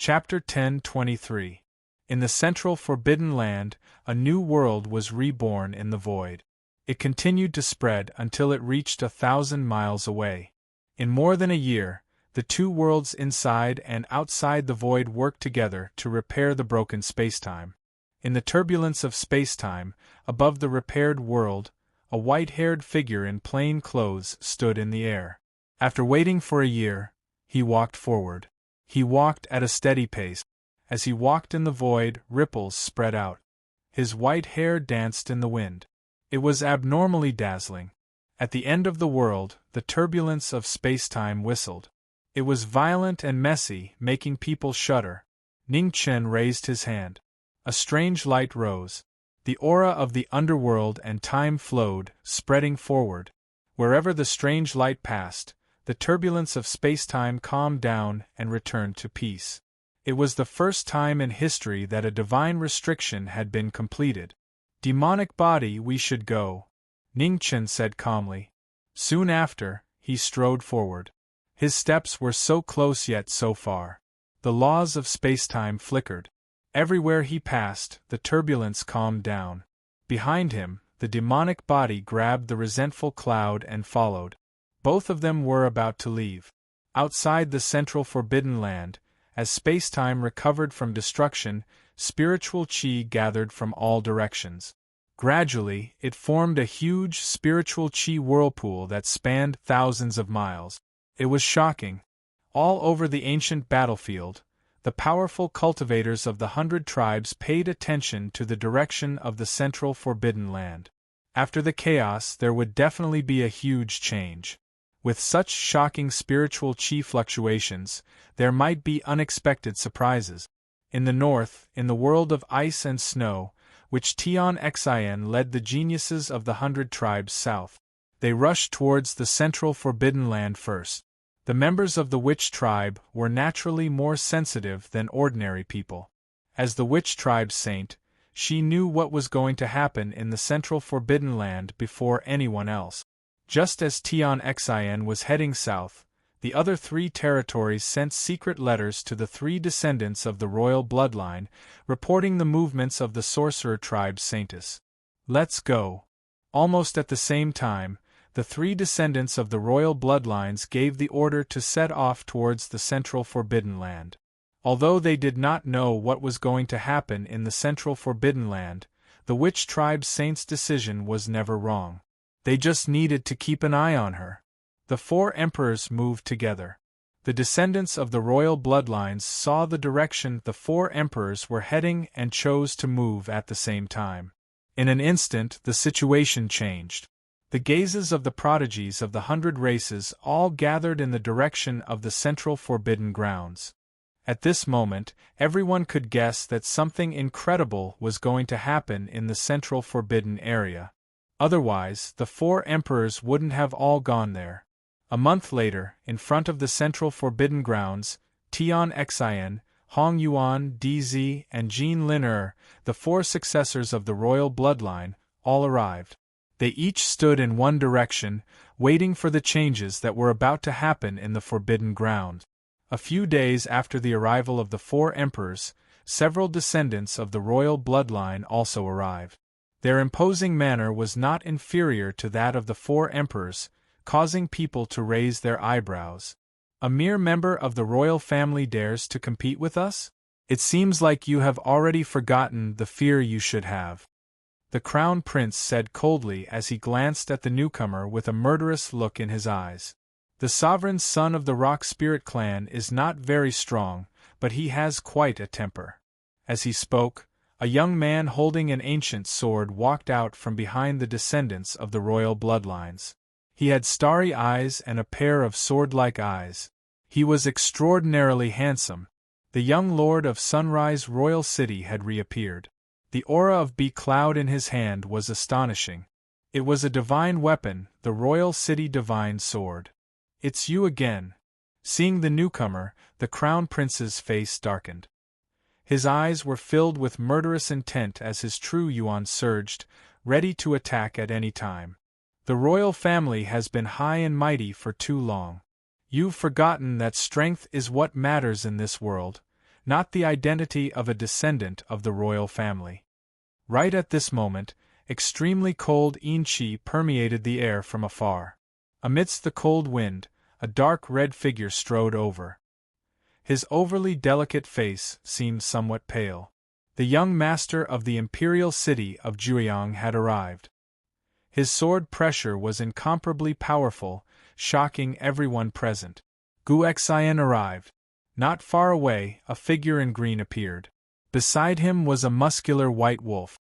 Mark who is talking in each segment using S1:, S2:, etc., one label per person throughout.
S1: Chapter 10:23. In the central Forbidden Land, a new world was reborn in the void. It continued to spread until it reached 1,000 miles away. In more than a year, the two worlds inside and outside the void worked together to repair the broken spacetime. In the turbulence of spacetime, above the repaired world, a white-haired figure in plain clothes stood in the air. After waiting for a year, he walked forward. He walked at a steady pace. As he walked in the void, ripples spread out. His white hair danced in the wind. It was abnormally dazzling. At the end of the world, the turbulence of spacetime whistled. It was violent and messy, making people shudder. Ning Chen raised his hand. A strange light rose. The aura of the underworld and time flowed, spreading forward. Wherever the strange light passed, the turbulence of spacetime calmed down and returned to peace. It was the first time in history that a divine restriction had been completed. "Demonic body, we should go," Ning Chen said calmly. Soon after, he strode forward. His steps were so close yet so far. The laws of spacetime flickered. Everywhere he passed, the turbulence calmed down. Behind him, the demonic body grabbed the resentful cloud and followed. Both of them were about to leave. Outside the central Forbidden Land, as spacetime recovered from destruction, spiritual qi gathered from all directions. Gradually, it formed a huge spiritual qi whirlpool that spanned thousands of miles. It was shocking. All over the ancient battlefield, the powerful cultivators of the 100 tribes paid attention to the direction of the central Forbidden Land. After the chaos, there would definitely be a huge change. With such shocking spiritual qi fluctuations, there might be unexpected surprises. In the north, in the world of ice and snow, which Tian Xin led the geniuses of the 100 tribes south. They rushed towards the central Forbidden Land first. The members of the witch tribe were naturally more sensitive than ordinary people. As the witch tribe's saint, she knew what was going to happen in the central Forbidden Land before anyone else. Just as Tian Xin was heading south, the other 3 territories sent secret letters to the 3 descendants of the royal bloodline, reporting the movements of the sorcerer tribe's saintess. "Let's go." Almost at the same time, the 3 descendants of the royal bloodlines gave the order to set off towards the central Forbidden Land. Although they did not know what was going to happen in the central Forbidden Land, the witch tribe's saint's decision was never wrong. They just needed to keep an eye on her. The 4 emperors moved together. The descendants of the royal bloodlines saw the direction the 4 emperors were heading and chose to move at the same time. In an instant, the situation changed. The gazes of the prodigies of the 100 races all gathered in the direction of the central Forbidden Grounds. At this moment, everyone could guess that something incredible was going to happen in the central Forbidden area. Otherwise, the 4 emperors wouldn't have all gone there. A month later, in front of the central Forbidden Grounds, Tian Xin, Hong Yuan, DZ, and Jean Lin, the 4 successors of the royal bloodline, all arrived. They each stood in one direction, waiting for the changes that were about to happen in the Forbidden Grounds. A few days after the arrival of the 4 emperors, several descendants of the royal bloodline also arrived. Their imposing manner was not inferior to that of the 4 emperors, causing people to raise their eyebrows. "A mere member of the royal family dares to compete with us? It seems like you have already forgotten the fear you should have," the crown prince said coldly as he glanced at the newcomer with a murderous look in his eyes. "The sovereign son of the Rock Spirit clan is not very strong, but he has quite a temper." As he spoke, a young man holding an ancient sword walked out from behind the descendants of the royal bloodlines. He had starry eyes and a pair of sword-like eyes. He was extraordinarily handsome. The young lord of Sunrise Royal City had reappeared. The aura of B-Cloud in his hand was astonishing. It was a divine weapon, the Royal City Divine Sword. "It's you again." Seeing the newcomer, the crown prince's face darkened. His eyes were filled with murderous intent as his true yuan surged, ready to attack at any time. "The royal family has been high and mighty for too long. You've forgotten that strength is what matters in this world. not the identity of a descendant of the royal family. Right at this moment, extremely cold qi permeated the air from afar. Amidst the cold wind, a dark red figure strode over. His overly delicate face seemed somewhat pale. The young master of the imperial city of Jueyang had arrived. His sword pressure was incomparably powerful, shocking everyone present. Gu Xian arrived. Not far away, a figure in green appeared. Beside him was a muscular white wolf.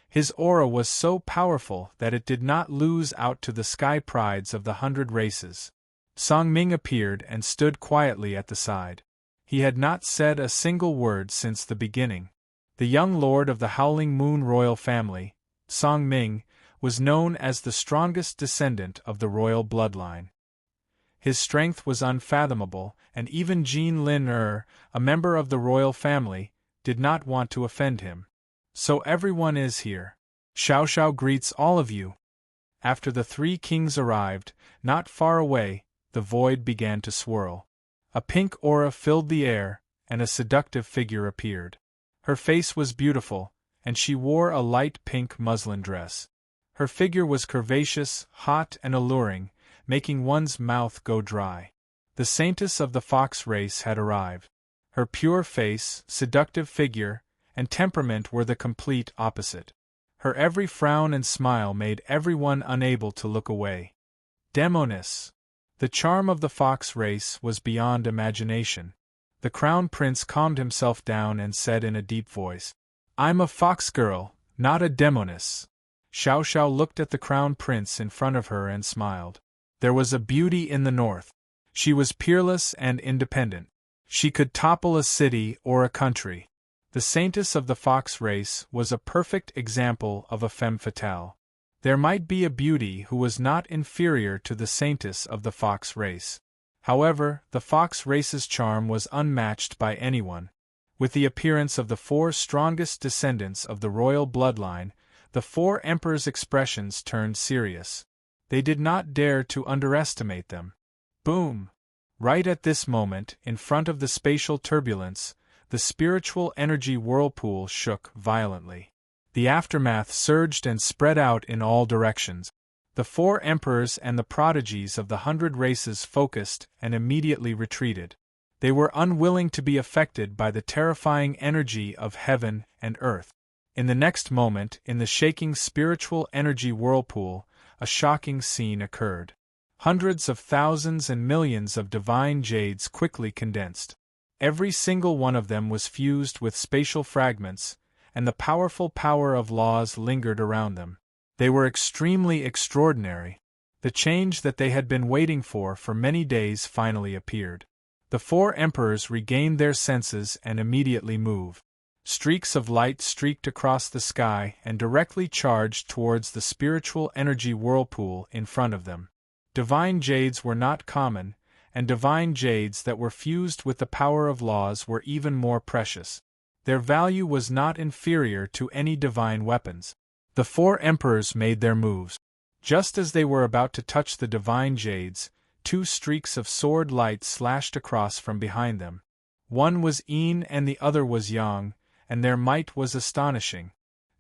S1: His aura was so powerful that it did not lose out to the sky prides of the 100 races. Song Ming appeared and stood quietly at the side. He had not said a single word since the beginning. The young lord of the Howling Moon royal family, Song Ming, was known as the strongest descendant of the royal bloodline. His strength was unfathomable, and even Jean Lin a member of the royal family, did not want to offend him. So everyone is here. Xiao Xiao greets all of you. After the 3 kings arrived, not far away, the void began to swirl. A pink aura filled the air, and a seductive figure appeared. Her face was beautiful, and she wore a light pink muslin dress. Her figure was curvaceous, hot and alluring, making one's mouth go dry. The saintess of the fox race had arrived. Her pure face, seductive figure, and temperament were the complete opposite. Her every frown and smile made everyone unable to look away. Demoness. The charm of the fox race was beyond imagination. The crown prince calmed himself down and said in a deep voice, "I'm a fox girl, not a demoness." Xiao Xiao looked at the crown prince in front of her and smiled. There was a beauty in the north. She was peerless and independent. She could topple a city or a country. The saintess of the fox race was a perfect example of a femme fatale. There might be a beauty who was not inferior to the saintess of the fox race. However, the fox race's charm was unmatched by anyone. With the appearance of the 4 strongest descendants of the royal bloodline, the 4 emperors' expressions turned serious. They did not dare to underestimate them. Boom! Right at this moment, in front of the spatial turbulence, the spiritual energy whirlpool shook violently. The aftermath surged and spread out in all directions. The 4 emperors and the prodigies of the 100 races focused and immediately retreated. They were unwilling to be affected by the terrifying energy of heaven and earth. In the next moment, in the shaking spiritual energy whirlpool, a shocking scene occurred. Hundreds of thousands and millions of divine jades quickly condensed. Every single one of them was fused with spatial fragments, and the powerful power of laws lingered around them. They were extremely extraordinary. The change that they had been waiting for many days finally appeared. The 4 emperors regained their senses and immediately moved. Streaks of light streaked across the sky and directly charged towards the spiritual energy whirlpool in front of them. Divine jades were not common, and divine jades that were fused with the power of laws were even more precious. Their value was not inferior to any divine weapons. The 4 emperors made their moves. Just as they were about to touch the divine jades, 2 streaks of sword light slashed across from behind them. One was Yin and the other was Yang, and their might was astonishing.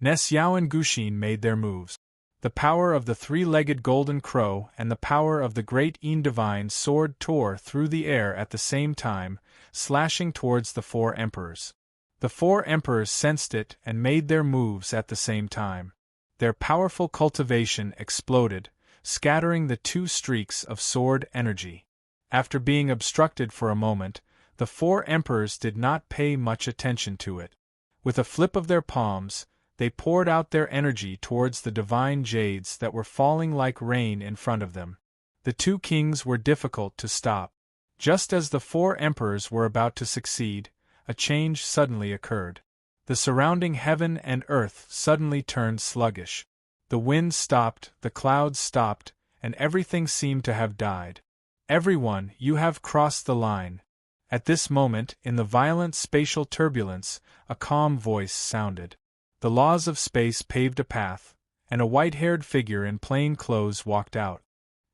S1: Nes Yao and Guxin made their moves. The power of the 3-legged golden crow and the power of the great Yin divine sword tore through the air at the same time, slashing towards the 4 emperors. The 4 emperors sensed it and made their moves at the same time. Their powerful cultivation exploded, scattering the 2 streaks of sword energy. After being obstructed for a moment, the 4 emperors did not pay much attention to it. With a flip of their palms, they poured out their energy towards the divine jades that were falling like rain in front of them. The 2 kings were difficult to stop. Just as the 4 emperors were about to succeed, a change suddenly occurred. The surrounding heaven and earth suddenly turned sluggish. The wind stopped, the clouds stopped, and everything seemed to have died. Everyone, you have crossed the line. At this moment, in the violent spatial turbulence, a calm voice sounded. The laws of space paved a path, and a white-haired figure in plain clothes walked out.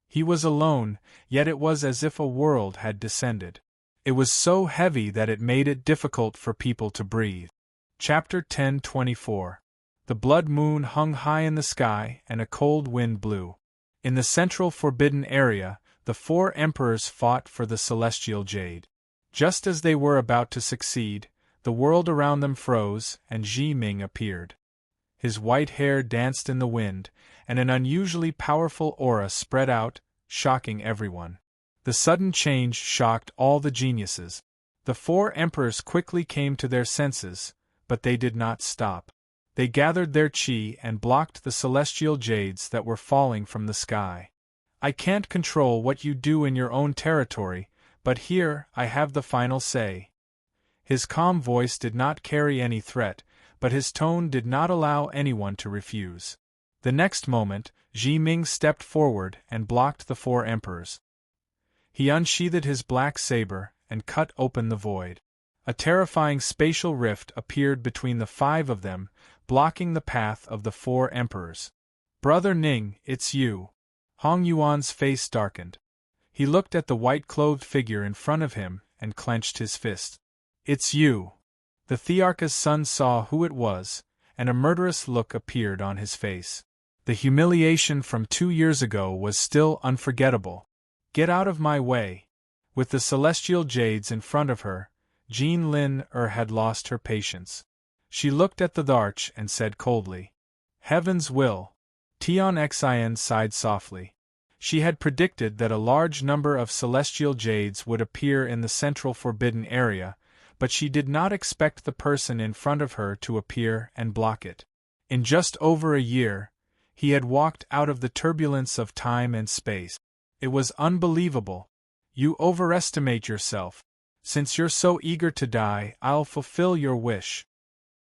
S1: He was alone, yet it was as if a world had descended. It was so heavy that it made it difficult for people to breathe. Chapter 10:24. The blood moon hung high in the sky and a cold wind blew. In the central forbidden area, the four emperors fought for the celestial jade. Just as they were about to succeed, the world around them froze and Ji Ming appeared. His white hair danced in the wind, and an unusually powerful aura spread out, shocking everyone. The sudden change shocked all the geniuses. The four emperors quickly came to their senses, but they did not stop. They gathered their qi and blocked the celestial jades that were falling from the sky. I can't control what you do in your own territory, but here I have the final say. His calm voice did not carry any threat, but his tone did not allow anyone to refuse. The next moment, Ji Ming stepped forward and blocked the four emperors. He unsheathed his black saber and cut open the void. A terrifying spatial rift appeared between the five of them, blocking the path of the four emperors. "Brother Ning, it's you." Hong Yuan's face darkened. He looked at the white-clothed figure in front of him and clenched his fist. "It's you." The Thearcha's son saw who it was, and a murderous look appeared on his face. The humiliation from 2 years ago was still unforgettable. "Get out of my way." With the celestial jades in front of her, Jean Lin had lost her patience. She looked at the Tharch and said coldly, "Heaven's will." Tian Xin sighed softly. She had predicted that a large number of celestial jades would appear in the central forbidden area, but she did not expect the person in front of her to appear and block it. In just over a year, he had walked out of the turbulence of time and space. It was unbelievable. "You overestimate yourself. Since you're so eager to die, I'll fulfill your wish."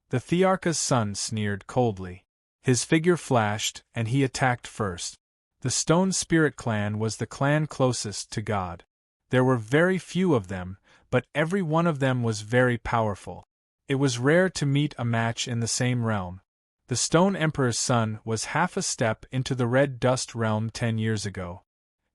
S1: The Thearcha's son sneered coldly. His figure flashed, and he attacked first. The Stone Spirit clan was the clan closest to God. There were very few of them, but every one of them was very powerful. It was rare to meet a match in the same realm. The Stone Emperor's son was half a step into the Red Dust realm 10 years ago.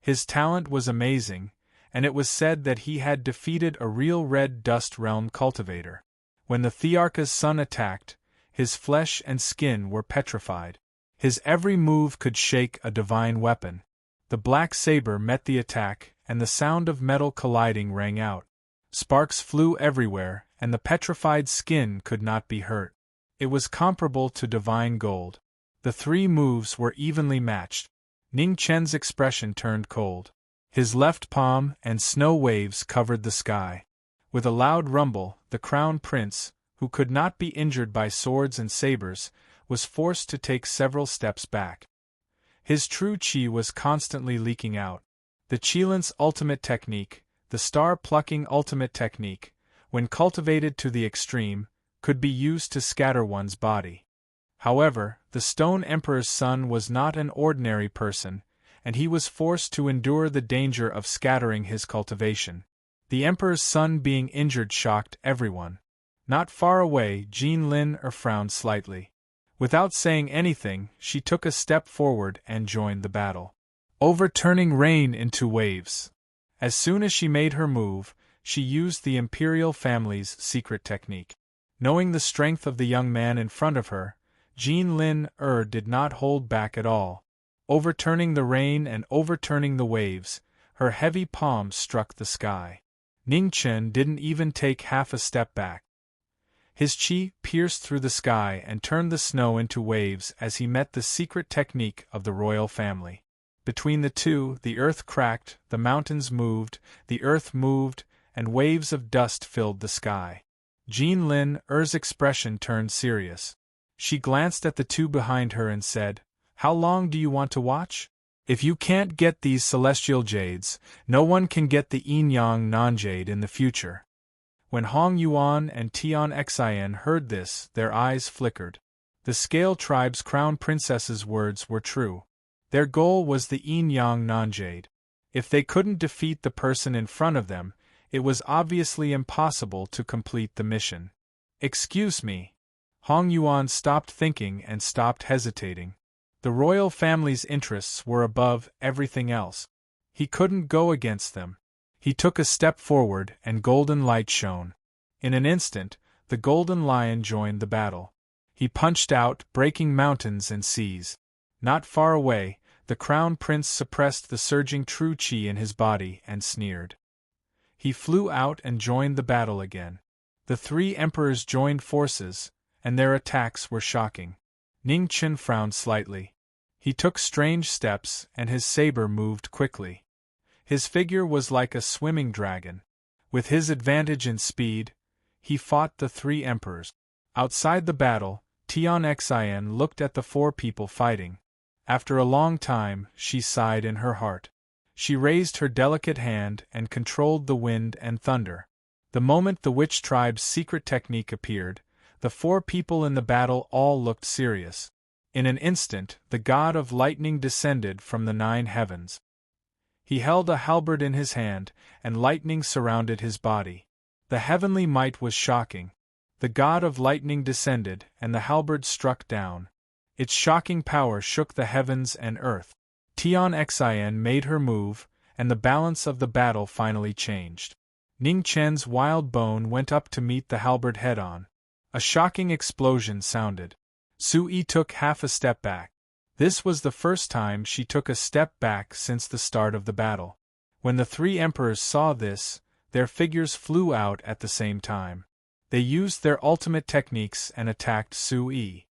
S1: His talent was amazing, and it was said that he had defeated a real Red Dust realm cultivator. When the Thearcha's son attacked, his flesh and skin were petrified. His every move could shake a divine weapon. The black saber met the attack, and the sound of metal colliding rang out. Sparks flew everywhere, and the petrified skin could not be hurt. It was comparable to divine gold. The three moves were evenly matched. Ning Chen's expression turned cold. His left palm and snow waves covered the sky. With a loud rumble, the crown prince, who could not be injured by swords and sabers, was forced to take several steps back. His true qi was constantly leaking out. The Qilance ultimate technique, the star-plucking ultimate technique, when cultivated to the extreme, could be used to scatter one's body. However, the Stone Emperor's son was not an ordinary person, and he was forced to endure the danger of scattering his cultivation. The Emperor's son being injured shocked everyone. Not far away, Jean Lin frowned slightly. Without saying anything, she took a step forward and joined the battle, overturning rain into waves. As soon as she made her move, she used the imperial family's secret technique. Knowing the strength of the young man in front of her, Jean Lin did not hold back at all. Overturning the rain and overturning the waves, her heavy palms struck the sky. Ning Chen didn't even take half a step back. His qi pierced through the sky and turned the snow into waves as he met the secret technique of the royal family. Between the two, the earth cracked, the mountains moved, the earth moved, and waves of dust filled the sky. Jean Lin's expression turned serious. She glanced at the two behind her and said, "How long do you want to watch? If you can't get these celestial jades, no one can get the yin-yang non-jade in the future." When Hong Yuan and Tian Xin heard this, their eyes flickered. The Scale Tribe's crown princess's words were true. Their goal was the yin-yang non-jade. If they couldn't defeat the person in front of them, it was obviously impossible to complete the mission. "Excuse me." Hong Yuan stopped thinking and stopped hesitating. The royal family's interests were above everything else. He couldn't go against them. He took a step forward and golden light shone. In an instant, the golden lion joined the battle. He punched out, breaking mountains and seas. Not far away, the crown prince suppressed the surging true qi in his body and sneered. He flew out and joined the battle again. The three emperors joined forces, and their attacks were shocking. Ning Chen frowned slightly. He took strange steps, and his saber moved quickly. His figure was like a swimming dragon. With his advantage in speed, he fought the three emperors. Outside the battle, Tian Xin looked at the four people fighting. After a long time, she sighed in her heart. She raised her delicate hand and controlled the wind and thunder. The moment the witch tribe's secret technique appeared, the four people in the battle all looked serious. In an instant, the god of lightning descended from the 9 heavens. He held a halberd in his hand, and lightning surrounded his body. The heavenly might was shocking. The god of lightning descended, and the halberd struck down. Its shocking power shook the heavens and earth. Tian Xin made her move, and the balance of the battle finally changed. Ning Chen's wild bone went up to meet the halberd head-on. A shocking explosion sounded. Sui took half a step back. This was the first time she took a step back since the start of the battle. When the three emperors saw this, their figures flew out at the same time. They used their ultimate techniques and attacked Sui.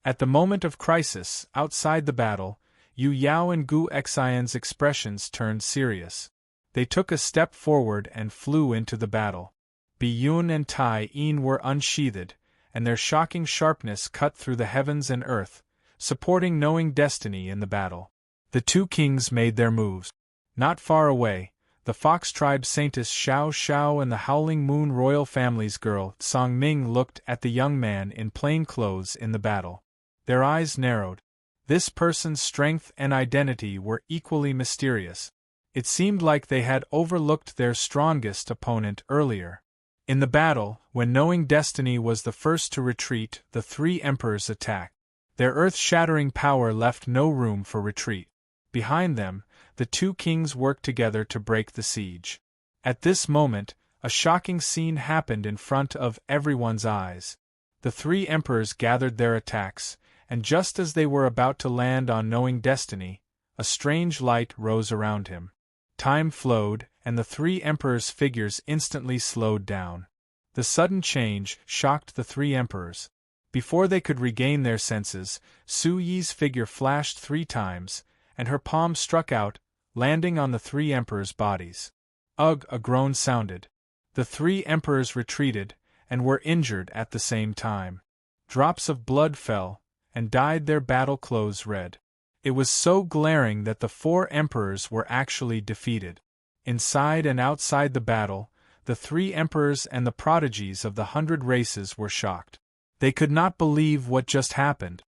S1: At the moment of crisis, outside the battle, Yu Yao and Gu Xian's expressions turned serious. They took a step forward and flew into the battle. Bi Yun and Tai Yin were unsheathed, and their shocking sharpness cut through the heavens and earth, supporting knowing destiny in the battle. The two kings made their moves. Not far away, the Fox tribe saintess Xiao Xiao and the Howling Moon royal family's girl Song Ming looked at the young man in plain clothes in the battle. Their eyes narrowed. This person's strength and identity were equally mysterious. It seemed like they had overlooked their strongest opponent earlier. In the battle, when knowing destiny was the first to retreat, the three emperors attacked. Their earth-shattering power left no room for retreat. Behind them, the two kings worked together to break the siege. At this moment, a shocking scene happened in front of everyone's eyes. The three emperors gathered their attacks, and just as they were about to land on knowing destiny, a strange light rose around him. Time flowed, and the three emperors' figures instantly slowed down. The sudden change shocked the three emperors. Before they could regain their senses, Su Yi's figure flashed 3 times, and her palm struck out, landing on the three emperors' bodies. Ugh! A groan sounded. The three emperors retreated, and were injured at the same time. Drops of blood fell, and dyed their battle clothes red. It was so glaring that the 4 emperors were actually defeated. Inside and outside the battle, the 3 emperors and the prodigies of the 100 races were shocked. They could not believe what just happened.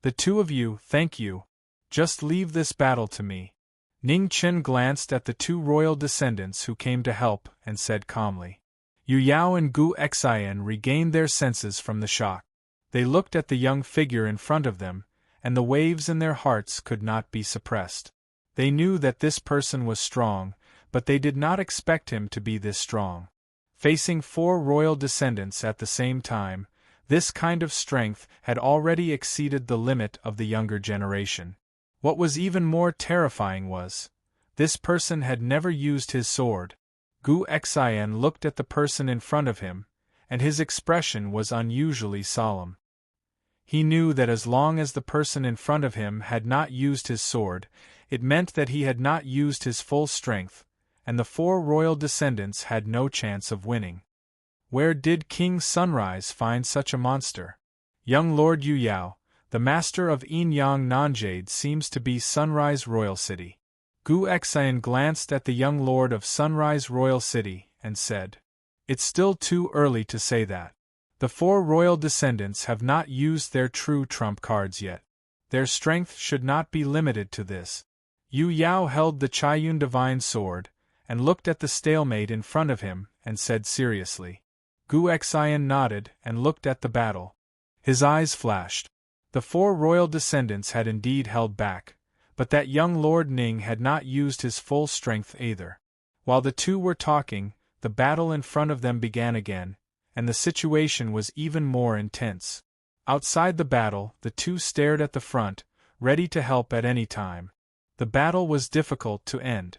S1: The two of you, thank you. Just leave this battle to me. Ning Chen glanced at the 2 royal descendants who came to help and said calmly. Yu Yao and Gu Xian regained their senses from the shock. They looked at the young figure in front of them, and the waves in their hearts could not be suppressed. They knew that this person was strong, but they did not expect him to be this strong. Facing 4 royal descendants at the same time, this kind of strength had already exceeded the limit of the younger generation. What was even more terrifying was, this person had never used his sword. Gu Xian looked at the person in front of him, and his expression was unusually solemn. He knew that as long as the person in front of him had not used his sword, it meant that he had not used his full strength, and the 4 royal descendants had no chance of winning. Where did King Sunrise find such a monster? Young Lord Yu Yao, the master of Yin-Yang Nanjade, seems to be Sunrise Royal City. Gu Xian glanced at the young lord of Sunrise Royal City and said, It's still too early to say that. The 4 royal descendants have not used their true trump cards yet. Their strength should not be limited to this. Yu Yao held the Chaiyun divine sword, and looked at the stalemate in front of him, and said seriously. Gu Xian nodded and looked at the battle. His eyes flashed. The 4 royal descendants had indeed held back, but that young Lord Ning had not used his full strength either. While the two were talking, the battle in front of them began again, and the situation was even more intense. Outside the battle, the two stared at the front, ready to help at any time. The battle was difficult to end.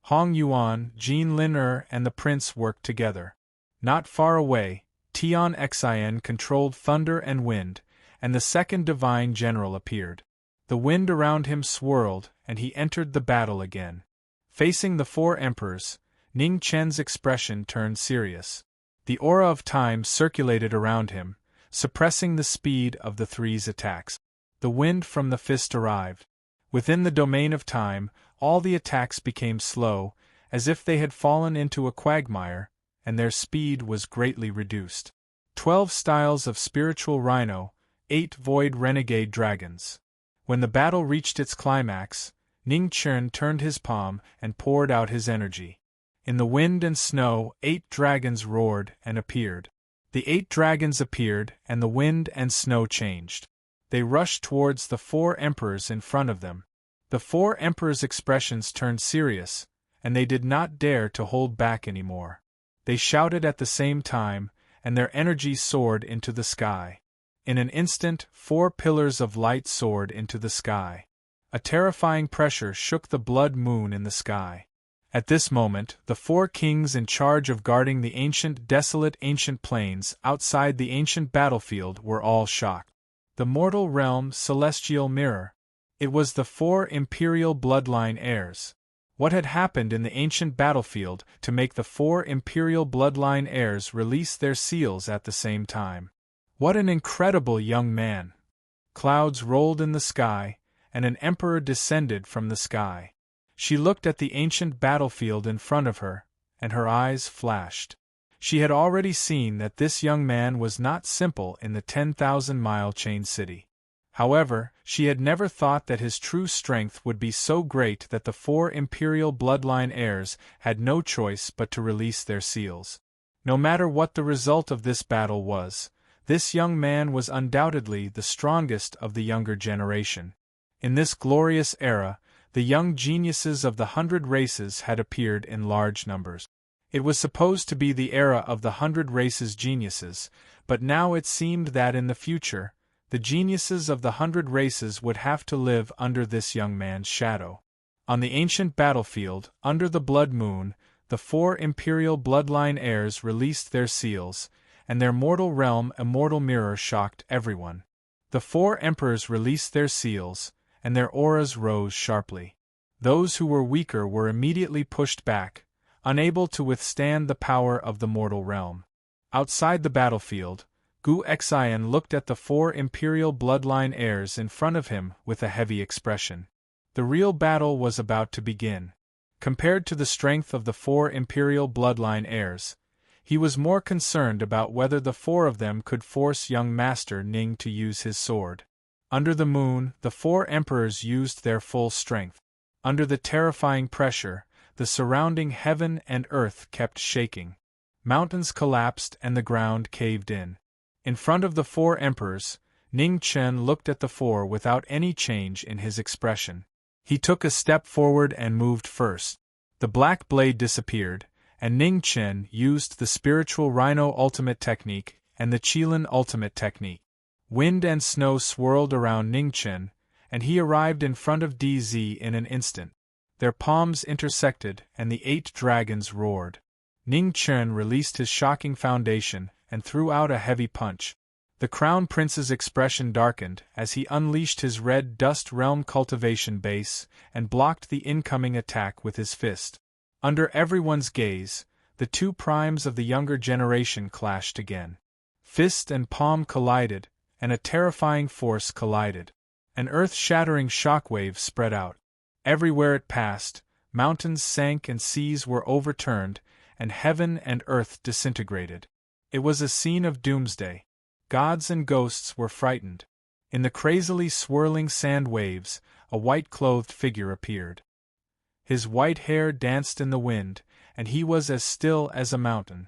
S1: Hong Yuan, Jin Lin and the prince worked together. Not far away, Tian Xian controlled thunder and wind, and the second divine general appeared. The wind around him swirled, and he entered the battle again. Facing the four emperors, Ning Chen's expression turned serious. The aura of time circulated around him, suppressing the speed of the three's attacks. The wind from the fist arrived. Within the domain of time, all the attacks became slow, as if they had fallen into a quagmire, and their speed was greatly reduced. 12 styles of spiritual rhino, 8 void renegade dragons. When the battle reached its climax, Ning Chen turned his palm and poured out his energy. In the wind and snow, 8 dragons roared and appeared. The 8 dragons appeared, and the wind and snow changed. They rushed towards the 4 emperors in front of them. The 4 emperors' expressions turned serious, and they did not dare to hold back anymore. They shouted at the same time, and their energy soared into the sky. In an instant, 4 pillars of light soared into the sky. A terrifying pressure shook the blood moon in the sky. At this moment, the 4 kings in charge of guarding the desolate ancient plains outside the ancient battlefield were all shocked. The mortal realm celestial mirror. It was the 4 imperial bloodline heirs. What had happened in the ancient battlefield to make the 4 imperial bloodline heirs release their seals at the same time? What an incredible young man! Clouds rolled in the sky, and an emperor descended from the sky. She looked at the ancient battlefield in front of her, and her eyes flashed. She had already seen that this young man was not simple in the 10,000-mile chain city. However, she had never thought that his true strength would be so great that the 4 imperial bloodline heirs had no choice but to release their seals. No matter what the result of this battle was, this young man was undoubtedly the strongest of the younger generation. In this glorious era, the young geniuses of the 100 races had appeared in large numbers. It was supposed to be the era of the 100 races geniuses, but now it seemed that in the future, the geniuses of the 100 races would have to live under this young man's shadow. On the ancient battlefield, under the blood moon, the 4 imperial bloodline heirs released their seals, and their mortal realm immortal mirror shocked everyone. The 4 emperors released their seals, and their auras rose sharply. Those who were weaker were immediately pushed back, unable to withstand the power of the mortal realm. Outside the battlefield, Gu Xian looked at the 4 imperial bloodline heirs in front of him with a heavy expression. The real battle was about to begin. Compared to the strength of the 4 imperial bloodline heirs, he was more concerned about whether the 4 of them could force young Master Ning to use his sword. Under the moon, the 4 emperors used their full strength. Under the terrifying pressure, the surrounding heaven and earth kept shaking. Mountains collapsed and the ground caved in. In front of the 4 emperors, Ning Chen looked at the 4 without any change in his expression. He took a step forward and moved first. The black blade disappeared, and Ning Chen used the spiritual rhino ultimate technique and the Qilin ultimate technique. Wind and snow swirled around Ning Chen, and he arrived in front of DZ in an instant. Their palms intersected, and the 8 dragons roared. Ning Chen released his shocking foundation and threw out a heavy punch. The Crown Prince's expression darkened as he unleashed his red dust realm cultivation base and blocked the incoming attack with his fist. Under everyone's gaze, the 2 primes of the younger generation clashed again. Fist and palm collided, and a terrifying force collided. An earth-shattering shockwave spread out. Everywhere it passed, mountains sank and seas were overturned, and heaven and earth disintegrated. It was a scene of doomsday. Gods and ghosts were frightened. In the crazily swirling sand waves, a white-clothed figure appeared. His white hair danced in the wind, and he was as still as a mountain.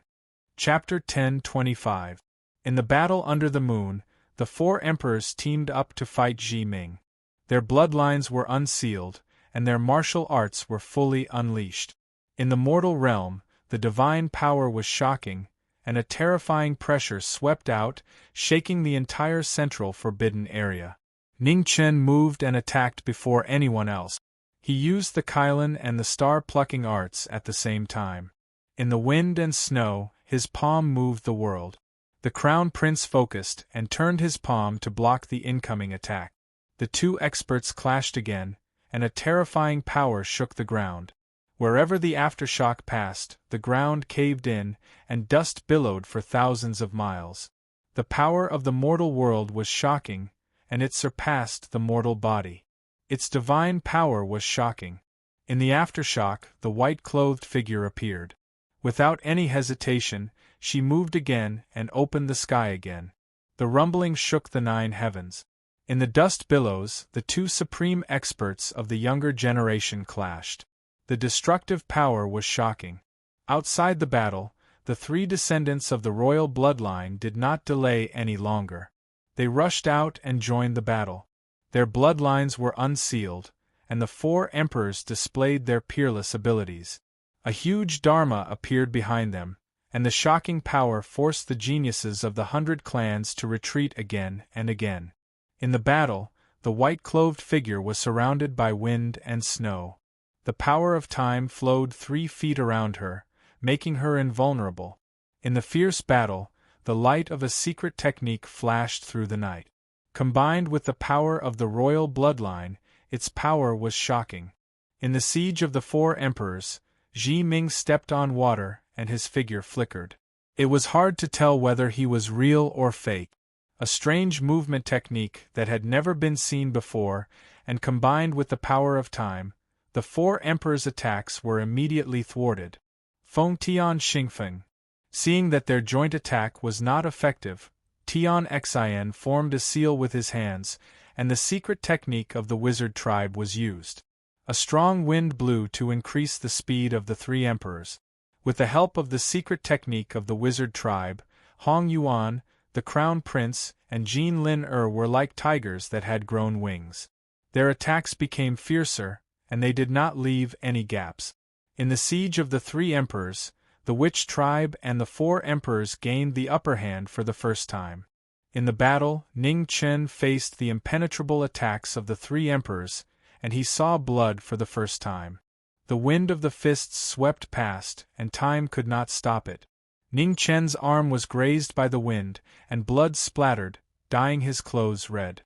S1: Chapter 10:25. In the battle under the moon, the 4 emperors teamed up to fight Ji Ming. Their bloodlines were unsealed, and their martial arts were fully unleashed. In the mortal realm, the divine power was shocking, and a terrifying pressure swept out, shaking the entire central forbidden area. Ning Chen moved and attacked before anyone else. He used the Kylan and the star-plucking arts at the same time. In the wind and snow, his palm moved the world. The crown prince focused and turned his palm to block the incoming attack. The two experts clashed again, and a terrifying power shook the ground. Wherever the aftershock passed, the ground caved in, and dust billowed for thousands of miles. The power of the mortal world was shocking, and it surpassed the mortal body. Its divine power was shocking. In the aftershock, the white-clothed figure appeared. Without any hesitation, she moved again and opened the sky again. The rumbling shook the 9 heavens. In the dust billows, the two supreme experts of the younger generation clashed. The destructive power was shocking. Outside the battle, the 3 descendants of the royal bloodline did not delay any longer. They rushed out and joined the battle. Their bloodlines were unsealed, and the 4 emperors displayed their peerless abilities. A huge Dharma appeared behind them, and the shocking power forced the geniuses of the 100 clans to retreat again and again. In the battle, the white-clothed figure was surrounded by wind and snow. The power of time flowed 3 feet around her, making her invulnerable. In the fierce battle, the light of a secret technique flashed through the night. Combined with the power of the royal bloodline, its power was shocking. In the siege of the 4 emperors, Ji Ming stepped on water, and his figure flickered. It was hard to tell whether he was real or fake. A strange movement technique that had never been seen before, and combined with the power of time, the 4 emperors' attacks were immediately thwarted. Feng Tian Xingfeng. Seeing that their joint attack was not effective, Tian Xian formed a seal with his hands, and the secret technique of the wizard tribe was used. A strong wind blew to increase the speed of the 3 emperors. With the help of the secret technique of the wizard tribe, Hong Yuan, the crown prince, and Jin Lin were like tigers that had grown wings. Their attacks became fiercer, and they did not leave any gaps. In the siege of the 3 emperors, the witch tribe and the 4 emperors gained the upper hand for the first time. In the battle, Ning Chen faced the impenetrable attacks of the 3 emperors, and he saw blood for the first time. The wind of the fists swept past, and time could not stop it. Ning Chen's arm was grazed by the wind, and blood splattered, dyeing his clothes red.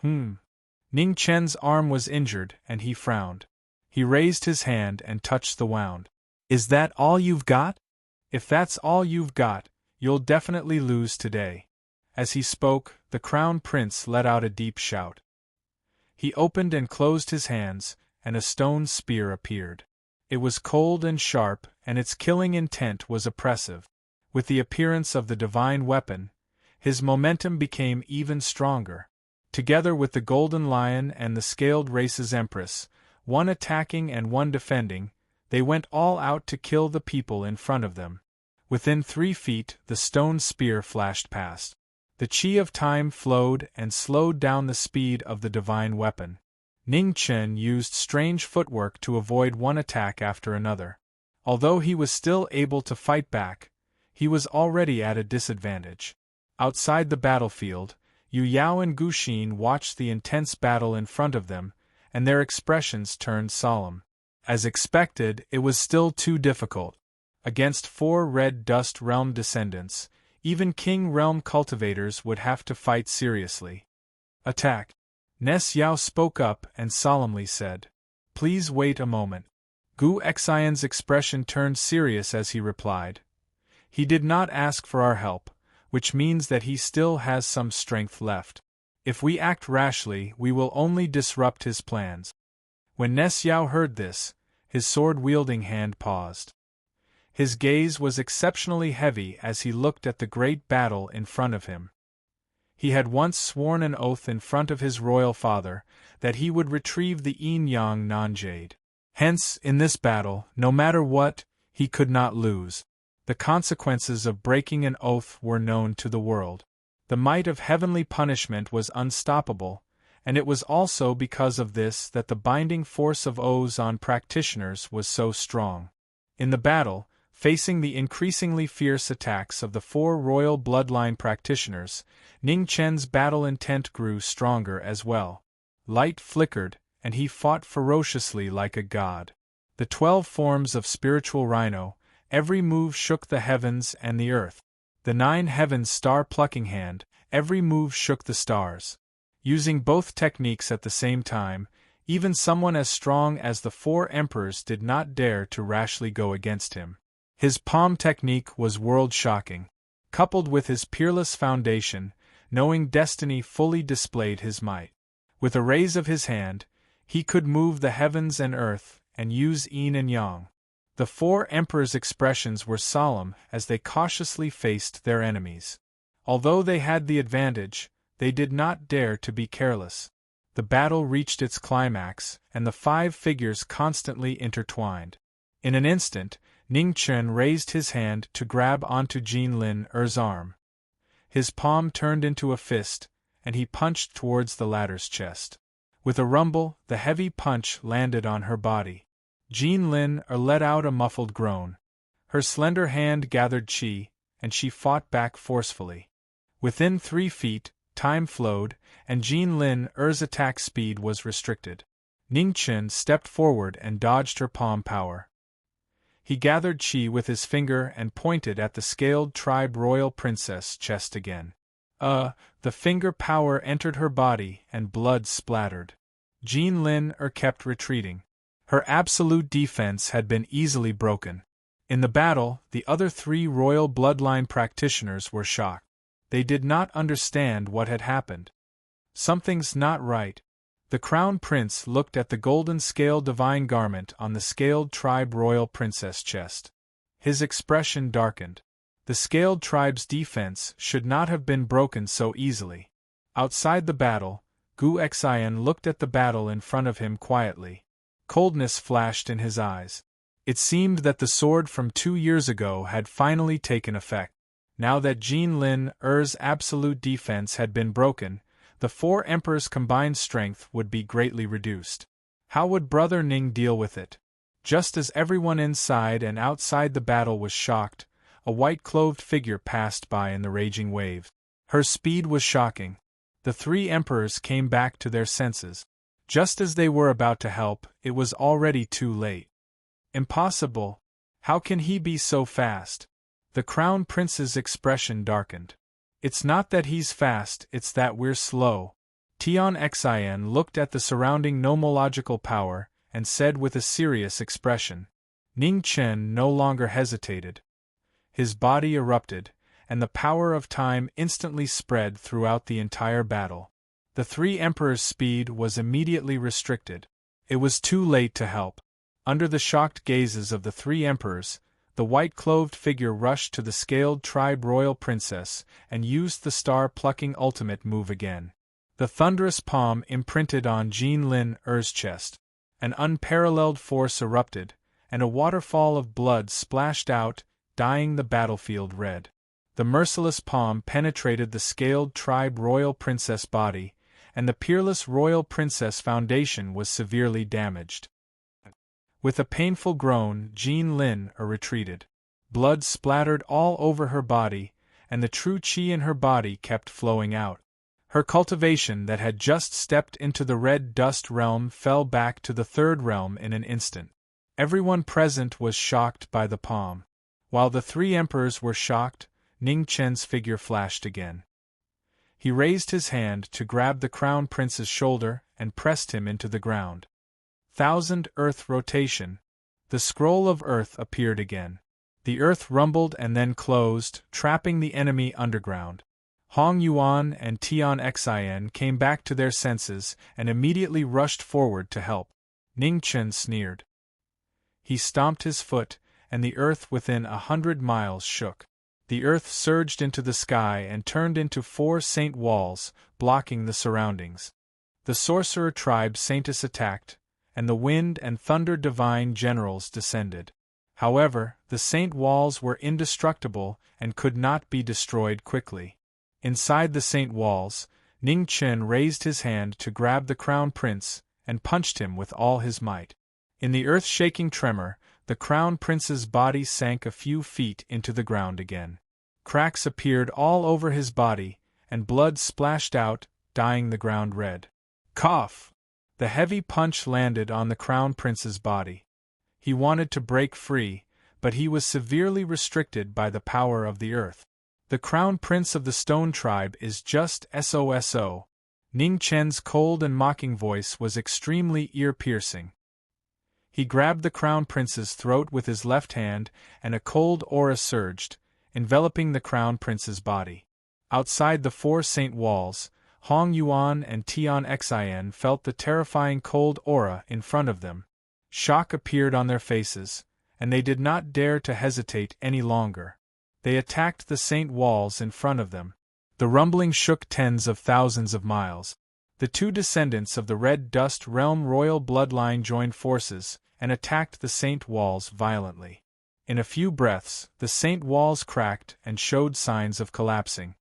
S1: Ning Chen's arm was injured, and he frowned. He raised his hand and touched the wound. "Is that all you've got? If that's all you've got, you'll definitely lose today." As he spoke, the crown prince let out a deep shout. He opened and closed his hands, and a stone spear appeared. It was cold and sharp, and its killing intent was oppressive. With the appearance of the divine weapon, his momentum became even stronger. Together with the Golden Lion and the Scaled Race's Empress, one attacking and one defending, they went all out to kill the people in front of them. Within 3 feet, the stone spear flashed past. The chi of time flowed and slowed down the speed of the divine weapon. Ning Chen used strange footwork to avoid one attack after another. Although he was still able to fight back, he was already at a disadvantage. Outside the battlefield, Yu Yao and Gu Xin watched the intense battle in front of them, and their expressions turned solemn. As expected, it was still too difficult. Against 4 Red Dust Realm descendants, even King Realm cultivators would have to fight seriously. "Attack!" Ness Yao spoke up and solemnly said. "Please wait a moment." Gu Xian's expression turned serious as he replied. "He did not ask for our help, which means that he still has some strength left. If we act rashly, we will only disrupt his plans." When Ness Yao heard this, his sword-wielding hand paused. His gaze was exceptionally heavy as he looked at the great battle in front of him. He had once sworn an oath in front of his royal father that he would retrieve the Yin-Yang non-jade. Hence, in this battle, no matter what, he could not lose. The consequences of breaking an oath were known to the world. The might of heavenly punishment was unstoppable, and it was also because of this that the binding force of oaths on practitioners was so strong. In the battle, facing the increasingly fierce attacks of the 4 royal bloodline practitioners, Ning Chen's battle intent grew stronger as well. Light flickered, and he fought ferociously like a god. The 12 forms of spiritual rhino, every move shook the heavens and the earth. The 9 heavens star-plucking hand, every move shook the stars. Using both techniques at the same time, even someone as strong as the 4 emperors did not dare to rashly go against him. His palm technique was world-shocking. Coupled with his peerless foundation, knowing destiny fully displayed his might. With a raise of his hand, he could move the heavens and earth, and use yin and yang. The 4 emperors' expressions were solemn as they cautiously faced their enemies. Although they had the advantage, they did not dare to be careless. The battle reached its climax, and the 5 figures constantly intertwined. In an instant, Ning Chen raised his hand to grab onto Jin Lin Er's arm. His palm turned into a fist, and he punched towards the latter's chest. With a rumble, the heavy punch landed on her body. Jin Lin let out a muffled groan. Her slender hand gathered qi, and she fought back forcefully. Within 3 feet, time flowed, and Jin Lin Er's attack speed was restricted. Ning Chen stepped forward and dodged her palm power. He gathered qi with his finger and pointed at the scaled tribe royal princess' chest again. The finger power entered her body and blood splattered. Jin Lin kept retreating. Her absolute defense had been easily broken. In the battle, the other 3 royal bloodline practitioners were shocked. They did not understand what had happened. Something's not right. The crown prince looked at the golden scaled divine garment on the scaled tribe royal princess chest. His expression darkened. The scaled tribe's defense should not have been broken so easily. Outside the battle, Gu Xian looked at the battle in front of him quietly. Coldness flashed in his eyes. It seemed that the sword from 2 years ago had finally taken effect. Now that Jin Lin Er's absolute defense had been broken, the 4 emperors' combined strength would be greatly reduced. How would Brother Ning deal with it? Just as everyone inside and outside the battle was shocked, a white-clothed figure passed by in the raging wave. Her speed was shocking. The 3 emperors came back to their senses. Just as they were about to help, it was already too late. Impossible! How can he be so fast? The crown prince's expression darkened. It's not that he's fast, it's that we're slow. Tian Xian looked at the surrounding nomological power and said with a serious expression. Ning Chen no longer hesitated. His body erupted, and the power of time instantly spread throughout the entire battle. The 3 emperors' speed was immediately restricted. It was too late to help. Under the shocked gazes of the 3 emperors, the white-clothed figure rushed to the scaled tribe royal princess and used the star-plucking ultimate move again. The thunderous palm imprinted on Jin Lin Er's chest. An unparalleled force erupted, and a waterfall of blood splashed out, dyeing the battlefield red. The merciless palm penetrated the scaled tribe royal princess body, and the peerless royal princess foundation was severely damaged. With a painful groan, Jin Lin retreated. Blood splattered all over her body, and the true qi in her body kept flowing out. Her cultivation that had just stepped into the red dust realm fell back to the 3rd realm in an instant. Everyone present was shocked by the palm. While the 3 emperors were shocked, Ning Chen's figure flashed again. He raised his hand to grab the crown prince's shoulder and pressed him into the ground. 1000 Earth rotation. The scroll of Earth appeared again. The Earth rumbled and then closed, trapping the enemy underground. Hong Yuan and Tian Xian came back to their senses and immediately rushed forward to help. Ning Chen sneered. He stomped his foot, and the earth within 100 miles shook. The earth surged into the sky and turned into 4 saint walls, blocking the surroundings. The sorcerer tribe Saintus attacked, and the wind and thunder divine generals descended. However, the saint walls were indestructible and could not be destroyed quickly. Inside the saint walls, Ning Chen raised his hand to grab the crown prince and punched him with all his might. In the earth-shaking tremor, the Crown Prince's body sank a few feet into the ground again. Cracks appeared all over his body, and blood splashed out, dyeing the ground red. Cough! The heavy punch landed on the Crown Prince's body. He wanted to break free, but he was severely restricted by the power of the earth. The Crown Prince of the Stone Tribe is just SOSO. Ning Chen's cold and mocking voice was extremely ear-piercing. He grabbed the Crown Prince's throat with his left hand, and a cold aura surged, enveloping the Crown Prince's body. Outside the 4 saint walls, Hong Yuan and Tian Xin felt the terrifying cold aura in front of them. Shock appeared on their faces, and they did not dare to hesitate any longer. They attacked the saint walls in front of them. The rumbling shook tens of thousands of miles. The 2 descendants of the Red Dust Realm royal bloodline joined forces and attacked the saint walls violently. In a few breaths, the saint walls cracked and showed signs of collapsing.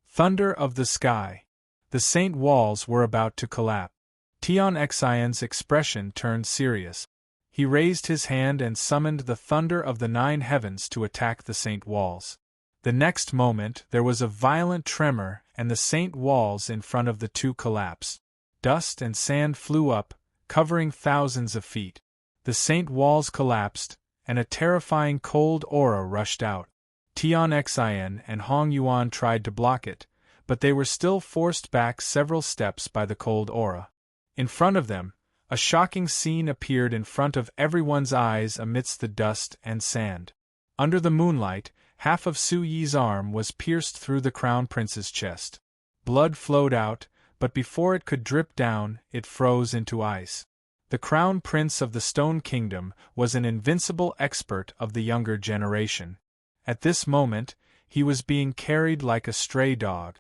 S1: Thunder of the sky! The saint walls were about to collapse. Tian Xion's expression turned serious. He raised his hand and summoned the thunder of the 9 heavens to attack the saint walls. The next moment there was a violent tremor and the saint walls in front of the 2 collapsed. Dust and sand flew up, covering thousands of feet. The saint walls collapsed, and a terrifying cold aura rushed out. Tian Xian and Hong Yuan tried to block it, but they were still forced back several steps by the cold aura. In front of them, a shocking scene appeared in front of everyone's eyes amidst the dust and sand. Under the moonlight, half of Su Yi's arm was pierced through the Crown Prince's chest. Blood flowed out, but before it could drip down, it froze into ice. The Crown Prince of the Stone Kingdom was an invincible expert of the younger generation. At this moment, he was being carried like a stray dog.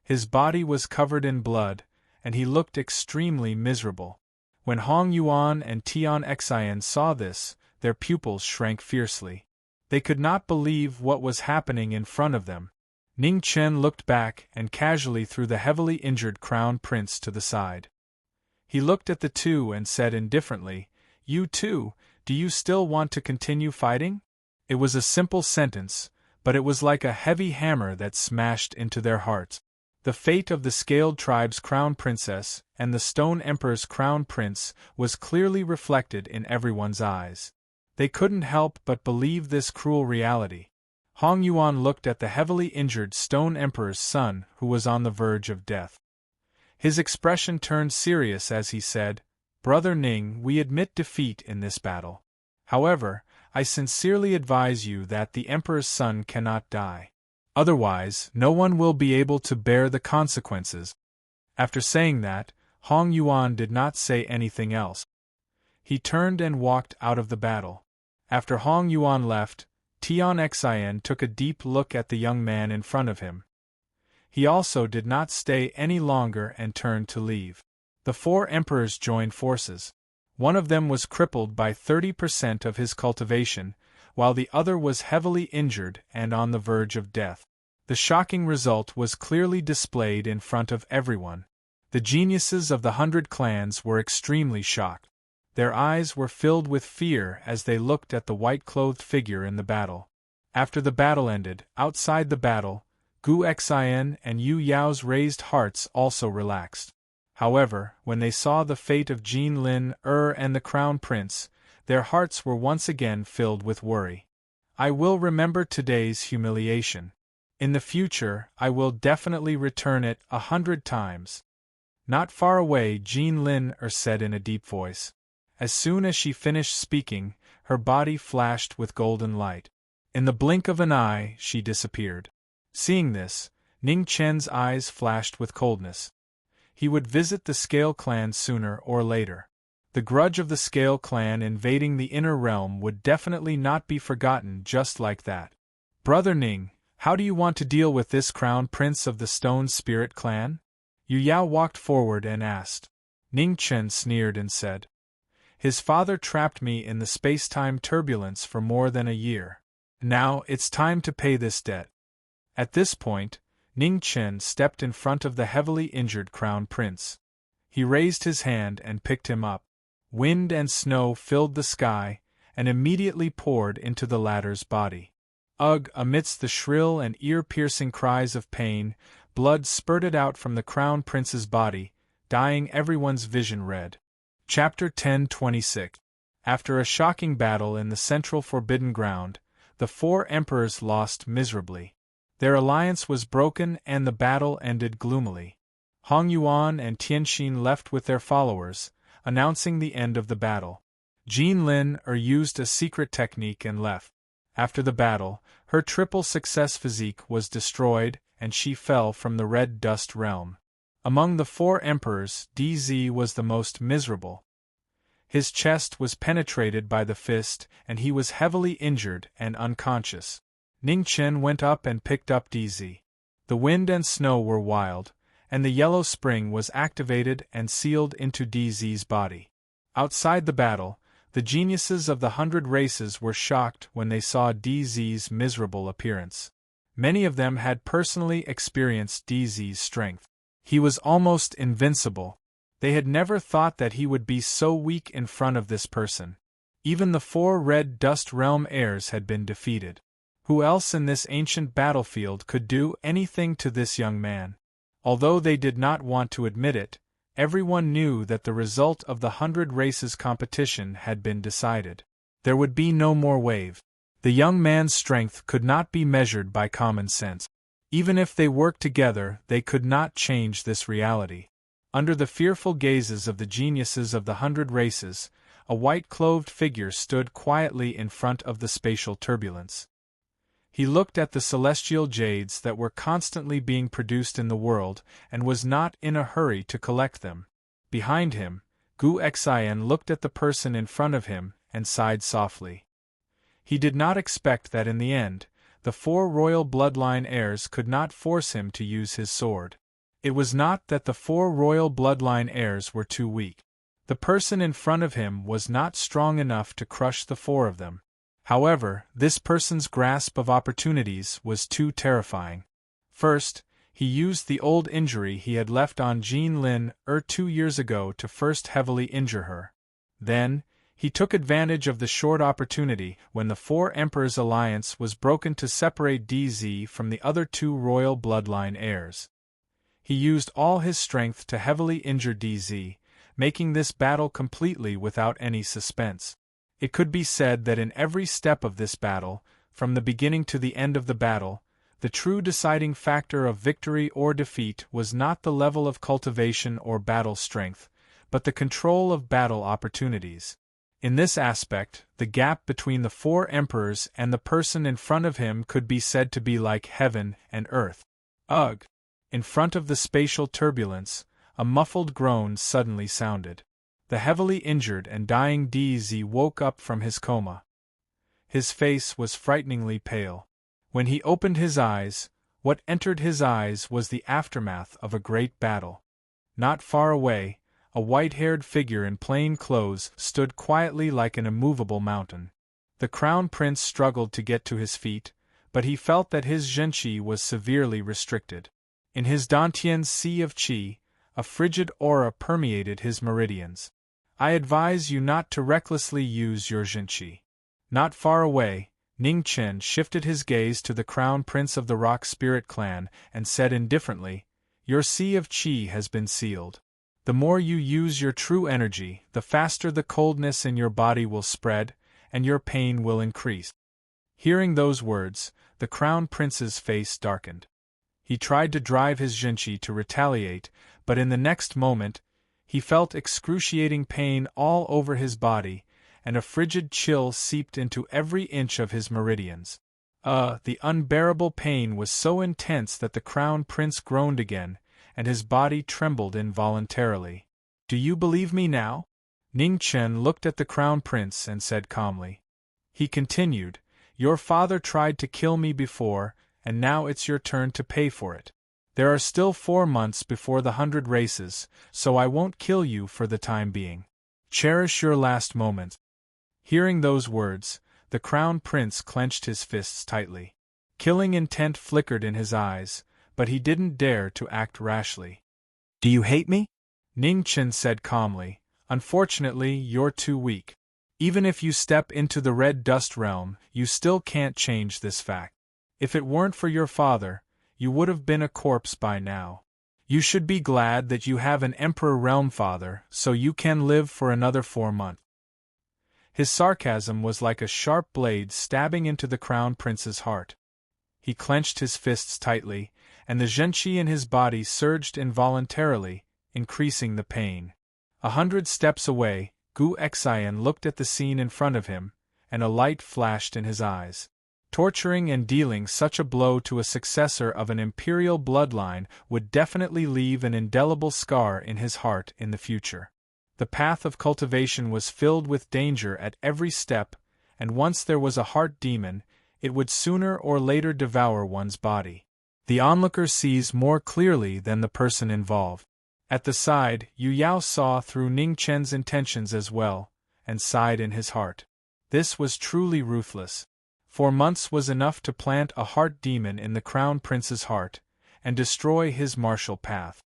S1: His body was covered in blood, and he looked extremely miserable. When Hong Yuan and Tian Xian saw this, their pupils shrank fiercely. They could not believe what was happening in front of them. Ning Chen looked back and casually threw the heavily injured Crown Prince to the side. He looked at the 2 and said indifferently, "You 2, do you still want to continue fighting?" It was a simple sentence, but it was like a heavy hammer that smashed into their hearts. The fate of the Scaled Tribe's Crown Princess and the Stone Emperor's Crown Prince was clearly reflected in everyone's eyes. They couldn't help but believe this cruel reality. Hong Yuan looked at the heavily injured Stone Emperor's son who was on the verge of death. His expression turned serious as he said, "Brother Ning, we admit defeat in this battle. However, I sincerely advise you that the Emperor's son cannot die. Otherwise, no one will be able to bear the consequences." After saying that, Hong Yuan did not say anything else. He turned and walked out of the battle. After Hong Yuan left, Tian Xian took a deep look at the young man in front of him. He also did not stay any longer and turned to leave. The 4 emperors joined forces. One of them was crippled by 30% of his cultivation, while the other was heavily injured and on the verge of death. The shocking result was clearly displayed in front of everyone. The geniuses of the 100 clans were extremely shocked. Their eyes were filled with fear as they looked at the white-clothed figure in the battle. After the battle ended, outside the battle, Gu Xian and Yu Yao's raised hearts also relaxed. However, when they saw the fate of Jin Lin, and the Crown Prince, their hearts were once again filled with worry. "I will remember today's humiliation. In the future, I will definitely return it 100 times. Not far away, Jin Lin said in a deep voice. As soon as she finished speaking, her body flashed with golden light. In the blink of an eye, she disappeared. Seeing this, Ning Chen's eyes flashed with coldness. He would visit the Scale Clan sooner or later. The grudge of the Scale Clan invading the inner realm would definitely not be forgotten just like that. "Brother Ning, how do you want to deal with this Crown Prince of the Stone Spirit Clan?" Yu Yao walked forward and asked. Ning Chen sneered and said, "His father trapped me in the space-time turbulence for more than a year. Now it's time to pay this debt." At this point, Ning Chen stepped in front of the heavily injured Crown Prince. He raised his hand and picked him up. Wind and snow filled the sky, and immediately poured into the latter's body. Ugh! Amidst the shrill and ear-piercing cries of pain, blood spurted out from the Crown Prince's body, dyeing everyone's vision red. Chapter 10:26. After a shocking battle in the central Forbidden Ground, the four emperors lost miserably. Their alliance was broken and the battle ended gloomily. Hong Yuan and Tianxin left with their followers, announcing the end of the battle. Jin Lin used a secret technique and left. After the battle, her triple success physique was destroyed and she fell from the red dust realm. Among the four emperors, DZ was the most miserable. His chest was penetrated by the fist and he was heavily injured and unconscious. Ning Chen went up and picked up DZ. The wind and snow were wild, and the yellow spring was activated and sealed into DZ's body. Outside the battle, the geniuses of the 100 races were shocked when they saw DZ's miserable appearance. Many of them had personally experienced DZ's strength. He was almost invincible. They had never thought that he would be so weak in front of this person. Even the four red dust realm heirs had been defeated. Who else in this ancient battlefield could do anything to this young man? Although they did not want to admit it, everyone knew that the result of the 100 races competition had been decided. There would be no more wave. The young man's strength could not be measured by common sense. Even if they worked together, they could not change this reality. Under the fearful gazes of the geniuses of the 100 races, a white-clothed figure stood quietly in front of the spatial turbulence. He looked at the celestial jades that were constantly being produced in the world and was not in a hurry to collect them. Behind him, Gu Xian looked at the person in front of him and sighed softly. He did not expect that in the end, the four royal bloodline heirs could not force him to use his sword. It was not that the four royal bloodline heirs were too weak. The person in front of him was not strong enough to crush the four of them. However, this person's grasp of opportunities was too terrifying. First, he used the old injury he had left on Jin Lin 2 years ago to first heavily injure her. Then, he took advantage of the short opportunity when the four emperors' alliance was broken to separate DZ from the other two royal bloodline heirs. He used all his strength to heavily injure DZ, making this battle completely without any suspense. It could be said that in every step of this battle, from the beginning to the end of the battle, the true deciding factor of victory or defeat was not the level of cultivation or battle strength, but the control of battle opportunities. In this aspect, the gap between the four emperors and the person in front of him could be said to be like heaven and earth. Ugh! In front of the spatial turbulence, a muffled groan suddenly sounded. The heavily injured and dying DZ woke up from his coma. His face was frighteningly pale. When he opened his eyes, what entered his eyes was the aftermath of a great battle. Not far away, a white-haired figure in plain clothes stood quietly like an immovable mountain. The Crown Prince struggled to get to his feet, but he felt that his zhenqi was severely restricted. In his Dantian's sea of qi, a frigid aura permeated his meridians. I advise you not to recklessly use your zhenqi. Not far away, Ning Chen shifted his gaze to the Crown Prince of the Rock Spirit Clan and said indifferently, "Your sea of qi has been sealed. The more you use your true energy, the faster the coldness in your body will spread, and your pain will increase." Hearing those words, the Crown Prince's face darkened. He tried to drive his zhenqi to retaliate, but in the next moment, he felt excruciating pain all over his body, and a frigid chill seeped into every inch of his meridians. The unbearable pain was so intense that the Crown Prince groaned again, and his body trembled involuntarily. "Do you believe me now?" Ning Chen looked at the Crown Prince and said calmly. He continued, "Your father tried to kill me before, and now it's your turn to pay for it. There are still 4 months before the 100 races, so I won't kill you for the time being. Cherish your last moments." Hearing those words, the Crown Prince clenched his fists tightly. Killing intent flickered in his eyes, but he didn't dare to act rashly. "Do you hate me?" Ning Chen said calmly. "Unfortunately, you're too weak. Even if you step into the red dust realm, you still can't change this fact. If it weren't for your father, you would have been a corpse by now. You should be glad that you have an Emperor Realm Father, so you can live for another 4 months. His sarcasm was like a sharp blade stabbing into the Crown Prince's heart. He clenched his fists tightly, and the zhenqi in his body surged involuntarily, increasing the pain. 100 steps away, Gu Xian looked at the scene in front of him, and a light flashed in his eyes. Torturing and dealing such a blow to a successor of an imperial bloodline would definitely leave an indelible scar in his heart in the future. The path of cultivation was filled with danger at every step, and once there was a heart demon, it would sooner or later devour one's body. The onlooker sees more clearly than the person involved. At the side, Yu Yao saw through Ning Chen's intentions as well, and sighed in his heart. This was truly ruthless. 4 months was enough to plant a heart demon in the Crown Prince's heart, and destroy his martial path.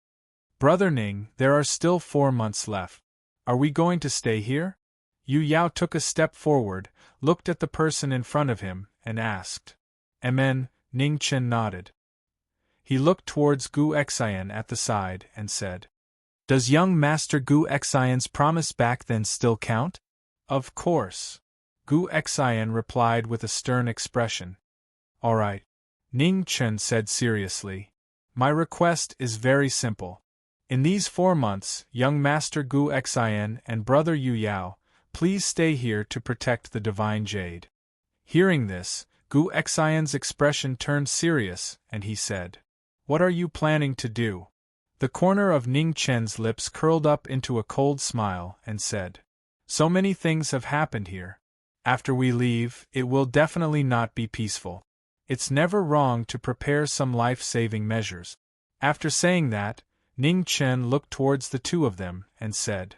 S1: Brother Ning, there are still 4 months left. Are we going to stay here? Yu Yao took a step forward, looked at the person in front of him, and asked. Amen, Ning Chen nodded. He looked towards Gu Xian at the side and said, Does young Master Gu Xian's promise back then still count? Of course. Gu Xian replied with a stern expression. All right. Ning Chen said seriously. My request is very simple. In these 4 months, young Master Gu Xian and brother Yu Yao, please stay here to protect the divine jade. Hearing this, Gu Xian's expression turned serious, and he said, What are you planning to do? The corner of Ning Chen's lips curled up into a cold smile and said, So many things have happened here. After we leave, it will definitely not be peaceful. It's never wrong to prepare some life-saving measures. After saying that, Ning Chen looked towards the two of them and said,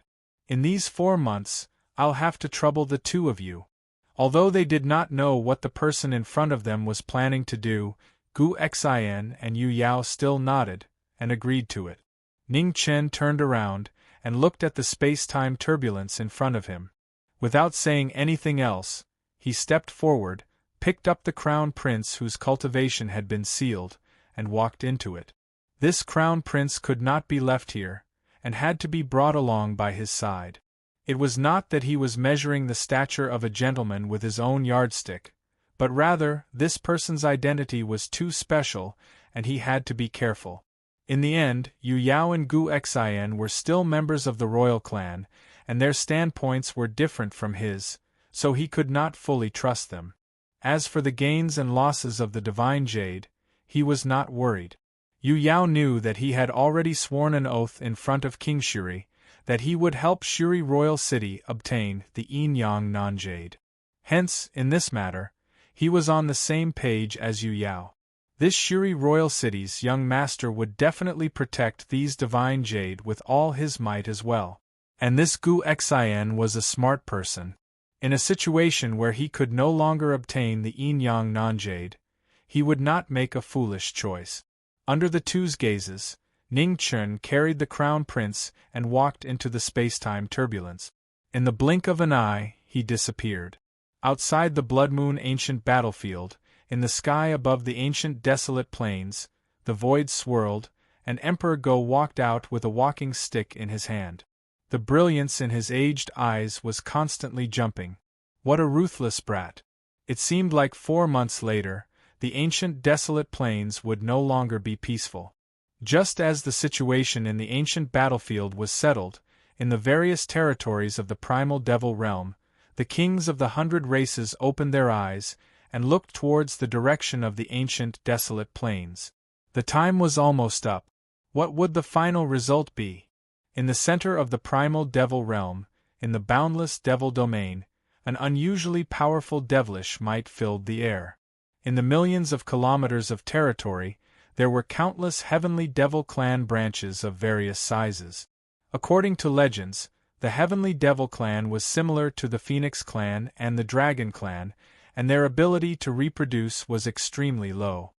S1: In these 4 months, I'll have to trouble the two of you. Although they did not know what the person in front of them was planning to do, Gu Xian and Yu Yao still nodded, and agreed to it. Ning Chen turned around, and looked at the space-time turbulence in front of him. Without saying anything else, he stepped forward, picked up the Crown Prince whose cultivation had been sealed, and walked into it. This Crown Prince could not be left here, and had to be brought along by his side. It was not that he was measuring the stature of a gentleman with his own yardstick, but rather, this person's identity was too special, and he had to be careful. In the end, Yu Yao and Gu Xian were still members of the royal clan, and their standpoints were different from his, so he could not fully trust them. As for the gains and losses of the divine jade, he was not worried. Yu Yao knew that he had already sworn an oath in front of King Shuri, that he would help Shuri Royal City obtain the Yin-Yang non-jade. Hence, in this matter, he was on the same page as Yu Yao. This Shuri Royal City's young master would definitely protect these divine jade with all his might as well. And this Gu Xian was a smart person. In a situation where he could no longer obtain the Yin-Yang non-jade, he would not make a foolish choice. Under the two's gazes, Ning Chen carried the Crown Prince and walked into the space-time turbulence. In the blink of an eye, he disappeared. Outside the Blood Moon ancient battlefield, in the sky above the ancient desolate plains, the void swirled, and Emperor Go walked out with a walking stick in his hand. The brilliance in his aged eyes was constantly jumping. What a ruthless brat! It seemed like 4 months later, the ancient desolate plains would no longer be peaceful. Just as the situation in the ancient battlefield was settled, in the various territories of the primal devil realm, the kings of the 100 races opened their eyes, and looked towards the direction of the ancient desolate plains. The time was almost up. What would the final result be? In the center of the primal devil realm, in the boundless devil domain, an unusually powerful devilish might filled the air. In the millions of kilometers of territory, there were countless heavenly devil clan branches of various sizes. According to legends, the heavenly devil clan was similar to the Phoenix clan and the Dragon clan, and their ability to reproduce was extremely low.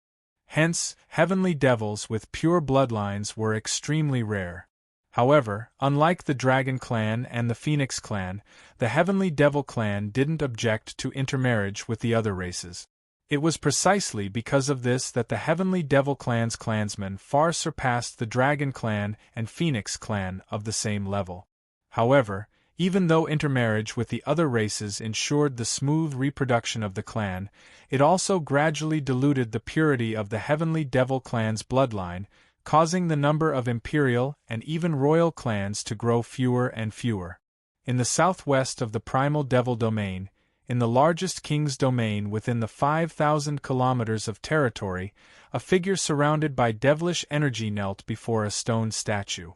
S1: Hence, heavenly devils with pure bloodlines were extremely rare. However, unlike the Dragon Clan and the Phoenix Clan, the Heavenly Devil Clan didn't object to intermarriage with the other races. It was precisely because of this that the Heavenly Devil Clan's clansmen far surpassed the Dragon Clan and Phoenix Clan of the same level. However, even though intermarriage with the other races ensured the smooth reproduction of the clan, it also gradually diluted the purity of the Heavenly Devil Clan's bloodline, causing the number of imperial and even royal clans to grow fewer and fewer. In the southwest of the Primal Devil Domain, in the largest king's domain within the 5,000 kilometers of territory, a figure surrounded by devilish energy knelt before a stone statue.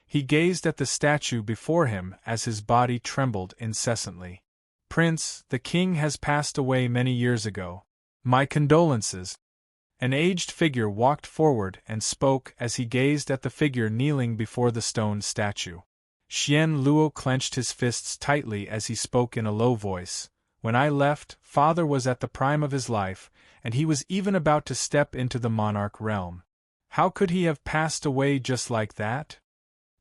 S1: He gazed at the statue before him as his body trembled incessantly. "Prince, the king has passed away many years ago. My condolences." An aged figure walked forward and spoke as he gazed at the figure kneeling before the stone statue. Xian Luo clenched his fists tightly as he spoke in a low voice. "When I left, father was at the prime of his life, and he was even about to step into the monarch realm. How could he have passed away just like that?"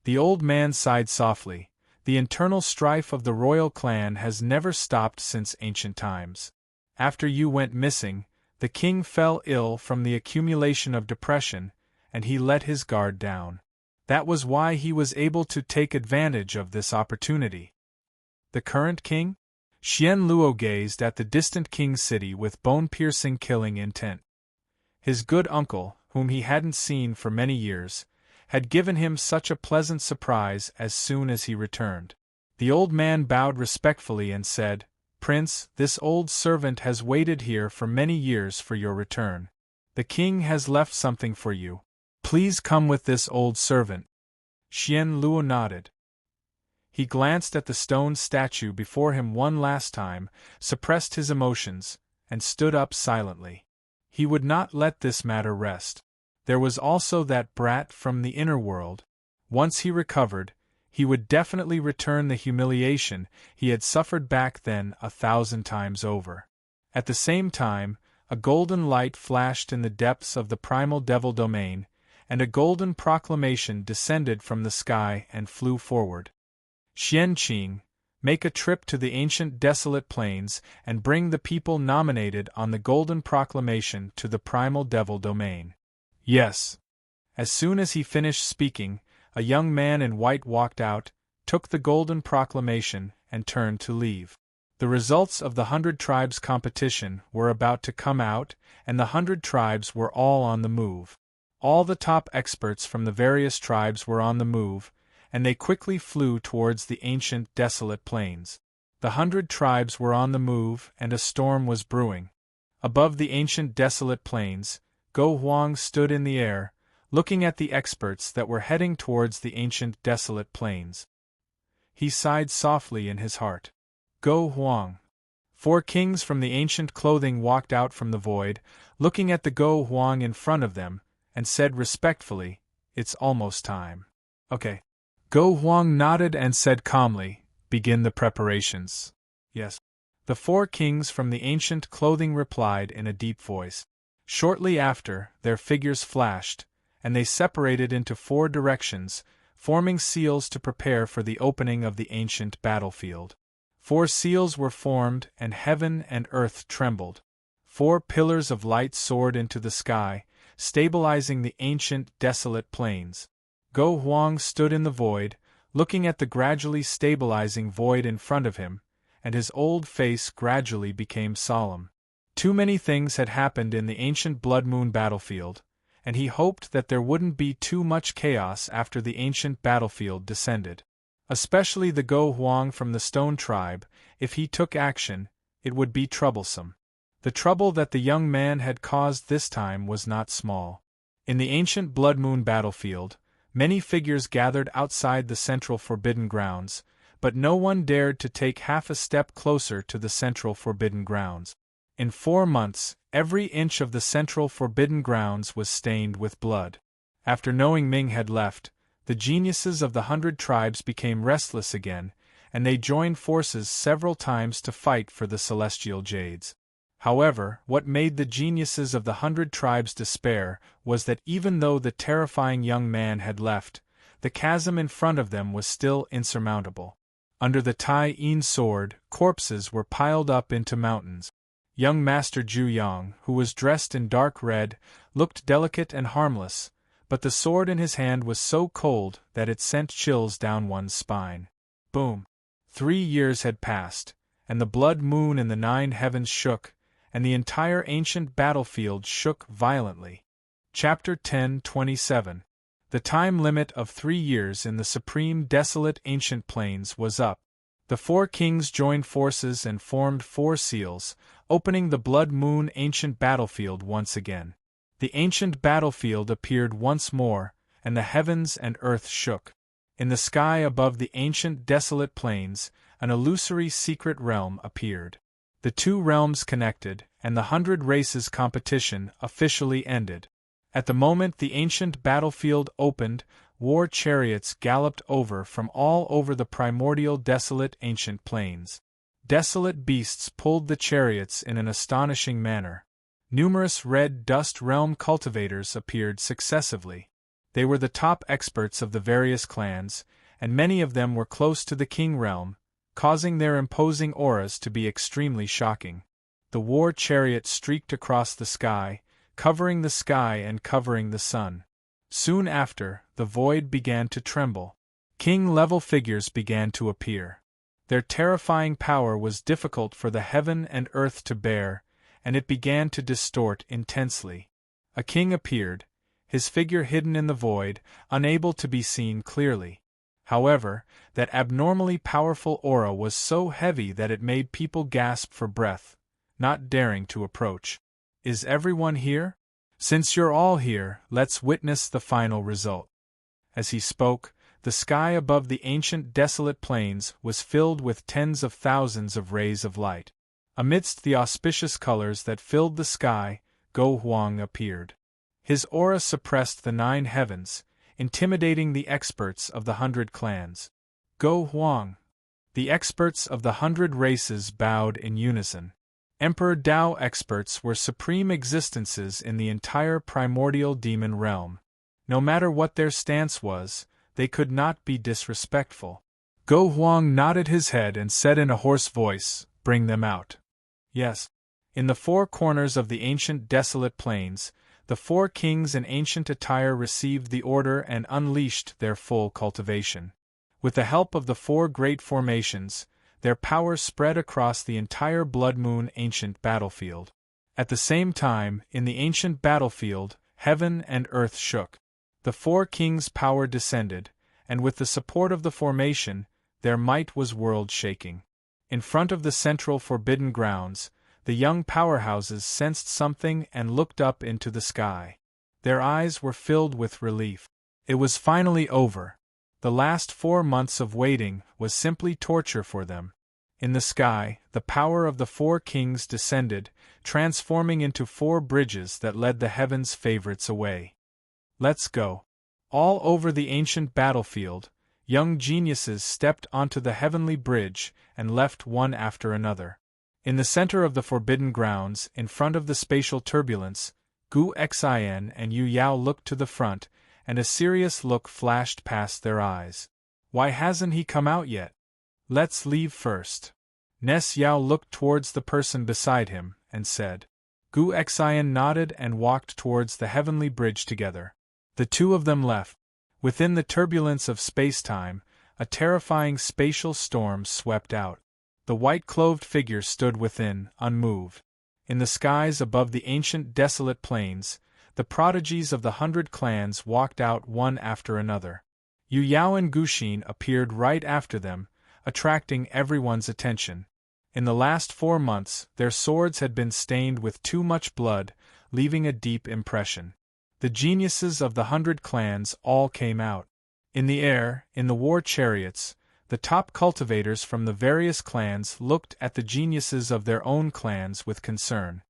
S1: The old man sighed softly. "The internal strife of the royal clan has never stopped since ancient times. After you went missing, the king fell ill from the accumulation of depression, and he let his guard down. That was why he was able to take advantage of this opportunity." "The current king?" Xian Luo gazed at the distant king's city with bone-piercing killing intent. His good uncle, whom he hadn't seen for many years, had given him such a pleasant surprise as soon as he returned. The old man bowed respectfully and said, "Prince, this old servant has waited here for many years for your return. The king has left something for you. Please come with this old servant." Xian Luo nodded. He glanced at the stone statue before him one last time, suppressed his emotions, and stood up silently. He would not let this matter rest. There was also that brat from the inner world. Once he recovered, he would definitely return the humiliation he had suffered back then 1,000 times over. At the same time, a golden light flashed in the depths of the Primal Devil Domain, and a golden proclamation descended from the sky and flew forward. "Xianqing, make a trip to the ancient desolate plains and bring the people nominated on the golden proclamation to the Primal Devil Domain." "Yes." As soon as he finished speaking, a young man in white walked out, took the golden proclamation, and turned to leave. The results of the 100 Tribes competition were about to come out, and the 100 Tribes were all on the move. All the top experts from the various tribes were on the move, and they quickly flew towards the ancient desolate plains. The 100 Tribes were on the move, and a storm was brewing. Above the ancient desolate plains, Go Huang stood in the air, looking at the experts that were heading towards the ancient desolate plains. He sighed softly in his heart. Go Huang. 4 kings from the ancient clothing walked out from the void, looking at the Go Huang in front of them, and said respectfully, "It's almost time." "Okay." Go Huang nodded and said calmly, "Begin the preparations." "Yes." The 4 kings from the ancient clothing replied in a deep voice. Shortly after, their figures flashed, and they separated into 4 directions, forming seals to prepare for the opening of the ancient battlefield. 4 seals were formed, and heaven and earth trembled. 4 pillars of light soared into the sky, stabilizing the ancient desolate plains. Go Huang stood in the void, looking at the gradually stabilizing void in front of him, and his old face gradually became solemn. Too many things had happened in the ancient Blood Moon battlefield, and he hoped that there wouldn't be too much chaos after the ancient battlefield descended. Especially the Go Huang from the Stone Tribe, if he took action, it would be troublesome. The trouble that the young man had caused this time was not small. In the ancient Blood Moon battlefield, many figures gathered outside the central Forbidden Grounds, but no one dared to take half a step closer to the central Forbidden Grounds. In 4 months, every inch of the central Forbidden Grounds was stained with blood. After knowing Ming had left, the geniuses of the 100 Tribes became restless again, and they joined forces several times to fight for the Celestial Jades. However, what made the geniuses of the 100 Tribes despair was that even though the terrifying young man had left, the chasm in front of them was still insurmountable. Under the Tai-Yin sword, corpses were piled up into mountains. Young Master Ju Yang, who was dressed in dark red, looked delicate and harmless, but the sword in his hand was so cold that it sent chills down one's spine. Boom! 3 years had passed, and the blood moon in the 9 heavens shook, and the entire ancient battlefield shook violently. Chapter 10:27. The time limit of 3 years in the supreme desolate ancient plains was up. The 4 kings joined forces and formed 4 seals, opening the blood moon ancient battlefield once again. The ancient battlefield appeared once more, and the heavens and earth shook. In the sky above the ancient desolate plains, an illusory secret realm appeared. The 2 realms connected, and the 100 races competition officially ended. At the moment the ancient battlefield opened, war chariots galloped over from all over the primordial desolate ancient plains. Desolate beasts pulled the chariots in an astonishing manner. Numerous red dust realm cultivators appeared successively. They were the top experts of the various clans, and many of them were close to the king realm, causing their imposing auras to be extremely shocking. The war chariot streaked across the sky, covering the sky and covering the sun. Soon after, the void began to tremble. King-level figures began to appear. Their terrifying power was difficult for the heaven and earth to bear, and it began to distort intensely. A king appeared, his figure hidden in the void, unable to be seen clearly. However, that abnormally powerful aura was so heavy that it made people gasp for breath, not daring to approach. "Is everyone here? Since you're all here, let's witness the final result." As he spoke, the sky above the ancient desolate plains was filled with tens of thousands of rays of light. Amidst the auspicious colors that filled the sky, Go Huang appeared. His aura suppressed the 9 heavens, intimidating the experts of the 100 clans. Go Huang! The experts of the 100 races bowed in unison. Emperor Tao experts were supreme existences in the entire primordial demon realm. No matter what their stance was, they could not be disrespectful. Go Huang nodded his head and said in a hoarse voice, "Bring them out." Yes. In the 4 corners of the ancient desolate plains, the 4 kings in ancient attire received the order and unleashed their full cultivation. With the help of the 4 great formations, their power spread across the entire blood moon ancient battlefield. At the same time, in the ancient battlefield, heaven and earth shook. The 4 kings' power descended, and with the support of the formation, their might was world-shaking. In front of the central forbidden grounds, the young powerhouses sensed something and looked up into the sky. Their eyes were filled with relief. It was finally over. The last 4 months of waiting was simply torture for them. In the sky, the power of the 4 kings descended, transforming into 4 bridges that led the heavens' favorites away. Let's go. All over the ancient battlefield, young geniuses stepped onto the heavenly bridge and left one after another. In the center of the forbidden grounds, in front of the spatial turbulence, Gu Xin and Yu Yao looked to the front, and a serious look flashed past their eyes. "Why hasn't he come out yet? Let's leave first." Nes Yao looked towards the person beside him, and said. Gu Xin nodded and walked towards the heavenly bridge together. The 2 of them left. Within the turbulence of space-time, a terrifying spatial storm swept out. The white-clothed figure stood within, unmoved. In the skies above the ancient desolate plains, the prodigies of the 100 clans walked out one after another. Yu Yao and Guxin appeared right after them, attracting everyone's attention. In the last 4 months, their swords had been stained with too much blood, leaving a deep impression. The geniuses of the 100 clans all came out. In the air, in the war chariots, the top cultivators from the various clans looked at the geniuses of their own clans with concern.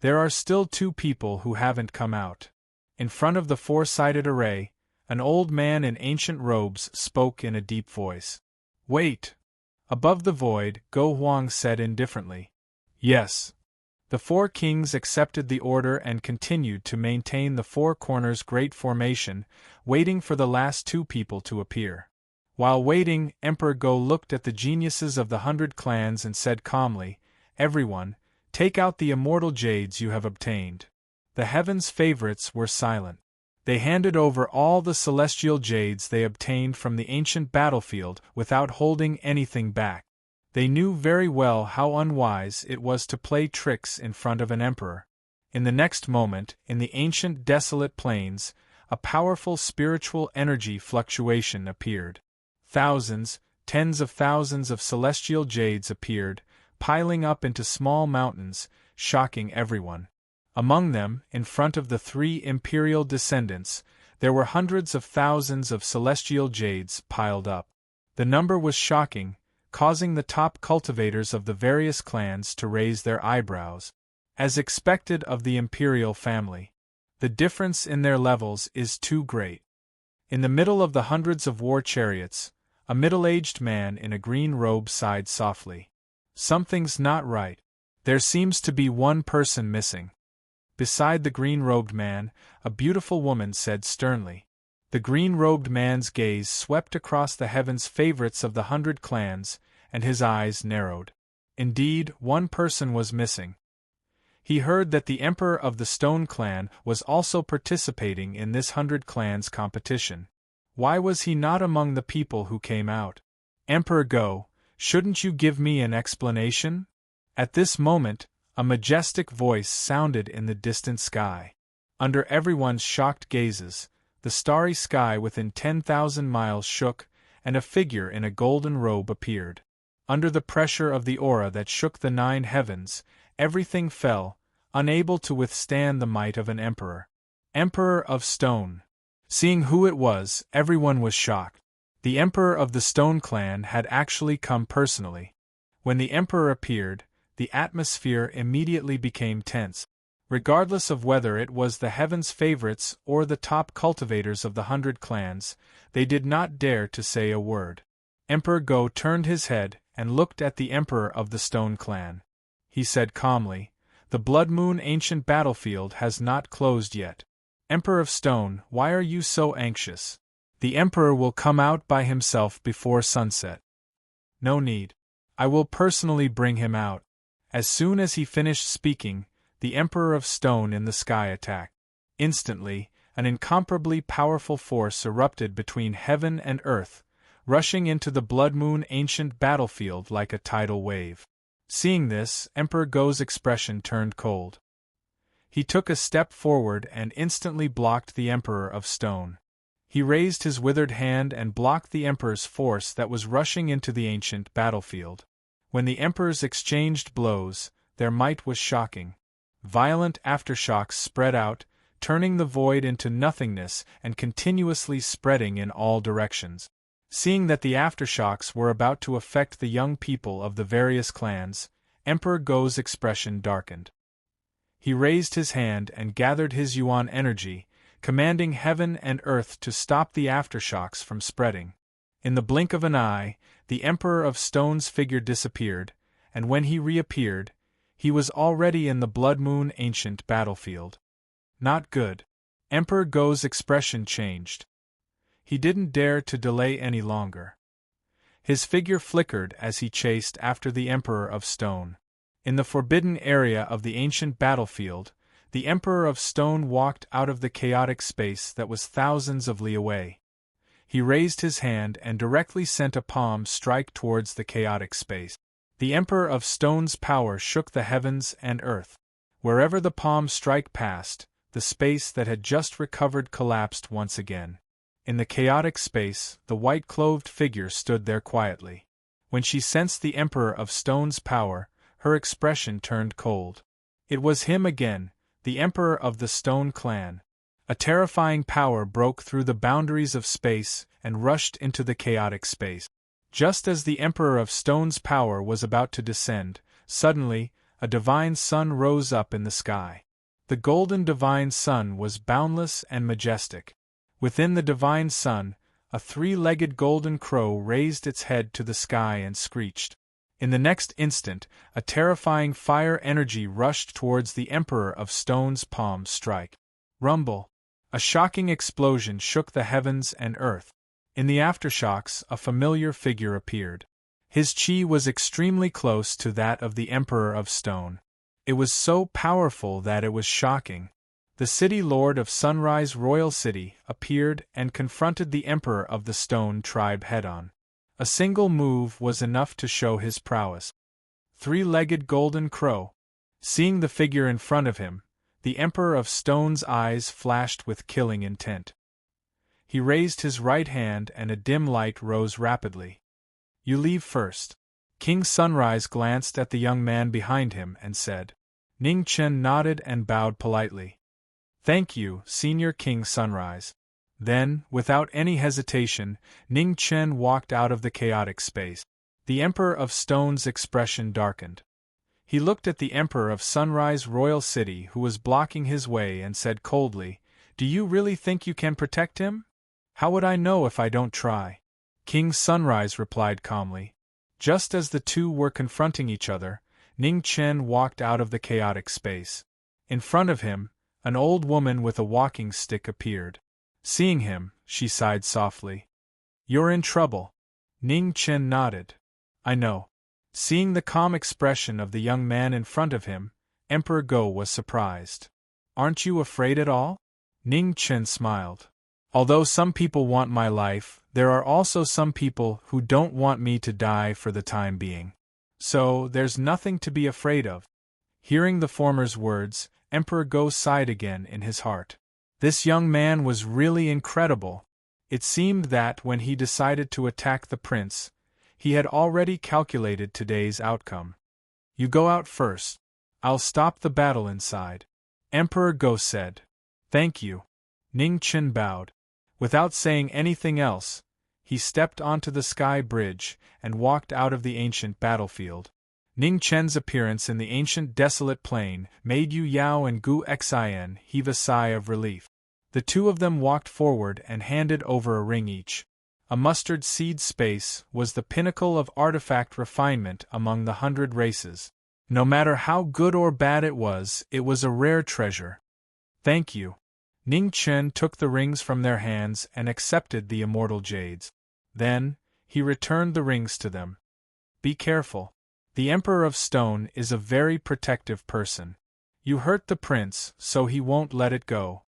S1: There are still 2 people who haven't come out. In front of the 4-sided array, an old man in ancient robes spoke in a deep voice. "Wait!" Above the void, Go Huang said indifferently. "Yes." The The four kings accepted the order and continued to maintain the four corners great formation, waiting for the last two people to appear. While waiting, Emperor Go looked at the geniuses of the 100 clans and said calmly, "Everyone, take out the immortal jades you have obtained." The heaven's favorites were silent. They handed over all the celestial jades they obtained from the ancient battlefield without holding anything back. They knew very well how unwise it was to play tricks in front of an emperor. In the next moment, in the ancient desolate plains, a powerful spiritual energy fluctuation appeared. Thousands, tens of thousands of celestial jades appeared, piling up into small mountains, shocking everyone. Among them, in front of the three imperial descendants, there were hundreds of thousands of celestial jades piled up. The number was shocking, causing the top cultivators of the various clans to raise their eyebrows. As expected of the imperial family, the difference in their levels is too great. In the middle of the hundreds of war chariots, a middle-aged man in a green robe sighed softly. "Something's not right. There seems to be one person missing." Beside the green-robed man, a beautiful woman said sternly. The green-robed man's gaze swept across the heavens favorites of the 100 clans, and his eyes narrowed. Indeed, one person was missing. He heard that the emperor of the Stone clan was also participating in this 100 clans competition. Why was he not among the people who came out? "Emperor Go, shouldn't you give me an explanation?" At this moment, a majestic voice sounded in the distant sky. Under everyone's shocked gazes, the starry sky within 10,000 miles shook, and a figure in a golden robe appeared. Under the pressure of the aura that shook the 9 heavens, everything fell, unable to withstand the might of an emperor. Emperor of Stone. Seeing who it was, everyone was shocked. The emperor of the Stone clan had actually come personally. When the emperor appeared, the atmosphere immediately became tense. Regardless of whether it was the heavens' favorites or the top cultivators of the 100 clans, they did not dare to say a word. Emperor Go turned his head and looked at the emperor of the Stone clan. He said calmly, "The Blood Moon ancient battlefield has not closed yet. Emperor of Stone, why are you so anxious? The emperor will come out by himself before sunset." "No need. I will personally bring him out." As soon as he finished speaking, the Emperor of Stone in the sky attacked. Instantly, an incomparably powerful force erupted between heaven and earth, rushing into the Blood Moon ancient battlefield like a tidal wave. Seeing this, Emperor Go's expression turned cold. He took a step forward and instantly blocked the Emperor of Stone. He raised his withered hand and blocked the Emperor's force that was rushing into the ancient battlefield. When the emperors exchanged blows, their might was shocking. Violent aftershocks spread out, turning the void into nothingness and continuously spreading in all directions. Seeing that the aftershocks were about to affect the young people of the various clans, Emperor Go's expression darkened. He raised his hand and gathered his yuan energy, commanding heaven and earth to stop the aftershocks from spreading. In the blink of an eye, the Emperor of Stone's figure disappeared, and when he reappeared, he was already in the Blood Moon ancient battlefield. Not good. Emperor Go's expression changed. He didn't dare to delay any longer. His figure flickered as he chased after the Emperor of Stone. In the forbidden area of the ancient battlefield, the Emperor of Stone walked out of the chaotic space that was thousands of li away. He raised his hand and directly sent a palm strike towards the chaotic space. The Emperor of Stone's power shook the heavens and earth. Wherever the palm strike passed, the space that had just recovered collapsed once again. In the chaotic space, the white-clothed figure stood there quietly. When she sensed the Emperor of Stone's power, her expression turned cold. It was him again, the Emperor of the Stone clan. A terrifying power broke through the boundaries of space and rushed into the chaotic space. Just as the Emperor of Stone's power was about to descend, suddenly, a divine sun rose up in the sky. The golden divine sun was boundless and majestic. Within the divine sun, a 3-legged golden crow raised its head to the sky and screeched. In the next instant, a terrifying fire energy rushed towards the Emperor of Stone's palm strike. Rumble! A shocking explosion shook the heavens and earth. In the aftershocks, a familiar figure appeared. His chi was extremely close to that of the Emperor of Stone. It was so powerful that it was shocking. The city lord of Sunrise Royal City appeared and confronted the Emperor of the Stone tribe head-on. A single move was enough to show his prowess. Three-legged golden crow. Seeing the figure in front of him, the Emperor of Stone's eyes flashed with killing intent. He raised his right hand and a dim light rose rapidly. You leave first. King Sunrise glanced at the young man behind him and said. Ning Chen nodded and bowed politely. Thank you, Senior King Sunrise. Then, without any hesitation, Ning Chen walked out of the chaotic space. The Emperor of Stone's expression darkened. He looked at the Emperor of Sunrise Royal City who was blocking his way and said coldly, Do you really think you can protect him? How would I know if I don't try? King Sunrise replied calmly. Just as the two were confronting each other, Ning Chen walked out of the chaotic space. In front of him, an old woman with a walking stick appeared. Seeing him, she sighed softly. You're in trouble. Ning Chen nodded. I know. Seeing the calm expression of the young man in front of him, Emperor Go was surprised. Aren't you afraid at all? Ning Chen smiled. Although some people want my life, there are also some people who don't want me to die for the time being. So, there's nothing to be afraid of. Hearing the former's words, Emperor Go sighed again in his heart. This young man was really incredible. It seemed that when he decided to attack the prince, he had already calculated today's outcome. You go out first. I'll stop the battle inside. Emperor Go said. Thank you. Ning Chen bowed. Without saying anything else, he stepped onto the sky bridge and walked out of the ancient battlefield. Ning Chen's appearance in the ancient desolate plain made Yu Yao and Gu Xin heave a sigh of relief. The two of them walked forward and handed over a ring each. A mustard seed space was the pinnacle of artifact refinement among the 100 races. No matter how good or bad it was a rare treasure. Thank you. Ning Chen took the rings from their hands and accepted the immortal jades. Then, he returned the rings to them. Be careful. The Emperor of Stone is a very protective person. You hurt the prince, so he won't let it go.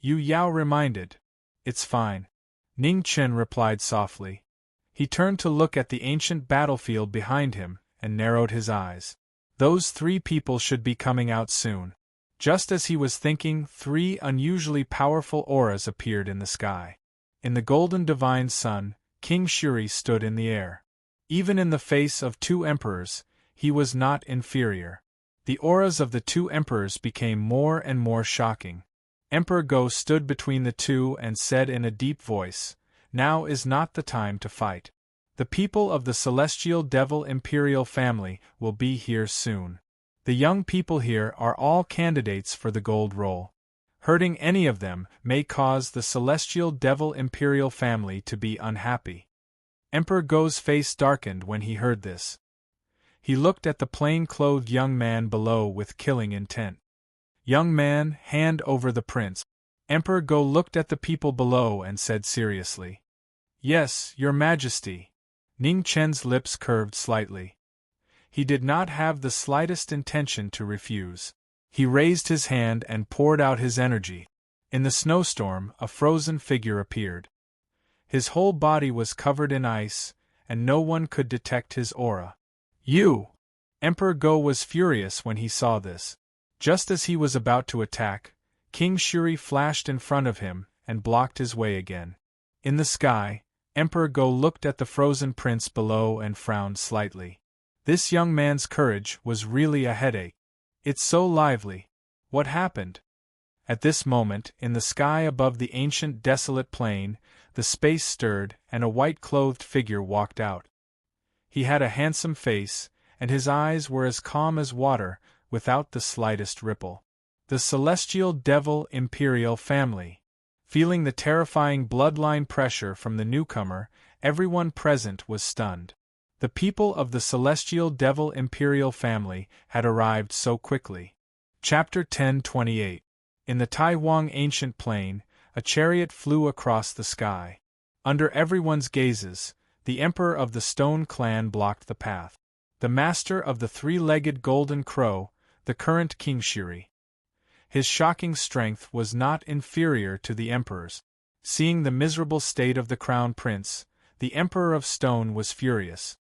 S1: Yu Yao reminded. It's fine. Ning Chen replied softly. He turned to look at the ancient battlefield behind him, and narrowed his eyes. Those 3 people should be coming out soon. Just as he was thinking, 3 unusually powerful auras appeared in the sky. In the golden divine sun, King Shuri stood in the air. Even in the face of 2 emperors, he was not inferior. The auras of the 2 emperors became more and more shocking. Emperor Go stood between the 2 and said in a deep voice, Now is not the time to fight. The people of the Celestial Devil Imperial family will be here soon. The young people here are all candidates for the gold role. Hurting any of them may cause the Celestial Devil Imperial family to be unhappy. Emperor Go's face darkened when he heard this. He looked at the plain-clothed young man below with killing intent. Young man, hand over the prince. Emperor Go looked at the people below and said seriously. Yes, your majesty. Ning Chen's lips curved slightly. He did not have the slightest intention to refuse. He raised his hand and poured out his energy. In the snowstorm, a frozen figure appeared. His whole body was covered in ice, and no one could detect his aura. You! Emperor Go was furious when he saw this. Just as he was about to attack, King Shuri flashed in front of him and blocked his way again. In the sky, Emperor Go looked at the frozen prince below and frowned slightly. This young man's courage was really a headache. It's so lively. What happened? At this moment, in the sky above the ancient desolate plain, the space stirred and a white-clothed figure walked out. He had a handsome face, and his eyes were as calm as water, without the slightest ripple. The Celestial Devil Imperial family. Feeling the terrifying bloodline pressure from the newcomer, everyone present was stunned. The people of the celestial devil imperial family had arrived so quickly. Chapter 1028. In the Taiwang ancient plain, a chariot flew across the sky. Under everyone's gazes, the emperor of the Stone clan blocked the path. The master of the three-legged golden crow, the current King Shiri. His shocking strength was not inferior to the emperor's. Seeing the miserable state of the crown prince, the emperor of stone was furious.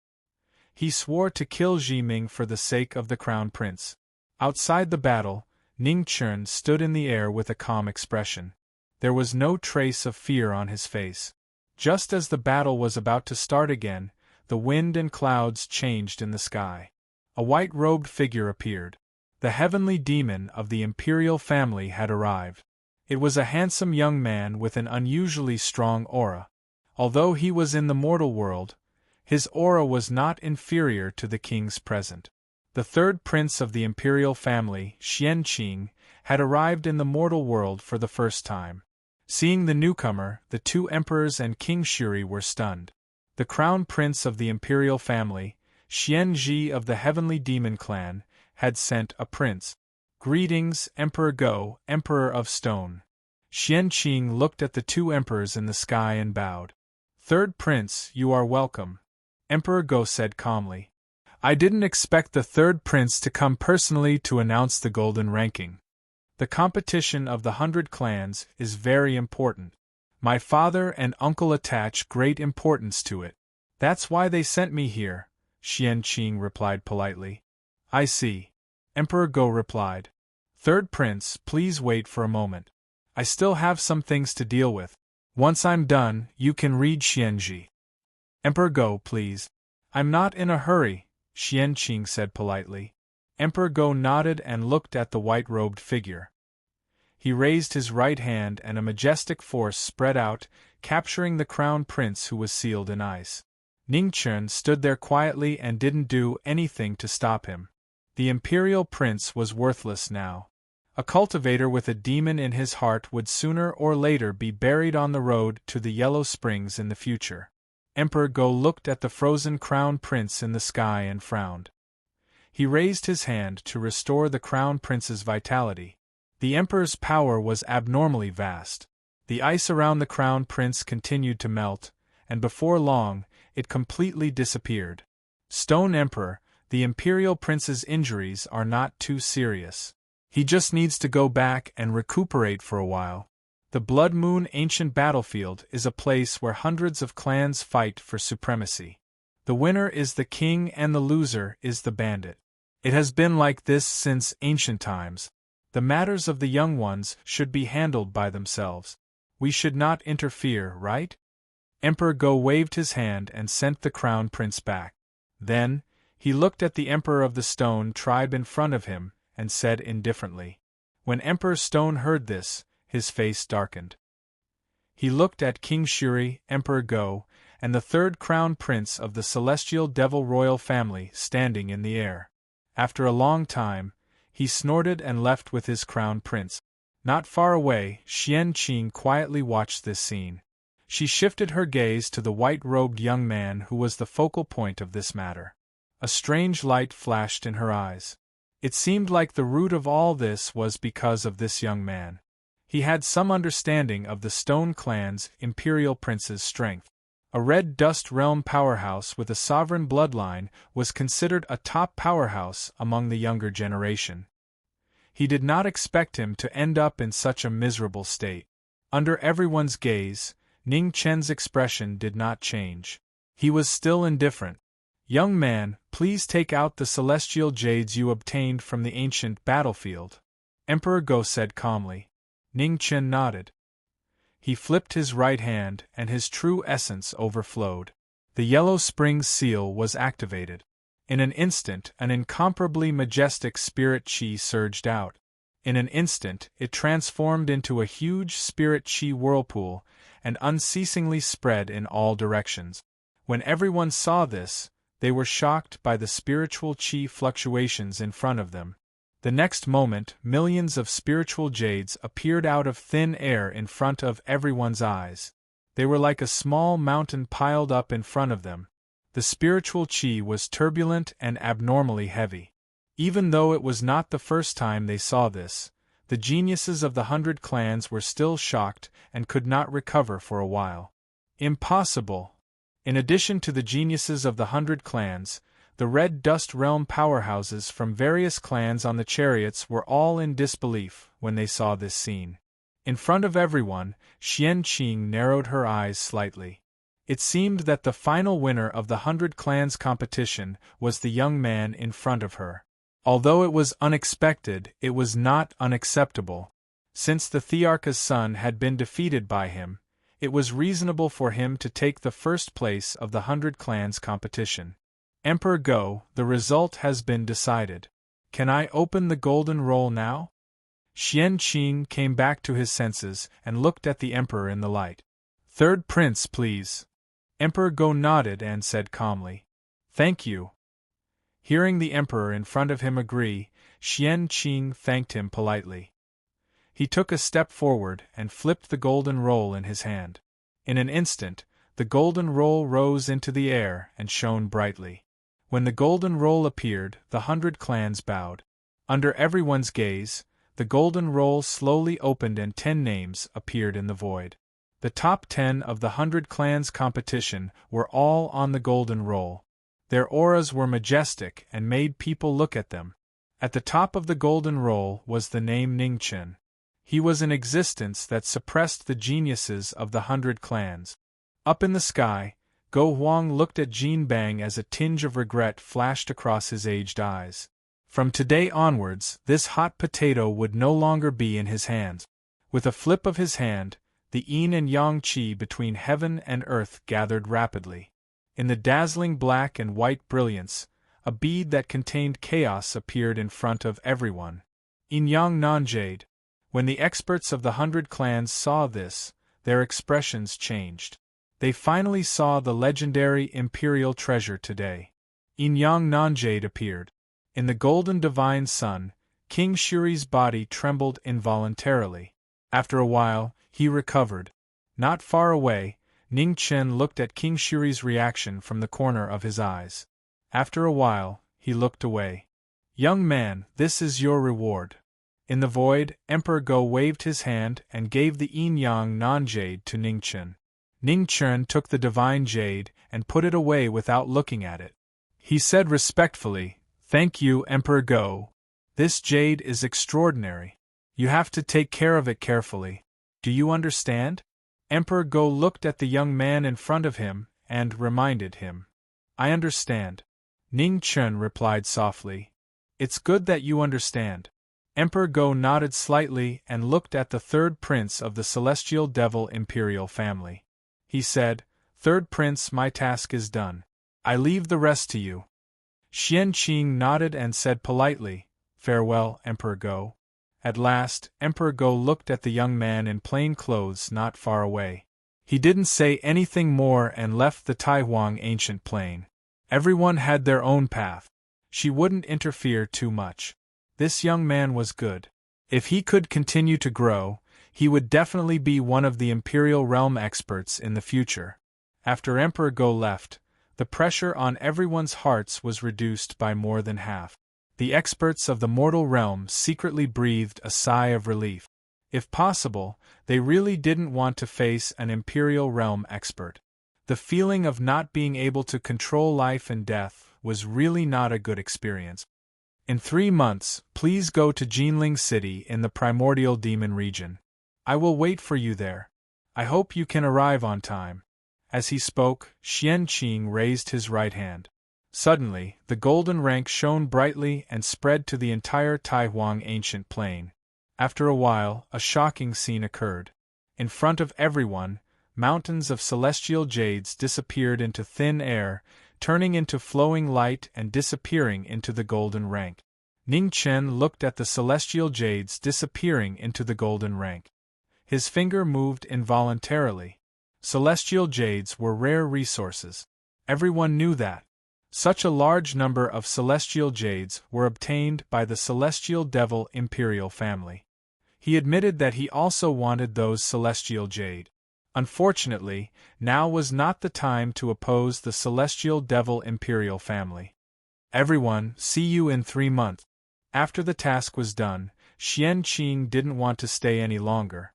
S1: He swore to kill Jiming for the sake of the crown prince. Outside the battle, Ning Chun stood in the air with a calm expression. There was no trace of fear on his face. Just as the battle was about to start again, the wind and clouds changed in the sky. A white-robed figure appeared. The heavenly demon of the imperial family had arrived. It was a handsome young man with an unusually strong aura. Although he was in the mortal world, his aura was not inferior to the king's present. The third prince of the imperial family, Xianqing, had arrived in the mortal world for the first time. Seeing the newcomer, the two emperors and King Shuri were stunned. The crown prince of the imperial family, Xianji of the heavenly demon clan, had sent a prince. Greetings, Emperor Go, Emperor of Stone. Xianqing looked at the two emperors in the sky and bowed. Third prince, you are welcome. Emperor Go said calmly. I didn't expect the third prince to come personally to announce the golden ranking. The competition of the 100 clans is very important. My father and uncle attach great importance to it. That's why they sent me here, Xianqing replied politely. I see. Emperor Go replied. Third prince, please wait for a moment. I still have some things to deal with. Once I'm done, you can read Xianji. Emperor Go, please. I'm not in a hurry, Xianqing said politely. Emperor Go nodded and looked at the white-robed figure. He raised his right hand and a majestic force spread out, capturing the crown prince who was sealed in ice. Ningchen stood there quietly and didn't do anything to stop him. The imperial prince was worthless now. A cultivator with a demon in his heart would sooner or later be buried on the road to the Yellow Springs in the future. Emperor Go looked at the frozen crown prince in the sky and frowned. He raised his hand to restore the crown prince's vitality. The emperor's power was abnormally vast. The ice around the crown prince continued to melt, and before long, it completely disappeared. Stone Emperor, the imperial prince's injuries are not too serious. He just needs to go back and recuperate for a while. The Blood Moon ancient battlefield is a place where hundreds of clans fight for supremacy. The winner is the king and the loser is the bandit. It has been like this since ancient times. The matters of the young ones should be handled by themselves. We should not interfere, right? Emperor Go waved his hand and sent the crown prince back. Then, he looked at the Emperor of the Stone tribe in front of him, and said indifferently. When Emperor Stone heard this, his face darkened. He looked at King Shuri, Emperor Go, and the third crown prince of the celestial devil royal family standing in the air. After a long time, he snorted and left with his crown prince. Not far away, Xianqing quietly watched this scene. She shifted her gaze to the white-robed young man who was the focal point of this matter. A strange light flashed in her eyes. It seemed like the root of all this was because of this young man. He had some understanding of the Stone clan's imperial prince's strength. A red dust realm powerhouse with a sovereign bloodline was considered a top powerhouse among the younger generation. He did not expect him to end up in such a miserable state. Under everyone's gaze, Ning Chen's expression did not change. He was still indifferent. Young man, please take out the celestial jades you obtained from the ancient battlefield. Emperor Go said calmly. Ning Chen nodded. He flipped his right hand and his true essence overflowed. The Yellow Springs seal was activated. In an instant, an incomparably majestic spirit chi surged out. In an instant, it transformed into a huge spirit chi whirlpool and unceasingly spread in all directions. When everyone saw this, they were shocked by the spiritual chi fluctuations in front of them. The next moment, millions of spiritual jades appeared out of thin air in front of everyone's eyes. They were like a small mountain piled up in front of them. The spiritual chi was turbulent and abnormally heavy. Even though it was not the first time they saw this, the geniuses of the 100 Clans were still shocked and could not recover for a while. Impossible! In addition to the geniuses of the 100 Clans, the Red Dust Realm powerhouses from various clans on the chariots were all in disbelief when they saw this scene. In front of everyone, Xian Qing narrowed her eyes slightly. It seemed that the final winner of the 100 Clans competition was the young man in front of her. Although it was unexpected, it was not unacceptable. Since the Thearcha's son had been defeated by him, it was reasonable for him to take the first place of the 100 Clans competition. Emperor Go, the result has been decided. Can I open the golden roll now? Xian Qing came back to his senses and looked at the Emperor in the light. Third Prince, please. Emperor Go nodded and said calmly, Thank you. Hearing the Emperor in front of him agree, Xian Qing thanked him politely. He took a step forward and flipped the golden roll in his hand. In an instant, the golden roll rose into the air and shone brightly. When the golden roll appeared, the 100 Clans bowed. Under everyone's gaze, the golden roll slowly opened and 10 names appeared in the void. The top 10 of the 100 Clans competition were all on the golden roll. Their auras were majestic and made people look at them. At the top of the golden roll was the name Ningchen. He was an existence that suppressed the geniuses of the 100 Clans. Up in the sky, Go Huang looked at Jin Bang as a tinge of regret flashed across his aged eyes. From today onwards, this hot potato would no longer be in his hands. With a flip of his hand, the yin and yang qi between heaven and earth gathered rapidly. In the dazzling black and white brilliance, a bead that contained chaos appeared in front of everyone. Yin-yang non-jade. When the experts of the 100 Clans saw this, their expressions changed. They finally saw the legendary imperial treasure today. Yin-yang non-jade appeared. In the golden divine sun, King Shuri's body trembled involuntarily. After a while, he recovered. Not far away, Ning Chen looked at King Shuri's reaction from the corner of his eyes. After a while, he looked away. Young man, this is your reward. In the void, Emperor Go waved his hand and gave the yin-yang non-jade to Ning Chen. Ning Chen took the divine jade and put it away without looking at it. He said respectfully, Thank you, Emperor Go. This jade is extraordinary. You have to take care of it carefully. Do you understand? Emperor Go looked at the young man in front of him and reminded him. I understand. Ning Chen replied softly. It's good that you understand. Emperor Go nodded slightly and looked at the third prince of the Celestial Devil Imperial family. He said, Third Prince, my task is done. I leave the rest to you. Xian Qing nodded and said politely, Farewell, Emperor Go. At last, Emperor Go looked at the young man in plain clothes not far away. He didn't say anything more and left the Taihuang ancient plain. Everyone had their own path. She wouldn't interfere too much. This young man was good. If he could continue to grow, he would definitely be one of the Imperial Realm experts in the future. After Emperor Go left, the pressure on everyone's hearts was reduced by more than half. The experts of the mortal realm secretly breathed a sigh of relief. If possible, they really didn't want to face an Imperial Realm expert. The feeling of not being able to control life and death was really not a good experience. In 3 months, please go to Jinling City in the Primordial Demon region. I will wait for you there. I hope you can arrive on time. As he spoke, Xian Qing raised his right hand. Suddenly, the golden rank shone brightly and spread to the entire Taihuang ancient plain. After a while, a shocking scene occurred. In front of everyone, mountains of celestial jades disappeared into thin air, turning into flowing light and disappearing into the golden rank. Ning Chen looked at the celestial jades disappearing into the golden rank. His finger moved involuntarily. Celestial jades were rare resources. Everyone knew that. Such a large number of celestial jades were obtained by the Celestial Devil Imperial family. He admitted that he also wanted those celestial jade. Unfortunately, now was not the time to oppose the celestial devil imperial family. Everyone, see you in 3 months. After the task was done, Xian Qing didn't want to stay any longer.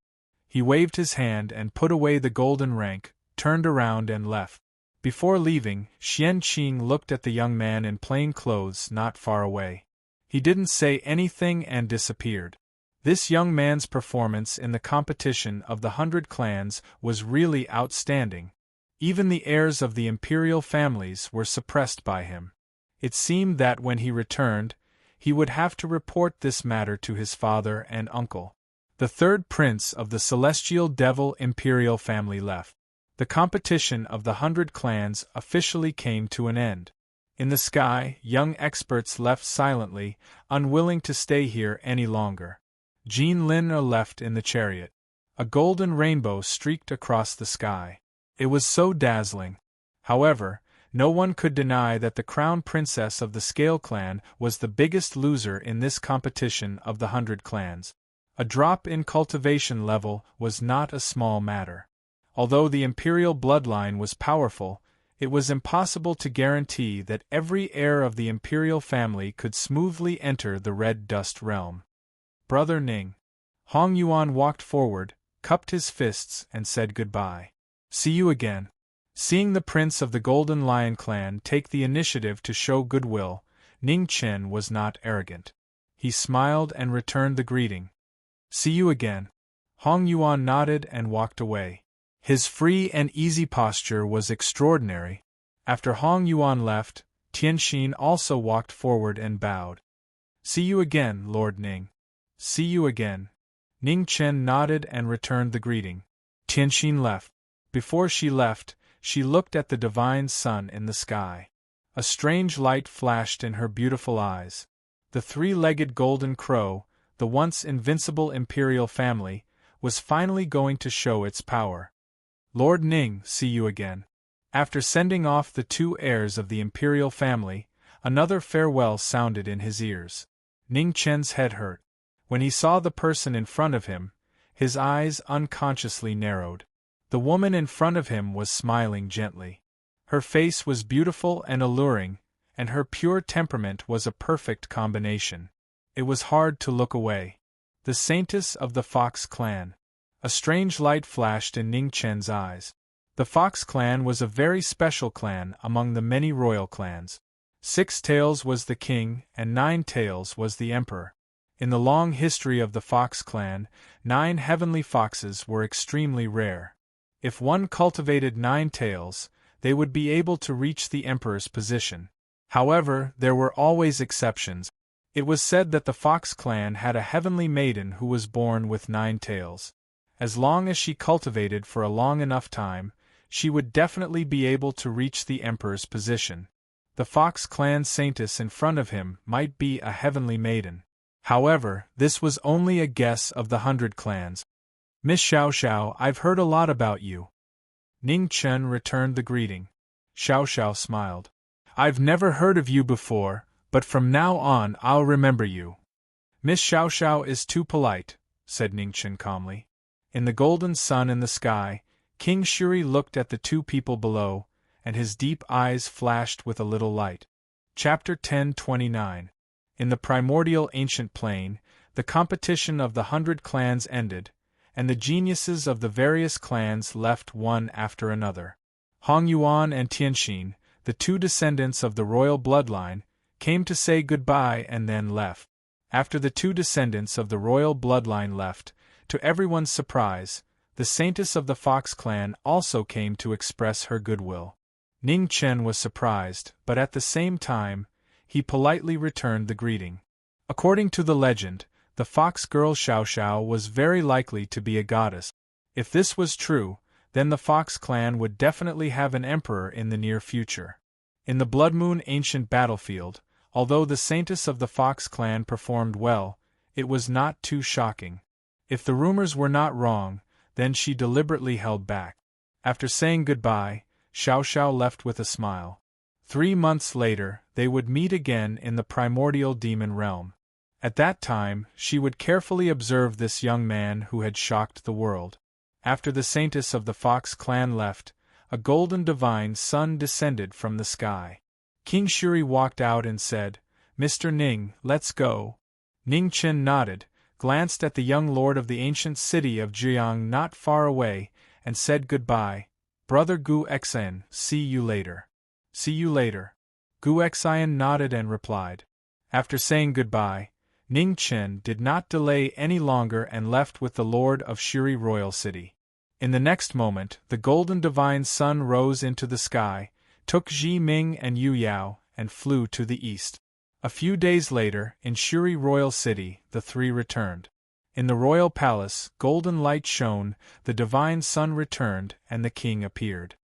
S1: He waved his hand and put away the golden rank, turned around and left. Before leaving, Xian Qing looked at the young man in plain clothes not far away. He didn't say anything and disappeared. This young man's performance in the competition of the 100 clans was really outstanding. Even the heirs of the imperial families were suppressed by him. It seemed that when he returned, he would have to report this matter to his father and uncle. The third prince of the celestial devil imperial family left. The competition of the 100 clans officially came to an end. In the sky, young experts left silently, unwilling to stay here any longer. Jean Lin left in the chariot. A golden rainbow streaked across the sky. It was so dazzling. However, no one could deny that the crown princess of the Scale clan was the biggest loser in this competition of the 100 clans. A drop in cultivation level was not a small matter. Although the imperial bloodline was powerful, it was impossible to guarantee that every heir of the imperial family could smoothly enter the red dust realm. Brother Ning. Hong Yuan walked forward, cupped his fists, and said goodbye. See you again. Seeing the prince of the Golden Lion clan take the initiative to show goodwill, Ning Chen was not arrogant. He smiled and returned the greeting. See you again. Hong Yuan nodded and walked away. His free and easy posture was extraordinary. After Hong Yuan left, Tianxin also walked forward and bowed. See you again, Lord Ning. See you again. Ning Chen nodded and returned the greeting. Tianxin left. Before she left, she looked at the divine sun in the sky. A strange light flashed in her beautiful eyes. The three-legged golden crow, the once invincible imperial family, was finally going to show its power. Lord Ning, see you again. After sending off the 2 heirs of the imperial family, another farewell sounded in his ears. Ning Chen's head hurt. When he saw the person in front of him, his eyes unconsciously narrowed. The woman in front of him was smiling gently. Her face was beautiful and alluring, and her pure temperament was a perfect combination. It was hard to look away. The saintess of the Fox clan. A strange light flashed in Ning Chen's eyes. The Fox clan was a very special clan among the many royal clans. 6 Tails was the king, and 9 Tails was the emperor. In the long history of the Fox clan, 9 heavenly foxes were extremely rare. If one cultivated 9 tails, they would be able to reach the emperor's position. However, there were always exceptions. It was said that the Fox clan had a heavenly maiden who was born with 9 tails. As long as she cultivated for a long enough time, she would definitely be able to reach the emperor's position. The Fox clan saintess in front of him might be a heavenly maiden. However, this was only a guess of the 100 clans. Miss Xiao Xiao, I've heard a lot about you. Ning Chen returned the greeting. Xiao Xiao smiled. I've never heard of you before, but from now on I'll remember you. Miss Xiao Xiao is too polite, said Ning Chen calmly. In the golden sun in the sky, King Shuri looked at the 2 people below, and his deep eyes flashed with a little light. Chapter 1029. In the primordial ancient plane, the competition of the 100 clans ended, and the geniuses of the various clans left one after another. Hong Yuan and Tianxin, the 2 descendants of the royal bloodline, came to say goodbye and then left. After the 2 descendants of the royal bloodline left, to everyone's surprise, the saintess of the Fox clan also came to express her goodwill. Ning Chen was surprised, but at the same time, he politely returned the greeting. According to the legend, the fox girl Xiao Xiao was very likely to be a goddess. If this was true, then the Fox clan would definitely have an emperor in the near future. In the Blood Moon ancient battlefield, although the saintess of the Fox clan performed well, it was not too shocking. If the rumors were not wrong, then she deliberately held back. After saying goodbye, Xiao Xiao left with a smile. 3 months later, they would meet again in the primordial demon realm. At that time, she would carefully observe this young man who had shocked the world. After the saintess of the Fox clan left, a golden divine sun descended from the sky. King Shuri walked out and said, "Mr. Ning, let's go." Ning Chen nodded, glanced at the young lord of the ancient city of Jiang not far away, and said goodbye. "Brother Gu Xian, see you later." "See you later." Gu Xian nodded and replied. After saying goodbye, Ning Chen did not delay any longer and left with the lord of Shuri Royal City. In the next moment, the golden divine sun rose into the sky, took Ji Ming and Yu Yao, and flew to the east. A few days later, in Shuri Royal City, the three returned. In the royal palace, golden light shone, the divine sun returned, and the king appeared.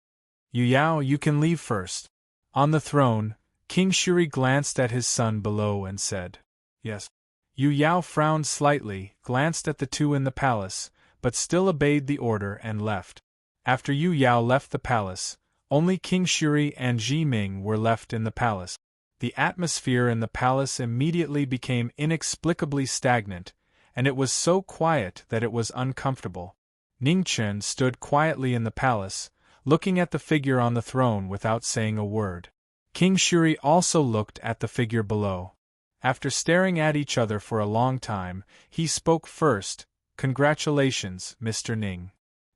S1: "Yu Yao, you can leave first." On the throne, King Shuri glanced at his son below and said, "Yes." Yu Yao frowned slightly, glanced at the two in the palace, but still obeyed the order and left. After Yu Yao left the palace, only King Shuri and Ji Ming were left in the palace. The atmosphere in the palace immediately became inexplicably stagnant, and it was so quiet that it was uncomfortable. Ning Chen stood quietly in the palace, looking at the figure on the throne without saying a word. King Shuri also looked at the figure below. After staring at each other for a long time, he spoke first. "Congratulations, Mr. Ning."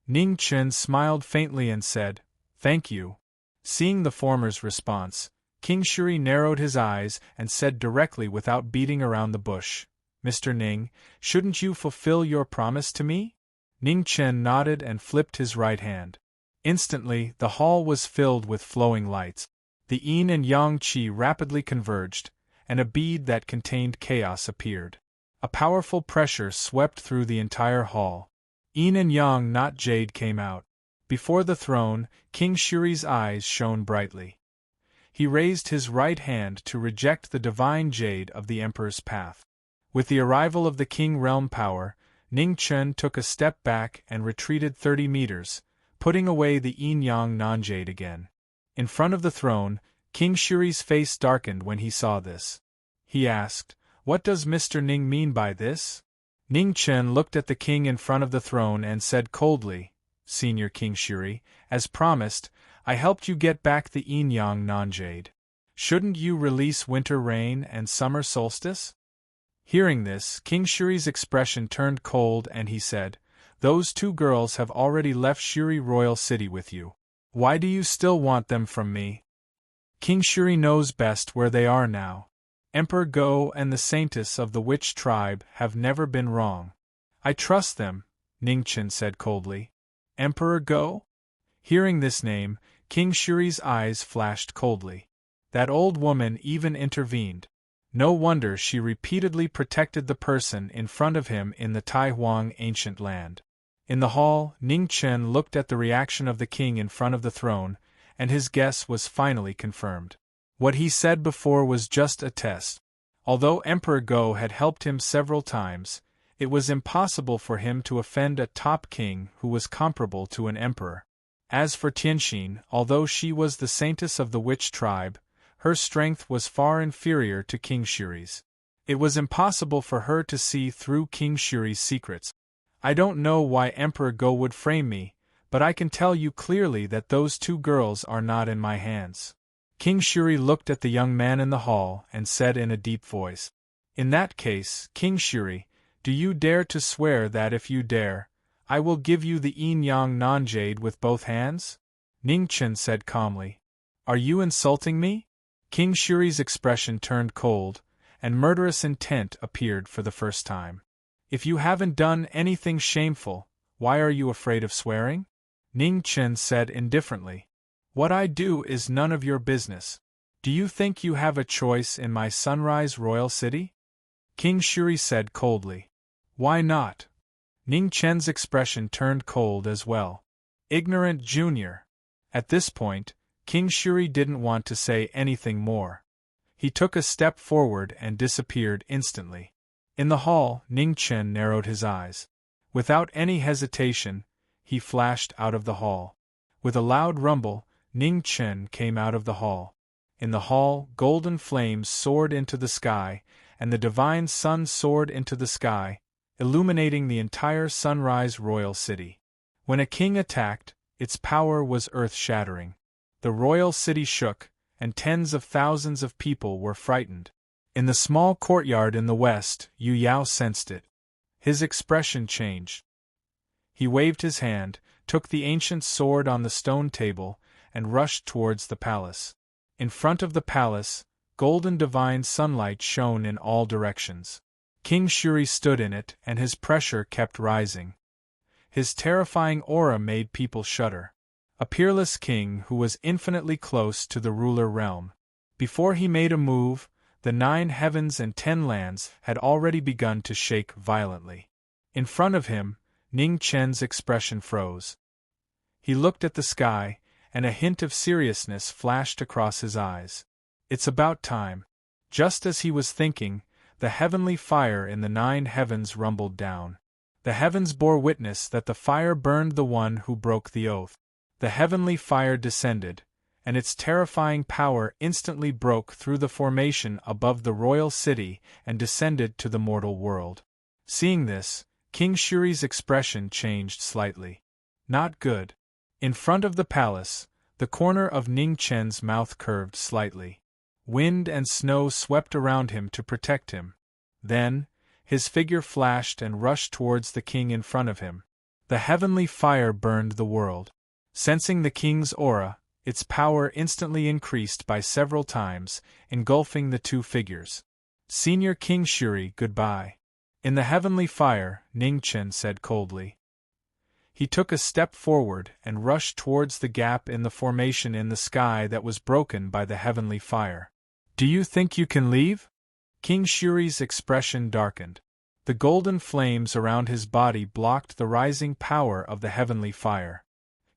S1: Ning Chen smiled faintly and said, "Thank you." Seeing the former's response, King Shuri narrowed his eyes and said directly without beating around the bush, "Mr. Ning, shouldn't you fulfill your promise to me?" Ning Chen nodded and flipped his right hand. Instantly, the hall was filled with flowing lights. The yin and yang qi rapidly converged, and a bead that contained chaos appeared. A powerful pressure swept through the entire hall. Yin and yang, not jade, came out. Before the throne, King Shuri's eyes shone brightly. He raised his right hand to reject the divine jade of the Emperor's path. With the arrival of the King Realm power, Ning Chen took a step back and retreated 30 meters, putting away the yin-yang non-jade again. In front of the throne, King Shuri's face darkened when he saw this. He asked, "What does Mr. Ning mean by this?" Ning Chen looked at the king in front of the throne and said coldly, "Senior King Shuri, as promised, I helped you get back the yin-yang non-jade. Shouldn't you release winter rain and summer solstice?" Hearing this, King Shuri's expression turned cold and he said, "Those two girls have already left Shuri Royal City with you. Why do you still want them from me?" King Shuri knows best where they are now. Emperor Go and the saintess of the witch tribe have never been wrong. "I trust them," Ning Chen said coldly. "Emperor Go?" Hearing this name, King Shuri's eyes flashed coldly. That old woman even intervened. No wonder she repeatedly protected the person in front of him in the Tai Huang ancient land. In the hall, Ning Chen looked at the reaction of the king in front of the throne, and his guess was finally confirmed. What he said before was just a test. Although Emperor Go had helped him several times, it was impossible for him to offend a top king who was comparable to an emperor. As for Tianxin, although she was the saintess of the witch tribe, her strength was far inferior to King Shuri's. It was impossible for her to see through King Shuri's secrets. "I don't know why Emperor Go would frame me, but I can tell you clearly that those two girls are not in my hands." King Shuri looked at the young man in the hall and said in a deep voice, "In that case, King Shuri, do you dare to swear that if you dare, I will give you the yin-yang non-jade with both hands?" Ning Chen said calmly, "Are you insulting me?" King Shuri's expression turned cold, and murderous intent appeared for the first time. "If you haven't done anything shameful, why are you afraid of swearing?" Ning Chen said indifferently. "What I do is none of your business. Do you think you have a choice in my Sunrise Royal City?" King Shuri said coldly. "Why not?" Ning Chen's expression turned cold as well. "Ignorant junior." At this point, King Shuri didn't want to say anything more. He took a step forward and disappeared instantly. In the hall, Ning Chen narrowed his eyes. Without any hesitation, he flashed out of the hall. With a loud rumble, Ning Chen came out of the hall. In the hall, golden flames soared into the sky, and the divine sun soared into the sky, illuminating the entire Sunrise Royal City. When a king attacked, its power was earth-shattering. The royal city shook, and tens of thousands of people were frightened. In the small courtyard in the west, Yu Yao sensed it. His expression changed. He waved his hand, took the ancient sword on the stone table, and rushed towards the palace. In front of the palace, golden divine sunlight shone in all directions. King Shuri stood in it, and his pressure kept rising. His terrifying aura made people shudder. A peerless king who was infinitely close to the ruler realm. Before he made a move, the 9 heavens and 10 lands had already begun to shake violently. In front of him, Ning Chen's expression froze. He looked at the sky, and a hint of seriousness flashed across his eyes. It's about time. Just as he was thinking, the heavenly fire in the 9 heavens rumbled down. The heavens bore witness that the fire burned the one who broke the oath. The heavenly fire descended, and its terrifying power instantly broke through the formation above the royal city and descended to the mortal world. Seeing this, King Shuri's expression changed slightly. Not good. In front of the palace, the corner of Ning Chen's mouth curved slightly. Wind and snow swept around him to protect him. Then, his figure flashed and rushed towards the king in front of him. The heavenly fire burned the world. Sensing the king's aura, its power instantly increased by several times, engulfing the two figures. Senior King Shuri, goodbye. In the heavenly fire, Ning Chen said coldly. He took a step forward and rushed towards the gap in the formation in the sky that was broken by the heavenly fire. Do you think you can leave? King Shuri's expression darkened. The golden flames around his body blocked the rising power of the heavenly fire.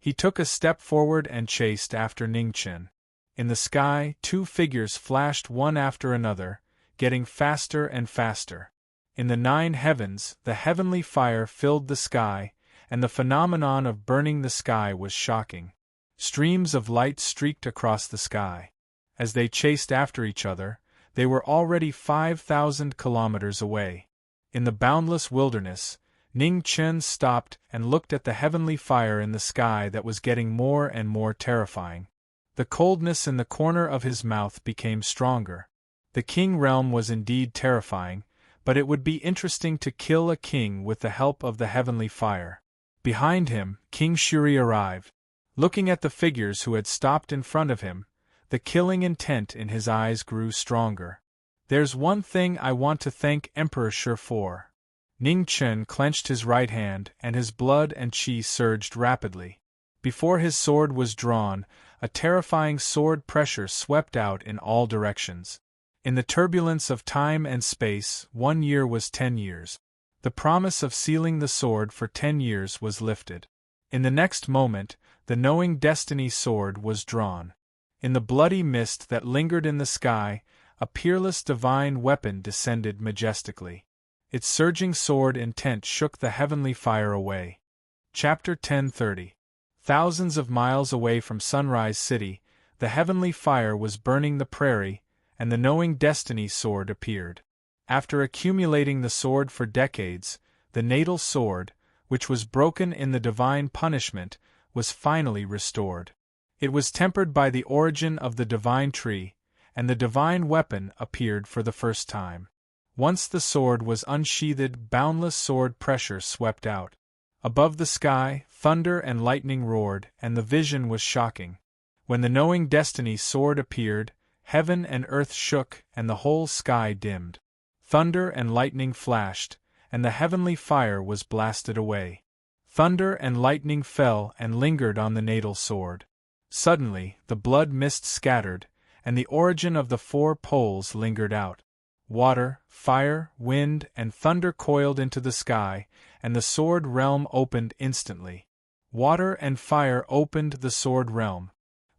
S1: He took a step forward and chased after Ning Chen. In the sky, 2 figures flashed one after another, getting faster and faster. In the 9 heavens, the heavenly fire filled the sky, and the phenomenon of burning the sky was shocking. Streams of light streaked across the sky. As they chased after each other, they were already 5,000 kilometers away. In the boundless wilderness, Ning Chen stopped and looked at the heavenly fire in the sky that was getting more and more terrifying. The coldness in the corner of his mouth became stronger. The king realm was indeed terrifying, but it would be interesting to kill a king with the help of the heavenly fire. Behind him, King Shuri arrived. Looking at the figures who had stopped in front of him, the killing intent in his eyes grew stronger. There's one thing I want to thank Emperor Shi for. Ning Chen clenched his right hand, and his blood and qi surged rapidly. Before his sword was drawn, a terrifying sword pressure swept out in all directions. In the turbulence of time and space, 1 year was 10 years. The promise of sealing the sword for 10 years was lifted. In the next moment, the knowing destiny sword was drawn. In the bloody mist that lingered in the sky, a peerless divine weapon descended majestically. Its surging sword intent shook the heavenly fire away. Chapter 1030. Thousands of miles away from Sunrise City, the heavenly fire was burning the prairie, and the knowing destiny sword appeared. After accumulating the sword for decades, the natal sword, which was broken in the divine punishment, was finally restored. It was tempered by the origin of the divine tree, and the divine weapon appeared for the first time. Once the sword was unsheathed, boundless sword pressure swept out. Above the sky, thunder and lightning roared, and the vision was shocking. When the knowing destiny sword appeared, heaven and earth shook, and the whole sky dimmed. Thunder and lightning flashed, and the heavenly fire was blasted away. Thunder and lightning fell and lingered on the natal sword. Suddenly, the blood mist scattered, and the origin of the 4 poles lingered out. Water, fire, wind, and thunder coiled into the sky, and the sword realm opened instantly. Water and fire opened the sword realm.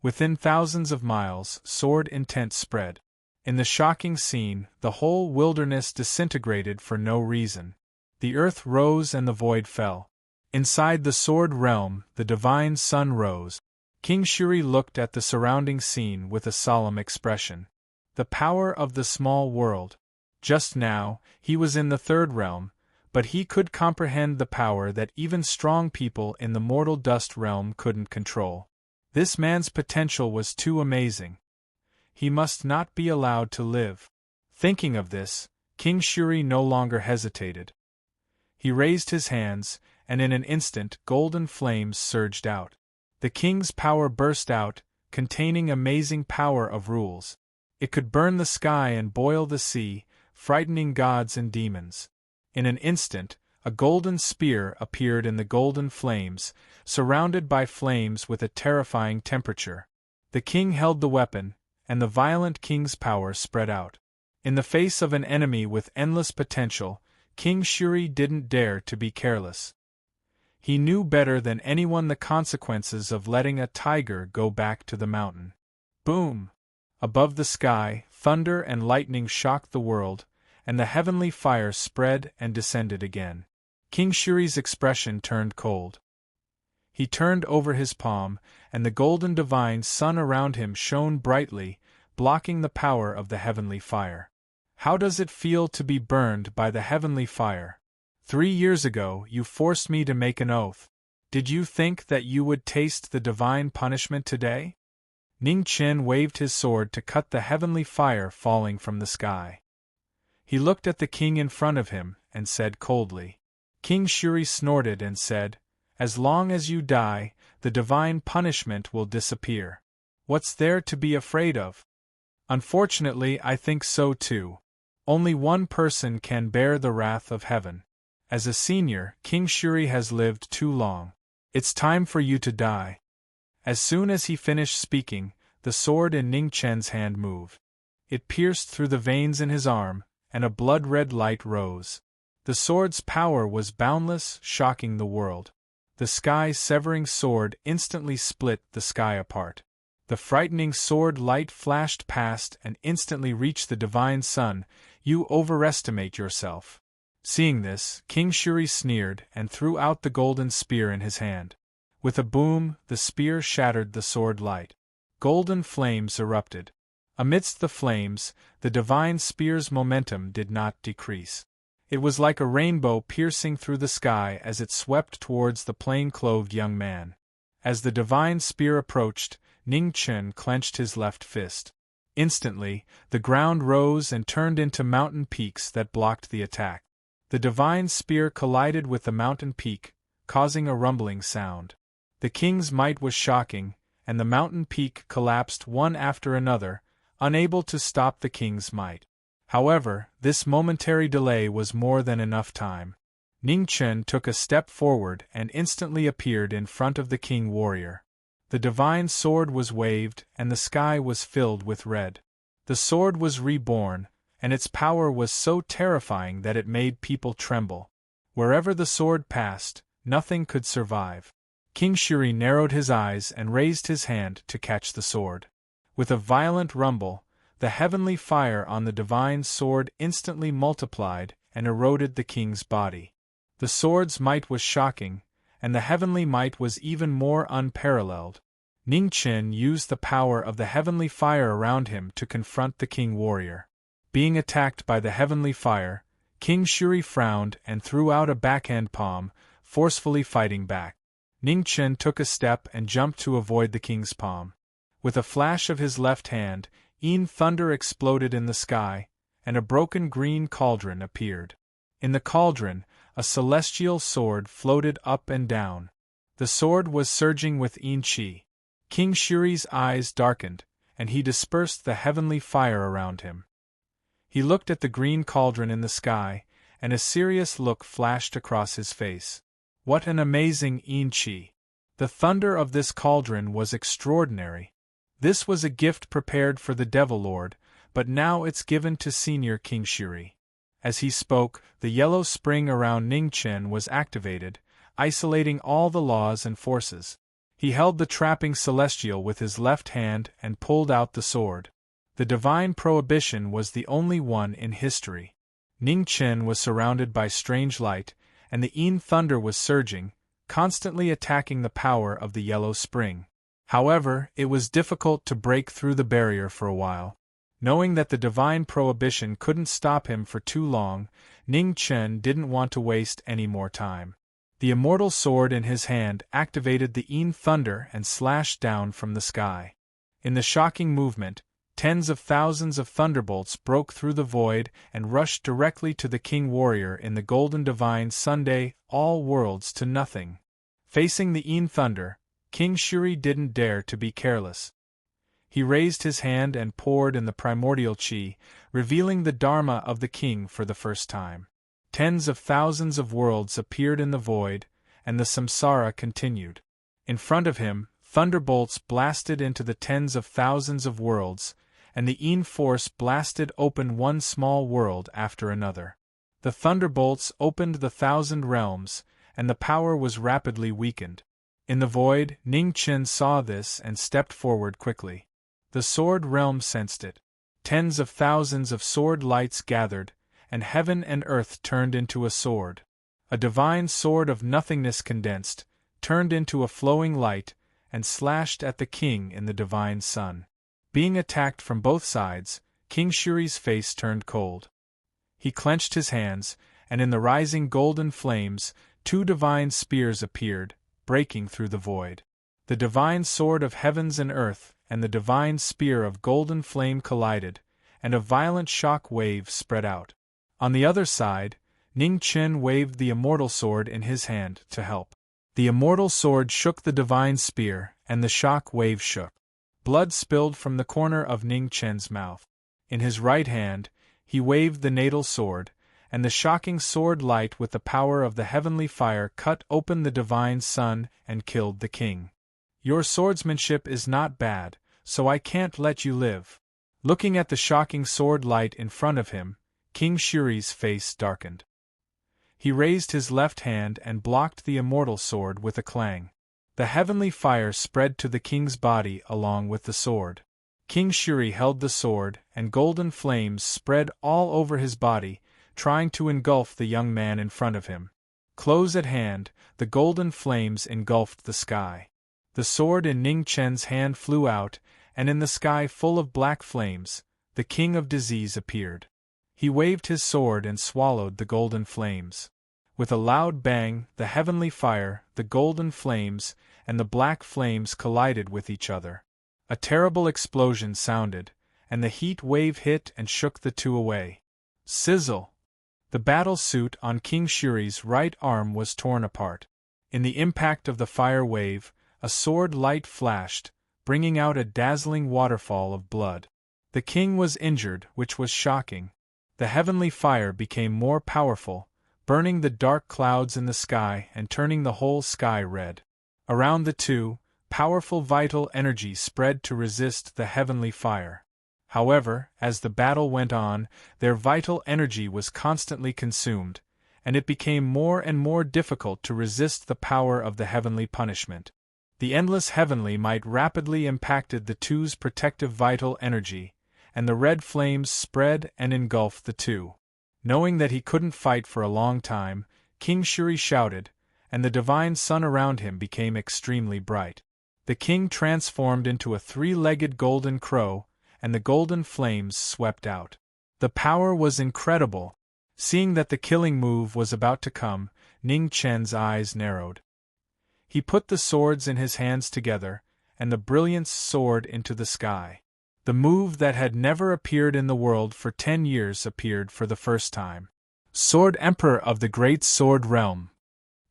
S1: Within thousands of miles, sword intent spread. In the shocking scene, the whole wilderness disintegrated for no reason. The earth rose and the void fell. Inside the sword realm, the divine sun rose. King Shuri looked at the surrounding scene with a solemn expression. The power of the small world. Just now, he was in the 3rd realm, but he could comprehend the power that even strong people in the mortal dust realm couldn't control. This man's potential was too amazing. He must not be allowed to live. Thinking of this, King Shuri no longer hesitated. He raised his hands, and in an instant golden flames surged out. The king's power burst out, containing amazing power of rules. It could burn the sky and boil the sea, frightening gods and demons. In an instant, a golden spear appeared in the golden flames, surrounded by flames with a terrifying temperature. The king held the weapon, and the violent king's power spread out. In the face of an enemy with endless potential, King Shuri didn't dare to be careless. He knew better than anyone the consequences of letting a tiger go back to the mountain. Boom! Above the sky, thunder and lightning shocked the world, and the heavenly fire spread and descended again. King Shuri's expression turned cold. He turned over his palm, and the golden divine sun around him shone brightly, blocking the power of the heavenly fire. How does it feel to be burned by the heavenly fire? 3 years ago you forced me to make an oath. Did you think that you would taste the divine punishment today? Ning Chen waved his sword to cut the heavenly fire falling from the sky. He looked at the king in front of him, and said coldly. King Shuri snorted and said, "As long as you die, the divine punishment will disappear. What's there to be afraid of?" Unfortunately, I think so too. Only one person can bear the wrath of heaven. As a senior, King Shuri has lived too long. It's time for you to die. As soon as he finished speaking, the sword in Ning Chen's hand moved. It pierced through the veins in his arm, and a blood-red light rose. The sword's power was boundless, shocking the world. The sky-severing sword instantly split the sky apart. The frightening sword light flashed past and instantly reached the divine sun. You overestimate yourself. Seeing this, King Shuri sneered and threw out the golden spear in his hand. With a boom, the spear shattered the sword light. Golden flames erupted. Amidst the flames, the divine spear's momentum did not decrease. It was like a rainbow piercing through the sky as it swept towards the plain-clothed young man. As the divine spear approached, Ning Chen clenched his left fist. Instantly, the ground rose and turned into mountain peaks that blocked the attack. The divine spear collided with the mountain peak, causing a rumbling sound. The king's might was shocking, and the mountain peak collapsed one after another, unable to stop the king's might. However, this momentary delay was more than enough time. Ning Chen took a step forward and instantly appeared in front of the king warrior. The divine sword was waved, and the sky was filled with red. The sword was reborn, and its power was so terrifying that it made people tremble. Wherever the sword passed, nothing could survive. King Shuri narrowed his eyes and raised his hand to catch the sword. With a violent rumble, the heavenly fire on the divine sword instantly multiplied and eroded the king's body. The sword's might was shocking, and the heavenly might was even more unparalleled. Ning Chen used the power of the heavenly fire around him to confront the king warrior. Being attacked by the heavenly fire, King Shuri frowned and threw out a backhand palm, forcefully fighting back. Ning Chen took a step and jumped to avoid the king's palm. With a flash of his left hand, thunder exploded in the sky, and a broken green cauldron appeared. In the cauldron, a celestial sword floated up and down. The sword was surging with Qi. King Shuri's eyes darkened, and he dispersed the heavenly fire around him. He looked at the green cauldron in the sky, and a serious look flashed across his face. What an amazing Qi! The thunder of this cauldron was extraordinary. This was a gift prepared for the Devil Lord, but now it's given to Senior King Shuri. As he spoke, the yellow spring around Ning Chen was activated, isolating all the laws and forces. He held the trapping celestial with his left hand and pulled out the sword. The divine prohibition was the only one in history. Ning Chen was surrounded by strange light, and the thunder was surging, constantly attacking the power of the yellow spring. However, it was difficult to break through the barrier for a while. Knowing that the divine prohibition couldn't stop him for too long, Ning Chen didn't want to waste any more time. The immortal sword in his hand activated the Yin thunder and slashed down from the sky. In the shocking movement, tens of thousands of thunderbolts broke through the void and rushed directly to the king warrior in the golden divine Sunday, all worlds to nothing. Facing the Yin thunder, King Shuri didn't dare to be careless. He raised his hand and poured in the primordial chi, revealing the Dharma of the king for the first time. Tens of thousands of worlds appeared in the void, and the samsara continued. In front of him, thunderbolts blasted into the tens of thousands of worlds, and the Yin force blasted open one small world after another. The thunderbolts opened the 1,000 realms, and the power was rapidly weakened. In the void, Ning Chen saw this and stepped forward quickly. The sword realm sensed it. Tens of thousands of sword lights gathered, and heaven and earth turned into a sword. A divine sword of nothingness condensed, turned into a flowing light, and slashed at the king in the divine sun. Being attacked from both sides, King Shuri's face turned cold. He clenched his hands, and in the rising golden flames, 2 divine spears appeared, breaking through the void. The divine sword of heavens and earth and the divine spear of golden flame collided, and a violent shock wave spread out. On the other side, Ning Chen waved the immortal sword in his hand to help. The immortal sword shook the divine spear, and the shock wave shook. Blood spilled from the corner of Ning Chen's mouth. In his right hand, he waved the natal sword, and the shocking sword light with the power of the heavenly fire cut open the divine sun and killed the king. Your swordsmanship is not bad, so I can't let you live. Looking at the shocking sword light in front of him, King Shuri's face darkened. He raised his left hand and blocked the immortal sword with a clang. The heavenly fire spread to the king's body along with the sword. King Shuri held the sword, and golden flames spread all over his body, trying to engulf the young man in front of him. Close at hand, the golden flames engulfed the sky. The sword in Ning Chen's hand flew out, and in the sky full of black flames, the king of disease appeared. He waved his sword and swallowed the golden flames. With a loud bang, the heavenly fire, the golden flames, and the black flames collided with each other. A terrible explosion sounded, and the heat wave hit and shook the two away. Sizzle! The battle suit on King Shuri's right arm was torn apart. In the impact of the fire wave, a sword light flashed, bringing out a dazzling waterfall of blood. The king was injured, which was shocking. The heavenly fire became more powerful, burning the dark clouds in the sky and turning the whole sky red. Around the two, powerful vital energy spread to resist the heavenly fire. However, as the battle went on, their vital energy was constantly consumed, and it became more and more difficult to resist the power of the heavenly punishment. The endless heavenly might rapidly impacted the two's protective vital energy, and the red flames spread and engulfed the two. Knowing that he couldn't fight for a long time, King Shuri shouted, and the divine sun around him became extremely bright. The king transformed into a 3-legged golden crow, and the golden flames swept out. The power was incredible. Seeing that the killing move was about to come, Ning Chen's eyes narrowed. He put the swords in his hands together, and the brilliance soared into the sky. The move that had never appeared in the world for 10 years appeared for the first time. Sword Emperor of the Great Sword Realm.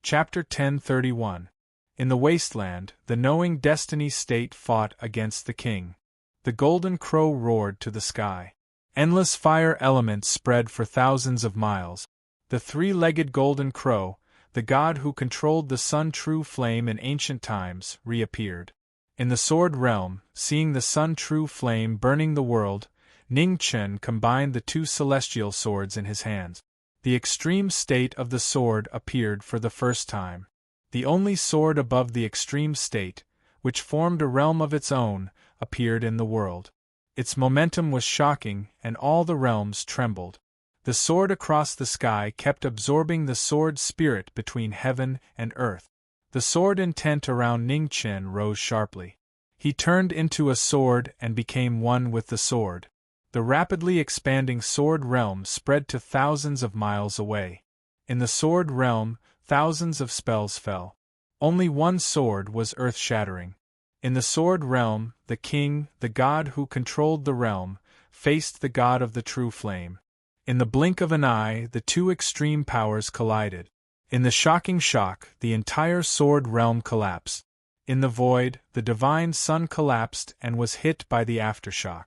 S1: Chapter 1031. In the wasteland, the knowing destiny state fought against the king. The golden crow roared to the sky. Endless fire elements spread for thousands of miles. The 3-legged golden crow, the god who controlled the sun true flame in ancient times, reappeared. In the sword realm, seeing the sun true flame burning the world, Ning Chen combined the 2 celestial swords in his hands. The extreme state of the sword appeared for the first time. The only sword above the extreme state, which formed a realm of its own, appeared in the world. Its momentum was shocking, and all the realms trembled. The sword across the sky kept absorbing the sword spirit between heaven and earth. The sword intent around Ning Chen rose sharply. He turned into a sword and became one with the sword. The rapidly expanding Sword Realm spread to thousands of miles away. In the Sword Realm, thousands of spells fell. Only one sword was earth-shattering. In the Sword Realm, the king, the god who controlled the realm, faced the god of the true flame. In the blink of an eye, the two extreme powers collided. In the shocking shock, the entire Sword Realm collapsed. In the void, the divine sun collapsed and was hit by the aftershock.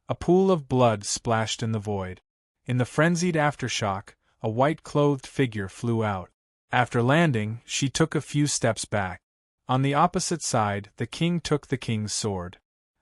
S1: A pool of blood splashed in the void. In the frenzied aftershock, a white-clothed figure flew out. After landing, she took a few steps back. On the opposite side, the king took the king's sword.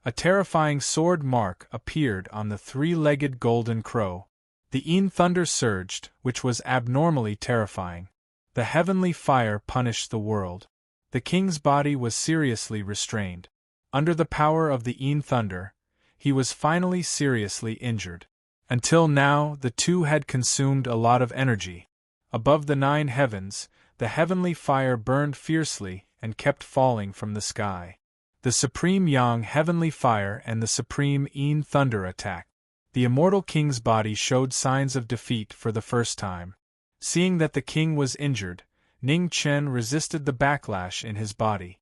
S1: A terrifying sword mark appeared on the three-legged golden crow. The thunder surged, which was abnormally terrifying. The heavenly fire punished the world. The king's body was seriously restrained. Under the power of the thunder, he was finally seriously injured. Until now, the two had consumed a lot of energy. Above the 9 heavens, the heavenly fire burned fiercely and kept falling from the sky. The supreme yang heavenly fire and the supreme thunder attacked. The immortal king's body showed signs of defeat for the first time. Seeing that the king was injured, Ning Chen resisted the backlash in his body.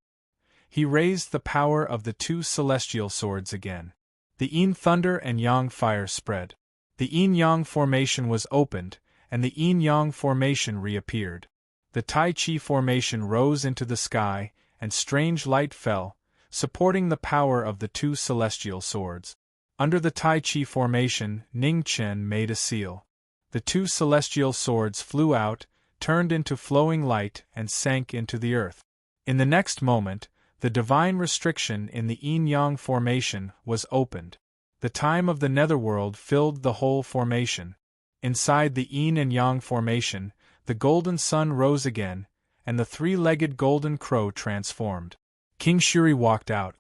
S1: He raised the power of the two celestial swords again. The thunder and yang fire spread. The yin-yang formation was opened, and the yin-yang formation reappeared. The Tai Chi formation rose into the sky, and strange light fell, supporting the power of the two celestial swords. Under the Tai Chi formation, Ning Chen made a seal. The two celestial swords flew out, turned into flowing light, and sank into the earth. In the next moment, the divine restriction in the yin-yang formation was opened. The time of the netherworld filled the whole formation. Inside the yin and yang formation, the golden sun rose again, and the three-legged golden crow transformed. King Shuri walked out.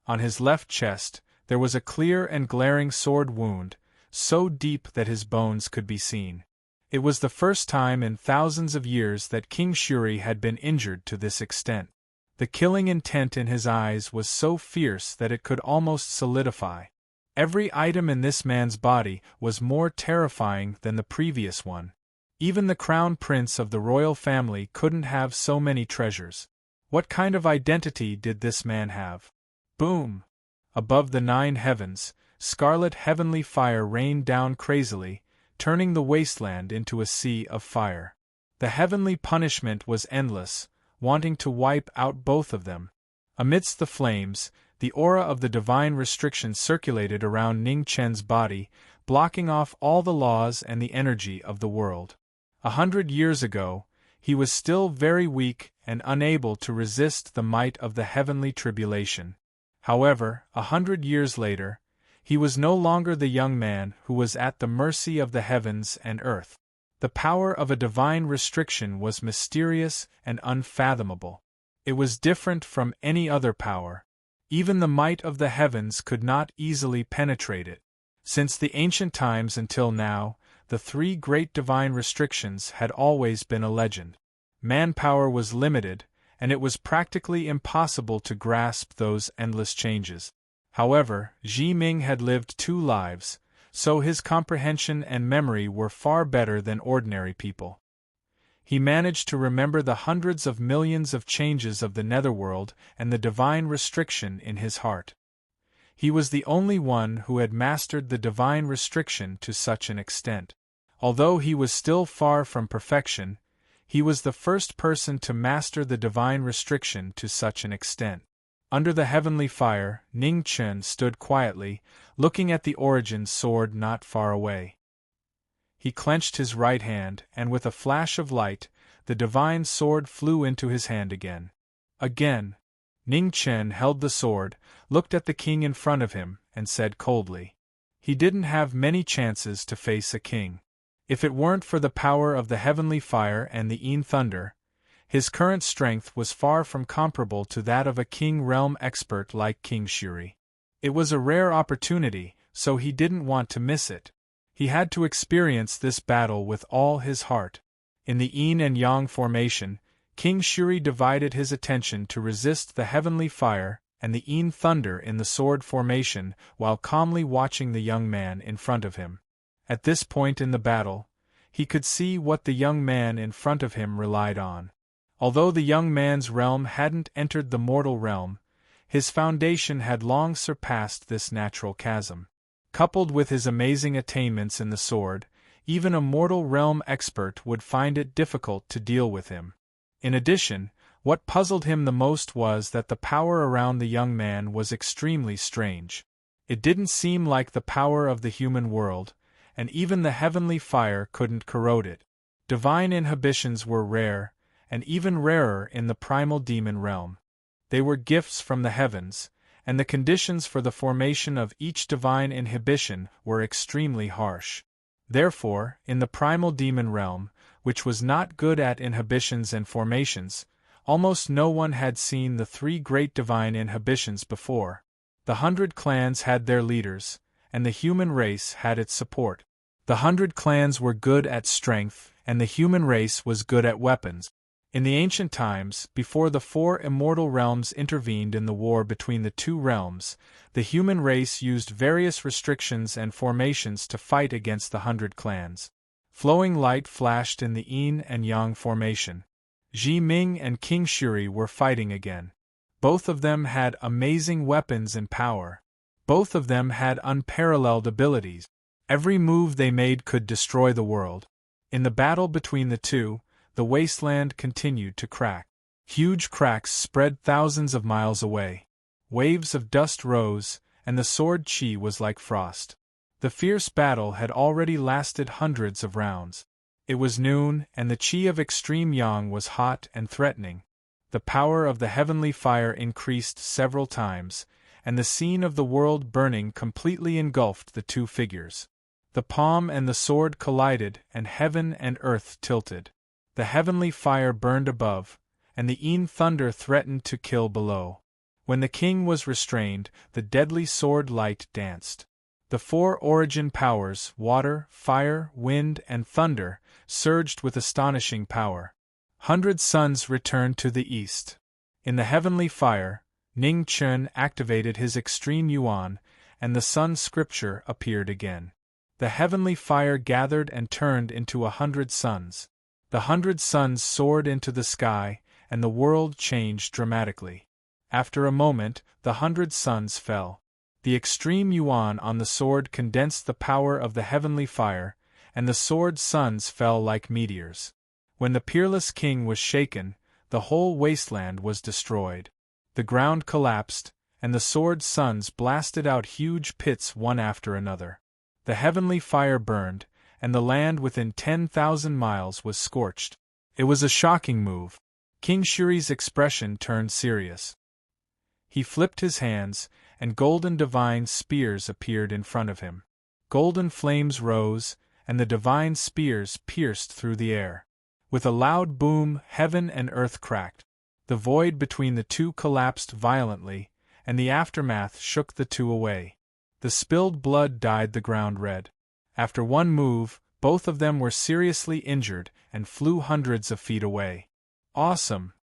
S1: On his left chest, there was a clear and glaring sword wound, so deep that his bones could be seen. It was the first time in thousands of years that King Shuri had been injured to this extent. The killing intent in his eyes was so fierce that it could almost solidify. Every item in this man's body was more terrifying than the previous one. Even the crown prince of the royal family couldn't have so many treasures. What kind of identity did this man have? Boom! Above the 9 heavens, scarlet heavenly fire rained down crazily, turning the wasteland into a sea of fire. The heavenly punishment was endless, wanting to wipe out both of them. Amidst the flames, the aura of the divine restriction circulated around Ning Chen's body, blocking off all the laws and the energy of the world. 100 years ago, he was still very weak and unable to resist the might of the heavenly tribulation. However, 100 years later, he was no longer the young man who was at the mercy of the heavens and earth. The power of a divine restriction was mysterious and unfathomable. It was different from any other power. Even the might of the heavens could not easily penetrate it. Since the ancient times until now, the 3 great divine restrictions had always been a legend. Manpower was limited, and it was practically impossible to grasp those endless changes. However, Ji Ming had lived 2 lives, so his comprehension and memory were far better than ordinary people. He managed to remember the hundreds of millions of changes of the netherworld and the divine restriction in his heart. He was the only one who had mastered the divine restriction to such an extent. Although he was still far from perfection, he was the first person to master the divine restriction to such an extent. Under the heavenly fire, Ning Chen stood quietly, looking at the origin sword not far away. He clenched his right hand, and with a flash of light, the divine sword flew into his hand again. Again, Ning Chen held the sword, looked at the king in front of him, and said coldly. He didn't have many chances to face a king. If it weren't for the power of the heavenly fire and the thunder, his current strength was far from comparable to that of a king realm expert like King Shuri. It was a rare opportunity, so he didn't want to miss it. He had to experience this battle with all his heart. In the yin and yang formation, King Shuri divided his attention to resist the heavenly fire and the een thunder in the sword formation while calmly watching the young man in front of him. At this point in the battle, he could see what the young man in front of him relied on. Although the young man's realm hadn't entered the mortal realm, his foundation had long surpassed this natural chasm. Coupled with his amazing attainments in the sword, even a mortal realm expert would find it difficult to deal with him. In addition, what puzzled him the most was that the power around the young man was extremely strange. It didn't seem like the power of the human world, and even the heavenly fire couldn't corrode it. Divine inhibitions were rare, and even rarer in the primal demon realm. They were gifts from the heavens, and the conditions for the formation of each divine inhibition were extremely harsh. Therefore, in the primal demon realm, which was not good at inhibitions and formations, almost no one had seen the three great divine inhibitions before. The 100 clans had their leaders, and the human race had its support. The 100 clans were good at strength, and the human race was good at weapons. In the ancient times, before the 4 immortal realms intervened in the war between the two realms, the human race used various restrictions and formations to fight against the 100 clans. Flowing light flashed in the yin and yang formation. Ji Ming and King Shuri were fighting again. Both of them had amazing weapons and power. Both of them had unparalleled abilities. Every move they made could destroy the world. In the battle between the two, the wasteland continued to crack. Huge cracks spread thousands of miles away. Waves of dust rose, and the sword chi was like frost. The fierce battle had already lasted hundreds of rounds. It was noon, and the chi of extreme yang was hot and threatening. The power of the heavenly fire increased several times, and the scene of the world burning completely engulfed the two figures. The palm and the sword collided, and heaven and earth tilted. The heavenly fire burned above, and the een thunder threatened to kill below. When the king was restrained, the deadly sword light danced. The 4 origin powers, water, fire, wind, and thunder, surged with astonishing power. 100 suns returned to the east. In the heavenly fire, Ning Chen activated his extreme yuan, and the sun scripture appeared again. The heavenly fire gathered and turned into 100 suns. The 100 suns soared into the sky, and the world changed dramatically. After a moment, the 100 suns fell. The extreme yuan on the sword condensed the power of the heavenly fire, and the sword's suns fell like meteors. When the peerless king was shaken, the whole wasteland was destroyed. The ground collapsed, and the sword's suns blasted out huge pits one after another. The heavenly fire burned, and the land within 10,000 miles was scorched. It was a shocking move. King Shuri's expression turned serious. He flipped his hands, and golden divine spears appeared in front of him. Golden flames rose, and the divine spears pierced through the air. With a loud boom, heaven and earth cracked. The void between the two collapsed violently, and the aftermath shook the two away. The spilled blood dyed the ground red. After one move, both of them were seriously injured and flew hundreds of feet away. Awesome!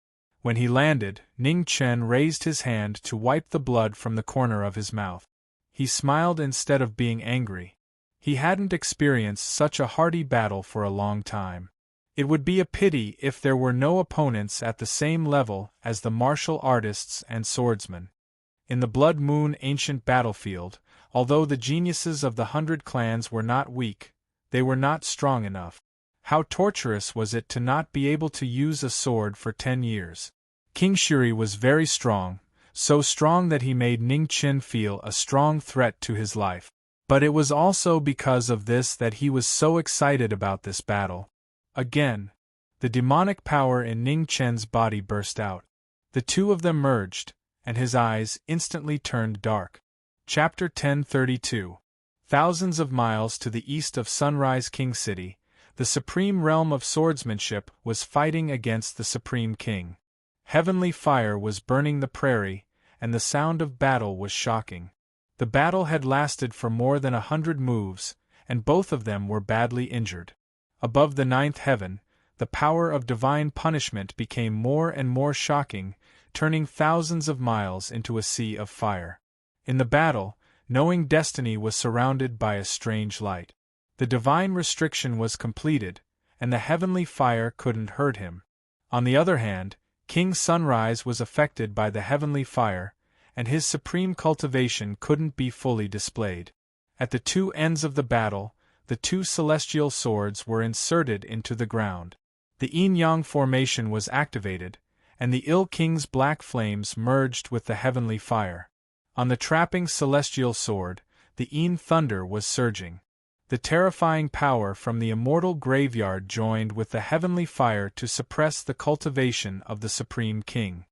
S1: When he landed, Ning Chen raised his hand to wipe the blood from the corner of his mouth. He smiled instead of being angry. He hadn't experienced such a hearty battle for a long time. It would be a pity if there were no opponents at the same level as the martial artists and swordsmen. In the Blood Moon ancient battlefield, although the geniuses of the 100 clans were not weak, they were not strong enough. How torturous was it to not be able to use a sword for 10 years? King Shuri was very strong, so strong that he made Ning Chen feel a strong threat to his life. But it was also because of this that he was so excited about this battle. Again, the demonic power in Ning Chen's body burst out. The two of them merged, and his eyes instantly turned dark. Chapter 1032. Thousands of miles to the east of Sunrise King City, the supreme realm of swordsmanship was fighting against the supreme king. Heavenly fire was burning the prairie, and the sound of battle was shocking. The battle had lasted for more than 100 moves, and both of them were badly injured. Above the 9th heaven, the power of divine punishment became more and more shocking, turning thousands of miles into a sea of fire. In the battle, knowing destiny was surrounded by a strange light. The divine restriction was completed, and the heavenly fire couldn't hurt him. On the other hand, King Sunrise was affected by the heavenly fire, and his supreme cultivation couldn't be fully displayed. At the two ends of the battle, the two celestial swords were inserted into the ground. The yin-yang formation was activated, and the ill king's black flames merged with the heavenly fire. On the trapping celestial sword, the yin thunder was surging. The terrifying power from the immortal graveyard joined with the heavenly fire to suppress the cultivation of the supreme king.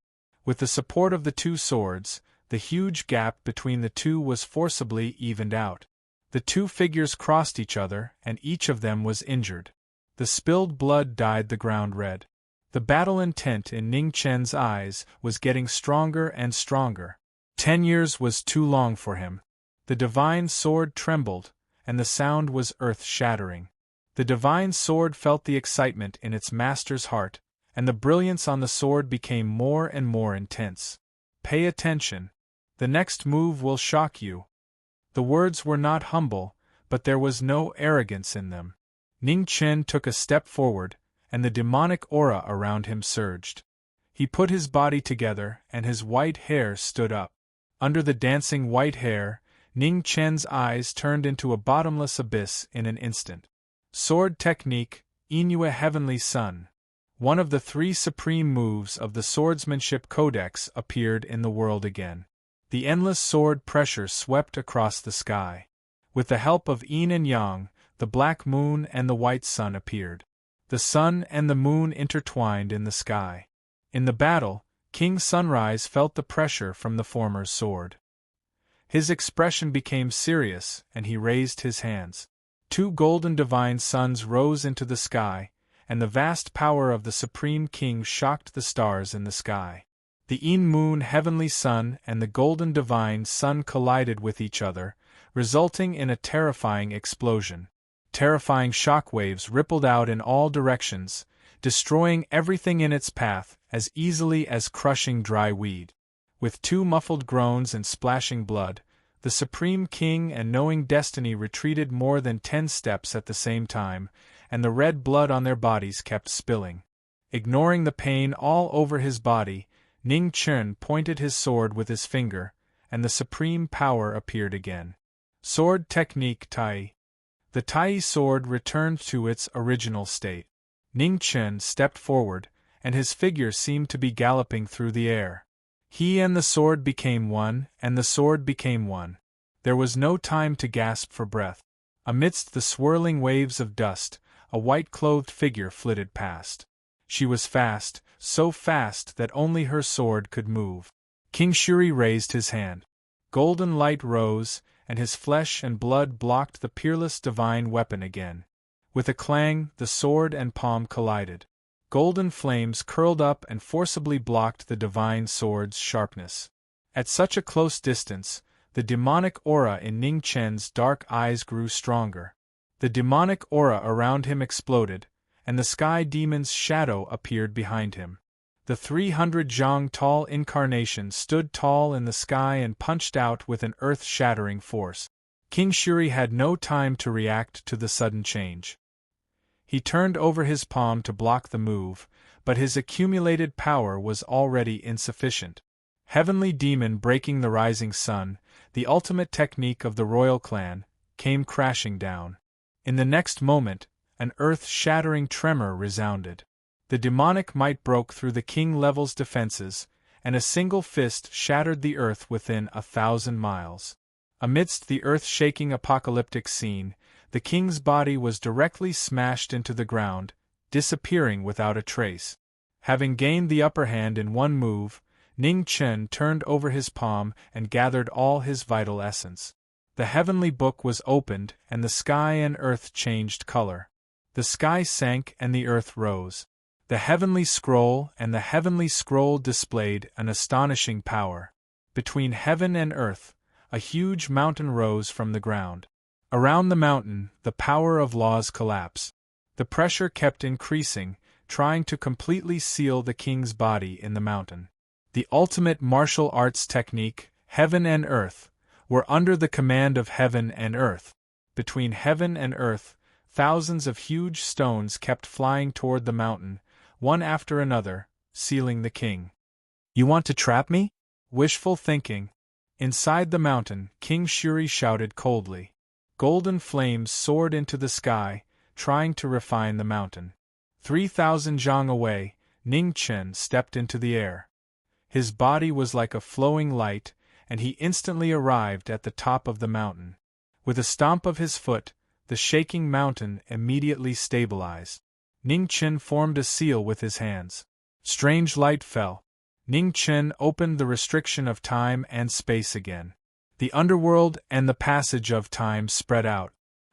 S1: With the support of the two swords, the huge gap between the two was forcibly evened out. The two figures crossed each other, and each of them was injured. The spilled blood dyed the ground red. The battle intent in Ning Chen's eyes was getting stronger and stronger. 10 years was too long for him. The divine sword trembled, and the sound was earth-shattering. The divine sword felt the excitement in its master's heart, and the brilliance on the sword became more and more intense. Pay attention. The next move will shock you. The words were not humble, but there was no arrogance in them. Ning Chen took a step forward, and the demonic aura around him surged. He put his body together, and his white hair stood up. Under the dancing white hair, Ning Chen's eyes turned into a bottomless abyss in an instant. Sword technique, Inua Heavenly Sun. One of the 3 supreme moves of the Swordsmanship Codex appeared in the world again. The endless sword pressure swept across the sky. With the help of yin and yang, the black moon and the white sun appeared. The sun and the moon intertwined in the sky. In the battle, King Sunrise felt the pressure from the former's sword. His expression became serious, and he raised his hands. 2 golden divine suns rose into the sky, and the vast power of the Supreme King shocked the stars in the sky. The yin moon heavenly sun and the golden divine sun collided with each other, resulting in a terrifying explosion. Terrifying shockwaves rippled out in all directions, destroying everything in its path as easily as crushing dry weed. With 2 muffled groans and splashing blood, the Supreme King and knowing destiny retreated more than 10 steps at the same time, and the red blood on their bodies kept spilling. Ignoring the pain all over his body, Ning Chen pointed his sword with his finger, and the supreme power appeared again. Sword technique Tai. The Tai sword returned to its original state. Ning Chen stepped forward, and his figure seemed to be galloping through the air. He and the sword became one, and the sword became one. There was no time to gasp for breath. Amidst the swirling waves of dust, a white-clothed figure flitted past. She was fast, so fast that only her sword could move. King Shuri raised his hand. Golden light rose, and his flesh and blood blocked the peerless divine weapon again. With a clang, the sword and palm collided. Golden flames curled up and forcibly blocked the divine sword's sharpness. At such a close distance, the demonic aura in Ning Chen's dark eyes grew stronger. The demonic aura around him exploded, and the sky demon's shadow appeared behind him. The 300 zhang tall incarnation stood tall in the sky and punched out with an earth-shattering force. King Shuri had no time to react to the sudden change. He turned over his palm to block the move, but his accumulated power was already insufficient. Heavenly Demon breaking the rising sun, the ultimate technique of the royal clan, came crashing down. In the next moment, an earth-shattering tremor resounded. The demonic might broke through the king level's defenses, and a single fist shattered the earth within 1,000 miles. Amidst the earth-shaking apocalyptic scene, the king's body was directly smashed into the ground, disappearing without a trace. Having gained the upper hand in one move, Ning Chen turned over his palm and gathered all his vital essence. The heavenly book was opened, and the sky and earth changed color. The sky sank and the earth rose. The heavenly scroll and the heavenly scroll displayed an astonishing power. Between heaven and earth, a huge mountain rose from the ground. Around the mountain, the power of laws collapsed. The pressure kept increasing, trying to completely seal the king's body in the mountain. the ultimate martial arts technique, heaven and earth, were under the command of heaven and earth. Between heaven and earth, thousands of huge stones kept flying toward the mountain, one after another, sealing the king. "You want to trap me?" Wishful thinking. Inside the mountain, King Shuri shouted coldly. Golden flames soared into the sky, trying to refine the mountain. 3,000 zhang away, Ning Chen stepped into the air. His body was like a flowing light, and he instantly arrived at the top of the mountain. With a stomp of his foot, the shaking mountain immediately stabilized. Ning Chen formed a seal with his hands. Strange light fell. Ning Chen opened the restriction of time and space again. The underworld and the passage of time spread out.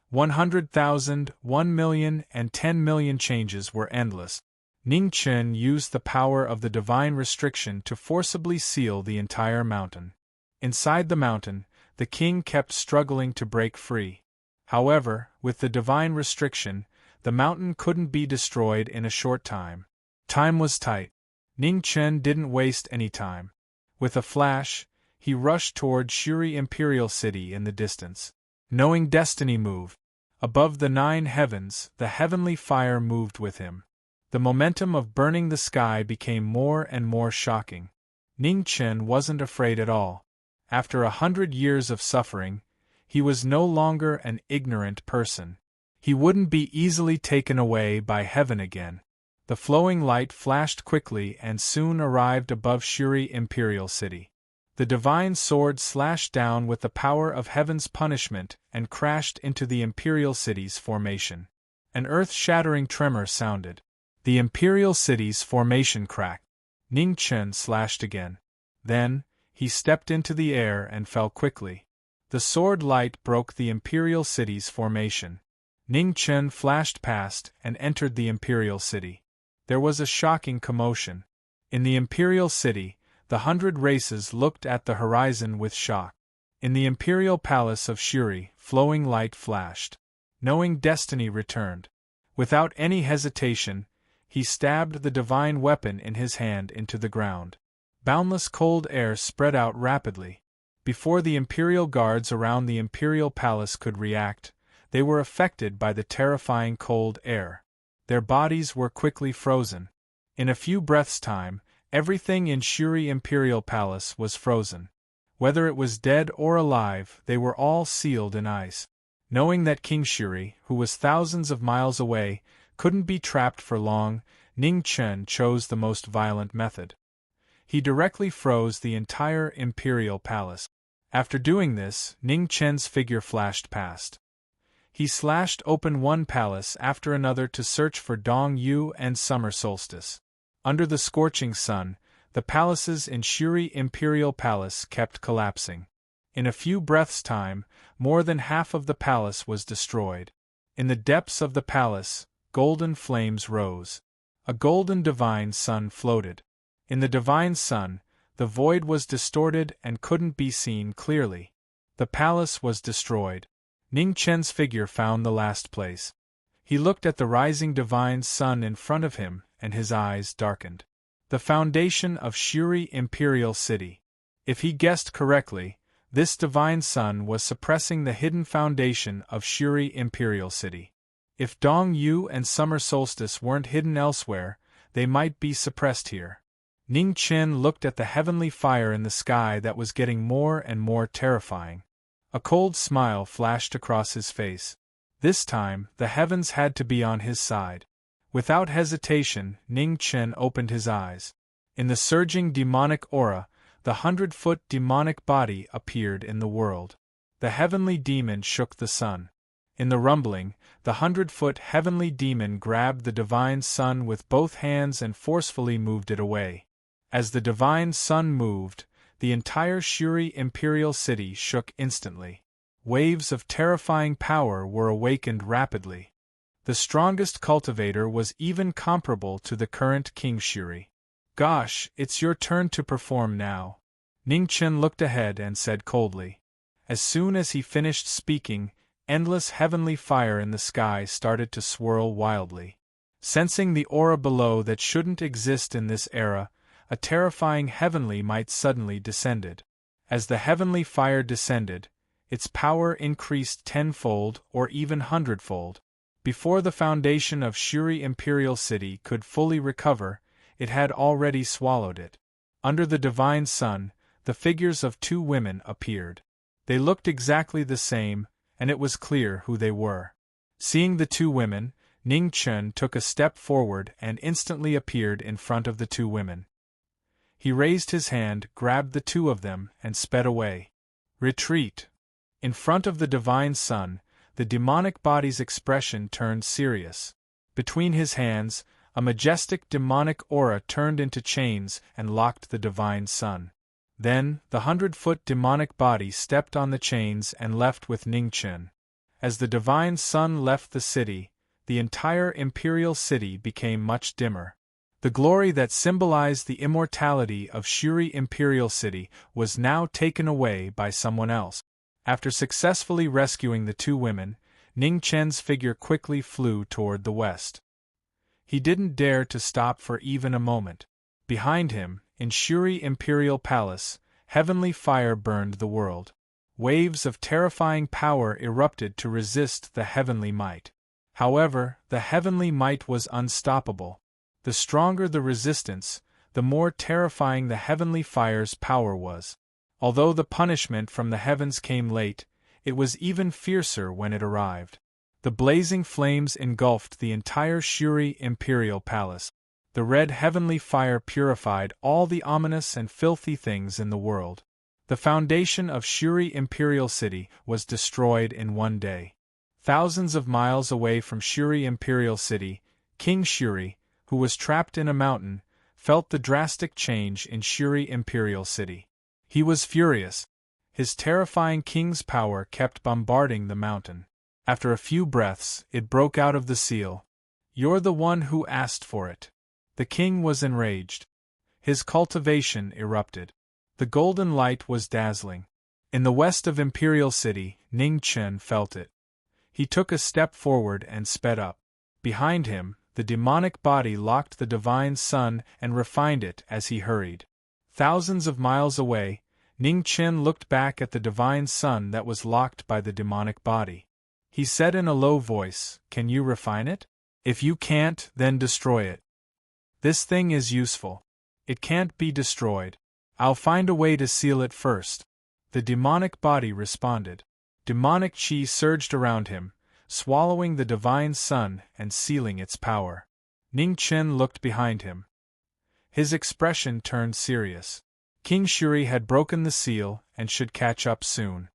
S1: 100,000, 1,000,000, and 10,000,000 changes were endless. Ning Chen used the power of the divine restriction to forcibly seal the entire mountain. Inside the mountain, the king kept struggling to break free. However, with the divine restriction, the mountain couldn't be destroyed in a short time. Time was tight. Ning Chen didn't waste any time. With a flash, he rushed toward Shuri Imperial City in the distance. Knowing destiny moved. Above the 9 heavens, the heavenly fire moved with him. The momentum of burning the sky became more and more shocking. Ning Chen wasn't afraid at all. After 100 years of suffering, he was no longer an ignorant person. He wouldn't be easily taken away by heaven again. The flowing light flashed quickly and soon arrived above Shuri Imperial City. The divine sword slashed down with the power of heaven's punishment and crashed into the Imperial City's formation. An earth-shattering tremor sounded. The Imperial City's formation cracked. Ning Chen slashed again. Then, he stepped into the air and fell quickly. The sword light broke the Imperial City's formation. Ning Chen flashed past and entered the Imperial City. There was a shocking commotion. In the Imperial City, the 100 races looked at the horizon with shock. In the Imperial Palace of Shuri, flowing light flashed. Knowing destiny returned. Without any hesitation, he stabbed the divine weapon in his hand into the ground. Boundless cold air spread out rapidly. Before the Imperial guards around the Imperial Palace could react, they were affected by the terrifying cold air. Their bodies were quickly frozen. In a few breaths' time, everything in Shuri Imperial Palace was frozen. Whether it was dead or alive, they were all sealed in ice. Knowing that King Shuri, who was thousands of miles away, couldn't be trapped for long, Ning Chen chose the most violent method. He directly froze the entire Imperial Palace. After doing this, Ning Chen's figure flashed past. He slashed open one palace after another to search for Dong Yu and summer solstice. Under the scorching sun, the palaces in Shuri Imperial Palace kept collapsing. In a few breaths' time, more than half of the palace was destroyed. In the depths of the palace, golden flames rose. A golden divine sun floated. In the divine sun, the void was distorted and couldn't be seen clearly. The palace was destroyed. Ning Chen's figure found the last place. He looked at the rising divine sun in front of him, and his eyes darkened. The foundation of Shuri Imperial City. If he guessed correctly, this divine sun was suppressing the hidden foundation of Shuri Imperial City. If Dong Yu and summer solstice weren't hidden elsewhere, they might be suppressed here. Ning Chen looked at the heavenly fire in the sky that was getting more and more terrifying. A cold smile flashed across his face. This time, the heavens had to be on his side. Without hesitation, Ning Chen opened his eyes. In the surging demonic aura, the 100-foot demonic body appeared in the world. The heavenly demon shook the sun. In the rumbling, the 100-foot heavenly demon grabbed the divine sun with both hands and forcefully moved it away. As the divine sun moved, the entire Shuri Imperial City shook instantly. Waves of terrifying power were awakened rapidly. The strongest cultivator was even comparable to the current King Shuri. "Gosh, it's your turn to perform now." Ning Chen looked ahead and said coldly. As soon as he finished speaking, endless heavenly fire in the sky started to swirl wildly. Sensing the aura below that shouldn't exist in this era, a terrifying heavenly might suddenly descended. As the heavenly fire descended, its power increased tenfold or even hundredfold. Before the foundation of Shuri Imperial City could fully recover, it had already swallowed it. Under the divine sun, the figures of two women appeared. They looked exactly the same, and it was clear who they were. Seeing the two women, Ning Chen took a step forward and instantly appeared in front of the two women. He raised his hand, grabbed the two of them, and sped away. Retreat! In front of the divine sun, the demonic body's expression turned serious. Between his hands, a majestic demonic aura turned into chains and locked the divine sun. Then, the 100-foot demonic body stepped on the chains and left with Ning Chen. As the divine sun left the city, the entire imperial city became much dimmer. The glory that symbolized the immortality of Shuri Imperial City was now taken away by someone else. After successfully rescuing the two women, Ning Chen's figure quickly flew toward the west. He didn't dare to stop for even a moment. Behind him, in Shuri Imperial Palace, heavenly fire burned the world. Waves of terrifying power erupted to resist the heavenly might. However, the heavenly might was unstoppable. The stronger the resistance, the more terrifying the heavenly fire's power was. Although the punishment from the heavens came late, it was even fiercer when it arrived. The blazing flames engulfed the entire Shuri Imperial Palace. The red heavenly fire purified all the ominous and filthy things in the world. The foundation of Shuri Imperial City was destroyed in one day. Thousands of miles away from Shuri Imperial City, King Shuri, who was trapped in a mountain, felt the drastic change in Shuri Imperial City. He was furious. His terrifying king's power kept bombarding the mountain. After a few breaths, it broke out of the seal. "You're the one who asked for it." The king was enraged. His cultivation erupted. The golden light was dazzling. In the west of Imperial City, Ning Chen felt it. He took a step forward and sped up. Behind him, the demonic body locked the divine sun and refined it as he hurried. Thousands of miles away, Ning Chen looked back at the divine sun that was locked by the demonic body. He said in a low voice, "Can you refine it? If you can't, then destroy it. This thing is useful. It can't be destroyed. I'll find a way to seal it first." The demonic body responded. Demonic chi surged around him, swallowing the divine sun and sealing its power. Ning Chen looked behind him. His expression turned serious. King Shuri had broken the seal and should catch up soon.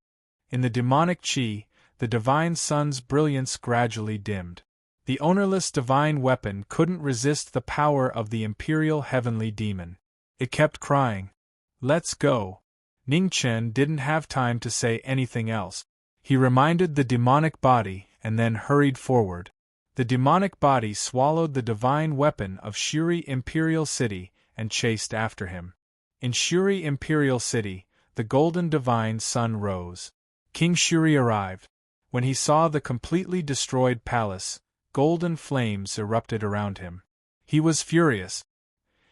S1: In the demonic chi, the divine sun's brilliance gradually dimmed. The ownerless divine weapon couldn't resist the power of the imperial heavenly demon. It kept crying, "Let's go." Ning Chen didn't have time to say anything else. He reminded the demonic body and then hurried forward. The demonic body swallowed the divine weapon of Shuri Imperial City and chased after him. In Shuri Imperial City, the golden divine sun rose. King Shuri arrived. When he saw the completely destroyed palace, golden flames erupted around him. He was furious.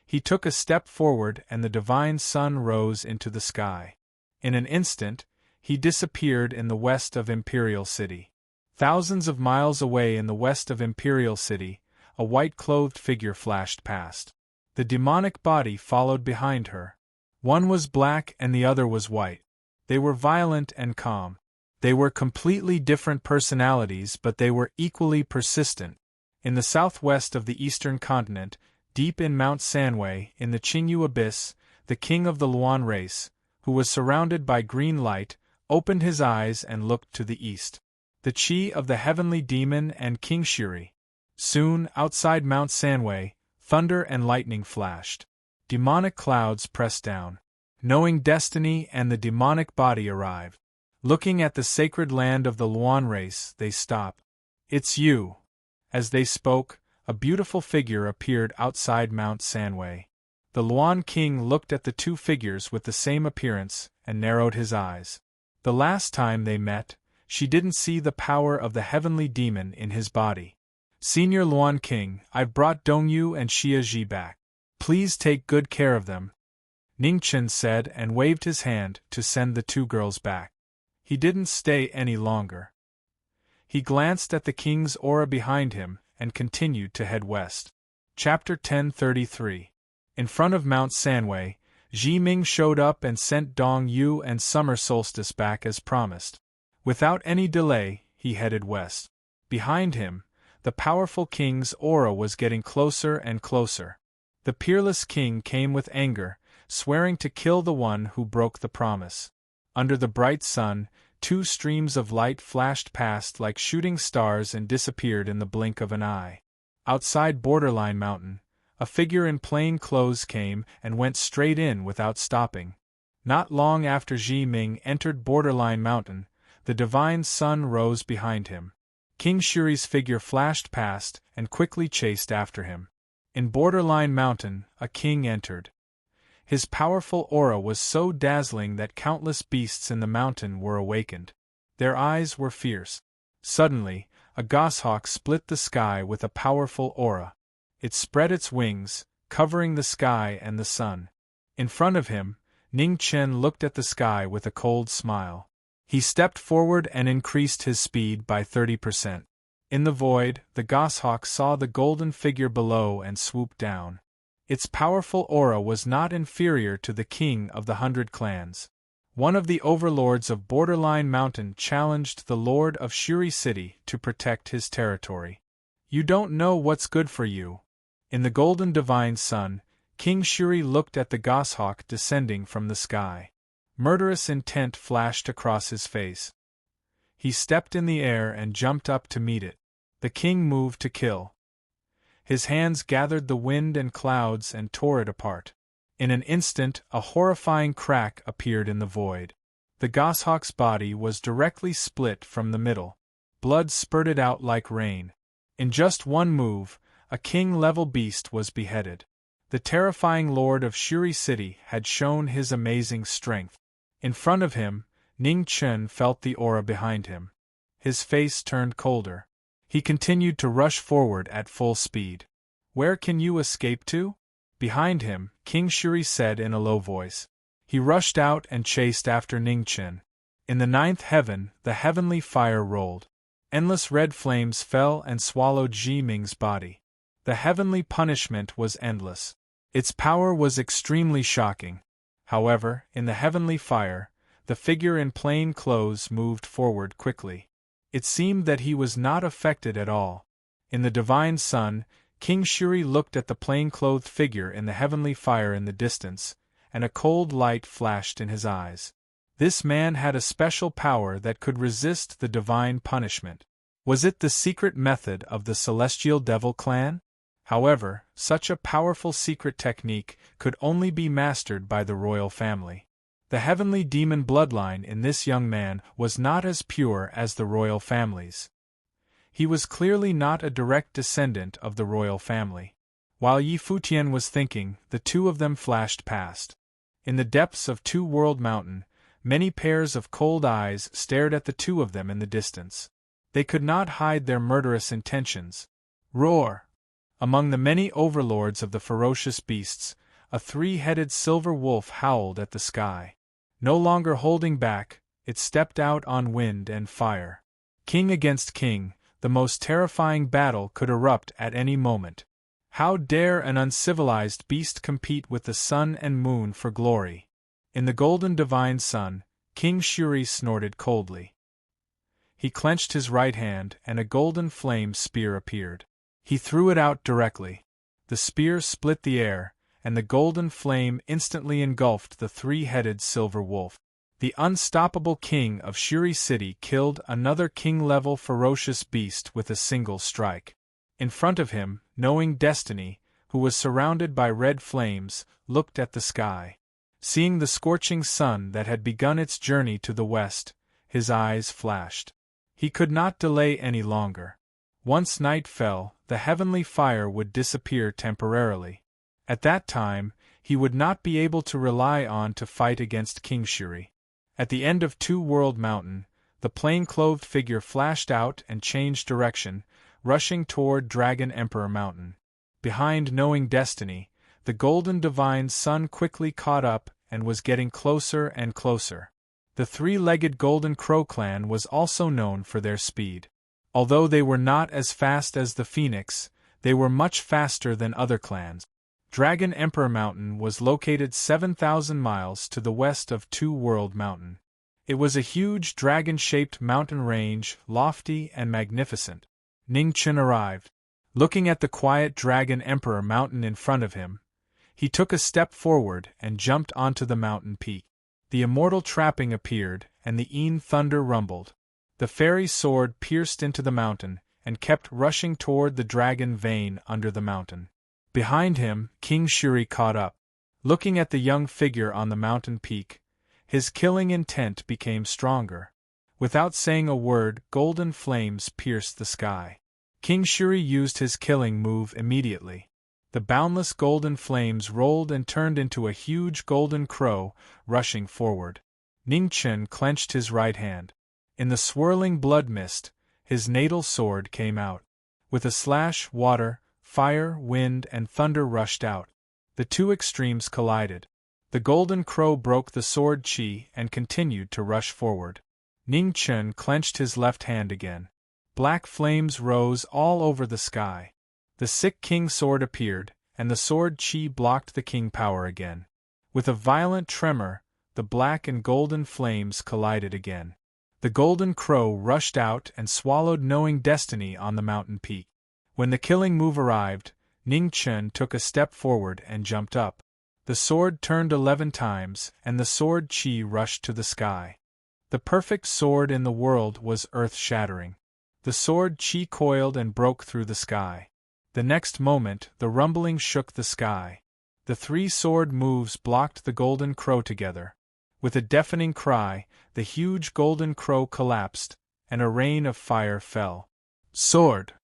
S1: He took a step forward and the divine sun rose into the sky. In an instant, he disappeared in the west of Imperial City. Thousands of miles away in the west of Imperial City, a white-clothed figure flashed past. The demonic body followed behind her. One was black and the other was white. They were violent and calm. They were completely different personalities, but they were equally persistent. In the southwest of the eastern continent, deep in Mount Sanwei, in the Qingyu Abyss, the king of the Luan race, who was surrounded by green light, opened his eyes and looked to the east. The chi of the heavenly demon and King Shuri. Soon, outside Mount Sanwei, thunder and lightning flashed. Demonic clouds pressed down. Knowing destiny and the demonic body arrived. Looking at the sacred land of the Luan race, they stopped. "It's you." As they spoke, a beautiful figure appeared outside Mount Sanwei. The Luan king looked at the two figures with the same appearance and narrowed his eyes. The last time they met, she didn't see the power of the heavenly demon in his body. "Senior Luan King, I've brought Dongyu and Xia Ji back. Please take good care of them, Ningchen said and waved his hand to send the two girls back. He didn't stay any longer. He glanced at the king's aura behind him and continued to head west. Chapter 1033. In front of Mount Sanwei, Ji Ming showed up and sent Dong Yu and Summer Solstice back as promised. Without any delay, he headed west. Behind him, the powerful king's aura was getting closer and closer. The peerless king came with anger, swearing to kill the one who broke the promise. Under the bright sun, two streams of light flashed past like shooting stars and disappeared in the blink of an eye. Outside Borderline Mountain, a figure in plain clothes came and went straight in without stopping. Not long after Ji Ming entered Borderline Mountain, the divine sun rose behind him. King Shuri's figure flashed past and quickly chased after him. In Borderline Mountain, a king entered. His powerful aura was so dazzling that countless beasts in the mountain were awakened. Their eyes were fierce. Suddenly, a goshawk split the sky with a powerful aura. It spread its wings, covering the sky and the sun. In front of him, Ning Chen looked at the sky with a cold smile. He stepped forward and increased his speed by 30%. In the void, the goshawk saw the golden figure below and swooped down. Its powerful aura was not inferior to the king of the 100 clans. One of the overlords of Borderline Mountain challenged the lord of Shuri City to protect his territory. You don't know what's good for you. In the golden divine sun, King Shuri looked at the goshawk descending from the sky. Murderous intent flashed across his face. He stepped in the air and jumped up to meet it. The king moved to kill. His hands gathered the wind and clouds and tore it apart. In an instant, a horrifying crack appeared in the void. The goshawk's body was directly split from the middle. Blood spurted out like rain. In just one move, a king-level beast was beheaded. The terrifying lord of Shuri City had shown his amazing strength. In front of him, Ning Chen felt the aura behind him. His face turned colder. He continued to rush forward at full speed. Where can you escape to? Behind him, King Shuri said in a low voice. He rushed out and chased after Ning Chen. In the 9th heaven, the heavenly fire rolled. Endless red flames fell and swallowed Ji Ming's body. The heavenly punishment was endless. Its power was extremely shocking. However, in the heavenly fire, the figure in plain clothes moved forward quickly. It seemed that he was not affected at all. In the divine sun, King Shuri looked at the plain-clothed figure in the heavenly fire in the distance, and a cold light flashed in his eyes. This man had a special power that could resist the divine punishment. Was it the secret method of the Celestial Devil clan? However, such a powerful secret technique could only be mastered by the royal family. The heavenly demon bloodline in this young man was not as pure as the royal family's. He was clearly not a direct descendant of the royal family. While Yi Futian was thinking, the two of them flashed past. In the depths of Two World Mountain, many pairs of cold eyes stared at the two of them in the distance. They could not hide their murderous intentions. Roar! Among the many overlords of the ferocious beasts, a three-headed silver wolf howled at the sky. No longer holding back, it stepped out on wind and fire. King against king, the most terrifying battle could erupt at any moment. How dare an uncivilized beast compete with the sun and moon for glory? In the golden divine sun, King Shuri snorted coldly. He clenched his right hand and a golden flame spear appeared. He threw it out directly. The spear split the air, and the golden flame instantly engulfed the three-headed silver wolf. The unstoppable king of Shuri City killed another king-level ferocious beast with a single strike. In front of him, Knowing Destiny, who was surrounded by red flames, looked at the sky. Seeing the scorching sun that had begun its journey to the west, his eyes flashed. He could not delay any longer. Once night fell, the heavenly fire would disappear temporarily. At that time, he would not be able to rely on to fight against King Shuri. At the end of Two World Mountain, the plain-clothed figure flashed out and changed direction, rushing toward Dragon Emperor Mountain. Behind Knowing Destiny, The golden divine sun quickly caught up and was getting closer and closer. The three-legged Golden Crow clan was also known for their speed. Although they were not as fast as the Phoenix, they were much faster than other clans. Dragon Emperor Mountain was located 7,000 miles to the west of Two World Mountain. It was a huge dragon-shaped mountain range, lofty and magnificent. Ning Chen arrived. Looking at the quiet Dragon Emperor Mountain in front of him, he took a step forward and jumped onto the mountain peak. The immortal trapping appeared, and the Een thunder rumbled. The fairy sword pierced into the mountain, and kept rushing toward the dragon vein under the mountain. Behind him, King Shuri caught up. Looking at the young figure on the mountain peak, his killing intent became stronger. Without saying a word, golden flames pierced the sky. King Shuri used his killing move immediately. The boundless golden flames rolled and turned into a huge golden crow, rushing forward. Ning Chen clenched his right hand. In the swirling blood mist, his natal sword came out. With a slash, water, fire, wind, and thunder rushed out. The two extremes collided. The golden crow broke the sword chi and continued to rush forward. Ning Chen clenched his left hand again. Black flames rose all over the sky. The sick king sword appeared, and the sword chi blocked the king power again. With a violent tremor, the black and golden flames collided again. The golden crow rushed out and swallowed knowing destiny on the mountain peak. When the killing move arrived, Ning Chen took a step forward and jumped up. The sword turned 11 times, and the sword chi rushed to the sky. The perfect sword in the world was earth-shattering. The sword chi coiled and broke through the sky. The next moment, the rumbling shook the sky. The three sword moves blocked the golden crow together. With a deafening cry, the huge golden crow collapsed, and a rain of fire fell. Sword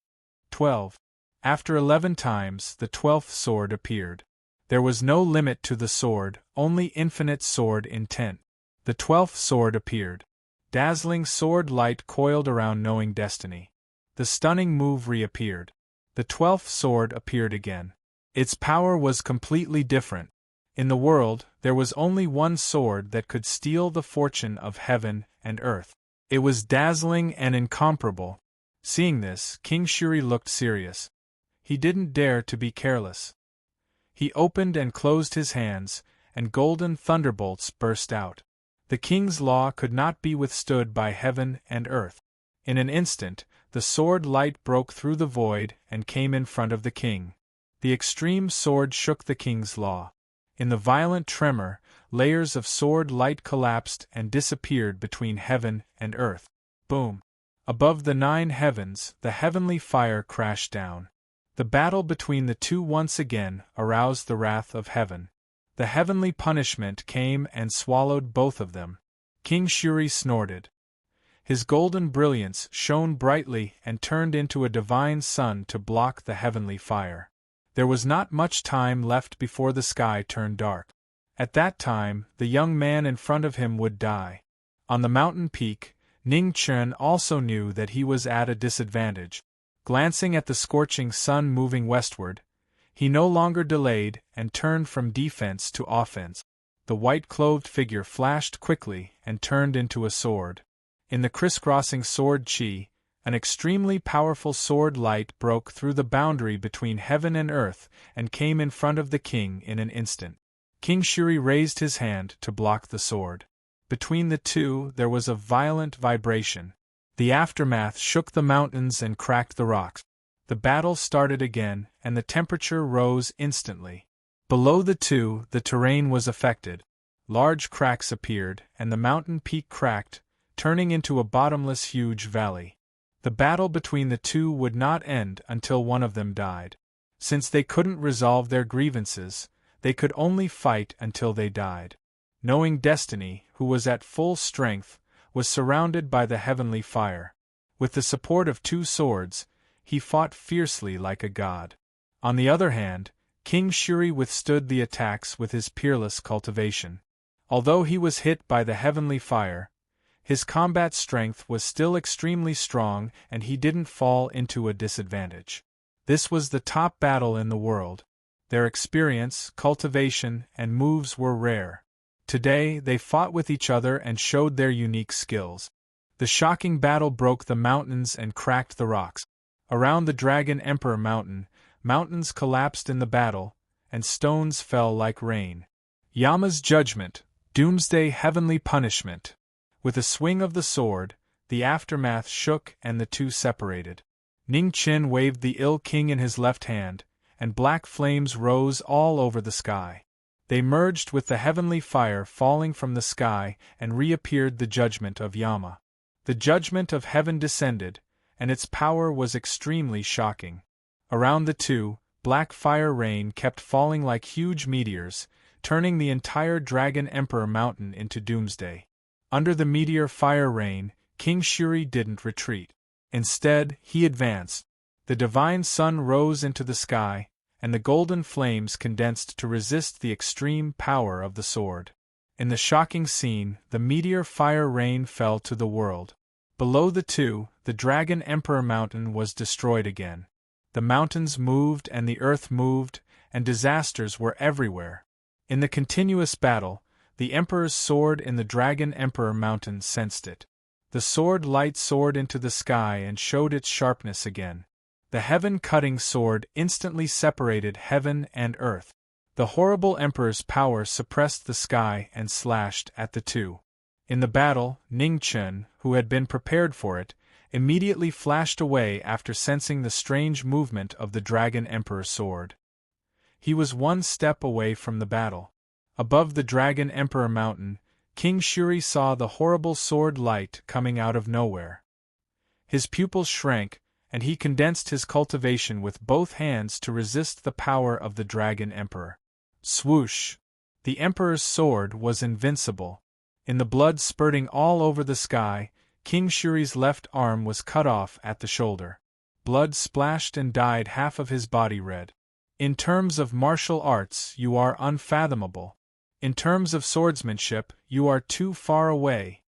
S1: 12. After 11 times, the 12th sword appeared. There was no limit to the sword, only infinite sword intent. The 12th sword appeared. Dazzling sword light coiled around knowing destiny. The stunning move reappeared. The 12th sword appeared again. Its power was completely different. In the world, there was only one sword that could steal the fortune of heaven and earth. It was dazzling and incomparable. Seeing this, King Shuri looked serious. He didn't dare to be careless. He opened and closed his hands, and golden thunderbolts burst out. The king's law could not be withstood by heaven and earth. In an instant, the sword light broke through the void and came in front of the king. The extreme sword shook the king's law. In the violent tremor, layers of sword light collapsed and disappeared between heaven and earth. Boom! Above the 9 heavens, the heavenly fire crashed down. The battle between the two once again aroused the wrath of heaven. The heavenly punishment came and swallowed both of them. King Shuri snorted. His golden brilliance shone brightly and turned into a divine sun to block the heavenly fire. There was not much time left before the sky turned dark. At that time, the young man in front of him would die. On the mountain peak, Ning Chen also knew that he was at a disadvantage. Glancing at the scorching sun moving westward, he no longer delayed and turned from defense to offense. The white-clothed figure flashed quickly and turned into a sword. In the crisscrossing sword chi, an extremely powerful sword light broke through the boundary between heaven and earth and came in front of the king in an instant. King Shuri raised his hand to block the sword. Between the two there was a violent vibration. The aftermath shook the mountains and cracked the rocks. The battle started again, and the temperature rose instantly. Below the two, the terrain was affected. Large cracks appeared, and the mountain peak cracked, turning into a bottomless huge valley. The battle between the two would not end until one of them died. Since they couldn't resolve their grievances, they could only fight until they died. Knowing destiny, who was at full strength, was surrounded by the heavenly fire. With the support of 2 swords, he fought fiercely like a god. On the other hand, King Shuri withstood the attacks with his peerless cultivation. Although he was hit by the heavenly fire, his combat strength was still extremely strong and he didn't fall into a disadvantage. This was the top battle in the world. Their experience, cultivation, and moves were rare. Today, they fought with each other and showed their unique skills. The shocking battle broke the mountains and cracked the rocks. Around the Dragon Emperor Mountain, mountains collapsed in the battle, and stones fell like rain. Yama's judgment, Doomsday heavenly punishment. With a swing of the sword, the aftermath shook and the two separated. Ning Qin waved the ill king in his left hand, and black flames rose all over the sky. They merged with the heavenly fire falling from the sky and reappeared the judgment of Yama. The judgment of heaven descended, and its power was extremely shocking. Around the two, black fire rain kept falling like huge meteors, turning the entire Dragon Emperor Mountain into doomsday. Under the meteor fire rain, King Shuri didn't retreat. Instead, he advanced. The divine sun rose into the sky, and the golden flames condensed to resist the extreme power of the sword. In the shocking scene, the meteor fire rain fell to the world. Below the two, the Dragon Emperor Mountain was destroyed again. The mountains moved and the earth moved, and disasters were everywhere. In the continuous battle, the Emperor's sword in the Dragon Emperor Mountain sensed it. The sword light soared into the sky and showed its sharpness again. The heaven-cutting sword instantly separated heaven and earth. The horrible Emperor's power suppressed the sky and slashed at the two. In the battle, Ning Qin, who had been prepared for it, immediately flashed away after sensing the strange movement of the Dragon Emperor's sword. He was one step away from the battle. Above the Dragon Emperor Mountain, King Shuri saw the horrible sword light coming out of nowhere. His pupils shrank, and he condensed his cultivation with both hands to resist the power of the Dragon Emperor. Swoosh! The Emperor's sword was invincible. In the blood spurting all over the sky, King Shuri's left arm was cut off at the shoulder. Blood splashed and dyed half of his body red. In terms of martial arts, you are unfathomable. In terms of swordsmanship, you are too far away.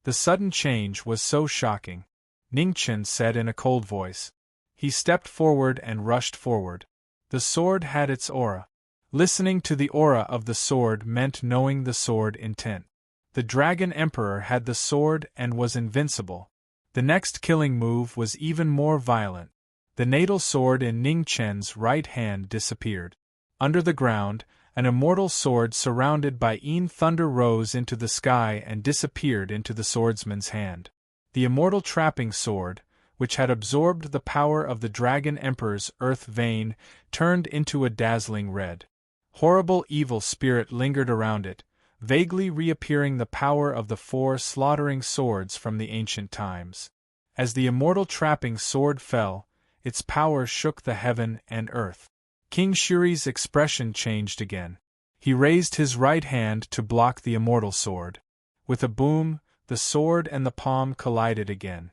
S1: The sudden change was so shocking. Ning Qin said in a cold voice. He stepped forward and rushed forward. The sword had its aura. Listening to the aura of the sword meant knowing the sword intent. The Dragon Emperor had the sword and was invincible. The next killing move was even more violent. The natal sword in Ning Qin's right hand disappeared. Under the ground, an immortal sword surrounded by thunder rose into the sky and disappeared into the swordsman's hand. The immortal trapping sword, which had absorbed the power of the Dragon Emperor's earth vein, turned into a dazzling red. Horrible evil spirit lingered around it, vaguely reappearing the power of the four slaughtering swords from the ancient times. As the immortal trapping sword fell, its power shook the heaven and earth. King Shuri's expression changed again. He raised his right hand to block the immortal sword. With a boom, the sword and the palm collided again.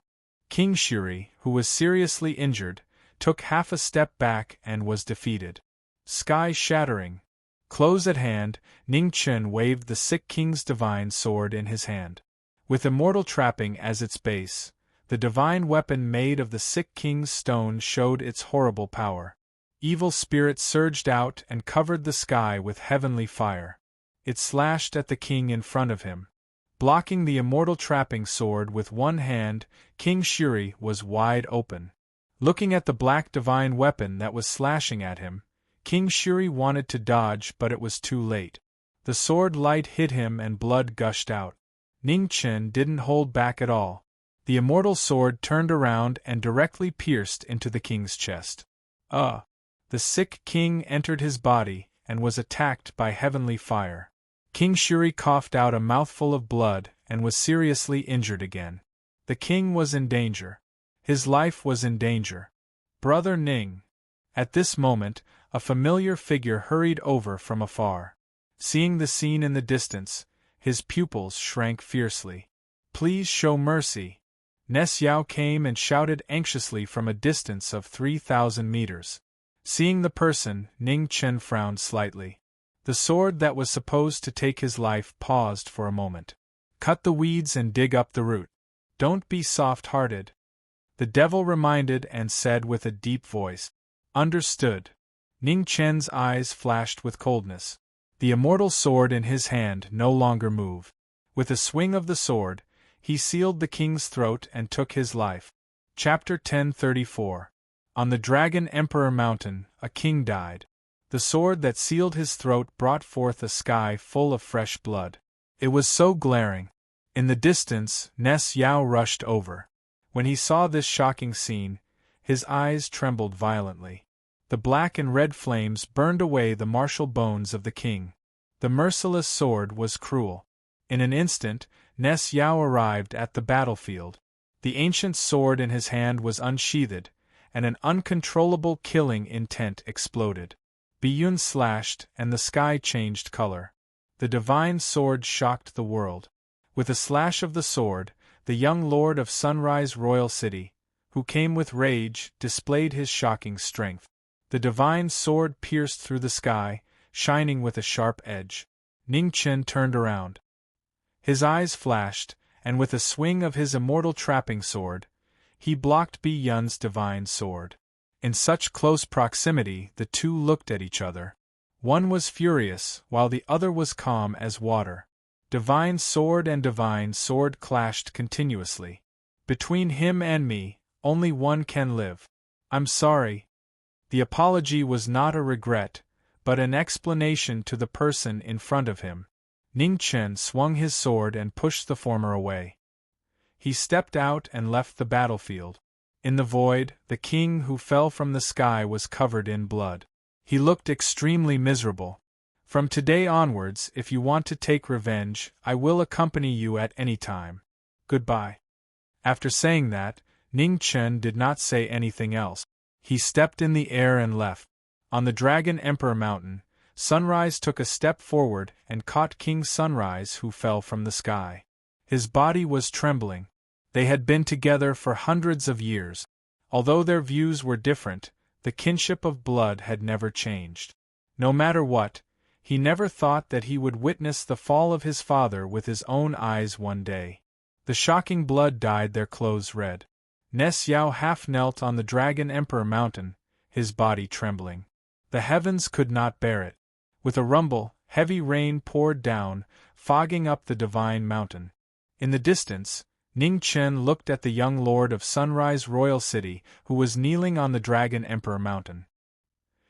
S1: King Shuri, who was seriously injured, took half a step back and was defeated. Sky shattering. Close at hand, Ning Qin waved the sick king's divine sword in his hand. With immortal trapping as its base, the divine weapon made of the sick king's stone showed its horrible power. Evil spirit surged out and covered the sky with heavenly fire. It slashed at the king in front of him. Blocking the immortal trapping sword with one hand, King Shuri was wide open. Looking at the black divine weapon that was slashing at him, King Shuri wanted to dodge, but it was too late. The sword light hit him and blood gushed out. Ning Qin didn't hold back at all. The immortal sword turned around and directly pierced into the king's chest. The sick king entered his body and was attacked by heavenly fire. King Shuri coughed out a mouthful of blood and was seriously injured again. The king was in danger. His life was in danger. Brother Ning. At this moment, a familiar figure hurried over from afar. Seeing the scene in the distance, his pupils shrank fiercely. Please show mercy. Nes Yao came and shouted anxiously from a distance of 3,000 meters. Seeing the person, Ning Qin frowned slightly. The sword that was supposed to take his life paused for a moment. Cut the weeds and dig up the root. Don't be soft-hearted. The devil reminded and said with a deep voice. Understood. Ning Chen's eyes flashed with coldness. The immortal sword in his hand no longer moved. With a swing of the sword, he sealed the king's throat and took his life. Chapter 1034. On the Dragon Emperor Mountain, a king died. The sword that sealed his throat brought forth a sky full of fresh blood. It was so glaring. In the distance, Ness Yao rushed over. When he saw this shocking scene, his eyes trembled violently. The black and red flames burned away the martial bones of the king. The merciless sword was cruel. In an instant, Ness Yao arrived at the battlefield. The ancient sword in his hand was unsheathed, and an uncontrollable killing intent exploded. Biyun slashed, and the sky changed color. The divine sword shocked the world. With a slash of the sword, the young lord of Sunrise Royal City, who came with rage, displayed his shocking strength. The divine sword pierced through the sky, shining with a sharp edge. Ning Chen turned around. His eyes flashed, and with a swing of his immortal trapping sword, he blocked Biyun's divine sword. In such close proximity, the two looked at each other. One was furious, while the other was calm as water. Divine sword and divine sword clashed continuously. Between him and me, only one can live. I'm sorry. The apology was not a regret, but an explanation to the person in front of him. Ning Chen swung his sword and pushed the former away. He stepped out and left the battlefield. In the void, the king who fell from the sky was covered in blood. He looked extremely miserable. From today onwards, if you want to take revenge, I will accompany you at any time. Goodbye. After saying that, Ning Chen did not say anything else. He stepped in the air and left. On the Dragon Emperor Mountain, Sunrise took a step forward and caught King Sunrise, who fell from the sky. His body was trembling. They had been together for hundreds of years. Although their views were different, the kinship of blood had never changed. No matter what, he never thought that he would witness the fall of his father with his own eyes one day. The shocking blood dyed their clothes red. Ness Yao half knelt on the Dragon Emperor Mountain, his body trembling. The heavens could not bear it. With a rumble, heavy rain poured down, fogging up the divine mountain. In the distance, Ning Chen looked at the young lord of Sunrise Royal City, who was kneeling on the Dragon Emperor Mountain.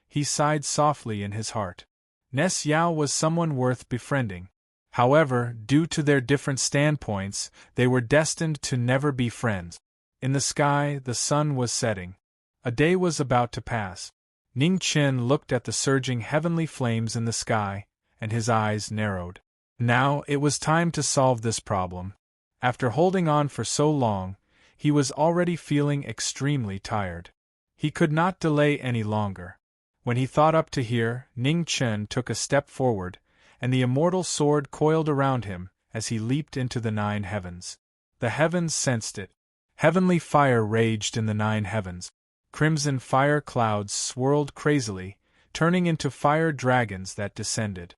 S1: He sighed softly in his heart. Ness Yao was someone worth befriending. However, due to their different standpoints, they were destined to never be friends. In the sky, the sun was setting. A day was about to pass. Ning Chen looked at the surging heavenly flames in the sky, and his eyes narrowed. Now, it was time to solve this problem. After holding on for so long, he was already feeling extremely tired. He could not delay any longer. When he thought up to here, Ning Chen took a step forward, and the immortal sword coiled around him as he leaped into the 9 heavens. The heavens sensed it. Heavenly fire raged in the 9 heavens. Crimson fire clouds swirled crazily, turning into fire dragons that descended.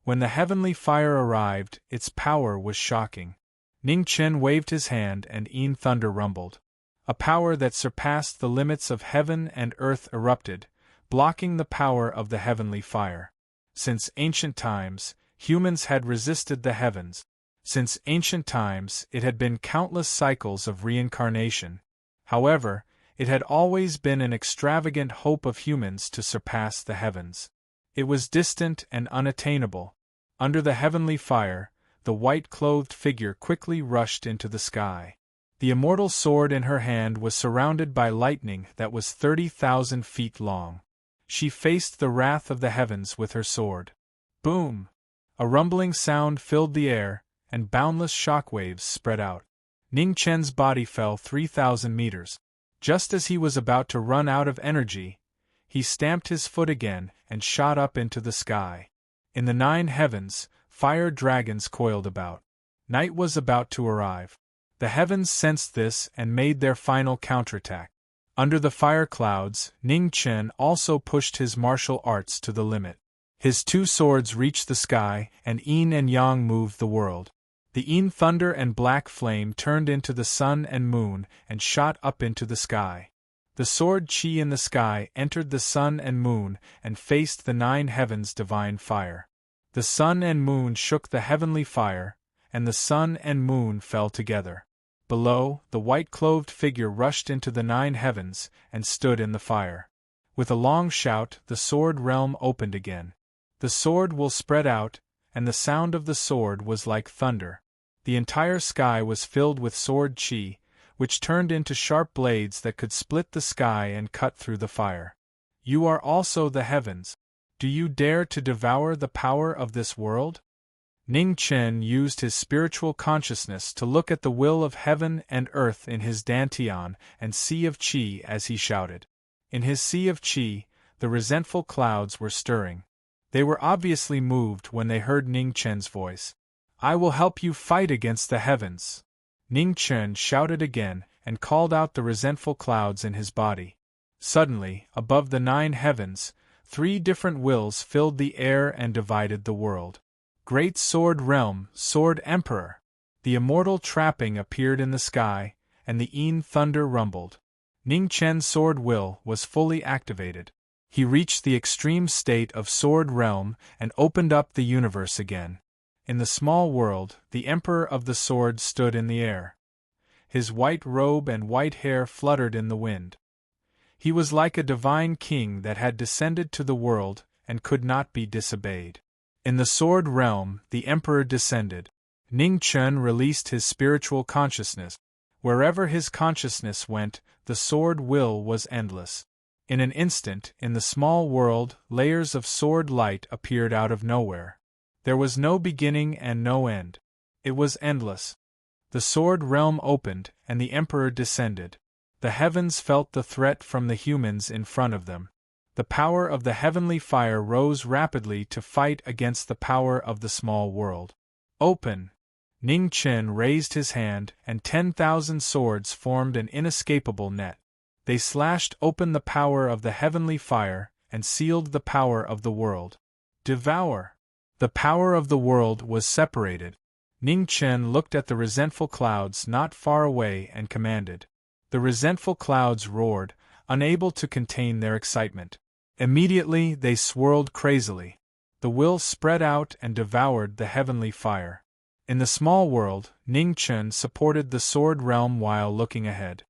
S1: When the heavenly fire arrived, its power was shocking. Ning Chen waved his hand and thunder rumbled. A power that surpassed the limits of heaven and earth erupted, blocking the power of the heavenly fire. Since ancient times, humans had resisted the heavens. Since ancient times, it had been countless cycles of reincarnation. However, it had always been an extravagant hope of humans to surpass the heavens. It was distant and unattainable. Under the heavenly fire, the white-clothed figure quickly rushed into the sky. The immortal sword in her hand was surrounded by lightning that was 30,000 feet long. She faced the wrath of the heavens with her sword. Boom! A rumbling sound filled the air, and boundless shockwaves spread out. Ning Chen's body fell 3,000 meters. Just as he was about to run out of energy, he stamped his foot again and shot up into the sky. In the 9 heavens, fire dragons coiled about. Night was about to arrive. The heavens sensed this and made their final counterattack. Under the fire clouds, Ning Chen also pushed his martial arts to the limit. His 2 swords reached the sky, and yin and yang moved the world. The yin thunder and black flame turned into the sun and moon and shot up into the sky. The sword Qi in the sky entered the sun and moon and faced the 9 heavens' divine fire. The sun and moon shook the heavenly fire, and the sun and moon fell together. Below, the white-clothed figure rushed into the 9 heavens and stood in the fire. With a long shout, the sword realm opened again. The sword will spread out, and the sound of the sword was like thunder. The entire sky was filled with sword Qi, which turned into sharp blades that could split the sky and cut through the fire. You are also the heavens. Do you dare to devour the power of this world? Ning Chen used his spiritual consciousness to look at the will of heaven and earth in his dantian and sea of Qi as he shouted. In his sea of Qi, the resentful clouds were stirring. They were obviously moved when they heard Ning Chen's voice. I will help you fight against the heavens. Ning Chen shouted again and called out the resentful clouds in his body. Suddenly, above the 9 heavens, 3 different wills filled the air and divided the world. Great Sword Realm, Sword Emperor! The immortal trapping appeared in the sky, and the Yin thunder rumbled. Ning Chen's sword will was fully activated. He reached the extreme state of Sword Realm and opened up the universe again. In the small world, the Emperor of the Sword stood in the air. His white robe and white hair fluttered in the wind. He was like a divine king that had descended to the world and could not be disobeyed. In the Sword Realm, the Emperor descended. Ning Chen released his spiritual consciousness. Wherever his consciousness went, the sword will was endless. In an instant, in the small world, layers of sword light appeared out of nowhere. There was no beginning and no end. It was endless. The Sword Realm opened, and the Emperor descended. The heavens felt the threat from the humans in front of them. The power of the heavenly fire rose rapidly to fight against the power of the small world. Open! Ning Chen raised his hand, and 10,000 swords formed an inescapable net. They slashed open the power of the heavenly fire, and sealed the power of the world. Devour! The power of the world was separated. Ning Chen looked at the resentful clouds not far away and commanded. The resentful clouds roared, unable to contain their excitement. Immediately they swirled crazily. The will spread out and devoured the heavenly fire. In the small world, Ning Chen supported the Sword Realm while looking ahead.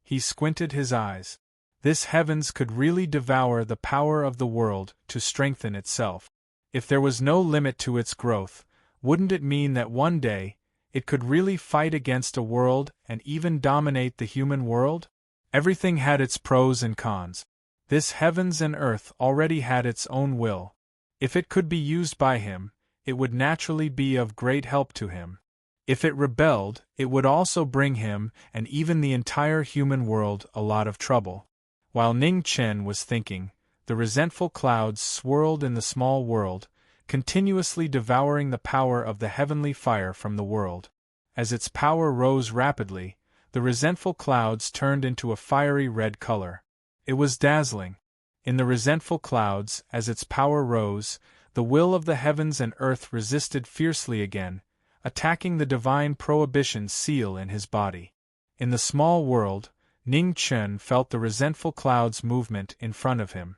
S1: He squinted his eyes. This heavens could really devour the power of the world to strengthen itself. If there was no limit to its growth, wouldn't it mean that one day, it could really fight against a world and even dominate the human world? Everything had its pros and cons. This heavens and earth already had its own will. If it could be used by him, it would naturally be of great help to him. If it rebelled, it would also bring him and even the entire human world a lot of trouble. While Ning Chen was thinking, the resentful clouds swirled in the small world, continuously devouring the power of the heavenly fire from the world. As its power rose rapidly, the resentful clouds turned into a fiery red color. It was dazzling. In the resentful clouds, as its power rose, the will of the heavens and earth resisted fiercely again, attacking the divine prohibition seal in his body. In the small world, Ning Chen felt the resentful clouds' movement in front of him.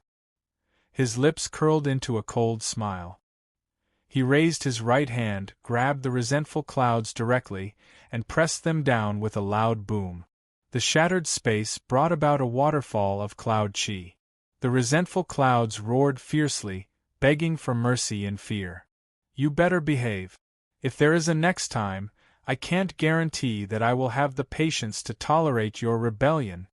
S1: His lips curled into a cold smile. He raised his right hand, grabbed the resentful clouds directly, and pressed them down with a loud boom. The shattered space brought about a waterfall of cloud Qi. The resentful clouds roared fiercely, begging for mercy in fear. You better behave. If there is a next time, I can't guarantee that I will have the patience to tolerate your rebellion,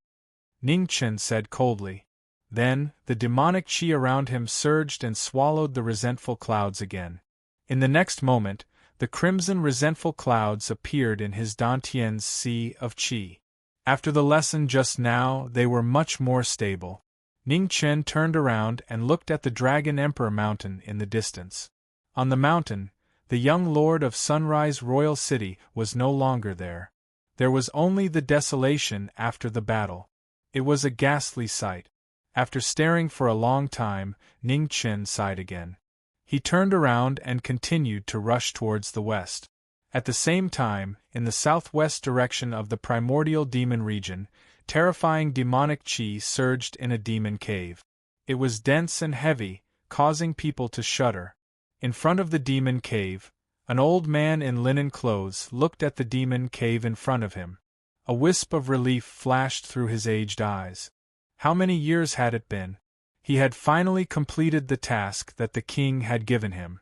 S1: Ning Chen said coldly. Then, the demonic Qi around him surged and swallowed the resentful clouds again. In the next moment, the crimson resentful clouds appeared in his Dantian's sea of Qi. After the lesson just now, they were much more stable. Ning Chen turned around and looked at the Dragon Emperor Mountain in the distance. On the mountain, the young lord of Sunrise Royal City was no longer there. There was only the desolation after the battle. It was a ghastly sight. After staring for a long time, Ning Chen sighed again. He turned around and continued to rush towards the west. At the same time, in the southwest direction of the primordial demon region, terrifying demonic chi surged in a demon cave. It was dense and heavy, causing people to shudder. In front of the demon cave, an old man in linen clothes looked at the demon cave in front of him. A wisp of relief flashed through his aged eyes. How many years had it been? He had finally completed the task that the king had given him.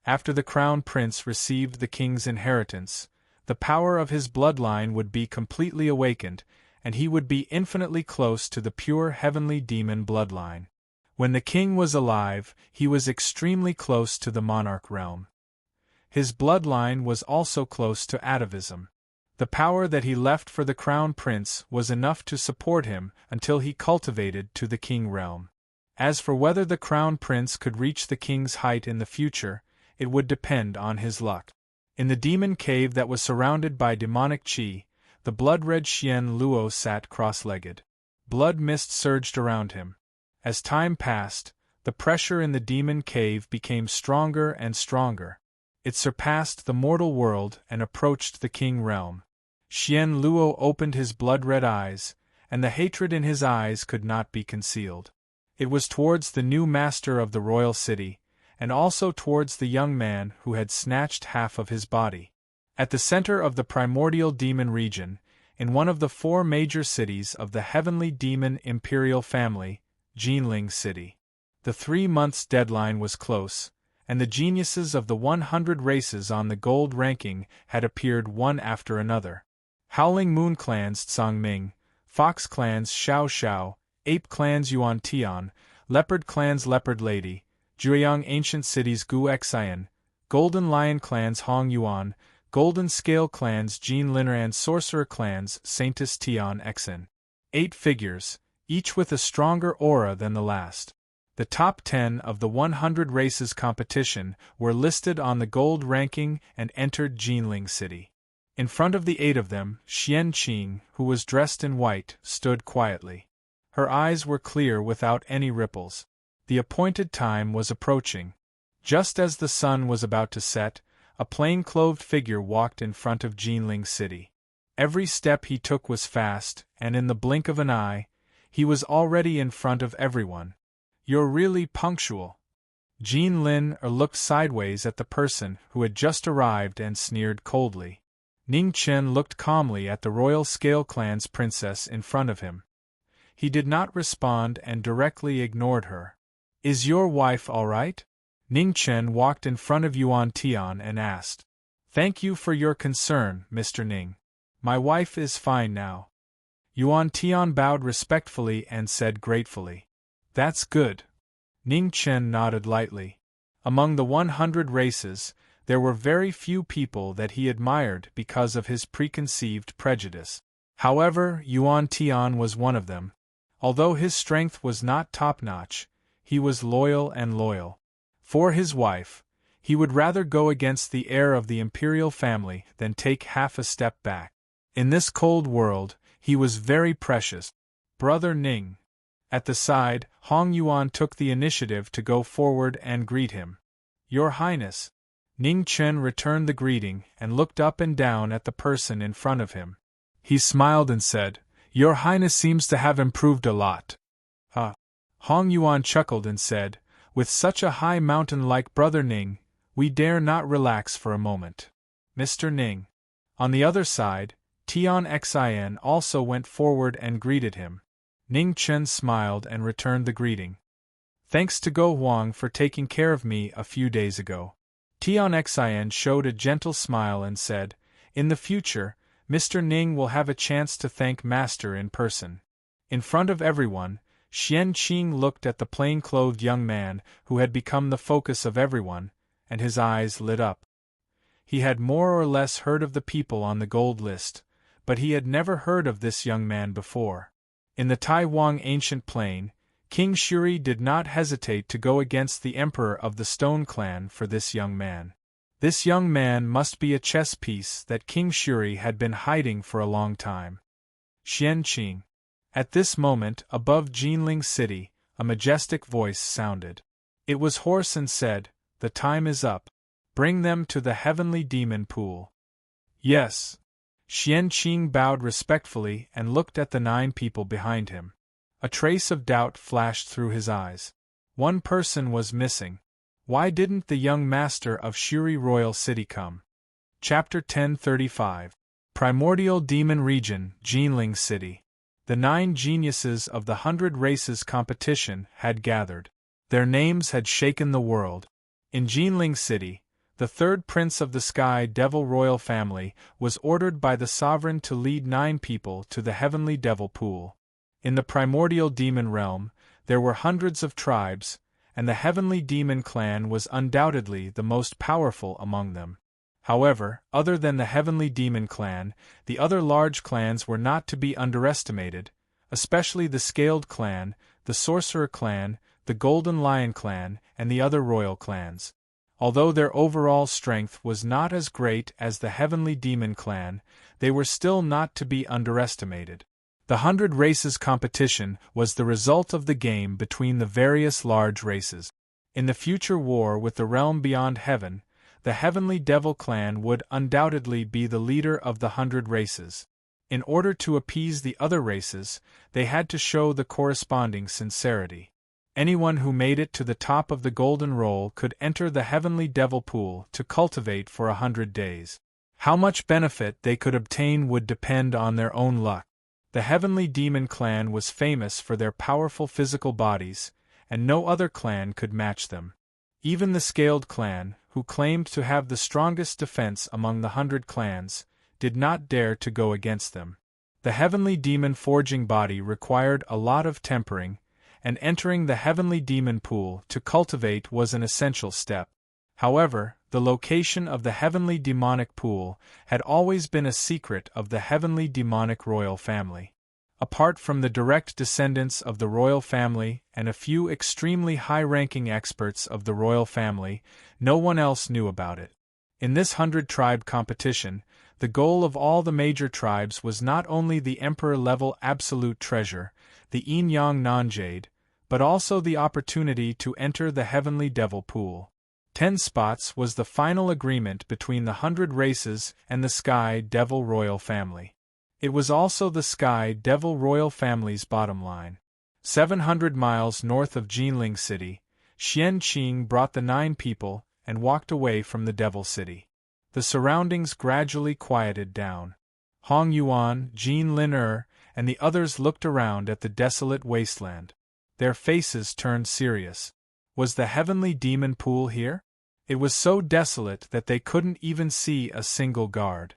S1: After the crown prince received the king's inheritance, the power of his bloodline would be completely awakened, and he would be infinitely close to the pure heavenly demon bloodline. When the king was alive, he was extremely close to the monarch realm. His bloodline was also close to atavism. The power that he left for the crown prince was enough to support him until he cultivated to the king realm. As for whether the crown prince could reach the king's height in the future, it would depend on his luck. In the demon cave that was surrounded by demonic chi, the blood-red Xian Luo sat cross-legged. Blood mist surged around him. As time passed, the pressure in the demon cave became stronger and stronger. It surpassed the mortal world and approached the king realm. Xian Luo opened his blood-red eyes, and the hatred in his eyes could not be concealed. It was towards the new master of the royal city, and also towards the young man who had snatched half of his body. At the center of the primordial demon region, in one of the 4 major cities of the heavenly demon imperial family, Jinling City. The 3 months deadline was close, and the geniuses of the 100 races on the gold ranking had appeared one after another. Howling Moon Clans Tsangming, Fox Clans Xiao Xiao, Ape Clans Yuan Tian, Leopard Clans Leopard Lady, Jueyang Ancient Cities Gu Xian, Golden Lion Clans Hong Yuan, Golden Scale Clans Jean Liner and Sorcerer Clans Saintus Tian Xen. 8 figures, each with a stronger aura than the last. The top 10 of the 100 races competition were listed on the gold ranking and entered Jinling City. In front of the 8 of them, Xian Qing, who was dressed in white, stood quietly. Her eyes were clear without any ripples. The appointed time was approaching. Just as the sun was about to set, a plain-clothed figure walked in front of Jinling City. Every step he took was fast, and in the blink of an eye, he was already in front of everyone. "You're really punctual." Jean Lin looked sideways at the person who had just arrived and sneered coldly. Ning Chen looked calmly at the Royal Scale Clan's princess in front of him. He did not respond and directly ignored her. "Is your wife all right?" Ning Chen walked in front of Yuan Tian and asked. "Thank you for your concern, Mr. Ning. My wife is fine now." Yuan Tian bowed respectfully and said gratefully, "That's good." Ning Chen nodded lightly. Among the 100 races, there were very few people that he admired because of his preconceived prejudice. However, Yuan Tian was one of them. Although his strength was not top-notch, he was loyal. For his wife, he would rather go against the heir of the imperial family than take half a step back. In this cold world, he was very precious. "Brother Ning." At the side, Hong Yuan took the initiative to go forward and greet him. "Your Highness." Ning Chen returned the greeting and looked up and down at the person in front of him. He smiled and said, "Your Highness seems to have improved a lot." Hong Yuan chuckled and said, "With such a high mountain like Brother Ning, we dare not relax for a moment. Mr. Ning." On the other side, Tian Xin also went forward and greeted him. Ning Chen smiled and returned the greeting. "Thanks to Go Huang for taking care of me a few days ago." Tian Xin showed a gentle smile and said, "In the future, Mr. Ning will have a chance to thank Master in person." In front of everyone, Xian Qing looked at the plain-clothed young man who had become the focus of everyone, and his eyes lit up. He had more or less heard of the people on the gold list, but he had never heard of this young man before. In the Taiwan ancient plain, King Shuri did not hesitate to go against the emperor of the Stone Clan for this young man. This young man must be a chess piece that King Shuri had been hiding for a long time. Xian Qing. At this moment, above Jinling City, a majestic voice sounded. It was hoarse and said, "The time is up. Bring them to the heavenly demon pool." "Yes." Qianqing bowed respectfully and looked at the 9 people behind him. A trace of doubt flashed through his eyes. One person was missing. Why didn't the young master of Shuri Royal City come? Chapter 1035. Primordial Demon Region, Jinling City. The 9 geniuses of the 100 Races competition had gathered. Their names had shaken the world. In Jinling City, the 3rd Prince of the Sky Devil Royal Family was ordered by the Sovereign to lead 9 people to the Heavenly Devil Pool. In the Primordial Demon Realm, there were hundreds of tribes, and the Heavenly Demon Clan was undoubtedly the most powerful among them. However, other than the Heavenly Demon Clan, the other large clans were not to be underestimated, especially the Scaled Clan, the Sorcerer Clan, the Golden Lion Clan, and the other royal clans. Although their overall strength was not as great as the Heavenly Demon Clan, they were still not to be underestimated. The 100 Races competition was the result of the game between the various large races. In the future war with the realm beyond heaven, the Heavenly Devil Clan would undoubtedly be the leader of the 100 Races. In order to appease the other races, they had to show the corresponding sincerity. Anyone who made it to the top of the Golden Roll could enter the Heavenly Devil Pool to cultivate for 100 days. How much benefit they could obtain would depend on their own luck. The Heavenly Demon Clan was famous for their powerful physical bodies, and no other clan could match them. Even the Scaled Clan, who claimed to have the strongest defense among the 100 clans, did not dare to go against them. The Heavenly Demon forging body required a lot of tempering, and entering the Heavenly Demon Pool to cultivate was an essential step. However, the location of the Heavenly Demonic Pool had always been a secret of the Heavenly Demonic Royal Family. Apart from the direct descendants of the royal family and a few extremely high-ranking experts of the royal family, no one else knew about it. In this 100-tribe competition, the goal of all the major tribes was not only the Emperor-level absolute treasure, the Yin-Yang Non-Jade, but also the opportunity to enter the Heavenly Devil Pool. 10 spots was the final agreement between the 100 Races and the Sky Devil Royal Family. It was also the Sky Devil Royal Family's bottom line. 700 miles north of Jinling City, Qianqing brought the 9 people and walked away from the Devil City. The surroundings gradually quieted down. Hong Yuan, Jin Lin and the others looked around at the desolate wasteland. Their faces turned serious. Was the Heavenly Demon Pool here? It was so desolate that they couldn't even see a single guard.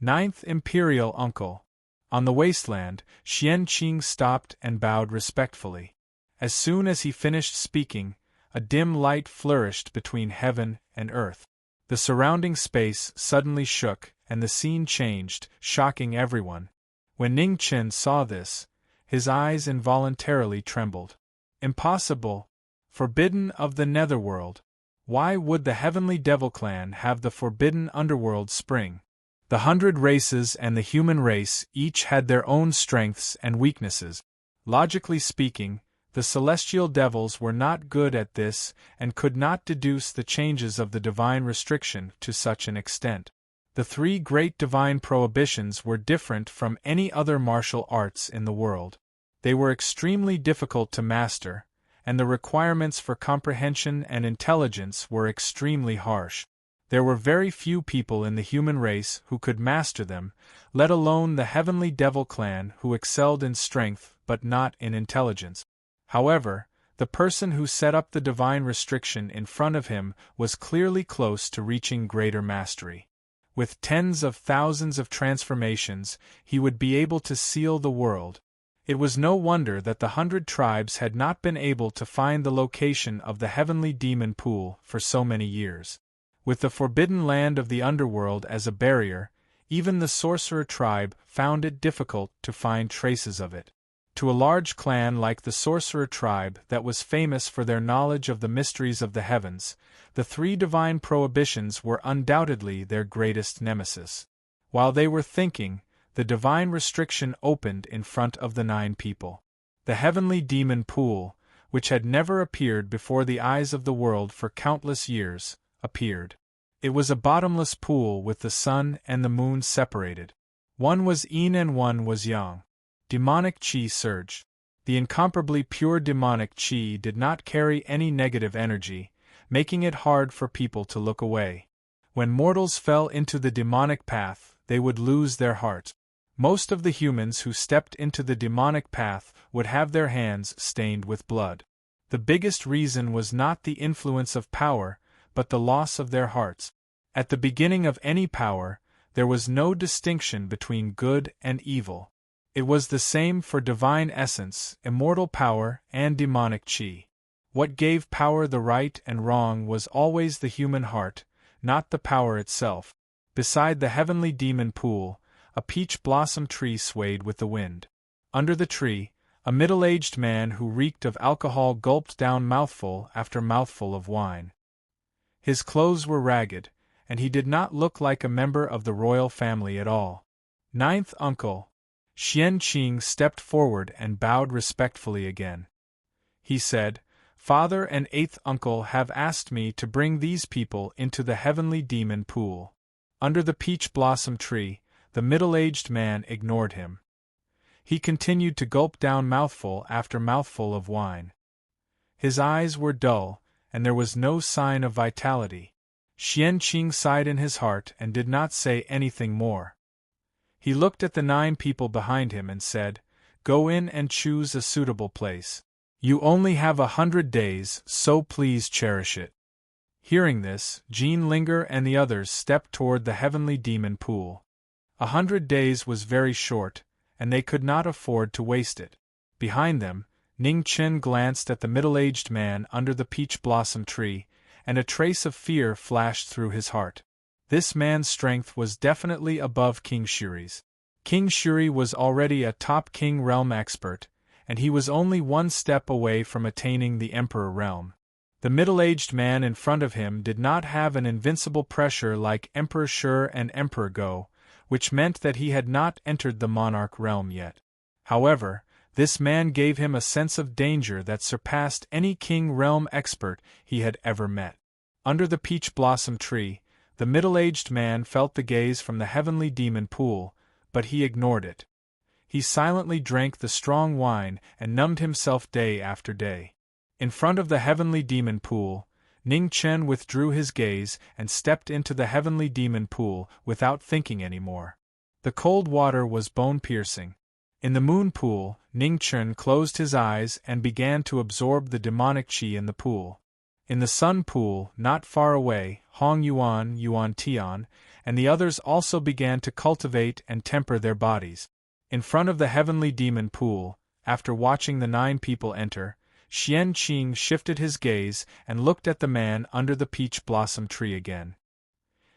S1: 9th Imperial Uncle. On the wasteland, Qianqing stopped and bowed respectfully. As soon as he finished speaking, a dim light flourished between heaven and earth. The surrounding space suddenly shook, and the scene changed, shocking everyone. When Ning Chen saw this, his eyes involuntarily trembled. Impossible! Forbidden of the Netherworld! Why would the Heavenly Devil Clan have the forbidden underworld spring? The 100 Races and the human race each had their own strengths and weaknesses. Logically speaking, the celestial devils were not good at this and could not deduce the changes of the divine restriction to such an extent. The 3 great divine prohibitions were different from any other martial arts in the world. They were extremely difficult to master, and the requirements for comprehension and intelligence were extremely harsh. There were very few people in the human race who could master them, let alone the Heavenly Devil Clan who excelled in strength but not in intelligence. However, the person who set up the divine restriction in front of him was clearly close to reaching greater mastery. With tens of thousands of transformations, he would be able to seal the world. It was no wonder that the 100 tribes had not been able to find the location of the Heavenly Demon Pool for so many years. With the forbidden land of the underworld as a barrier, even the Sorcerer tribe found it difficult to find traces of it. To a large clan like the Sorcerer tribe that was famous for their knowledge of the mysteries of the heavens, the 3 divine prohibitions were undoubtedly their greatest nemesis. While they were thinking, the divine restriction opened in front of the 9 people. The Heavenly Demon Pool, which had never appeared before the eyes of the world for countless years, appeared. It was a bottomless pool with the sun and the moon separated. One was yin and one was yang. Demonic qi surged. The incomparably pure demonic qi did not carry any negative energy, making it hard for people to look away. When mortals fell into the demonic path, they would lose their heart. Most of the humans who stepped into the demonic path would have their hands stained with blood. The biggest reason was not the influence of power, but the loss of their hearts. At the beginning of any power, there was no distinction between good and evil. It was the same for divine essence, immortal power, and demonic qi. What gave power the right and wrong was always the human heart, not the power itself. Beside the heavenly demon pool, a peach blossom tree swayed with the wind. Under the tree, a middle-aged man who reeked of alcohol gulped down mouthful after mouthful of wine. His clothes were ragged, and he did not look like a member of the royal family at all. Ninth uncle. Xian Qing stepped forward and bowed respectfully again. He said, "Father and eighth uncle have asked me to bring these people into the heavenly demon pool." Under the peach blossom tree, the middle-aged man ignored him. He continued to gulp down mouthful after mouthful of wine. His eyes were dull, and there was no sign of vitality. Xian Qing sighed in his heart and did not say anything more. He looked at the 9 people behind him and said, "Go in and choose a suitable place. You only have 100 days, so please cherish it." Hearing this, Jean Linger and the others stepped toward the heavenly demon pool. 100 days was very short, and they could not afford to waste it. Behind them, Ning Chen glanced at the middle-aged man under the peach blossom tree, and a trace of fear flashed through his heart. This man's strength was definitely above King Shuri's. King Shuri was already a top King Realm expert, and he was only one step away from attaining the Emperor Realm. The middle-aged man in front of him did not have an invincible pressure like Emperor Shur and Emperor Go, which meant that he had not entered the Monarch Realm yet. However, this man gave him a sense of danger that surpassed any King Realm expert he had ever met. Under the peach blossom tree, the middle-aged man felt the gaze from the heavenly demon pool, but he ignored it. He silently drank the strong wine and numbed himself day after day. In front of the heavenly demon pool, Ning Chen withdrew his gaze and stepped into the heavenly demon pool without thinking anymore. The cold water was bone-piercing. In the moon pool, Ning Chen closed his eyes and began to absorb the demonic qi in the pool. In the sun pool, not far away, Hong Yuan, Yuan Tian, and the others also began to cultivate and temper their bodies. In front of the heavenly demon pool, after watching the 9 people enter, Xian Qing shifted his gaze and looked at the man under the peach blossom tree again.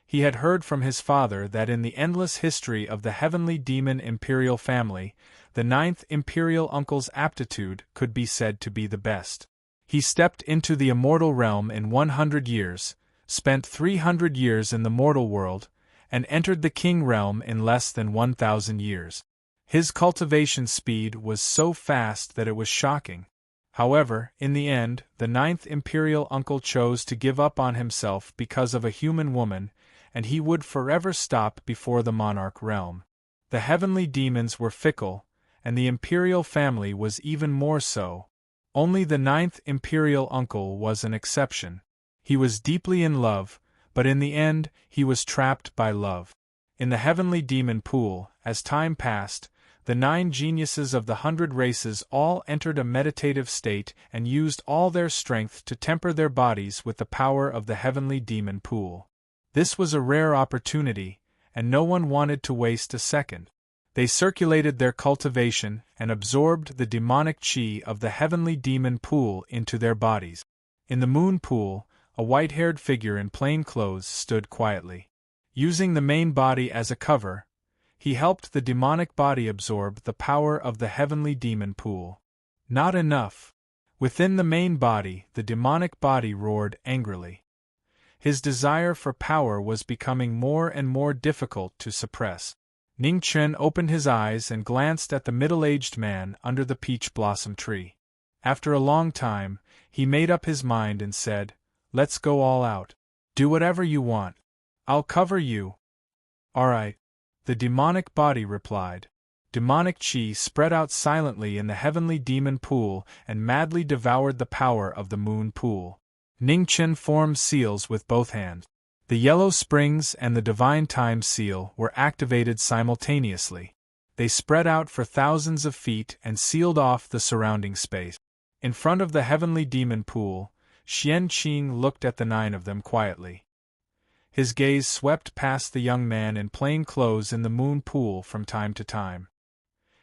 S1: He had heard from his father that in the endless history of the heavenly demon imperial family, the 9th imperial uncle's aptitude could be said to be the best. He stepped into the immortal realm in 100 years, spent 300 years in the mortal world, and entered the king realm in less than 1,000 years. His cultivation speed was so fast that it was shocking. However, in the end, the 9th imperial uncle chose to give up on himself because of a human woman, and he would forever stop before the monarch realm. The heavenly demons were fickle, and the imperial family was even more so. Only the 9th imperial uncle was an exception. He was deeply in love, but in the end, he was trapped by love. In the heavenly demon pool, as time passed, the 9 geniuses of the 100 races all entered a meditative state and used all their strength to temper their bodies with the power of the heavenly demon pool. This was a rare opportunity, and no one wanted to waste a second. They circulated their cultivation and absorbed the demonic qi of the heavenly demon pool into their bodies. In the moon pool, a white-haired figure in plain clothes stood quietly. Using the main body as a cover, he helped the demonic body absorb the power of the heavenly demon pool. Not enough. Within the main body, the demonic body roared angrily. His desire for power was becoming more and more difficult to suppress. Ning Chen opened his eyes and glanced at the middle-aged man under the peach blossom tree. After a long time, he made up his mind and said, "Let's go all out. Do whatever you want. I'll cover you." "All right." The demonic body replied. Demonic chi spread out silently in the heavenly demon pool and madly devoured the power of the moon pool. Ningchen formed seals with both hands. The yellow springs and the divine time seal were activated simultaneously. They spread out for thousands of feet and sealed off the surrounding space. In front of the heavenly demon pool, Xian Qing looked at the 9 of them quietly. His gaze swept past the young man in plain clothes in the moon pool from time to time.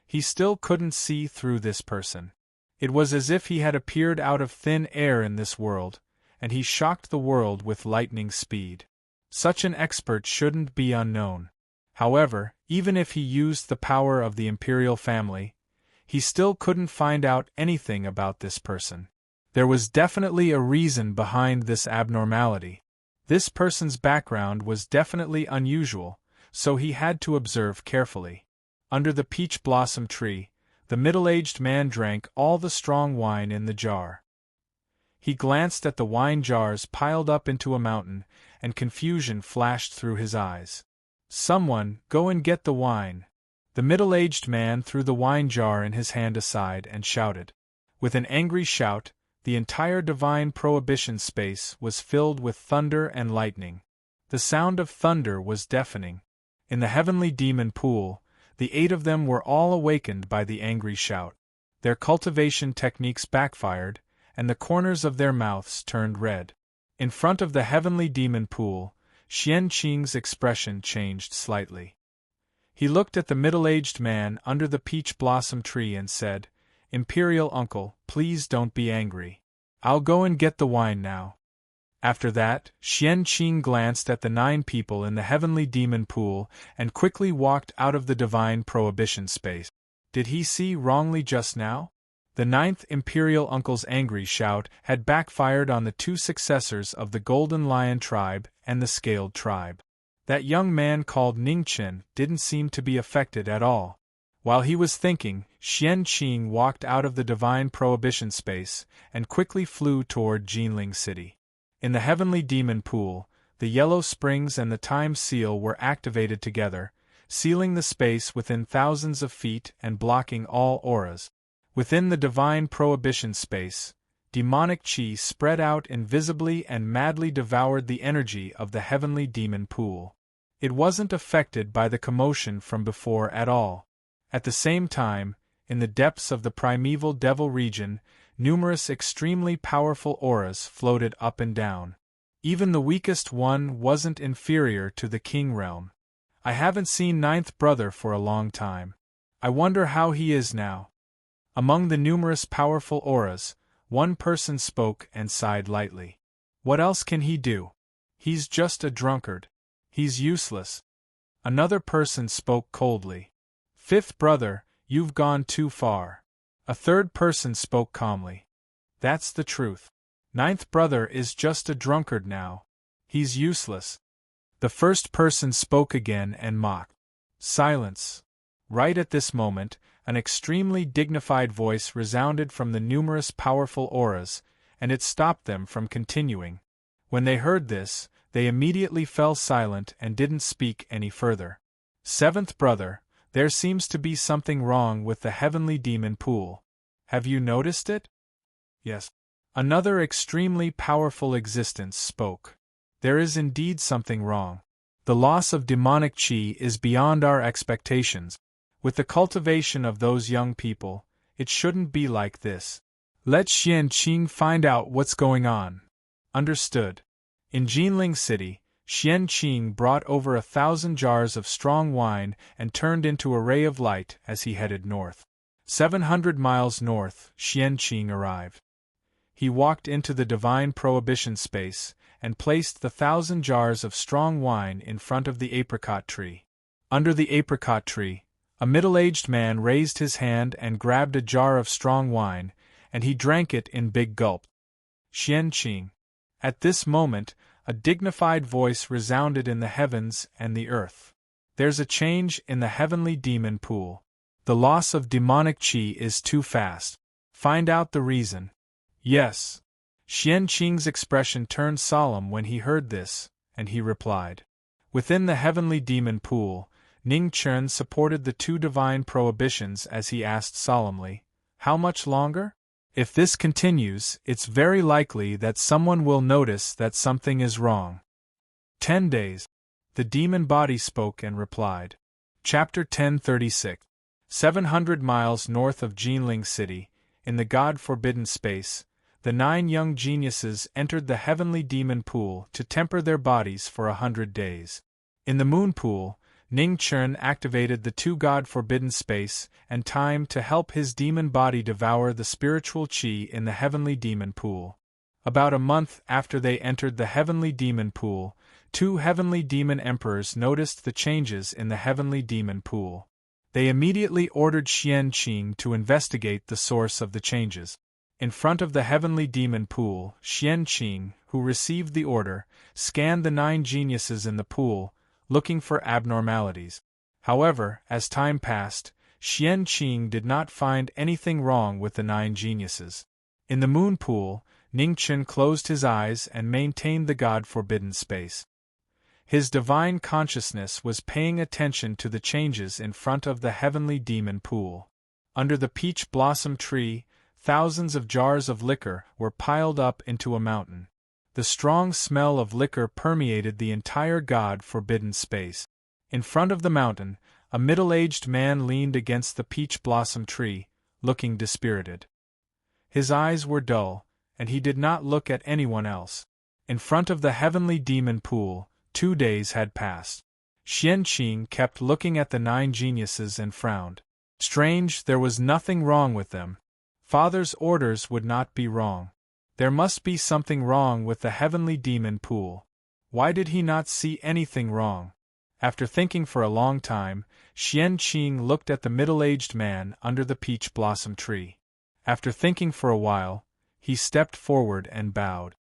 S1: He still couldn't see through this person. It was as if he had appeared out of thin air in this world, and he shocked the world with lightning speed. Such an expert shouldn't be unknown. However, even if he used the power of the imperial family, he still couldn't find out anything about this person. There was definitely a reason behind this abnormality. This person's background was definitely unusual, so he had to observe carefully. Under the peach blossom tree, the middle-aged man drank all the strong wine in the jar. He glanced at the wine jars piled up into a mountain, and confusion flashed through his eyes. "Someone, go and get the wine." The middle-aged man threw the wine jar in his hand aside and shouted. With an angry shout, the entire divine prohibition space was filled with thunder and lightning. The sound of thunder was deafening. In the heavenly demon pool, the 8 of them were all awakened by the angry shout. Their cultivation techniques backfired, and the corners of their mouths turned red. In front of the heavenly demon pool, Xian Qing's expression changed slightly. He looked at the middle-aged man under the peach blossom tree and said, "Imperial uncle, please don't be angry. I'll go and get the wine now." After that, Xian Qing glanced at the 9 people in the heavenly demon pool and quickly walked out of the divine prohibition space. Did he see wrongly just now? The 9th imperial uncle's angry shout had backfired on the 2 successors of the Golden Lion tribe and the Scaled tribe. That young man called Ningchen didn't seem to be affected at all. While he was thinking, Xian Qing walked out of the divine prohibition space and quickly flew toward Jinling City. In the heavenly demon pool, the yellow springs and the time seal were activated together, sealing the space within thousands of feet and blocking all auras. Within the divine prohibition space, demonic chi spread out invisibly and madly devoured the energy of the heavenly demon pool. It wasn't affected by the commotion from before at all. At the same time, in the depths of the primeval devil region, numerous extremely powerful auras floated up and down. Even the weakest one wasn't inferior to the king realm. I haven't seen 9th brother for a long time. I wonder how he is now. Among the numerous powerful auras, one person spoke and sighed lightly. What else can he do? He's just a drunkard. He's useless. Another person spoke coldly. 5th brother, you've gone too far. A third person spoke calmly. That's the truth. 9th brother is just a drunkard now. He's useless. The first person spoke again and mocked. Silence. Right at this moment, an extremely dignified voice resounded from the numerous powerful auras, and it stopped them from continuing. When they heard this, they immediately fell silent and didn't speak any further. 7th brother, there seems to be something wrong with the heavenly demon pool. Have you noticed it? Yes. Another extremely powerful existence spoke. There is indeed something wrong. The loss of demonic chi is beyond our expectations. With the cultivation of those young people, it shouldn't be like this. Let Xian Qing find out what's going on. Understood. In Jinling City, Xian Qing brought over 1,000 jars of strong wine and turned into a ray of light as he headed north. 700 miles north, Xian Qing arrived. He walked into the divine prohibition space and placed the 1,000 jars of strong wine in front of the apricot tree. Under the apricot tree, a middle-aged man raised his hand and grabbed a jar of strong wine, and he drank it in big gulps. Xian Qing. At this moment, a dignified voice resounded in the heavens and the earth. There's a change in the heavenly demon pool. The loss of demonic chi is too fast. Find out the reason. Yes. Xian Qing's expression turned solemn when he heard this, and he replied. Within the heavenly demon pool, Ning Chen supported the two divine prohibitions as he asked solemnly, "How much longer? If this continues, it's very likely that someone will notice that something is wrong." 10 days. The demon body spoke and replied. Chapter 1036. 700 miles north of Jinling City, in the God-forbidden space, the 9 young geniuses entered the heavenly demon pool to temper their bodies for 100 days. In the moon pool, Ning Chen activated the 2 God-forbidden space and time to help his demon body devour the spiritual qi in the heavenly demon pool. About a month after they entered the heavenly demon pool, 2 heavenly demon emperors noticed the changes in the heavenly demon pool. They immediately ordered Xian Qing to investigate the source of the changes. In front of the heavenly demon pool, Xian Qing, who received the order, scanned the 9 geniuses in the pool, looking for abnormalities. However, as time passed, Xian Qing did not find anything wrong with the 9 geniuses. In the moon pool, Ning Chen closed his eyes and maintained the God-forbidden space. His divine consciousness was paying attention to the changes in front of the heavenly demon pool. Under the peach blossom tree, thousands of jars of liquor were piled up into a mountain. The strong smell of liquor permeated the entire God-forbidden space. In front of the mountain, a middle-aged man leaned against the peach blossom tree, looking dispirited. His eyes were dull, and he did not look at anyone else. In front of the heavenly demon pool, 2 days had passed. Xian Qing kept looking at the 9 geniuses and frowned. Strange, there was nothing wrong with them. Father's orders would not be wrong. There must be something wrong with the heavenly demon pool. Why did he not see anything wrong? After thinking for a long time, Xian Qing looked at the middle-aged man under the peach blossom tree. After thinking for a while, he stepped forward and bowed.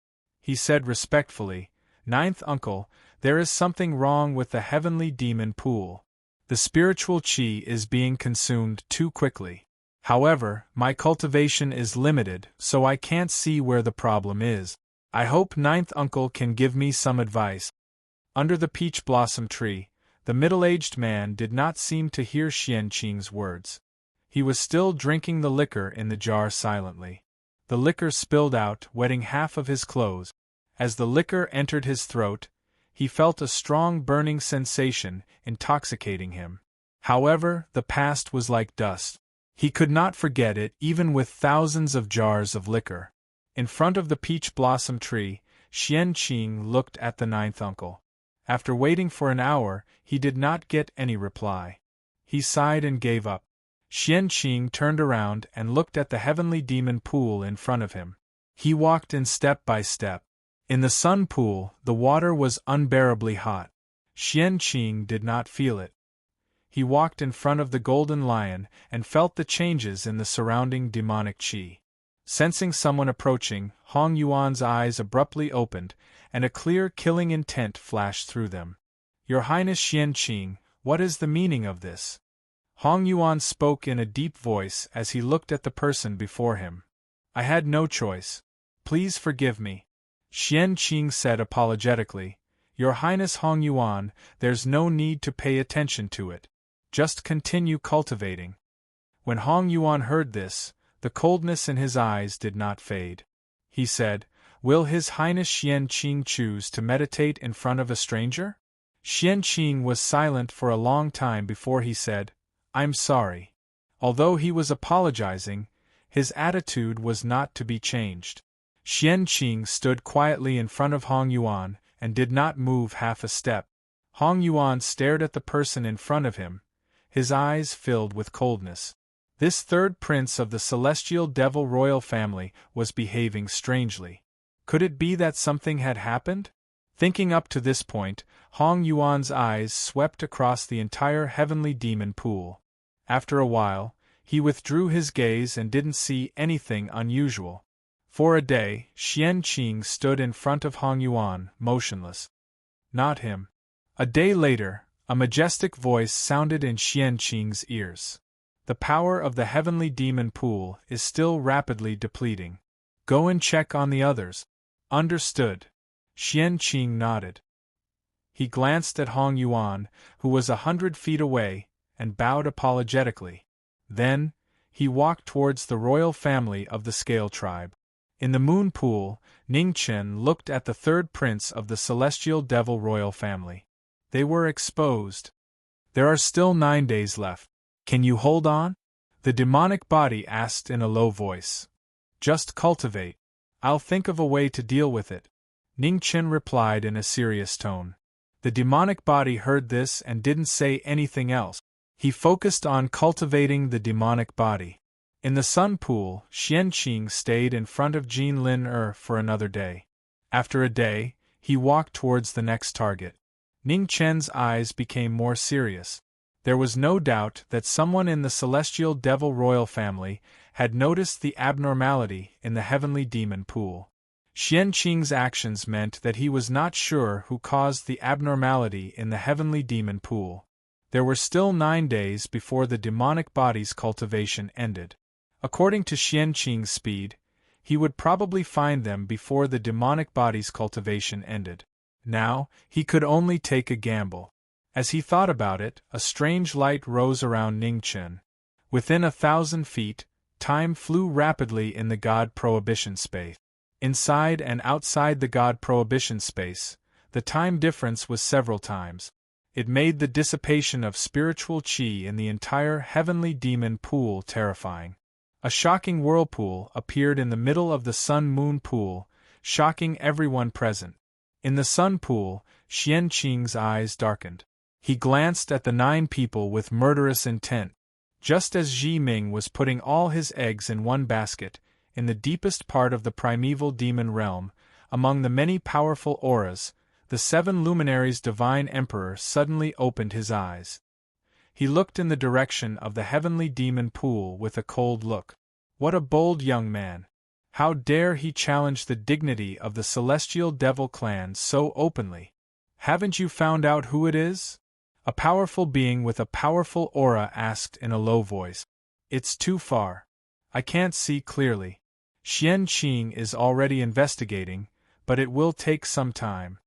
S1: He said respectfully, "Ninth uncle, there is something wrong with the heavenly demon pool. The spiritual qi is being consumed too quickly. However, my cultivation is limited, so I can't see where the problem is. I hope ninth uncle can give me some advice." Under the peach blossom tree, the middle-aged man did not seem to hear Xian Qing's words. He was still drinking the liquor in the jar silently. The liquor spilled out, wetting half of his clothes. As the liquor entered his throat, he felt a strong burning sensation, intoxicating him. However, the past was like dust. He could not forget it even with thousands of jars of liquor. In front of the peach blossom tree, Xian Qing looked at the ninth uncle. After waiting for an hour, he did not get any reply. He sighed and gave up. Xian Qing turned around and looked at the heavenly demon pool in front of him. He walked in step by step. In the sun pool, the water was unbearably hot. Xian Qing did not feel it. He walked in front of the golden lion and felt the changes in the surrounding demonic qi. Sensing someone approaching, Hong Yuan's eyes abruptly opened, and a clear killing intent flashed through them. "Your Highness Xian Qing, what is the meaning of this?" Hong Yuan spoke in a deep voice as he looked at the person before him. "I had no choice. Please forgive me." Xian Qing said apologetically, "Your Highness Hong Yuan, there's no need to pay attention to it. Just continue cultivating." When Hong Yuan heard this, the coldness in his eyes did not fade. He said, "Will His Highness Xian Qing choose to meditate in front of a stranger?" Xian Qing was silent for a long time before he said, "I'm sorry." Although he was apologizing, his attitude was not to be changed. Xian Qing stood quietly in front of Hong Yuan and did not move half a step. Hong Yuan stared at the person in front of him, his eyes filled with coldness. This third prince of the celestial devil royal family was behaving strangely. Could it be that something had happened? Thinking up to this point, Hong Yuan's eyes swept across the entire heavenly demon pool. After a while, he withdrew his gaze and didn't see anything unusual. For a day, Xian Qing stood in front of Hong Yuan, motionless. Not him. A day later, a majestic voice sounded in Xian Qing's ears. "The power of the heavenly demon pool is still rapidly depleting. Go and check on the others." "Understood." Xian Qing nodded. He glanced at Hong Yuan, who was 100 feet away, and bowed apologetically. Then, he walked towards the royal family of the Scale Tribe. In the moon pool, Ning Chen looked at the third prince of the Celestial Devil royal family. They were exposed. There are still 9 days left. Can you hold on? The demonic body asked in a low voice. Just cultivate. I'll think of a way to deal with it, Ning Chen replied in a serious tone. The demonic body heard this and didn't say anything else. He focused on cultivating the demonic body. In the sun pool, Xianqing stayed in front of Jin Lin for another day. After a day, he walked towards the next target. Ning Chen's eyes became more serious. There was no doubt that someone in the Celestial Devil royal family had noticed the abnormality in the heavenly demon pool. Xianqing's actions meant that he was not sure who caused the abnormality in the heavenly demon pool. There were still 9 days before the demonic body's cultivation ended. According to Xianqing's speed, he would probably find them before the demonic body's cultivation ended. Now, he could only take a gamble. As he thought about it, a strange light rose around Ning Chen. Within 1,000 feet, time flew rapidly in the God Prohibition space. Inside and outside the God Prohibition space, the time difference was several times. It made the dissipation of spiritual qi in the entire heavenly demon pool terrifying. A shocking whirlpool appeared in the middle of the sun-moon pool, shocking everyone present. In the sun pool, Xianqing's eyes darkened. He glanced at the 9 people with murderous intent. Just as Zhi Ming was putting all his eggs in one basket, in the deepest part of the primeval demon realm, among the many powerful auras, the 7 luminaries' divine emperor suddenly opened his eyes. He looked in the direction of the heavenly demon pool with a cold look. What a bold young man! How dare he challenge the dignity of the Celestial Devil clan so openly? Haven't you found out who it is? A powerful being with a powerful aura asked in a low voice. It's too far. I can't see clearly. Xianqing is already investigating, but it will take some time.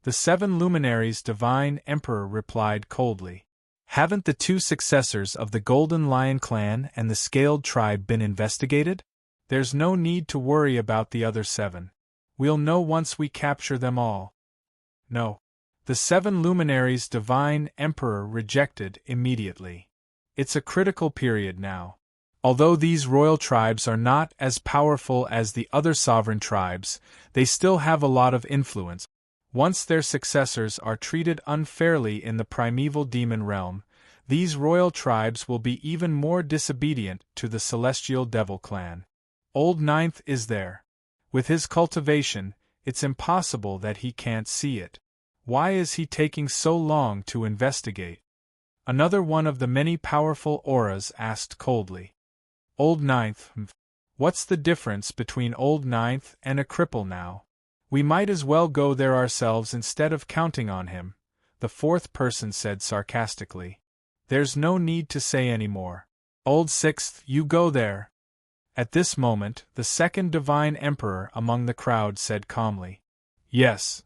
S1: The 7 luminaries' divine emperor replied coldly. Haven't the 2 successors of the Golden Lion clan and the Scaled tribe been investigated? There's no need to worry about the other 7. We'll know once we capture them all. No. The 7 luminaries' divine emperor rejected immediately. It's a critical period now. Although these royal tribes are not as powerful as the other sovereign tribes, they still have a lot of influence. Once their successors are treated unfairly in the primeval demon realm, these royal tribes will be even more disobedient to the Celestial Devil clan. Old Ninth is there. With his cultivation, it's impossible that he can't see it. Why is he taking so long to investigate? Another one of the many powerful auras asked coldly. Old Ninth, what's the difference between Old Ninth and a cripple now? We might as well go there ourselves instead of counting on him, the 4th person said sarcastically. There's no need to say any more. Old Sixth, you go there. At this moment, the 2nd Divine Emperor among the crowd said calmly. Yes.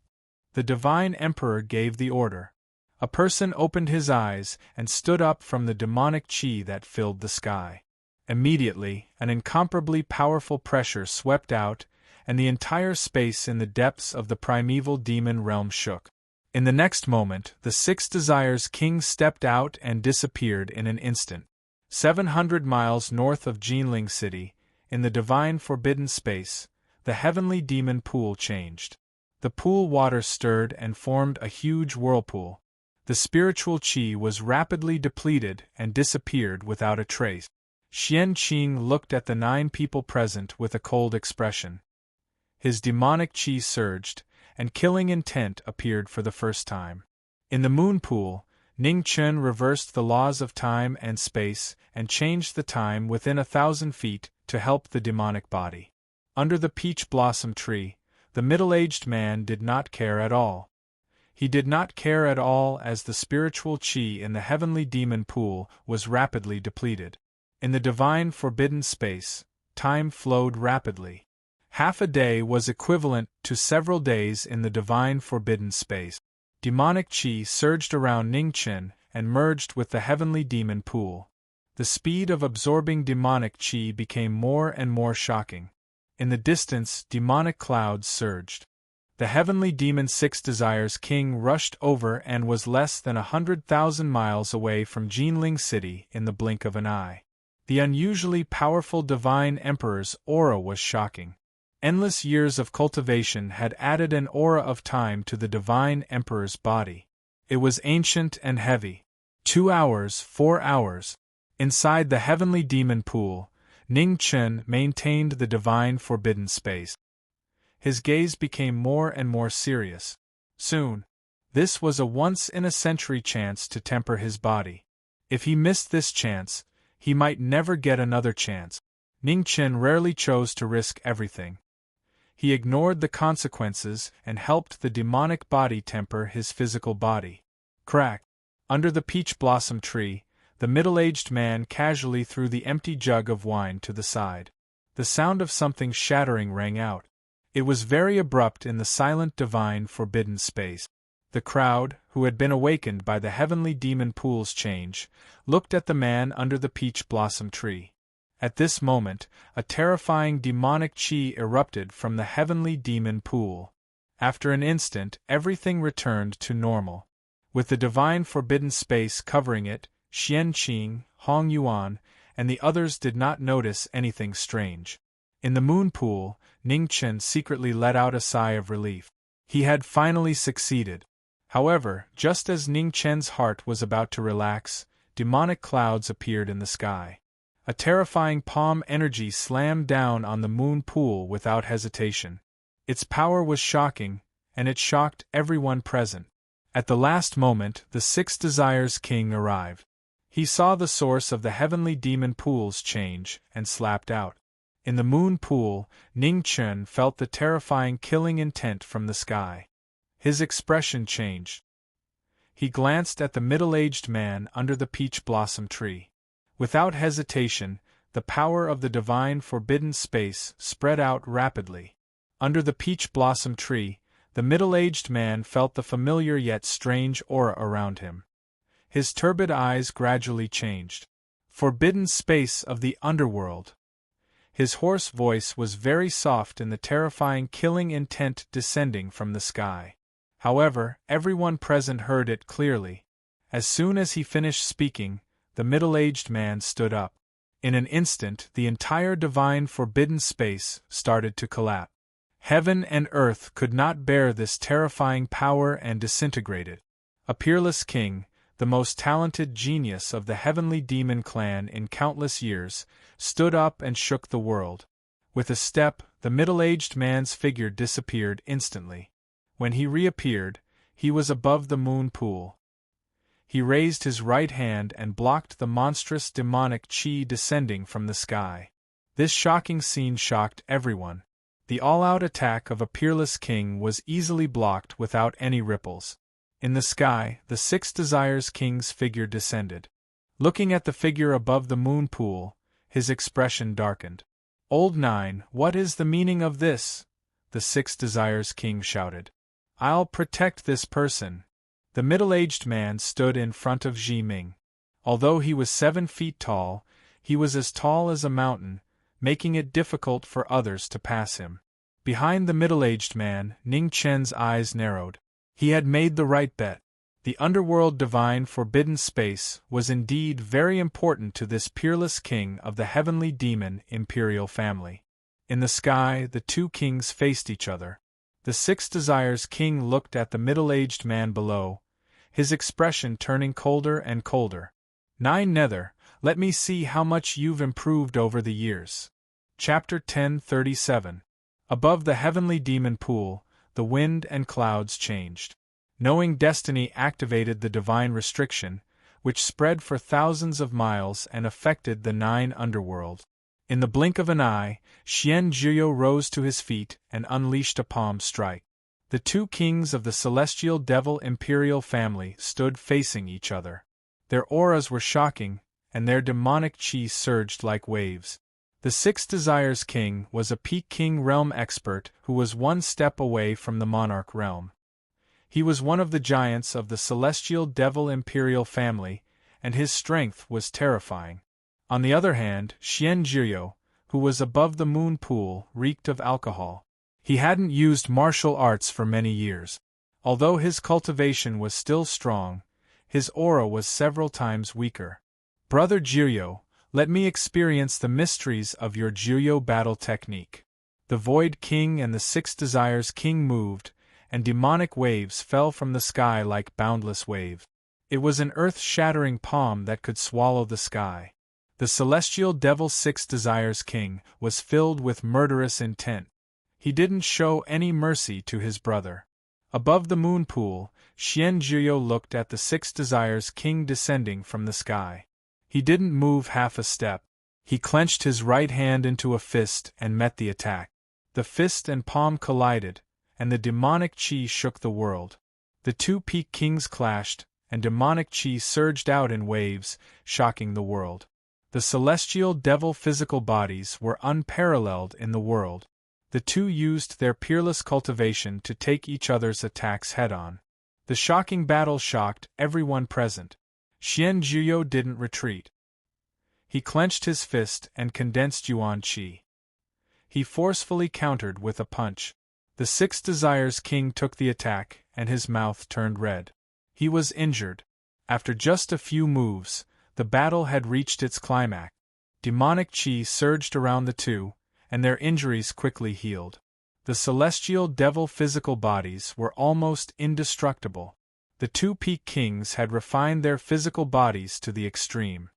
S1: The Divine Emperor gave the order. A person opened his eyes and stood up from the demonic chi that filled the sky. Immediately, an incomparably powerful pressure swept out, and the entire space in the depths of the primeval demon realm shook. In the next moment, the 6 Desires King stepped out and disappeared in an instant. 700 miles north of Jinling City, in the divine forbidden space, the heavenly demon pool changed. The pool water stirred and formed a huge whirlpool. The spiritual qi was rapidly depleted and disappeared without a trace. Xianqing looked at the 9 people present with a cold expression. His demonic qi surged, and killing intent appeared for the first time. In the moon pool, Ning Chen reversed the laws of time and space and changed the time within 1,000 feet to help the demonic body. Under the peach blossom tree, the middle-aged man did not care at all. He did not care at all as the spiritual qi in the heavenly demon pool was rapidly depleted. In the divine forbidden space, time flowed rapidly. Half a day was equivalent to several days in the divine forbidden space. demonic qi surged around Ningchen and merged with the heavenly demon pool. The speed of absorbing demonic qi became more and more shocking. In the distance, demonic clouds surged. The heavenly demon Six Desires King rushed over and was less than 100,000 miles away from Jinling City in the blink of an eye. The unusually powerful Divine Emperor's aura was shocking. Endless years of cultivation had added an aura of time to the Divine Emperor's body. It was ancient and heavy. 2 hours, 4 hours. Inside the heavenly demon pool, Ning Chen maintained the divine forbidden space. His gaze became more and more serious. Soon, this was a once-in-a-century chance to temper his body. If he missed this chance, he might never get another chance. Ning Chen rarely chose to risk everything. He ignored the consequences and helped the demonic body temper his physical body. Crack! Under the peach blossom tree, the middle-aged man casually threw the empty jug of wine to the side. The sound of something shattering rang out. It was very abrupt in the silent divine forbidden space. The crowd, who had been awakened by the heavenly demon pool's change, looked at the man under the peach blossom tree. At this moment, a terrifying demonic qi erupted from the heavenly demon pool. After an instant, everything returned to normal. With the divine forbidden space covering it, Xian Qing, Hong Yuan, and the others did not notice anything strange. In the moon pool, Ning Chen secretly let out a sigh of relief. He had finally succeeded. However, just as Ning Chen's heart was about to relax, demonic clouds appeared in the sky. A terrifying palm energy slammed down on the moon pool without hesitation. Its power was shocking, and it shocked everyone present. At the last moment, the Six Desires King arrived. He saw the source of the heavenly demon pools change and slapped out. In the moon pool, Ning Chen felt the terrifying killing intent from the sky. His expression changed. He glanced at the middle-aged man under the peach blossom tree. Without hesitation, the power of the divine forbidden space spread out rapidly. Under the peach blossom tree, the middle-aged man felt the familiar yet strange aura around him. His turbid eyes gradually changed. Forbidden space of the underworld. His hoarse voice was very soft in the terrifying killing intent descending from the sky. However, everyone present heard it clearly. As soon as he finished speaking, the middle-aged man stood up. In an instant, the entire divine forbidden space started to collapse. Heaven and earth could not bear this terrifying power and disintegrated. A peerless king, the most talented genius of the heavenly demon clan in countless years, stood up and shook the world. With a step, the middle-aged man's figure disappeared instantly. When he reappeared, he was above the moon pool. He raised his right hand and blocked the monstrous demonic qi descending from the sky. This shocking scene shocked everyone. The all-out attack of a peerless king was easily blocked without any ripples. In the sky, the Six Desires King's figure descended. Looking at the figure above the moon pool, his expression darkened. "Old Nine, what is the meaning of this?" the Six Desires King shouted. "I'll protect this person." The middle-aged man stood in front of Ji Ming. Although he was 7 feet tall, he was as tall as a mountain, making it difficult for others to pass him. Behind the middle-aged man, Ning Chen's eyes narrowed. He had made the right bet. The underworld divine forbidden space was indeed very important to this peerless king of the heavenly demon imperial family. In the sky, the two kings faced each other. The Six Desires King looked at the middle-aged man below, his expression turning colder and colder. "Nine Nether, let me see how much you've improved over the years." Chapter 1037. Above the heavenly demon pool, the wind and clouds changed. Knowing destiny activated the divine restriction, which spread for thousands of miles and affected the 9 underworlds. In the blink of an eye, Xian Zhuyo rose to his feet and unleashed a palm strike. The two kings of the celestial devil imperial family stood facing each other. Their auras were shocking, and their demonic qi surged like waves. The Six Desires King was a Peking realm expert who was 1 step away from the monarch realm. He was one of the giants of the celestial devil imperial family, and his strength was terrifying. On the other hand, Xian Jiryo, who was above the moon pool, reeked of alcohol. He hadn't used martial arts for many years. Although his cultivation was still strong, his aura was several times weaker. Brother Jiryo, let me experience the mysteries of your Jiryo battle technique. The Void King and the Six Desires King moved, and demonic waves fell from the sky like boundless waves. It was an earth-shattering palm that could swallow the sky. The celestial devil Six Desires King was filled with murderous intent. He didn't show any mercy to his brother. Above the moon pool, Xian Jiryo looked at the Six Desires King descending from the sky. He didn't move half a step. He clenched his right hand into a fist and met the attack. The fist and palm collided, and the demonic chi shook the world. The two peak kings clashed, and demonic chi surged out in waves, shocking the world. The celestial devil physical bodies were unparalleled in the world. The two used their peerless cultivation to take each other's attacks head-on. The shocking battle shocked everyone present. Xian Jiryo didn't retreat. He clenched his fist and condensed Yuan Qi. He forcefully countered with a punch. The Six Desires King took the attack, and his mouth turned red. He was injured. After just a few moves, the battle had reached its climax. Demonic chi surged around the two, and their injuries quickly healed. The celestial devil physical bodies were almost indestructible. The two peak kings had refined their physical bodies to the extreme.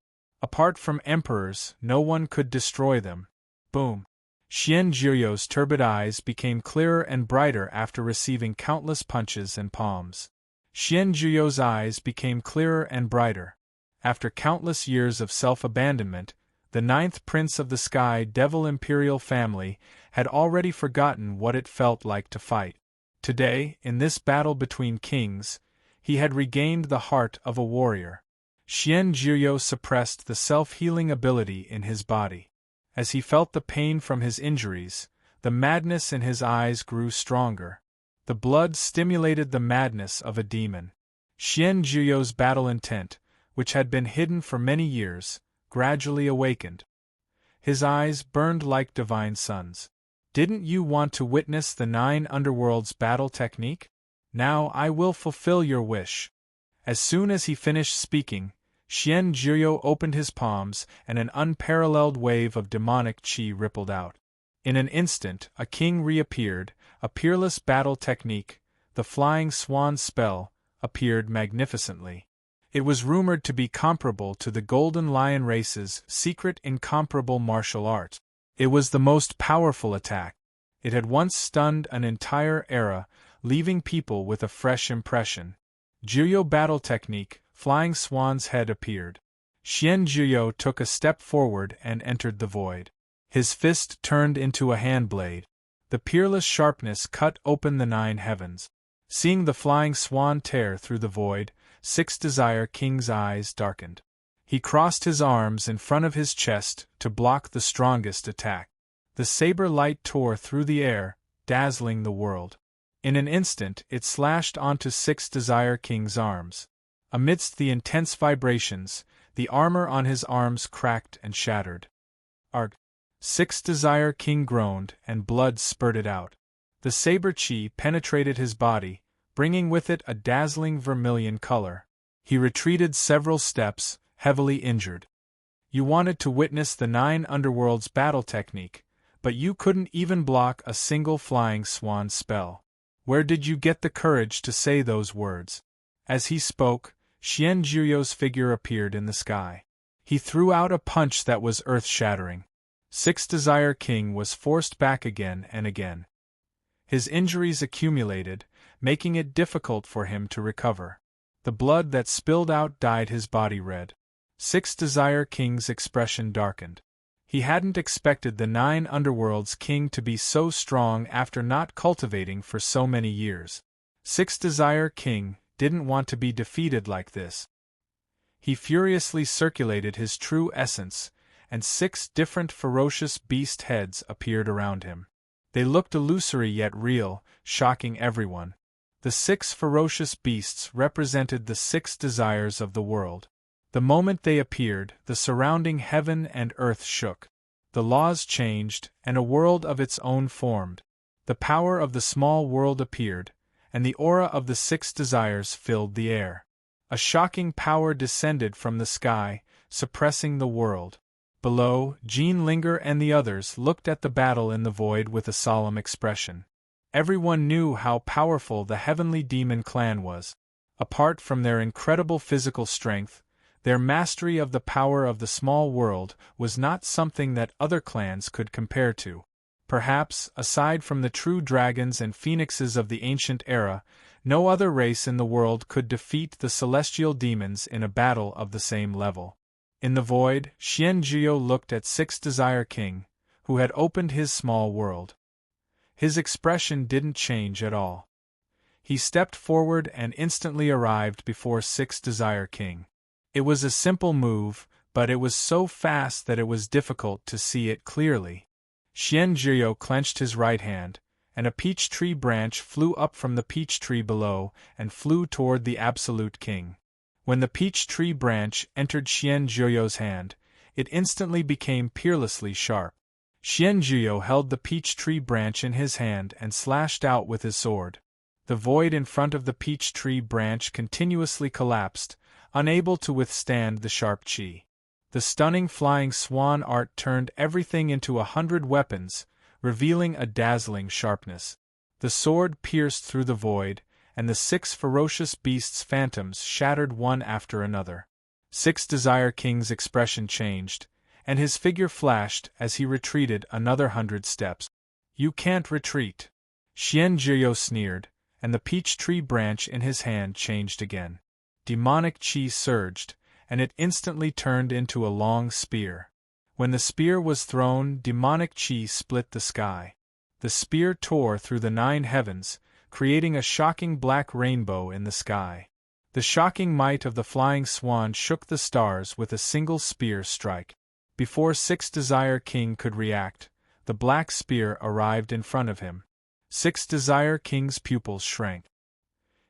S1: Apart from emperors, no one could destroy them. Boom! Xian Jiryo's turbid eyes became clearer and brighter after receiving countless punches and palms. Xian Jiryo's eyes became clearer and brighter. After countless years of self-abandonment, the ninth prince of the Sky Devil Imperial family had already forgotten what it felt like to fight. Today, in this battle between kings, he had regained the heart of a warrior. Xian Jiryo suppressed the self-healing ability in his body. As he felt the pain from his injuries, the madness in his eyes grew stronger. The blood stimulated the madness of a demon. Xian Jiryo's battle intent, which had been hidden for many years, gradually awakened. His eyes burned like divine suns. Didn't you want to witness the 9 underworlds battle technique? Now I will fulfill your wish. As soon as he finished speaking, Xian Jiryo opened his palms and an unparalleled wave of demonic chi rippled out. In an instant, a king reappeared, a peerless battle technique, the flying swan spell, appeared magnificently. It was rumored to be comparable to the Golden Lion race's secret incomparable martial art. It was the most powerful attack. It had once stunned an entire era, leaving people with a fresh impression. Jiryo battle technique, Flying Swan's head appeared. Xian Jiryo took a step forward and entered the void. His fist turned into a hand blade. The peerless sharpness cut open the 9 heavens. Seeing the flying swan tear through the void, Six Desire King's eyes darkened. He crossed his arms in front of his chest to block the strongest attack. The saber light tore through the air, dazzling the world. In an instant it slashed onto Six Desire King's arms. Amidst the intense vibrations, the armor on his arms cracked and shattered. Arg! Six Desire King groaned and blood spurted out. The saber chi penetrated his body, bringing with it a dazzling vermilion color. He retreated several steps, heavily injured. You wanted to witness the 9 underworlds battle technique, but you couldn't even block a single flying swan spell. Where did you get the courage to say those words? As he spoke, Xian Jiryo's figure appeared in the sky. He threw out a punch that was earth-shattering. Six Desire King was forced back again and again. His injuries accumulated, making it difficult for him to recover. The blood that spilled out dyed his body red. Six Desire King's expression darkened. He hadn't expected the 9 underworlds king to be so strong after not cultivating for so many years. Six Desire King didn't want to be defeated like this. He furiously circulated his true essence, and 6 different ferocious beast heads appeared around him. They looked illusory yet real, shocking everyone. The 6 ferocious beasts represented the 6 desires of the world. The moment they appeared, the surrounding heaven and earth shook. The laws changed, and a world of its own formed. The power of the small world appeared, and the aura of the 6 desires filled the air. A shocking power descended from the sky, suppressing the world. Below, Jean Linger and the others looked at the battle in the void with a solemn expression. Everyone knew how powerful the Heavenly Demon Clan was. Apart from their incredible physical strength, their mastery of the power of the small world was not something that other clans could compare to. Perhaps, aside from the true dragons and phoenixes of the ancient era, no other race in the world could defeat the celestial demons in a battle of the same level. In the void, Xianzhuo looked at 6 Desire King, who had opened his small world. His expression didn't change at all. He stepped forward and instantly arrived before 6 Desire King. It was a simple move, but it was so fast that it was difficult to see it clearly. Xianzhuo clenched his right hand, and a peach tree branch flew up from the peach tree below and flew toward the Absolute King. When the peach tree branch entered Xianzhuo's hand, it instantly became peerlessly sharp. Xianzhuo held the peach tree branch in his hand and slashed out with his sword. The void in front of the peach tree branch continuously collapsed, unable to withstand the sharp chi. The stunning flying swan art turned everything into 100 weapons, revealing a dazzling sharpness. The sword pierced through the void, and the 6 ferocious beasts' phantoms shattered one after another. 6 Desire King's expression changed, and his figure flashed as he retreated another 100 steps. "You can't retreat." Xianzhuo sneered, and the peach tree branch in his hand changed again. Demonic chi surged, and it instantly turned into a long spear. When the spear was thrown, demonic chi split the sky. The spear tore through the 9 heavens, creating a shocking black rainbow in the sky. The shocking might of the flying swan shook the stars with a single spear strike. Before 6 Desire King could react, the black spear arrived in front of him. 6 Desire King's pupils shrank.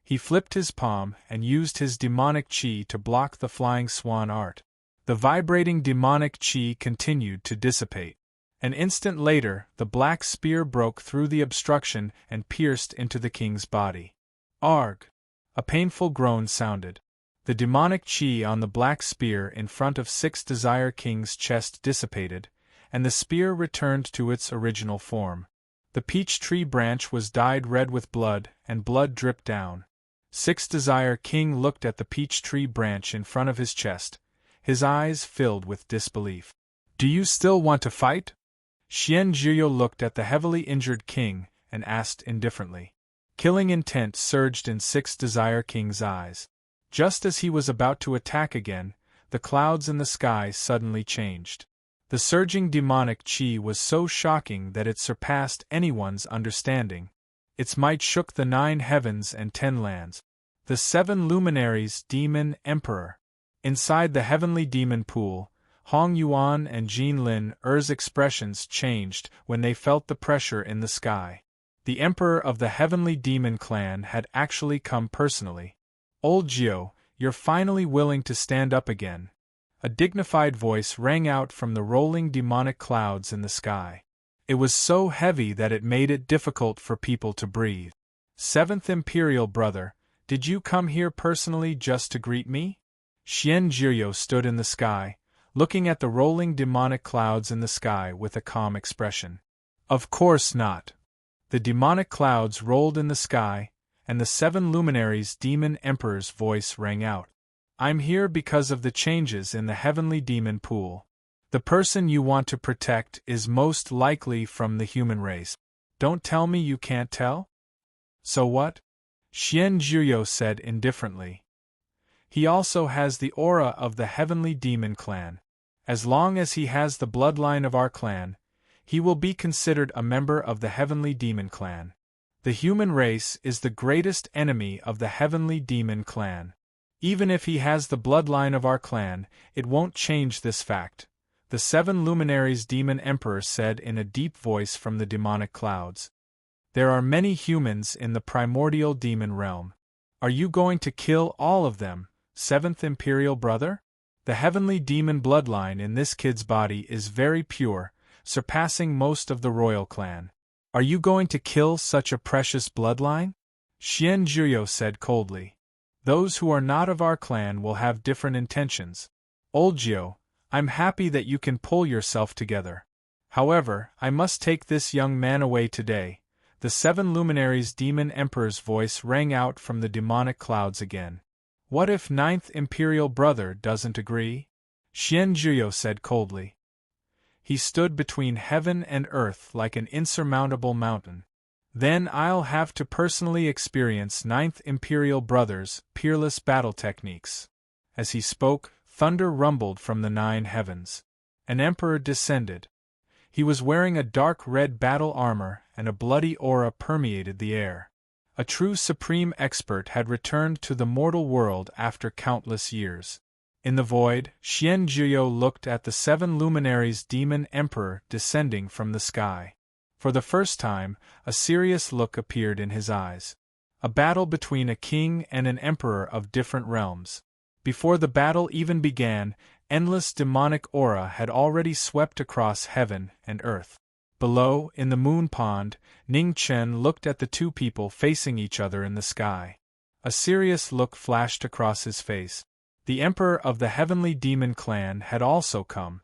S1: He flipped his palm and used his demonic chi to block the flying swan art. The vibrating demonic chi continued to dissipate. An instant later, the black spear broke through the obstruction and pierced into the king's body. Arg! A painful groan sounded. The demonic chi on the black spear in front of 6 Desire King's chest dissipated, and the spear returned to its original form. The peach tree branch was dyed red with blood, and blood dripped down. 6 Desire King looked at the peach tree branch in front of his chest, his eyes filled with disbelief. "Do you still want to fight?" Xianzhuo looked at the heavily injured king and asked indifferently. Killing intent surged in 6 Desire King's eyes. Just as he was about to attack again, the clouds in the sky suddenly changed. The surging demonic chi was so shocking that it surpassed anyone's understanding. Its might shook the 9 heavens and 10 lands. The 7 luminaries, Demon Emperor. Inside the heavenly demon pool, Hong Yuan and Jean Lin Er's expressions changed when they felt the pressure in the sky. The Emperor of the Heavenly Demon Clan had actually come personally. "Old Jiao, you're finally willing to stand up again." A dignified voice rang out from the rolling demonic clouds in the sky. It was so heavy that it made it difficult for people to breathe. "7th Imperial Brother, did you come here personally just to greet me?" Xianzhuo stood in the sky, looking at the rolling demonic clouds in the sky with a calm expression. "Of course not." The demonic clouds rolled in the sky, and the 7 luminaries' Demon Emperor's voice rang out. "I'm here because of the changes in the heavenly demon pool. The person you want to protect is most likely from the human race. Don't tell me you can't tell?" "So what?" Xianzhuo said indifferently. "He also has the aura of the Heavenly Demon Clan. As long as he has the bloodline of our clan, he will be considered a member of the Heavenly Demon Clan. The human race is the greatest enemy of the Heavenly Demon Clan. Even if he has the bloodline of our clan, it won't change this fact," the 7 luminaries' Demon Emperor said in a deep voice from the demonic clouds. There are many humans in the primordial demon realm. Are you going to kill all of them, seventh imperial brother? The heavenly demon bloodline in this kid's body is very pure, surpassing most of the royal clan. Are you going to kill such a precious bloodline? Xian Juyo said coldly. Those who are not of our clan will have different intentions. Old Jiu, I'm happy that you can pull yourself together. However, I must take this young man away today. The seven luminaries' demon emperor's voice rang out from the demonic clouds again. What if ninth imperial brother doesn't agree? Xian Juyo said coldly. He stood between heaven and earth like an insurmountable mountain. Then I'll have to personally experience ninth imperial brother's peerless battle techniques. As he spoke, thunder rumbled from the 9 heavens. An emperor descended. He was wearing a dark red battle armor, and a bloody aura permeated the air. A true supreme expert had returned to the mortal world after countless years. In the void, Xian Juyo looked at the 7 luminaries' demon emperor descending from the sky. For the first time, a serious look appeared in his eyes. A battle between a king and an emperor of different realms. Before the battle even began, endless demonic aura had already swept across heaven and earth. Below, in the moon pond, Ning Chen looked at the two people facing each other in the sky. A serious look flashed across his face. The emperor of the heavenly demon clan had also come.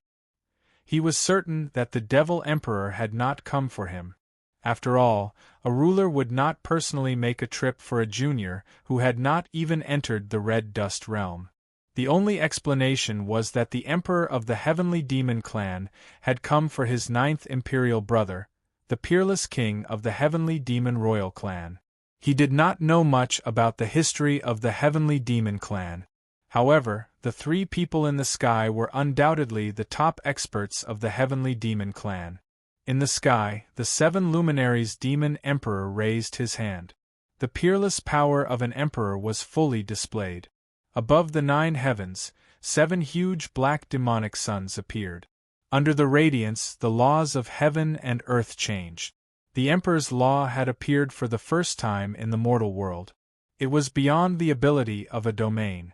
S1: He was certain that the devil emperor had not come for him. After all, a ruler would not personally make a trip for a junior who had not even entered the red dust realm. The only explanation was that the emperor of the heavenly demon clan had come for his 9th imperial brother, the peerless king of the heavenly demon royal clan. He did not know much about the history of the heavenly demon clan. However, the 3 people in the sky were undoubtedly the top experts of the heavenly demon clan. In the sky, the 7 luminaries' demon emperor raised his hand. The peerless power of an emperor was fully displayed. Above the 9 heavens, 7 huge black demonic suns appeared. Under the radiance, the laws of heaven and earth changed. The emperor's law had appeared for the first time in the mortal world. It was beyond the ability of a domain.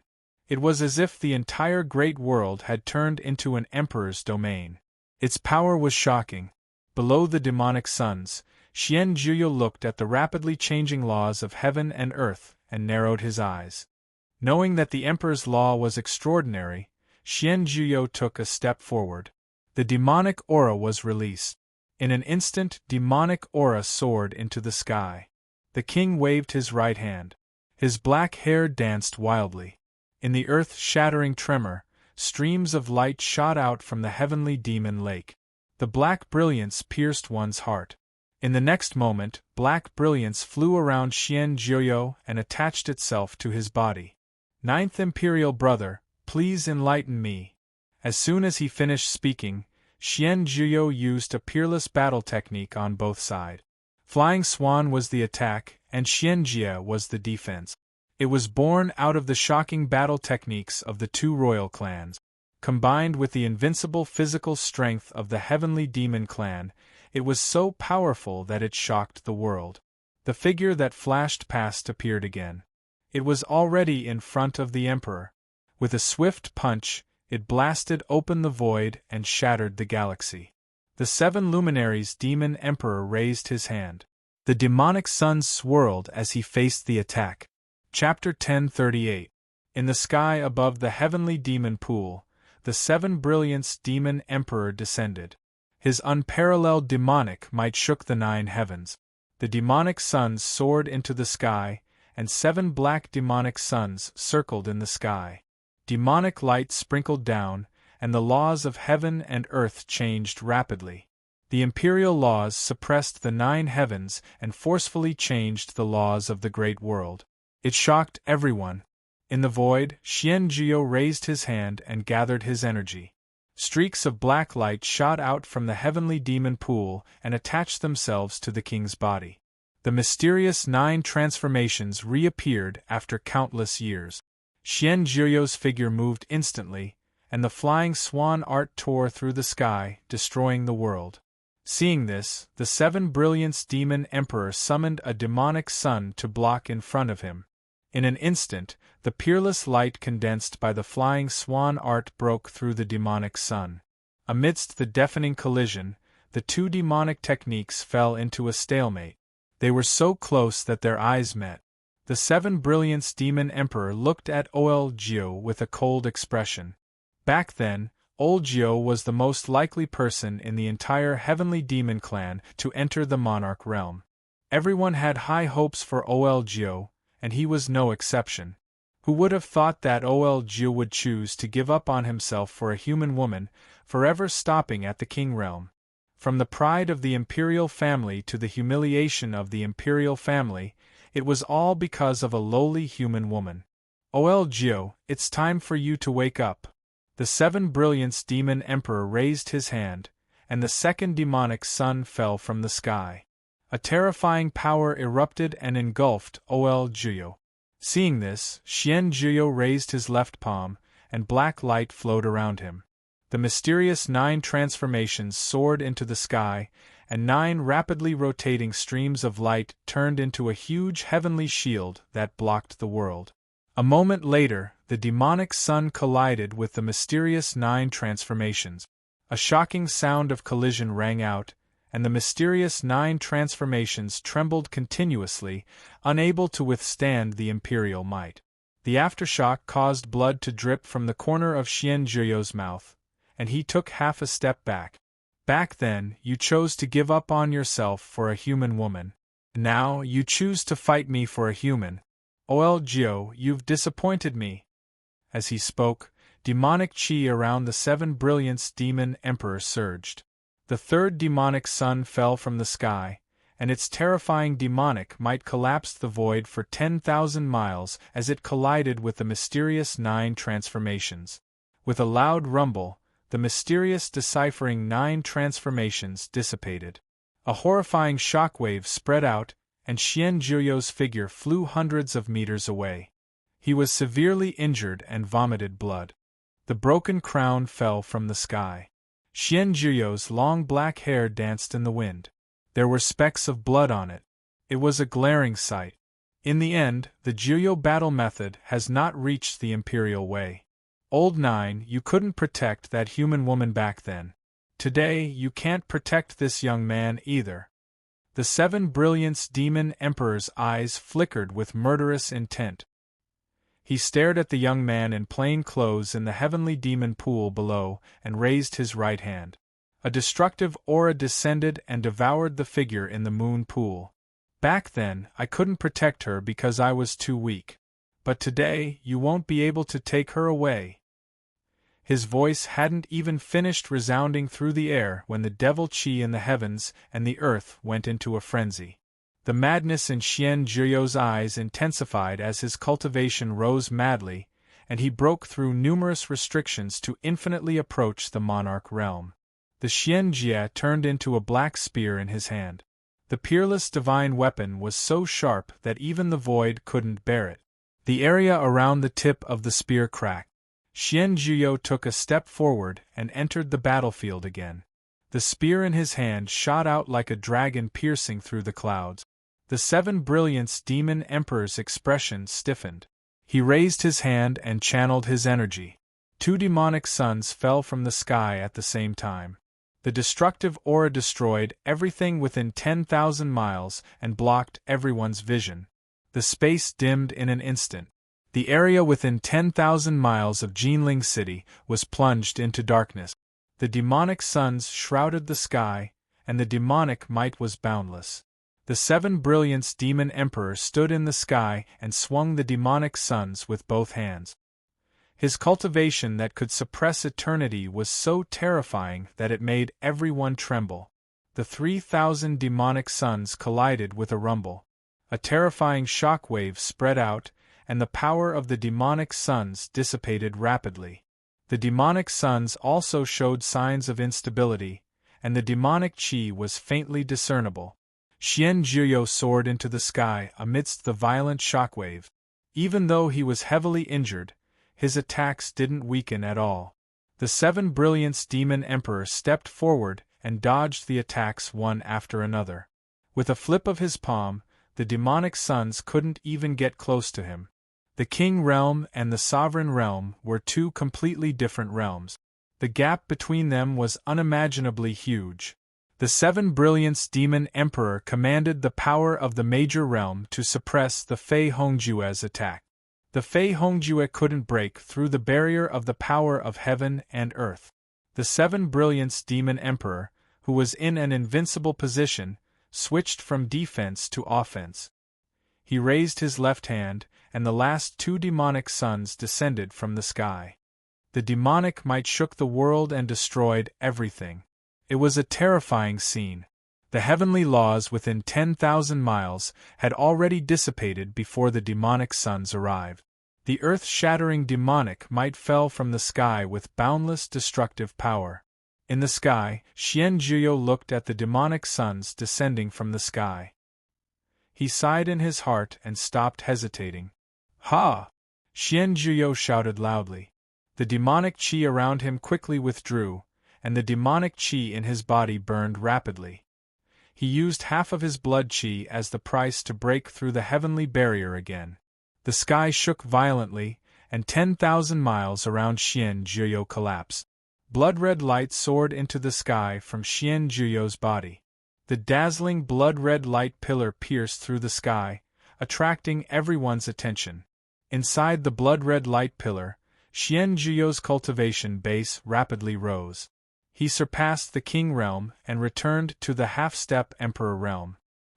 S1: It was as if the entire great world had turned into an emperor's domain. Its power was shocking. Below the demonic suns, Xian Juyo looked at the rapidly changing laws of heaven and earth and narrowed his eyes. Knowing that the emperor's law was extraordinary, Xian Juyo took a step forward. The demonic aura was released. In an instant, demonic aura soared into the sky. The king waved his right hand. His black hair danced wildly. In the earth-shattering tremor, streams of light shot out from the heavenly demon lake. The black brilliance pierced one's heart. In the next moment, black brilliance flew around Xian Juyo and attached itself to his body. 9th imperial brother, please enlighten me. As soon as he finished speaking, Xian Juyo used a peerless battle technique on both sides. Flying Swan was the attack, and Xian Jia was the defense. It was born out of the shocking battle techniques of the 2 royal clans. Combined with the invincible physical strength of the heavenly demon clan, it was so powerful that it shocked the world. The figure that flashed past appeared again. It was already in front of the emperor. With a swift punch, it blasted open the void and shattered the galaxy. The 7 luminaries' demon emperor raised his hand. The demonic sun swirled as he faced the attack. Chapter 1038. In the sky above the heavenly demon pool, the 7 brilliance demon emperor descended. His unparalleled demonic might shook the 9 heavens. The demonic suns soared into the sky, and 7 black demonic suns circled in the sky. Demonic light sprinkled down, and the laws of heaven and earth changed rapidly. The imperial laws suppressed the 9 heavens and forcefully changed the laws of the great world. It shocked everyone. In the void, Xian Juyo raised his hand and gathered his energy. Streaks of black light shot out from the heavenly demon pool and attached themselves to the king's body. The mysterious 9 transformations reappeared after countless years. Xian Juyo's figure moved instantly, and the flying swan art tore through the sky, destroying the world. Seeing this, the seven brilliance demon emperor summoned a demonic sun to block in front of him. In an instant, the peerless light condensed by the flying swan art broke through the demonic sun. Amidst the deafening collision, the two demonic techniques fell into a stalemate. They were so close that their eyes met. The seven brilliance demon emperor looked at Olgio with a cold expression. Back then, Olgio was the most likely person in the entire heavenly demon clan to enter the monarch realm. Everyone had high hopes for Olgio, and he was no exception. Who would have thought that Olgio would choose to give up on himself for a human woman, forever stopping at the king realm? From the pride of the imperial family to the humiliation of the imperial family, it was all because of a lowly human woman. Olgio, it's time for you to wake up. The seven brilliance demon emperor raised his hand, and the second demonic sun fell from the sky. A terrifying power erupted and engulfed Olgio. Seeing this, Xianzhuo raised his left palm, and black light flowed around him. The mysterious 9 transformations soared into the sky, and 9 rapidly rotating streams of light turned into a huge heavenly shield that blocked the world. A moment later, the demonic sun collided with the mysterious 9 transformations. A shocking sound of collision rang out, and the mysterious 9 transformations trembled continuously, unable to withstand the imperial might. The aftershock caused blood to drip from the corner of Xianzhuo's mouth, and he took half a step back. Back then, you chose to give up on yourself for a human woman. Now, you choose to fight me for a human. Olgio, you've disappointed me. As he spoke, demonic chi around the seven brilliance demon emperor surged. The third demonic sun fell from the sky, and its terrifying demonic might collapsed the void for 10,000 miles as it collided with the mysterious 9 transformations. With a loud rumble, the mysterious deciphering 9 transformations dissipated. A horrifying shockwave spread out, and Xianzhuo's figure flew hundreds of meters away. He was severely injured and vomited blood. The broken crown fell from the sky. Xianzhuo's long black hair danced in the wind. There were specks of blood on it. It was a glaring sight. In the end, the Zhuyo battle method has not reached the imperial way. Old 9, you couldn't protect that human woman back then. Today, you can't protect this young man either. The seven brilliance demon emperor's eyes flickered with murderous intent. He stared at the young man in plain clothes in the heavenly demon pool below and raised his right hand. A destructive aura descended and devoured the figure in the moon pool. Back then, I couldn't protect her because I was too weak. But today, you won't be able to take her away. His voice hadn't even finished resounding through the air when the devil chi in the heavens and the earth went into a frenzy. The madness in Xianzhuo's eyes intensified as his cultivation rose madly, and he broke through numerous restrictions to infinitely approach the monarch realm. The Xianjia turned into a black spear in his hand. The peerless divine weapon was so sharp that even the void couldn't bear it. The area around the tip of the spear cracked. Xianzhuo took a step forward and entered the battlefield again. The spear in his hand shot out like a dragon piercing through the clouds. The seven brilliance demon emperor's expression stiffened. He raised his hand and channeled his energy. 2 demonic suns fell from the sky at the same time. The destructive aura destroyed everything within 10,000 miles and blocked everyone's vision. The space dimmed in an instant. The area within 10,000 miles of Jinling City was plunged into darkness. The demonic suns shrouded the sky, and the demonic might was boundless. The seven brilliance demon emperor stood in the sky and swung the demonic suns with both hands. His cultivation that could suppress eternity was so terrifying that it made everyone tremble. The 3,000 demonic suns collided with a rumble. A terrifying shockwave spread out, and the power of the demonic suns dissipated rapidly. The demonic suns also showed signs of instability, and the demonic chi was faintly discernible. Xianzhuo soared into the sky amidst the violent shockwave. Even though he was heavily injured, his attacks didn't weaken at all. The seven brilliance demon emperor stepped forward and dodged the attacks one after another. With a flip of his palm, the demonic sons couldn't even get close to him. The king realm and the sovereign realm were two completely different realms. The gap between them was unimaginably huge. The Seven Brilliance Demon Emperor commanded the power of the major realm to suppress the Fei Hongjue's attack. The Fei Hongjue couldn't break through the barrier of the power of heaven and earth. The Seven Brilliance Demon Emperor, who was in an invincible position, switched from defense to offense. He raised his left hand, and the last two demonic sons descended from the sky. The demonic might shook the world and destroyed everything. It was a terrifying scene. The heavenly laws within 10,000 miles had already dissipated before the demonic sons arrived. The earth-shattering demonic might fell from the sky with boundless destructive power. In the sky, Xian Zhuyo looked at the demonic sons descending from the sky. He sighed in his heart and stopped hesitating. Ha! Xian Zhuyo shouted loudly. The demonic qi around him quickly withdrew, and the demonic qi in his body burned rapidly. He used half of his blood qi as the price to break through the heavenly barrier again. The sky shook violently, and 10,000 miles around Xian Zhuyo collapsed. Blood-red light soared into the sky from Xian Zhuyo's body. The dazzling blood-red light pillar pierced through the sky, attracting everyone's attention. Inside the blood-red light pillar, Xian Zhuyo's cultivation base rapidly rose. He surpassed the king realm and returned to the half-step emperor realm.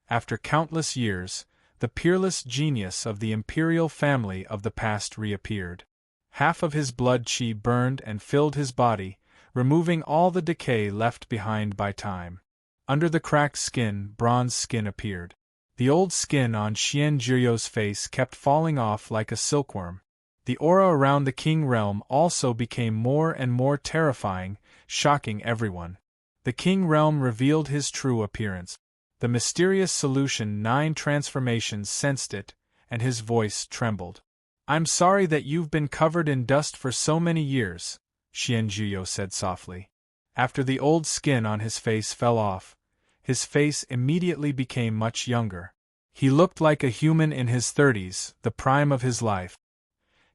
S1: After countless years, the peerless genius of the imperial family of the past reappeared. Half of his blood qi burned and filled his body, removing all the decay left behind by time. Under the cracked skin, bronze skin appeared. The old skin on Xian Zhuyo's face kept falling off like a silkworm. The aura around the king realm also became more and more terrifying, shocking everyone. The king realm revealed his true appearance. The mysterious solution 9 transformations sensed it, and his voice trembled. "I'm sorry that you've been covered in dust for so many years," Xian Zhuyo said softly. After the old skin on his face fell off, his face immediately became much younger. He looked like a human in his 30s, the prime of his life.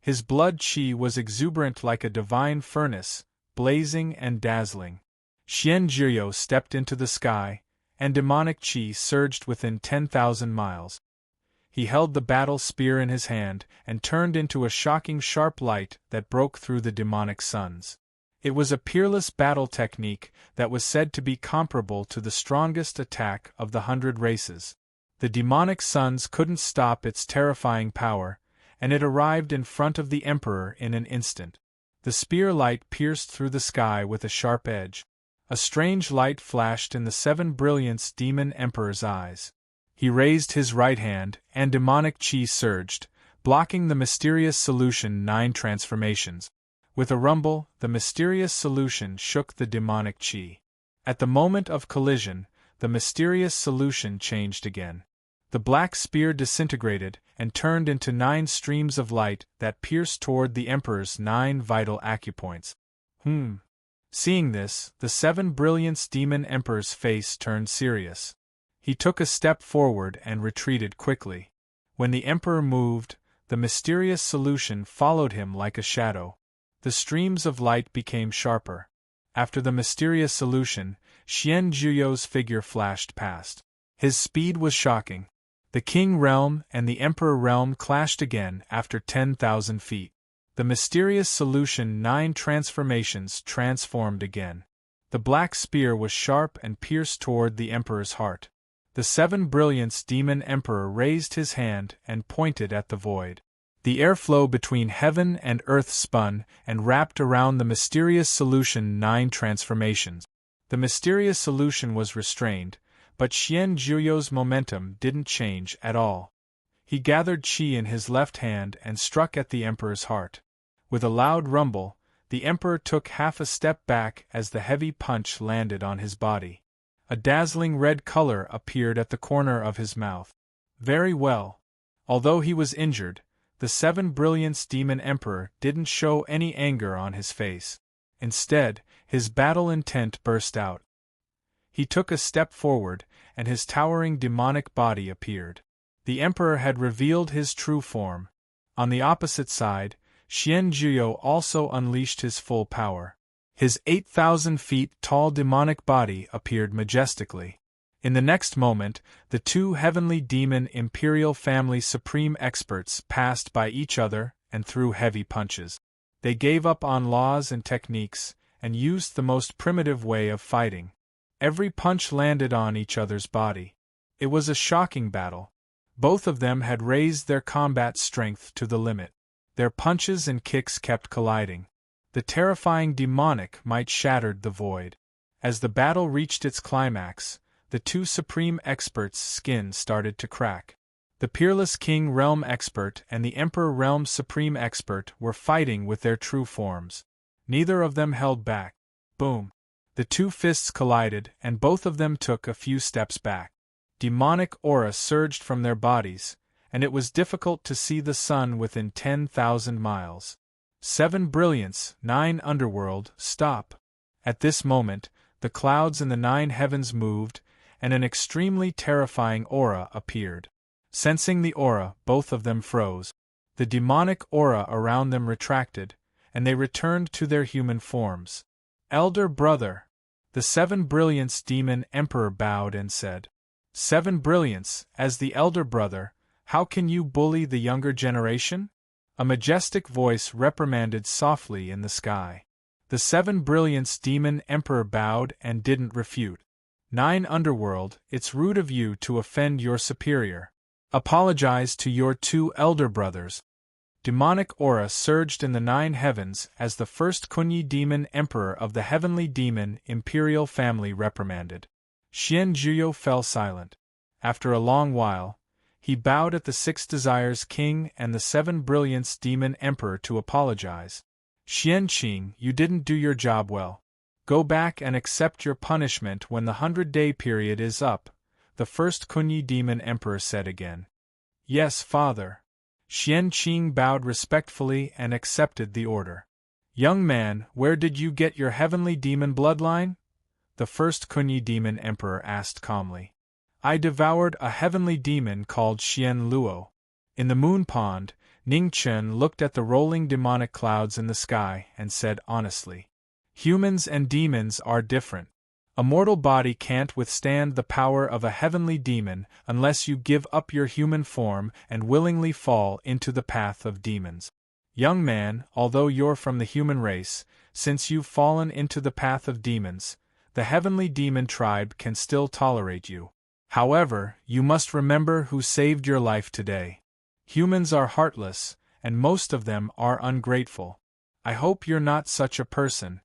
S1: His blood qi was exuberant like a divine furnace, blazing and dazzling. Xian Zhuyo stepped into the sky, and demonic qi surged within 10,000 miles. He held the battle spear in his hand and turned into a shocking sharp light that broke through the demonic suns. It was a peerless battle technique that was said to be comparable to the strongest attack of the 100 races. The demonic suns couldn't stop its terrifying power, and it arrived in front of the emperor in an instant. The spear light pierced through the sky with a sharp edge. A strange light flashed in the Seven Brilliance Demon Emperor's eyes. He raised his right hand, and demonic qi surged, blocking the mysterious solution 9 transformations. With a rumble, the mysterious solution shook the demonic qi. At the moment of collision, the mysterious solution changed again. The black spear disintegrated and turned into 9 streams of light that pierced toward the Emperor's 9 vital acupoints. Seeing this, the Seven Brilliance Demon Emperor's face turned serious. He took a step forward and retreated quickly. When the Emperor moved, the mysterious solution followed him like a shadow. The streams of light became sharper. After the mysterious solution, Xian Zhuyo's figure flashed past. His speed was shocking. The King Realm and the Emperor Realm clashed again after 10,000 feet. The mysterious solution 9 transformations transformed again. The black spear was sharp and pierced toward the Emperor's heart. The Seven Brilliance Demon Emperor raised his hand and pointed at the void. The airflow between heaven and earth spun and wrapped around the mysterious solution 9 transformations. The mysterious solution was restrained, but Xian Zhuyo's momentum didn't change at all. He gathered qi in his left hand and struck at the Emperor's heart. With a loud rumble, the Emperor took half a step back as the heavy punch landed on his body. A dazzling red color appeared at the corner of his mouth. Very well. Although he was injured, the Seven Brilliance Demon Emperor didn't show any anger on his face. Instead, his battle intent burst out. He took a step forward, and his towering demonic body appeared. The Emperor had revealed his true form. On the opposite side, Xian Jiu also unleashed his full power. His 8,000 feet tall demonic body appeared majestically. In the next moment, the two heavenly demon imperial family supreme experts passed by each other and threw heavy punches. They gave up on laws and techniques, and used the most primitive way of fighting. Every punch landed on each other's body. It was a shocking battle. Both of them had raised their combat strength to the limit. Their punches and kicks kept colliding. The terrifying demonic might shattered the void. As the battle reached its climax, the two supreme experts' skin started to crack. The peerless King Realm Expert and the Emperor Realm Supreme Expert were fighting with their true forms. Neither of them held back. Boom! The two fists collided, and both of them took a few steps back. Demonic aura surged from their bodies, and it was difficult to see the sun within 10,000 miles. 7 brilliance, 9 underworld, stop! At this moment, the clouds in the 9 heavens moved, and an extremely terrifying aura appeared. Sensing the aura, both of them froze. The demonic aura around them retracted, and they returned to their human forms. Elder brother! The 7 brilliance demon emperor bowed and said, 7 brilliance, as the elder brother, how can you bully the younger generation? A majestic voice reprimanded softly in the sky. The 7 brilliance demon emperor bowed and didn't refute. 9 underworld, it's rude of you to offend your superior. Apologize to your 2 elder brothers. Demonic aura surged in the 9 heavens as the first Kunyi demon emperor of the heavenly demon imperial family reprimanded. Xian Jiu fell silent. After a long while, he bowed at the 6 desires king and the 7 brilliance demon emperor to apologize. Xian Qing, you didn't do your job well. Go back and accept your punishment when the 100-day period is up, the first Kunyi demon emperor said again. Yes, father. Xian Qing bowed respectfully and accepted the order. Young man, where did you get your heavenly demon bloodline? The first Kunyi demon emperor asked calmly. I devoured a heavenly demon called Xian Luo. In the moon pond, Ning Chen looked at the rolling demonic clouds in the sky and said honestly, humans and demons are different. A mortal body can't withstand the power of a heavenly demon unless you give up your human form and willingly fall into the path of demons. Young man, although you're from the human race, since you've fallen into the path of demons, the heavenly demon tribe can still tolerate you. However, you must remember who saved your life today. Humans are heartless, and most of them are ungrateful. I hope you're not such a person.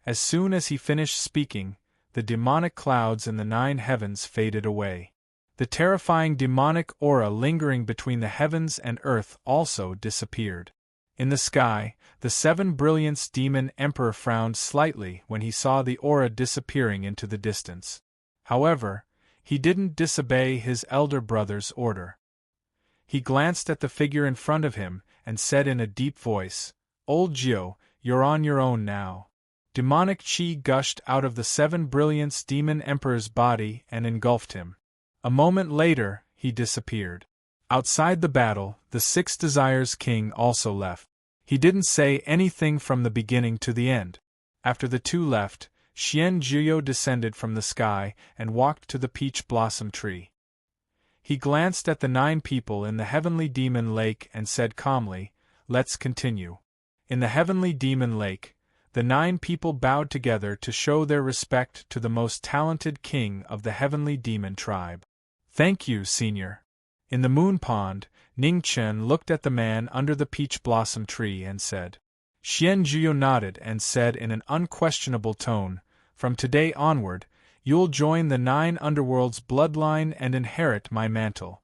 S1: As soon as he finished speaking, the demonic clouds in the 9 heavens faded away. The terrifying demonic aura lingering between the heavens and earth also disappeared. In the sky, the 7 brilliance demon emperor frowned slightly when he saw the aura disappearing into the distance. However, he didn't disobey his elder brother's order. He glanced at the figure in front of him and said in a deep voice, Old Jiu, you're on your own now. Demonic chi gushed out of the 7 brilliance demon emperor's body and engulfed him. A moment later, he disappeared. Outside the battle, the 6 desires king also left. He didn't say anything from the beginning to the end. After the two left, Xian Jiu descended from the sky and walked to the peach blossom tree. He glanced at the 9 people in the heavenly demon lake and said calmly, Let's continue. In the heavenly demon lake, the 9 people bowed together to show their respect to the most talented king of the heavenly demon tribe. Thank you, senior. In the moon pond, Ning Chen looked at the man under the peach blossom tree and said. Xian Jiu nodded and said in an unquestionable tone, From today onward, you'll join the 9 underworld's bloodline and inherit my mantle.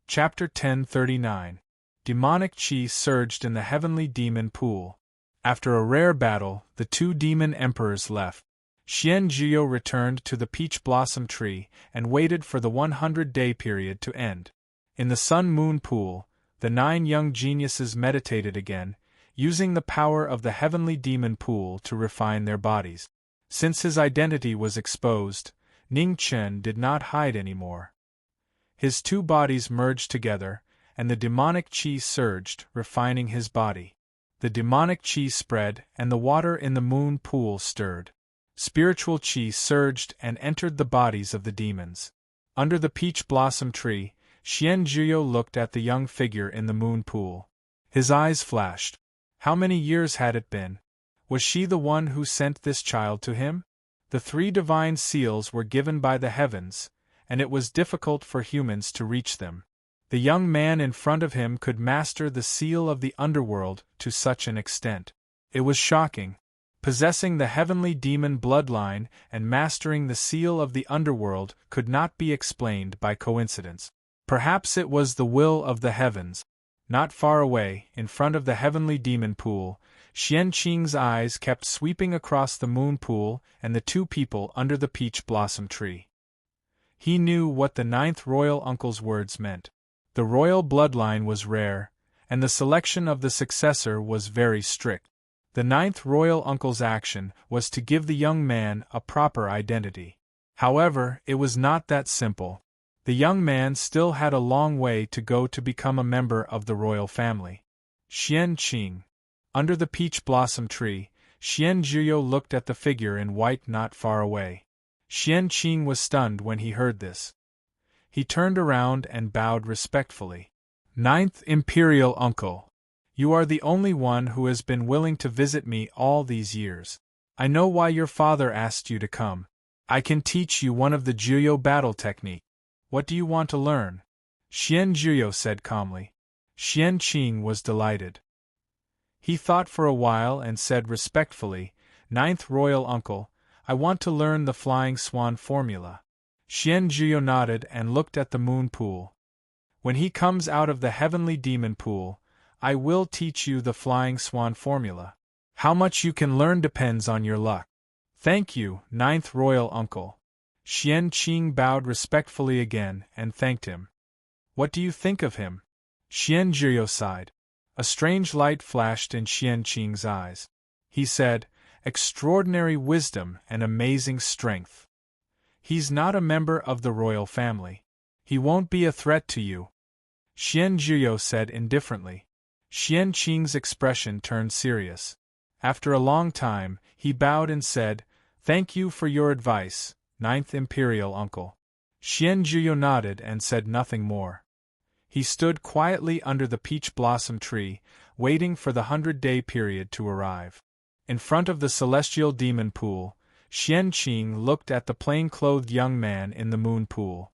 S1: Chapter 1039. Demonic Chi surged in the heavenly demon pool. After a rare battle, the 2 demon emperors left. Xian Jiu returned to the peach blossom tree and waited for the 100-day period to end. In the sun-moon pool, the 9 young geniuses meditated again, using the power of the heavenly demon pool to refine their bodies. Since his identity was exposed, Ning Chen did not hide anymore. His two bodies merged together, and the demonic qi surged, refining his body. The demonic qi spread, and the water in the moon pool stirred. Spiritual qi surged and entered the bodies of the demons. Under the peach blossom tree, Xian Zhuyo looked at the young figure in the moon pool. His eyes flashed. How many years had it been? Was she the one who sent this child to him? The 3 divine seals were given by the heavens, and it was difficult for humans to reach them. The young man in front of him could master the seal of the underworld to such an extent. It was shocking. Possessing the heavenly demon bloodline and mastering the seal of the underworld could not be explained by coincidence. Perhaps it was the will of the heavens. Not far away, in front of the heavenly demon pool, Xian Qing's eyes kept sweeping across the moon pool and the 2 people under the peach blossom tree. He knew what the 9th royal uncle's words meant. The royal bloodline was rare, and the selection of the successor was very strict. The 9th royal uncle's action was to give the young man a proper identity. However, it was not that simple. The young man still had a long way to go to become a member of the royal family. Xian Qing. Under the peach blossom tree, Xian Zhuyo looked at the figure in white not far away. Xian Qing was stunned when he heard this. He turned around and bowed respectfully. 9th Imperial Uncle. You are the only one who has been willing to visit me all these years. I know why your father asked you to come. I can teach you one of the Zhuyo battle technique. What do you want to learn? Xian Zhuyo said calmly. Xian Qing was delighted. He thought for a while and said respectfully, 9th Royal Uncle, I want to learn the Flying Swan formula. Xian Zhuyo nodded and looked at the moon pool. When he comes out of the heavenly demon pool, I will teach you the Flying Swan formula. How much you can learn depends on your luck. Thank you, 9th Royal Uncle. Xian Qing bowed respectfully again and thanked him. What do you think of him? Xian Zhuyo sighed. A strange light flashed in Xian Qing's eyes. He said, extraordinary wisdom and amazing strength. He's not a member of the royal family. He won't be a threat to you. Xian Zhuyo said indifferently. Xian Qing's expression turned serious. After a long time, he bowed and said, Thank you for your advice, 9th Imperial Uncle. Xian Zhuyo nodded and said nothing more. He stood quietly under the peach blossom tree, waiting for the 100-day period to arrive. In front of the celestial demon pool, Xian Qing looked at the plain-clothed young man in the moon pool.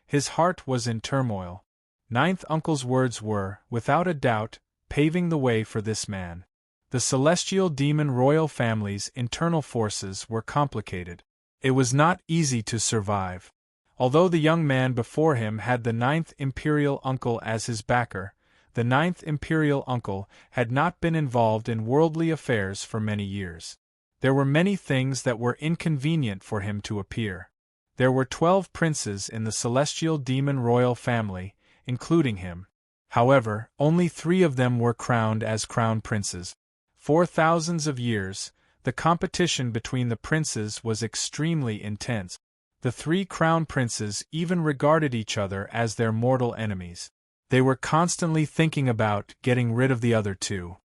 S1: His heart was in turmoil. 9th Uncle's words were, without a doubt, paving the way for this man. The celestial demon royal family's internal forces were complicated. It was not easy to survive. Although the young man before him had the 9th Imperial Uncle as his backer, the 9th Imperial Uncle had not been involved in worldly affairs for many years. There were many things that were inconvenient for him to appear. There were 12 princes in the celestial demon royal family, including him. However, only 3 of them were crowned as crown princes. For thousands of years, the competition between the princes was extremely intense. The 3 crown princes even regarded each other as their mortal enemies. They were constantly thinking about getting rid of the other 2.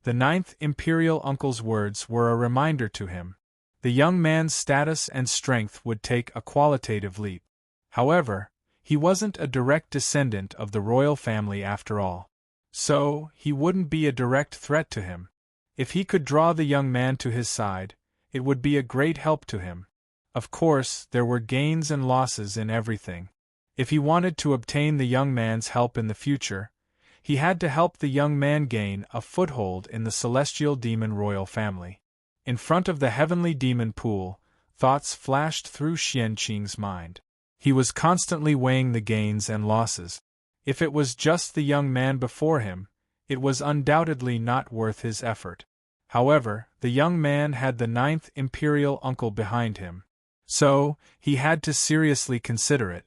S1: The 9th Imperial Uncle's words were a reminder to him. The young man's status and strength would take a qualitative leap. However, he wasn't a direct descendant of the royal family after all. So, he wouldn't be a direct threat to him. If he could draw the young man to his side, it would be a great help to him. Of course, there were gains and losses in everything. If he wanted to obtain the young man's help in the future, he had to help the young man gain a foothold in the celestial demon royal family. In front of the heavenly demon pool, thoughts flashed through Xian Qing's mind. He was constantly weighing the gains and losses. If it was just the young man before him, it was undoubtedly not worth his effort. However, the young man had the 9th Imperial Uncle behind him. So, he had to seriously consider it.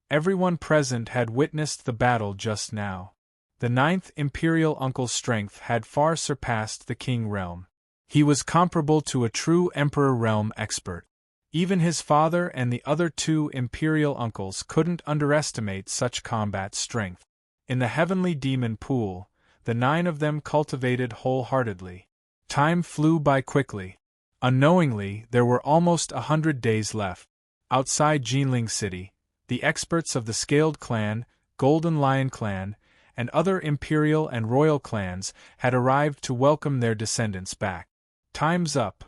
S1: Everyone present had witnessed the battle just now. The 9th Imperial Uncle's strength had far surpassed the King realm. He was comparable to a true Emperor realm expert. Even his father and the other two imperial uncles couldn't underestimate such combat strength. In the heavenly demon pool, the 9 of them cultivated wholeheartedly. Time flew by quickly. Unknowingly, there were almost 100 days left. Outside Jinling City, the experts of the Scaled Clan, Golden Lion Clan, and other imperial and royal clans had arrived to welcome their descendants back. Time's up.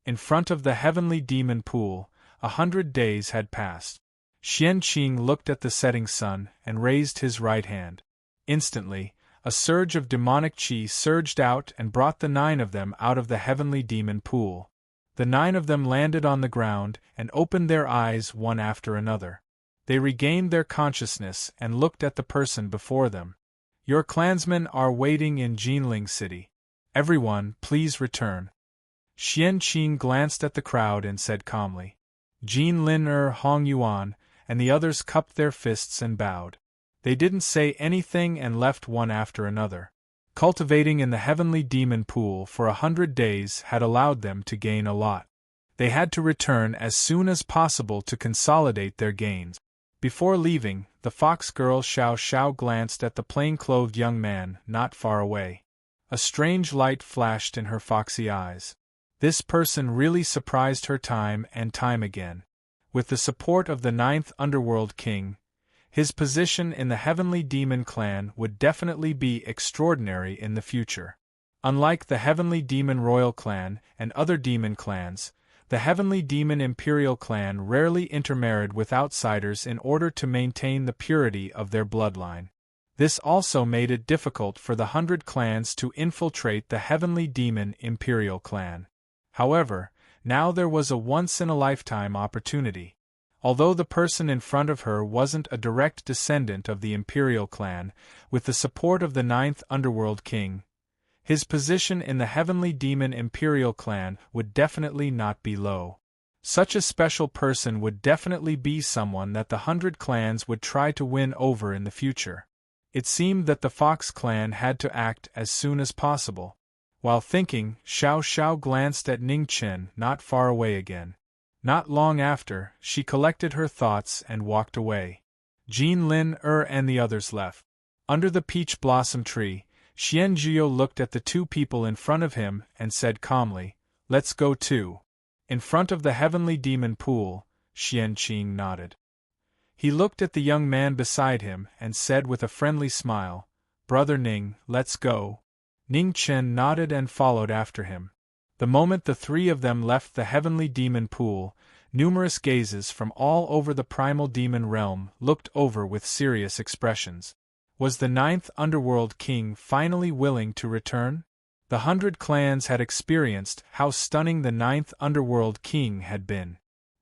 S1: In front of the heavenly demon pool, 100 days had passed. Xianqing looked at the setting sun and raised his right hand. Instantly, a surge of demonic qi surged out and brought the 9 of them out of the heavenly demon pool. The 9 of them landed on the ground and opened their eyes one after another. They regained their consciousness and looked at the person before them. Your clansmen are waiting in Jinling City. Everyone, please return. Xianqing glanced at the crowd and said calmly. Jin Lin Hong Yuan, and the others cupped their fists and bowed. They didn't say anything and left one after another. Cultivating in the heavenly demon pool for 100 days had allowed them to gain a lot. They had to return as soon as possible to consolidate their gains. Before leaving, the fox girl Xiao Xiao glanced at the plain-clothed young man not far away. A strange light flashed in her foxy eyes. This person really surprised her time and time again. With the support of the 9th Underworld King, his position in the Heavenly Demon Clan would definitely be extraordinary in the future. Unlike the Heavenly Demon Royal Clan and other demon clans, the Heavenly Demon Imperial Clan rarely intermarried with outsiders in order to maintain the purity of their bloodline. This also made it difficult for the 100 clans to infiltrate the Heavenly Demon Imperial Clan. However, now there was a once-in-a-lifetime opportunity. Although the person in front of her wasn't a direct descendant of the Imperial Clan, with the support of the 9th Underworld King, his position in the Heavenly Demon Imperial Clan would definitely not be low. Such a special person would definitely be someone that the 100 clans would try to win over in the future. It seemed that the Fox clan had to act as soon as possible. While thinking, Xiao Xiao glanced at Ning Chen not far away again. Not long after, she collected her thoughts and walked away. Jin Lin and the others left. Under the peach blossom tree, Xian Jiu looked at the 2 people in front of him and said calmly, "Let's go too." In front of the heavenly demon pool, Xianqing nodded. He looked at the young man beside him and said with a friendly smile, "Brother Ning, let's go." Ning Chen nodded and followed after him. The moment the 3 of them left the heavenly demon pool, numerous gazes from all over the primal demon realm looked over with serious expressions. Was the 9th Underworld King finally willing to return? The 100 clans had experienced how stunning the 9th Underworld King had been.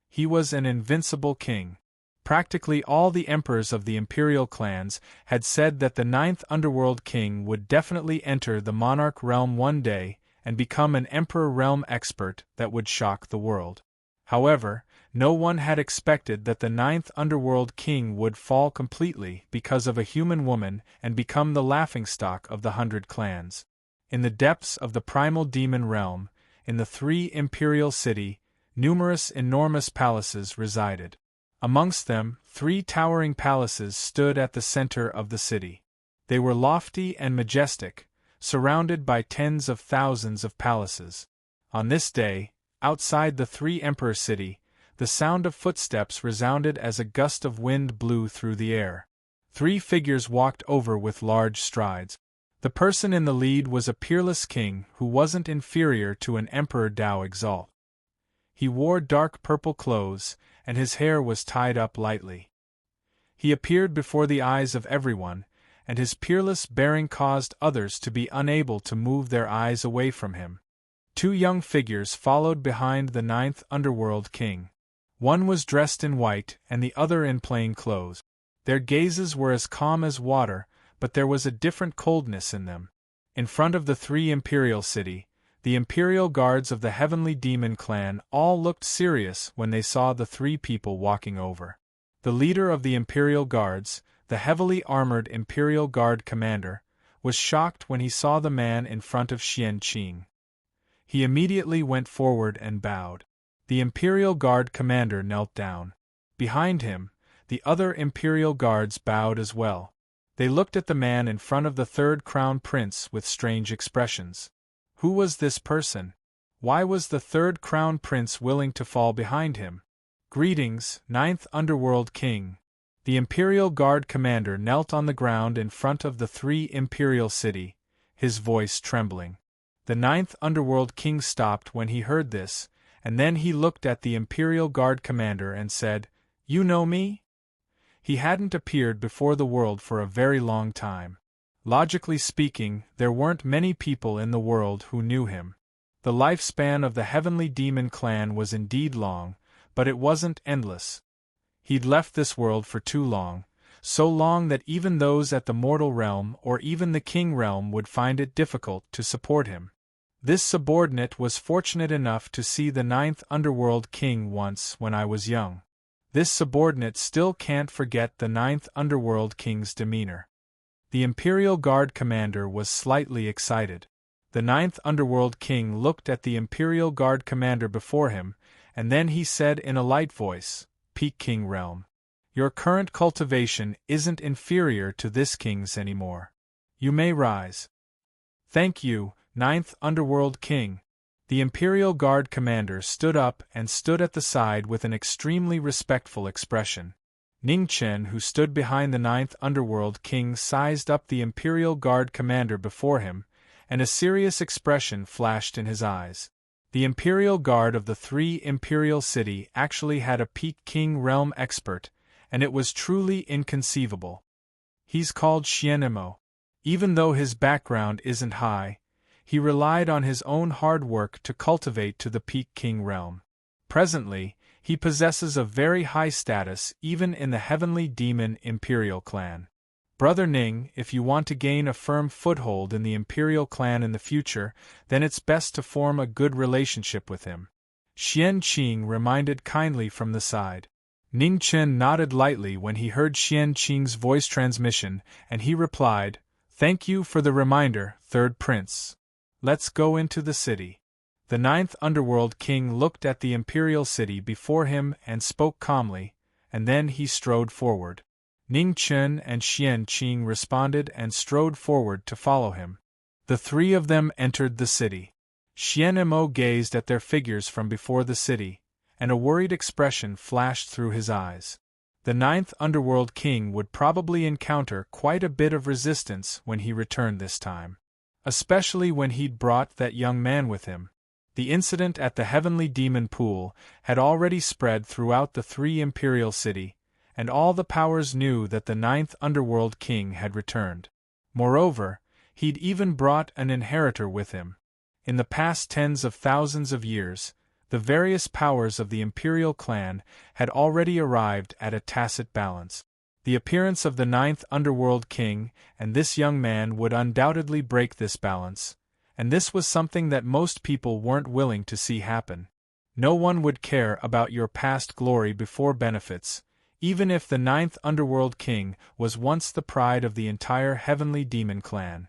S1: He was an invincible king. Practically all the emperors of the imperial clans had said that the 9th Underworld King would definitely enter the monarch realm one day and become an emperor realm expert that would shock the world. However, no one had expected that the 9th Underworld King would fall completely because of a human woman and become the laughingstock of the 100 clans. In the depths of the primal demon realm, in the 3 imperial city, numerous enormous palaces resided. Amongst them, 3 towering palaces stood at the center of the city. They were lofty and majestic, surrounded by tens of thousands of palaces. On this day, outside the 3 Emperor City, the sound of footsteps resounded as a gust of wind blew through the air. 3 figures walked over with large strides. The person in the lead was a peerless king who wasn't inferior to an Emperor Dao Exalt. He wore dark purple clothes, and his hair was tied up lightly. He appeared before the eyes of everyone, and his peerless bearing caused others to be unable to move their eyes away from him. 2 young figures followed behind the 9th Underworld King. One was dressed in white and the other in plain clothes. Their gazes were as calm as water, but there was a different coldness in them. In front of the 3 imperial city, the imperial guards of the Heavenly Demon Clan all looked serious when they saw the 3 people walking over. The leader of the imperial guards, the heavily armored Imperial Guard commander, was shocked when he saw the man in front of Xianqing. He immediately went forward and bowed. The Imperial Guard commander knelt down. Behind him, the other Imperial Guards bowed as well. They looked at the man in front of the third Crown Prince with strange expressions. Who was this person? Why was the third Crown Prince willing to fall behind him? Greetings, Ninth Underworld King. The Imperial Guard commander knelt on the ground in front of the three Imperial City, his voice trembling. The Ninth Underworld King stopped when he heard this, and then he looked at the Imperial Guard commander and said, "You know me?" He hadn't appeared before the world for a very long time. Logically speaking, there weren't many people in the world who knew him. The lifespan of the Heavenly Demon clan was indeed long, but it wasn't endless. He'd left this world for too long, so long that even those at the mortal realm or even the king realm would find it difficult to support him. This subordinate was fortunate enough to see the Ninth Underworld King once when I was young. This subordinate still can't forget the Ninth Underworld King's demeanor. The Imperial Guard commander was slightly excited. The Ninth Underworld King looked at the Imperial Guard commander before him, and then he said in a light voice, "Peak King Realm. Your current cultivation isn't inferior to this king's anymore. You may rise." "Thank you, Ninth Underworld King." The Imperial Guard commander stood up and stood at the side with an extremely respectful expression. Ning Chen, who stood behind the Ninth Underworld King, sized up the Imperial Guard commander before him, and a serious expression flashed in his eyes. The Imperial Guard of the three Imperial City actually had a Peak King Realm expert, and it was truly inconceivable. He's called Xianemo. Even though his background isn't high, he relied on his own hard work to cultivate to the Peak King Realm. Presently, he possesses a very high status even in the Heavenly Demon Imperial clan. Brother Ning, if you want to gain a firm foothold in the Imperial clan in the future, then it's best to form a good relationship with him. Xian Qing reminded kindly from the side. Ning Chen nodded lightly when he heard Xian Qing's voice transmission, and he replied, "Thank you for the reminder, Third Prince. Let's go into the city." The Ninth Underworld King looked at the Imperial City before him and spoke calmly, and then he strode forward. Ning Chen and Xian Qing responded and strode forward to follow him. The three of them entered the city. Xianemo gazed at their figures from before the city, and a worried expression flashed through his eyes. The Ninth Underworld King would probably encounter quite a bit of resistance when he returned this time. Especially when he'd brought that young man with him. The incident at the Heavenly Demon Pool had already spread throughout the three Imperial City, and all the powers knew that the Ninth Underworld King had returned. Moreover, he'd even brought an inheritor with him. In the past tens of thousands of years, the various powers of the Imperial clan had already arrived at a tacit balance. The appearance of the Ninth Underworld King and this young man would undoubtedly break this balance, and this was something that most people weren't willing to see happen. No one would care about your past glory before benefits, even if the Ninth Underworld King was once the pride of the entire Heavenly Demon clan.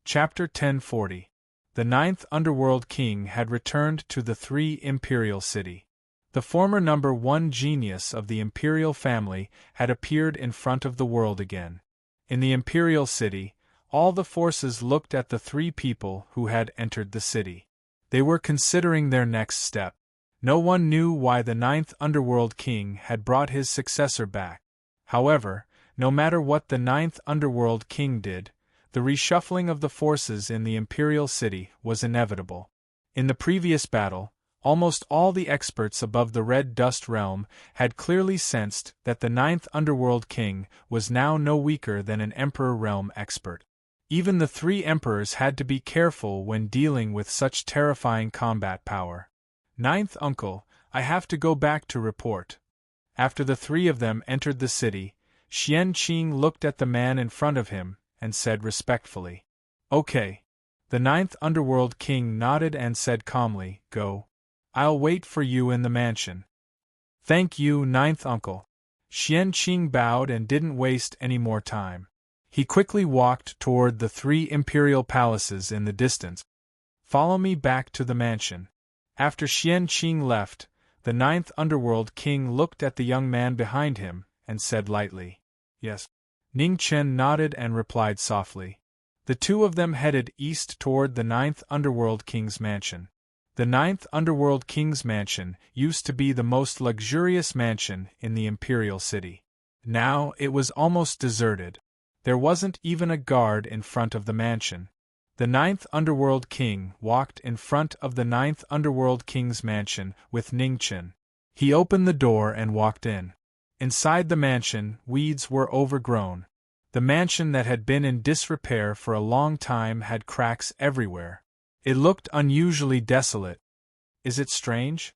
S1: Chapter 1040. The Ninth Underworld King had returned to the three Imperial City. The former number one genius of the Imperial family had appeared in front of the world again. In the Imperial City, all the forces looked at the three people who had entered the city. They were considering their next step. No one knew why the Ninth Underworld King had brought his successor back. However, no matter what the Ninth Underworld King did, the reshuffling of the forces in the Imperial City was inevitable. In the previous battle, almost all the experts above the Red Dust Realm had clearly sensed that the Ninth Underworld King was now no weaker than an Emperor Realm expert. Even the three Emperors had to be careful when dealing with such terrifying combat power. "Ninth Uncle, I have to go back to report." After the three of them entered the city, Xian Qing looked at the man in front of him and said respectfully, "Okay." The Ninth Underworld King nodded and said calmly, "Go. I'll wait for you in the mansion." "Thank you, Ninth Uncle." Xian Qing bowed and didn't waste any more time. He quickly walked toward the three imperial palaces in the distance. "Follow me back to the mansion." After Xian Qing left, The ninth underworld king looked at the young man behind him, and said lightly, "Yes." Ning Chen nodded and replied softly. The two of them headed east toward the ninth underworld king's mansion. The ninth underworld king's mansion used to be the most luxurious mansion in the imperial city. Now it was almost deserted. There wasn't even a guard in front of the mansion. The ninth underworld king walked in front of the ninth underworld king's mansion with Ning Chen. He opened the door and walked in. Inside the mansion, weeds were overgrown. The mansion that had been in disrepair for a long time had cracks everywhere. It looked unusually desolate. "Is it strange?"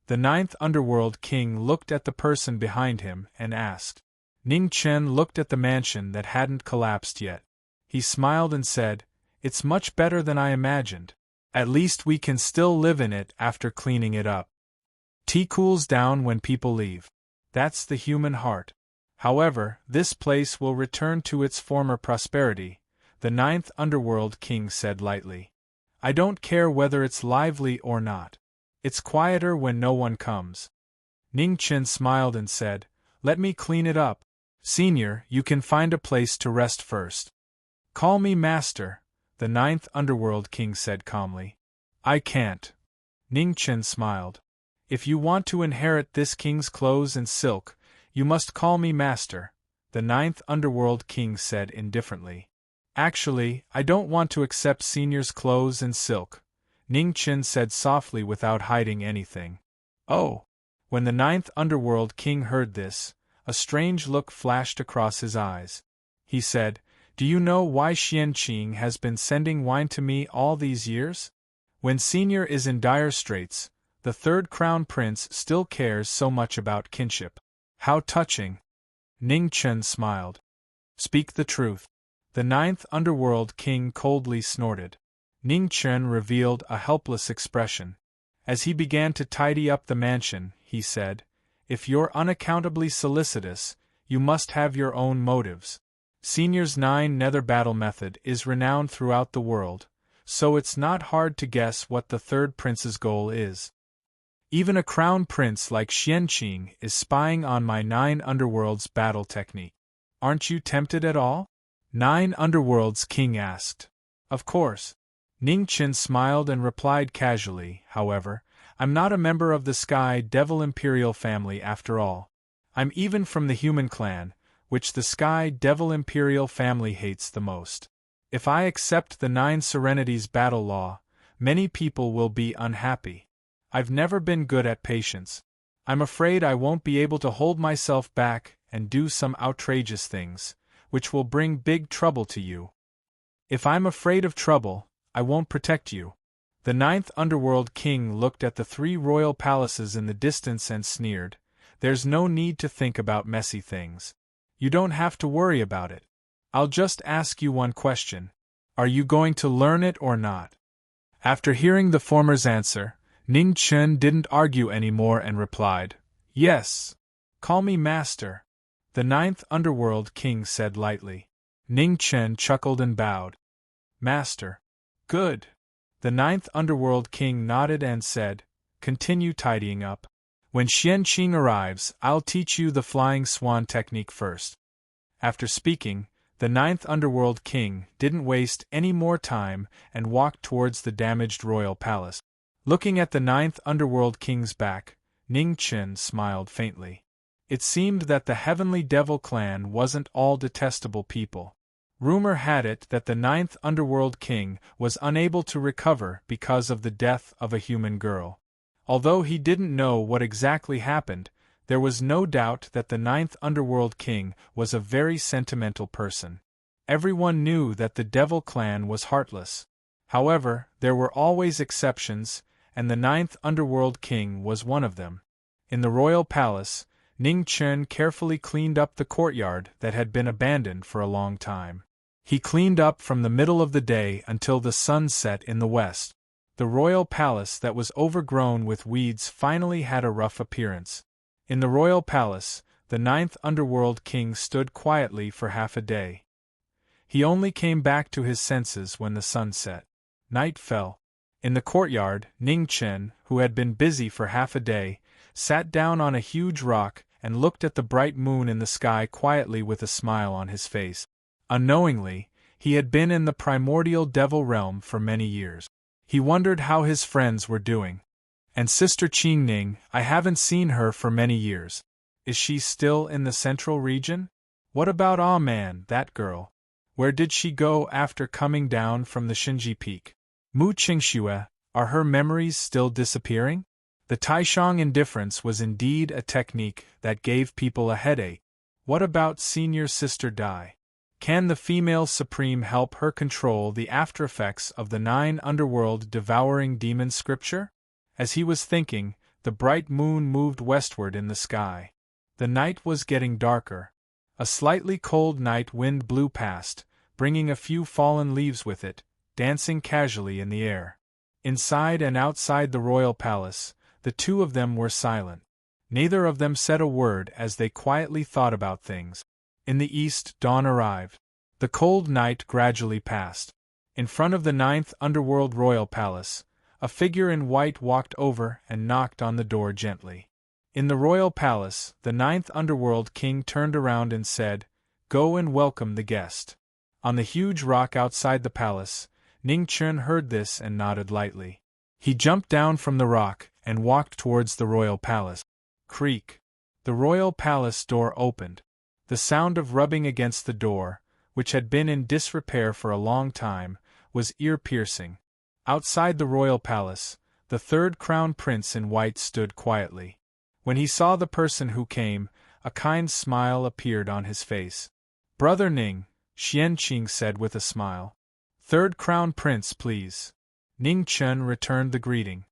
S1: The ninth underworld king looked at the person behind him and asked. Ning Chen looked at the mansion that hadn't collapsed yet. He smiled and said, "It's much better than I imagined. At least we can still live in it after cleaning it up. Tea cools down when people leave. That's the human heart. However, this place will return to its former prosperity," the ninth underworld king said lightly. "I don't care whether it's lively or not. It's quieter when no one comes." Ning Chen smiled and said, "Let me clean it up. Senior, you can find a place to rest first." "Call me master," the ninth underworld king said calmly. "I can't." Ning Chen smiled. "If you want to inherit this king's clothes and silk, you must call me master," the ninth underworld king said indifferently. "Actually, I don't want to accept senior's clothes and silk," Ning Chen said softly without hiding anything. "Oh!" When the ninth underworld king heard this, a strange look flashed across his eyes. He said, "Do you know why Xianqing has been sending wine to me all these years? When senior is in dire straits, the third crown prince still cares so much about kinship." "How touching!" Ning Chen smiled. "Speak the truth." The ninth underworld king coldly snorted. Ning Chen revealed a helpless expression. As he began to tidy up the mansion, he said, "If you're unaccountably solicitous, you must have your own motives. Senior's 9 nether battle method is renowned throughout the world, so it's not hard to guess what the third prince's goal is. Even a crown prince like Xianqing is spying on my 9 underworlds battle technique. Aren't you tempted at all?" 9 underworlds king asked. "Of course." Ning Chen smiled and replied casually, "However, I'm not a member of the Sky Devil Imperial family after all. I'm even from the human clan, which the Sky Devil Imperial family hates the most. If I accept the 9 Serenities battle law, many people will be unhappy. I've never been good at patience. I'm afraid I won't be able to hold myself back and do some outrageous things, which will bring big trouble to you. If I'm afraid of trouble, I won't protect you." The 9th underworld king looked at the 3 royal palaces in the distance and sneered, "There's no need to think about messy things. You don't have to worry about it. I'll just ask you one question. Are you going to learn it or not?" After hearing the former's answer, Ning Chen didn't argue anymore and replied, "Yes. Call me master," the 9th underworld king said lightly. Ning Chen chuckled and bowed. "Master. Good." The 9th underworld king nodded and said, "Continue tidying up. When Xianqing arrives, I'll teach you the flying swan technique first." After speaking, the 9th underworld king didn't waste any more time and walked towards the damaged royal palace. Looking at the 9th underworld king's back, Ning Chen smiled faintly. It seemed that the Heavenly Devil clan wasn't all detestable people. Rumor had it that the 9th underworld king was unable to recover because of the death of a human girl. Although he didn't know what exactly happened, there was no doubt that the 9th underworld king was a very sentimental person. Everyone knew that the Devil clan was heartless. However, there were always exceptions, and the 9th underworld king was one of them. In the royal palace, Ning Chen carefully cleaned up the courtyard that had been abandoned for a long time. He cleaned up from the middle of the day until the sun set in the west. The royal palace that was overgrown with weeds finally had a rough appearance. In the royal palace, the 9th underworld king stood quietly for half a day. He only came back to his senses when the sun set. Night fell. In the courtyard, Ning Chen, who had been busy for half a day, sat down on a huge rock, and looked at the bright moon in the sky quietly with a smile on his face. Unknowingly, he had been in the primordial devil realm for many years. He wondered how his friends were doing. And Sister Qing Ning, I haven't seen her for many years. Is she still in the central region? What about Man, that girl? Where did she go after coming down from the Shinji Peak? Mu Qingxue, are her memories still disappearing? The Taishang indifference was indeed a technique that gave people a headache. What about Senior Sister Dai? Can the female supreme help her control the aftereffects of the 9 underworld devouring demon scripture? As he was thinking, the bright moon moved westward in the sky. The night was getting darker. A slightly cold night wind blew past, bringing a few fallen leaves with it, dancing casually in the air. Inside and outside the royal palace, the two of them were silent. Neither of them said a word as they quietly thought about things. In the east, dawn arrived. The cold night gradually passed. In front of the 9th underworld royal palace, a figure in white walked over and knocked on the door gently. In the royal palace, the 9th underworld king turned around and said, "Go and welcome the guest." On the huge rock outside the palace, Ning Chun heard this and nodded lightly. He jumped down from the rock and walked towards the royal palace. Creak. The royal palace door opened. The sound of rubbing against the door, which had been in disrepair for a long time, was ear-piercing. Outside the royal palace, the 3rd crown prince in white stood quietly. When he saw the person who came, a kind smile appeared on his face. "Brother Ning," Xianqing said with a smile. "3rd crown prince, please." Ning Chun returned the greeting.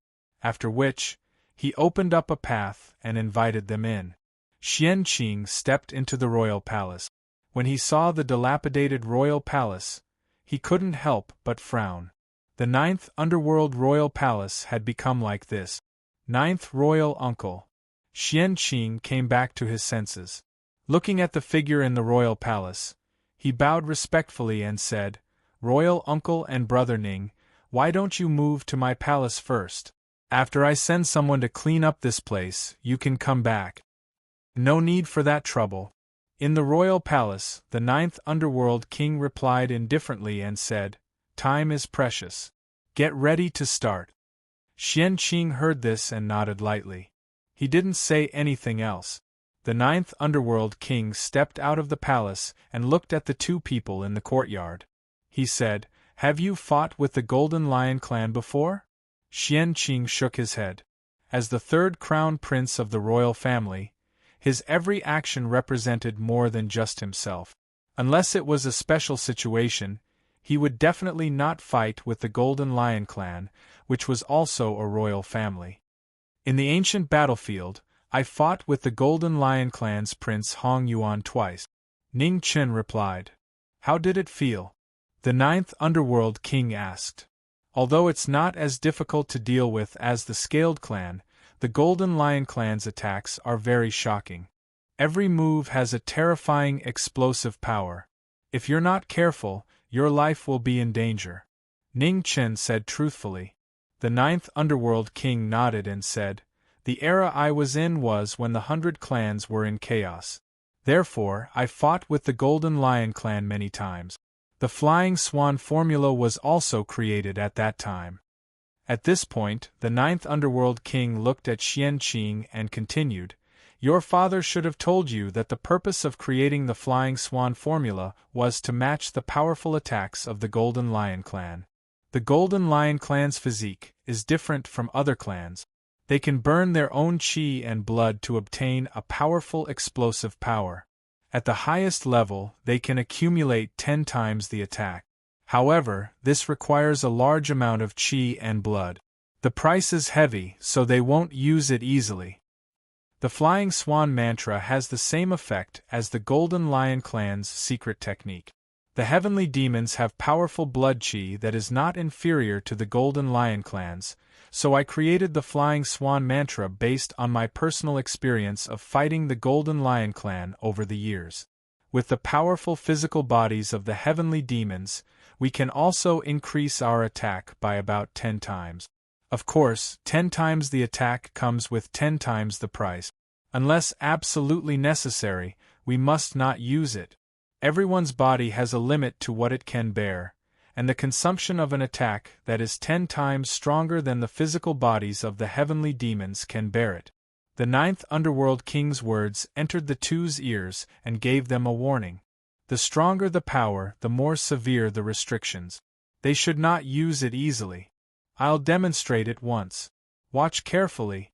S1: After which, he opened up a path and invited them in. Xianqing stepped into the royal palace. When he saw the dilapidated royal palace, he couldn't help but frown. The 9th underworld royal palace had become like this. 9th royal uncle. Xianqing came back to his senses. Looking at the figure in the royal palace, he bowed respectfully and said, "Royal uncle and brother Ning, why don't you move to my palace first? After I send someone to clean up this place, you can come back." "No need for that trouble." In the royal palace, the 9th underworld king replied indifferently and said, "Time is precious. Get ready to start." Xianqing heard this and nodded lightly. He didn't say anything else. The 9th underworld king stepped out of the palace and looked at the two people in the courtyard. He said, "Have you fought with the Golden Lion clan before?" Xianqing shook his head. As the 3rd crown prince of the royal family, his every action represented more than just himself. Unless it was a special situation, he would definitely not fight with the Golden Lion clan, which was also a royal family. "In the ancient battlefield, I fought with the Golden Lion clan's Prince Hong Yuan twice," Ning Chun replied. "How did it feel?" the 9th underworld king asked. "Although it's not as difficult to deal with as the Scaled clan, the Golden Lion clan's attacks are very shocking. Every move has a terrifying explosive power. If you're not careful, your life will be in danger," Ning Chun said truthfully. The 9th underworld king nodded and said, "The era I was in was when the 100 clans were in chaos. Therefore, I fought with the Golden Lion clan many times. The Flying Swan formula was also created at that time." At this point, the 9th underworld king looked at Xianqing and continued, "Your father should have told you that the purpose of creating the Flying Swan formula was to match the powerful attacks of the Golden Lion clan. The Golden Lion clan's physique is different from other clans. They can burn their own qi and blood to obtain a powerful explosive power. At the highest level, they can accumulate 10 times the attack. However, this requires a large amount of qi and blood. The price is heavy, so they won't use it easily. The Flying Swan mantra has the same effect as the Golden Lion clan's secret technique. The heavenly demons have powerful blood qi that is not inferior to the Golden Lion clan's, so I created the Flying Swan mantra based on my personal experience of fighting the Golden Lion clan over the years. With the powerful physical bodies of the heavenly demons, we can also increase our attack by about 10 times. Of course, 10 times the attack comes with 10 times the price. Unless absolutely necessary, we must not use it. Everyone's body has a limit to what it can bear, and the consumption of an attack that is 10 times stronger than the physical bodies of the heavenly demons can bear it. The ninth underworld king's words entered the two's ears and gave them a warning. The stronger the power, the more severe the restrictions. They should not use it easily. I'll demonstrate it once. Watch carefully.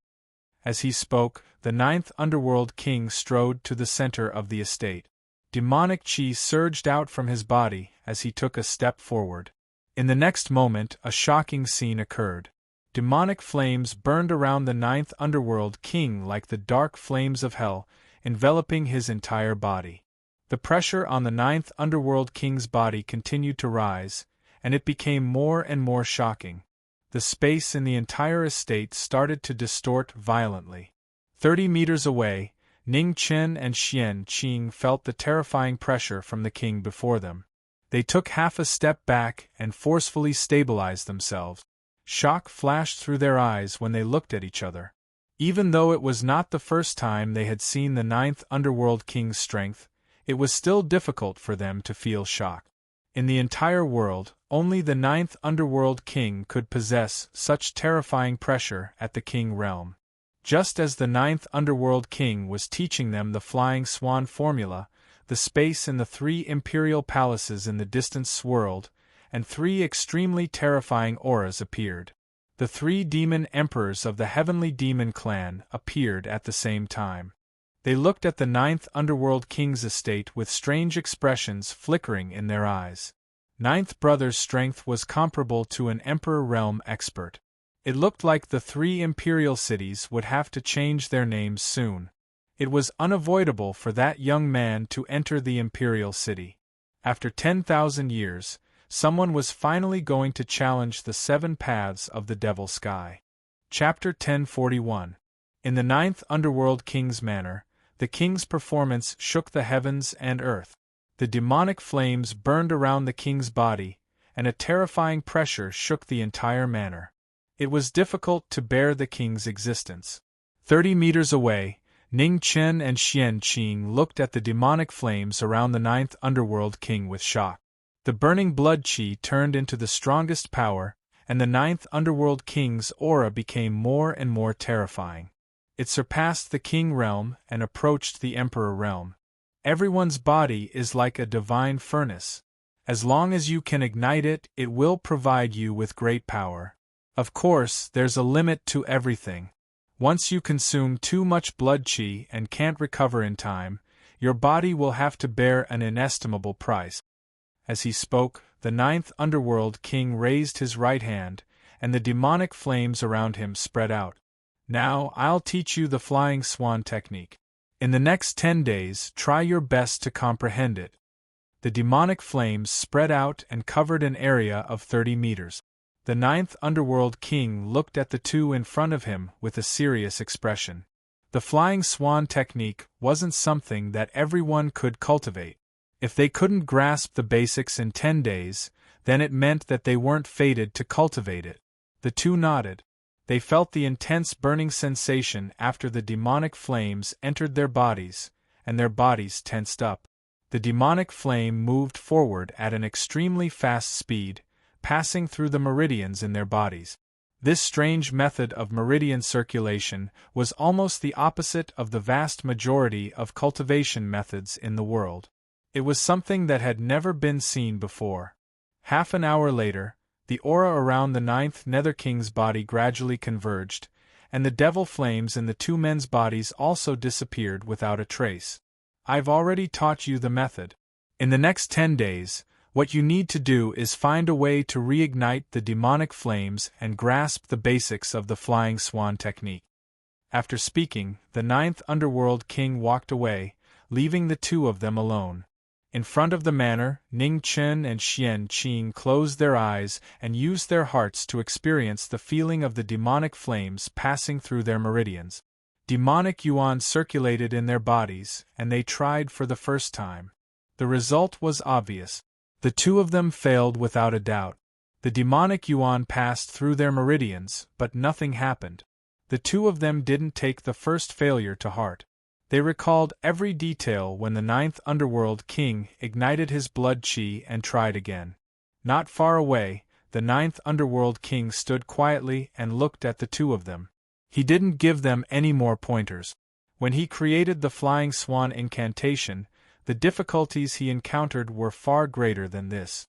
S1: As he spoke, the ninth underworld king strode to the center of the estate. Demonic chi surged out from his body as he took a step forward. In the next moment, a shocking scene occurred. Demonic flames burned around the ninth underworld king like the dark flames of hell, enveloping his entire body. The pressure on the ninth underworld king's body continued to rise, and it became more and more shocking. The space in the entire estate started to distort violently. 30 meters away, Ning Chen and Xian Qing felt the terrifying pressure from the king before them. They took half a step back and forcefully stabilized themselves. Shock flashed through their eyes when they looked at each other. Even though it was not the first time they had seen the ninth underworld king's strength, it was still difficult for them to feel shock. In the entire world, only the ninth underworld king could possess such terrifying pressure at the king realm. Just as the ninth underworld king was teaching them the flying swan formula, the space in the 3 imperial palaces in the distance swirled, and 3 extremely terrifying auras appeared. The 3 demon emperors of the heavenly demon clan appeared at the same time. They looked at the ninth underworld king's estate with strange expressions flickering in their eyes. Ninth brother's strength was comparable to an emperor realm expert. It looked like the 3 imperial cities would have to change their names soon. It was unavoidable for that young man to enter the imperial city. After 10,000 years, someone was finally going to challenge the 7 paths of the Devil Sky. Chapter 1041. In the ninth underworld king's manor, the king's performance shook the heavens and earth. The demonic flames burned around the king's body, and a terrifying pressure shook the entire manor. It was difficult to bear the king's existence. 30 meters away, Ning Chen and Xian Qing looked at the demonic flames around the ninth underworld king with shock. The burning blood chi turned into the strongest power, and the ninth underworld king's aura became more and more terrifying. It surpassed the king realm and approached the emperor realm. Everyone's body is like a divine furnace. As long as you can ignite it, it will provide you with great power. Of course, there's a limit to everything. Once you consume too much blood chi and can't recover in time, your body will have to bear an inestimable price. As he spoke, the ninth underworld king raised his right hand, and the demonic flames around him spread out. Now, I'll teach you the flying swan technique. In the next 10 days, try your best to comprehend it. The demonic flames spread out and covered an area of 30 meters. The ninth underworld king looked at the 2 in front of him with a serious expression. The flying swan technique wasn't something that everyone could cultivate. If they couldn't grasp the basics in 10 days, then it meant that they weren't fated to cultivate it. The 2 nodded. They felt the intense burning sensation after the demonic flames entered their bodies, and their bodies tensed up. The demonic flame moved forward at an extremely fast speed, passing through the meridians in their bodies. This strange method of meridian circulation was almost the opposite of the vast majority of cultivation methods in the world. It was something that had never been seen before. Half an hour later, the aura around the ninth Nether King's body gradually converged, and the devil flames in the 2 men's bodies also disappeared without a trace. I've already taught you the method. In the next 10 days, what you need to do is find a way to reignite the demonic flames and grasp the basics of the flying swan technique. After speaking, the ninth underworld king walked away, leaving the 2 of them alone. In front of the manor, Ning Chen and Xian Qing closed their eyes and used their hearts to experience the feeling of the demonic flames passing through their meridians. Demonic yuan circulated in their bodies, and they tried for the first time. The result was obvious. The 2 of them failed without a doubt. The demonic yuan passed through their meridians, but nothing happened. The two of them didn't take the first failure to heart. They recalled every detail when the ninth underworld king ignited his blood chi and tried again. Not far away, the ninth underworld king stood quietly and looked at the two of them. He didn't give them any more pointers. When he created the flying swan incantation, the difficulties he encountered were far greater than this.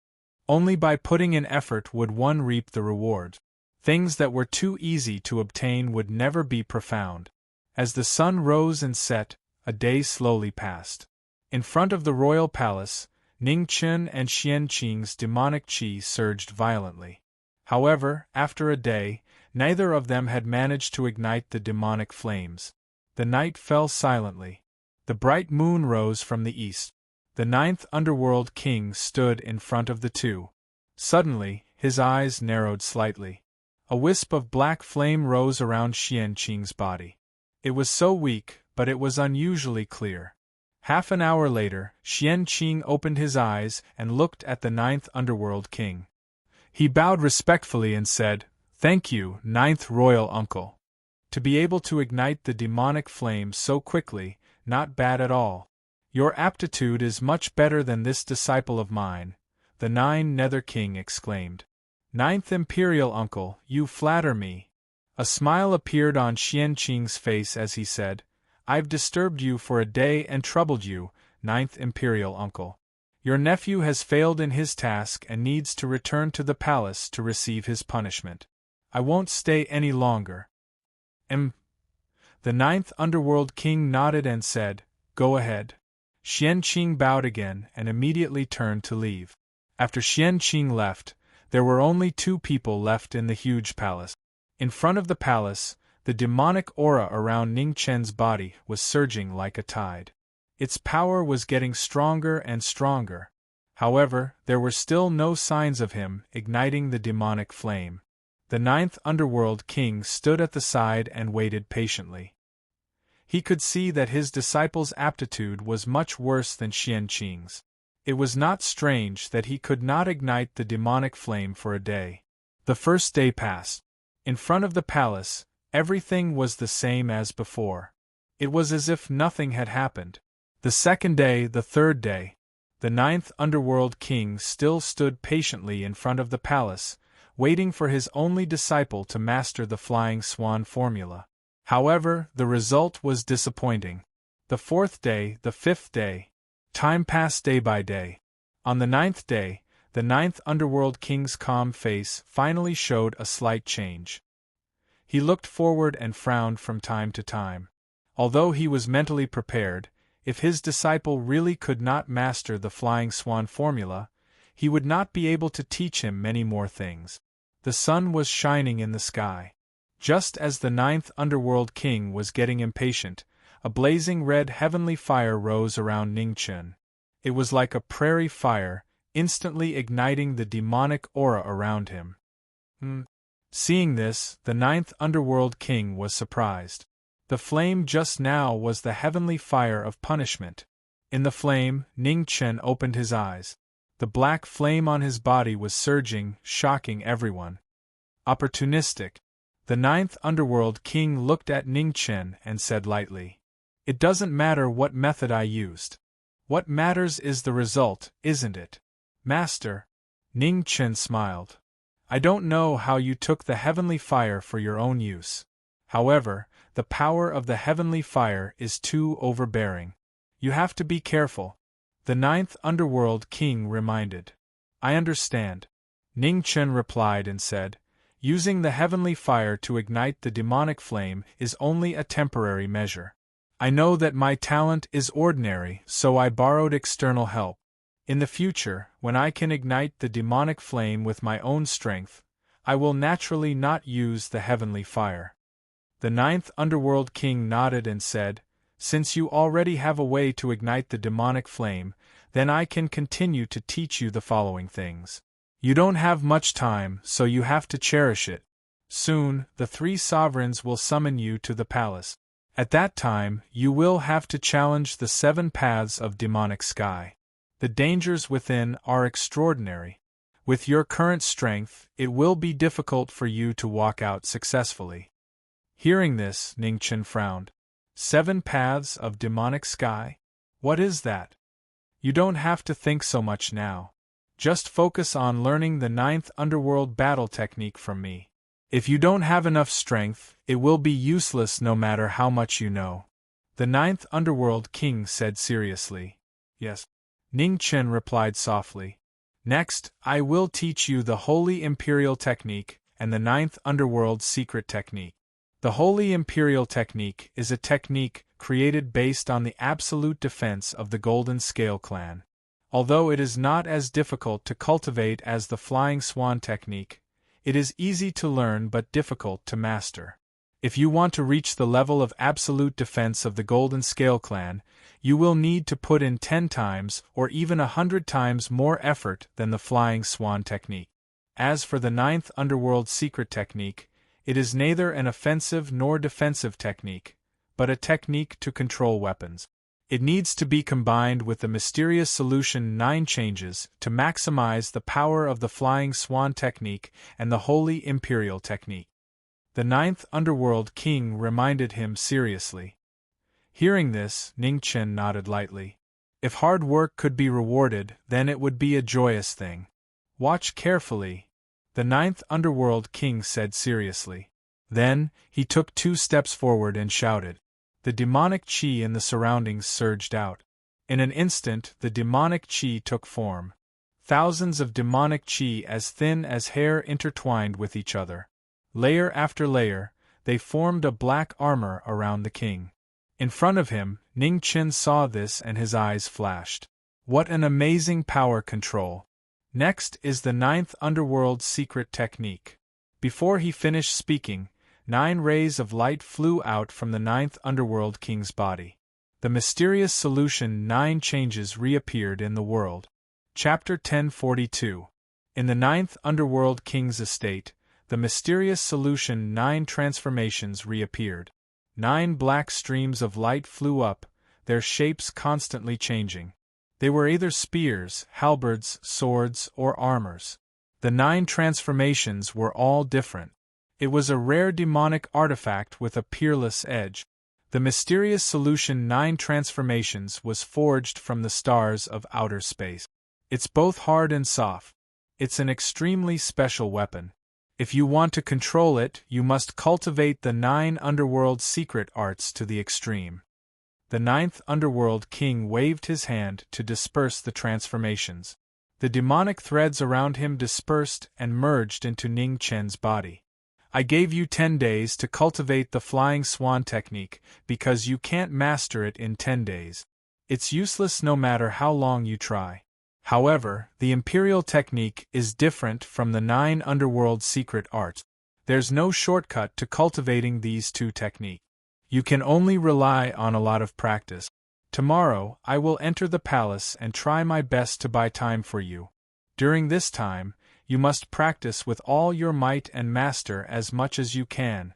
S1: Only by putting in effort would one reap the reward. Things that were too easy to obtain would never be profound. As the sun rose and set, a day slowly passed. In front of the royal palace, Ning Chen and Xian Qing's demonic qi surged violently. However, after a day, neither of them had managed to ignite the demonic flames. The night fell silently. The bright moon rose from the east. The ninth underworld king stood in front of the two. Suddenly, his eyes narrowed slightly. A wisp of black flame rose around Xian Qing's body. It was so weak, but it was unusually clear. Half an hour later, Xian Qing opened his eyes and looked at the ninth underworld king. He bowed respectfully and said, "Thank you, ninth royal uncle. To be able to ignite the demonic flame so quickly, not bad at all. Your aptitude is much better than this disciple of mine," the Nether King exclaimed. "Ninth imperial uncle, you flatter me." A smile appeared on Xian Qing's face as he said, "I've disturbed you for a day and troubled you, ninth imperial uncle. Your nephew has failed in his task and needs to return to the palace to receive his punishment. I won't stay any longer." The ninth underworld king nodded and said, "Go ahead." Xian Qing bowed again and immediately turned to leave. After Xian Qing left, there were only two people left in the huge palace. In front of the palace, the demonic aura around Ning Chen's body was surging like a tide. Its power was getting stronger and stronger. However, there were still no signs of him igniting the demonic flame. The ninth underworld king stood at the side and waited patiently. He could see that his disciple's aptitude was much worse than Xian Qing's. It was not strange that he could not ignite the demonic flame for a day. The first day passed. In front of the palace, everything was the same as before. It was as if nothing had happened. The second day, the third day, the ninth underworld king still stood patiently in front of the palace, waiting for his only disciple to master the flying swan formula. However, the result was disappointing. The fourth day, the fifth day. Time passed day by day. On the ninth day, the ninth underworld king's calm face finally showed a slight change. He looked forward and frowned from time to time. Although he was mentally prepared, if his disciple really could not master the flying swan formula, he would not be able to teach him many more things. The sun was shining in the sky. Just as the ninth underworld king was getting impatient, a blazing red heavenly fire rose around Ning Chen. It was like a prairie fire, instantly igniting the demonic aura around him. Seeing this, the ninth underworld king was surprised. The flame just now was the heavenly fire of punishment. In the flame, Ning Chen opened his eyes. The black flame on his body was surging, shocking everyone. Opportunistic. The ninth underworld king looked at Ning Chen and said lightly, "It doesn't matter what method I used. What matters is the result, isn't it, Master?" Ning Chen smiled. "I don't know how you took the heavenly fire for your own use. However, the power of the heavenly fire is too overbearing. You have to be careful," the ninth underworld king reminded. "I understand," Ning Chen replied and said, "Using the heavenly fire to ignite the demonic flame is only a temporary measure. I know that my talent is ordinary, so I borrowed external help. In the future, when I can ignite the demonic flame with my own strength, I will naturally not use the heavenly fire." The ninth underworld king nodded and said, "Since you already have a way to ignite the demonic flame, then I can continue to teach you the following things. You don't have much time, so you have to cherish it. Soon, the three sovereigns will summon you to the palace. At that time, you will have to challenge the 7 paths of demonic sky. The dangers within are extraordinary. With your current strength, it will be difficult for you to walk out successfully. Hearing this, Ningchen frowned. 7 paths of demonic sky? What is that? You don't have to think so much now. Just focus on learning the 9th underworld battle technique from me. If you don't have enough strength, it will be useless no matter how much you know. The 9th underworld king said seriously. Yes. Ningchen replied softly. Next, I will teach you the Holy Imperial Technique and the 9th underworld secret technique. The Holy Imperial Technique is a technique created based on the absolute defense of the Golden Scale clan. Although it is not as difficult to cultivate as the Flying Swan technique, it is easy to learn but difficult to master. If you want to reach the level of absolute defense of the Golden Scale clan, you will need to put in 10 times or even 100 times more effort than the Flying Swan technique. As for the 9th underworld secret technique, it is neither an offensive nor defensive technique, but a technique to control weapons. It needs to be combined with the mysterious solution 9 changes to maximize the power of the Flying Swan technique and the Holy Imperial technique. The 9th underworld king reminded him seriously. Hearing this, Ningchen nodded lightly. If hard work could be rewarded, then it would be a joyous thing. Watch carefully, the 9th underworld king said seriously. Then, he took 2 steps forward and shouted. The demonic chi in the surroundings surged out. In an instant, the demonic chi took form. Thousands of demonic chi as thin as hair intertwined with each other. Layer after layer, they formed a black armor around the king. In front of him, Ningchen saw this and his eyes flashed. What an amazing power control! Next is the 9th underworld secret technique. Before he finished speaking, 9 rays of light flew out from the 9th underworld king's body. The mysterious solution 9 changes reappeared in the world. Chapter 1042. In the 9th underworld king's estate, the mysterious solution 9 transformations reappeared. 9 black streams of light flew up, their shapes constantly changing. They were either spears, halberds, swords, or armors. The 9 transformations were all different. It was a rare demonic artifact with a peerless edge. The mysterious solution 9 transformations was forged from the stars of outer space. It's both hard and soft. It's an extremely special weapon. If you want to control it, you must cultivate the 9 underworld secret arts to the extreme. The 9th underworld king waved his hand to disperse the transformations. The demonic threads around him dispersed and merged into Ningchen's body. I gave you 10 days to cultivate the Flying Swan technique because you can't master it in 10 days. It's useless no matter how long you try. However, the Imperial technique is different from the 9 underworld secret arts. There's no shortcut to cultivating these 2 techniques. You can only rely on a lot of practice. Tomorrow, I will enter the palace and try my best to buy time for you. During this time, you must practice with all your might and master as much as you can.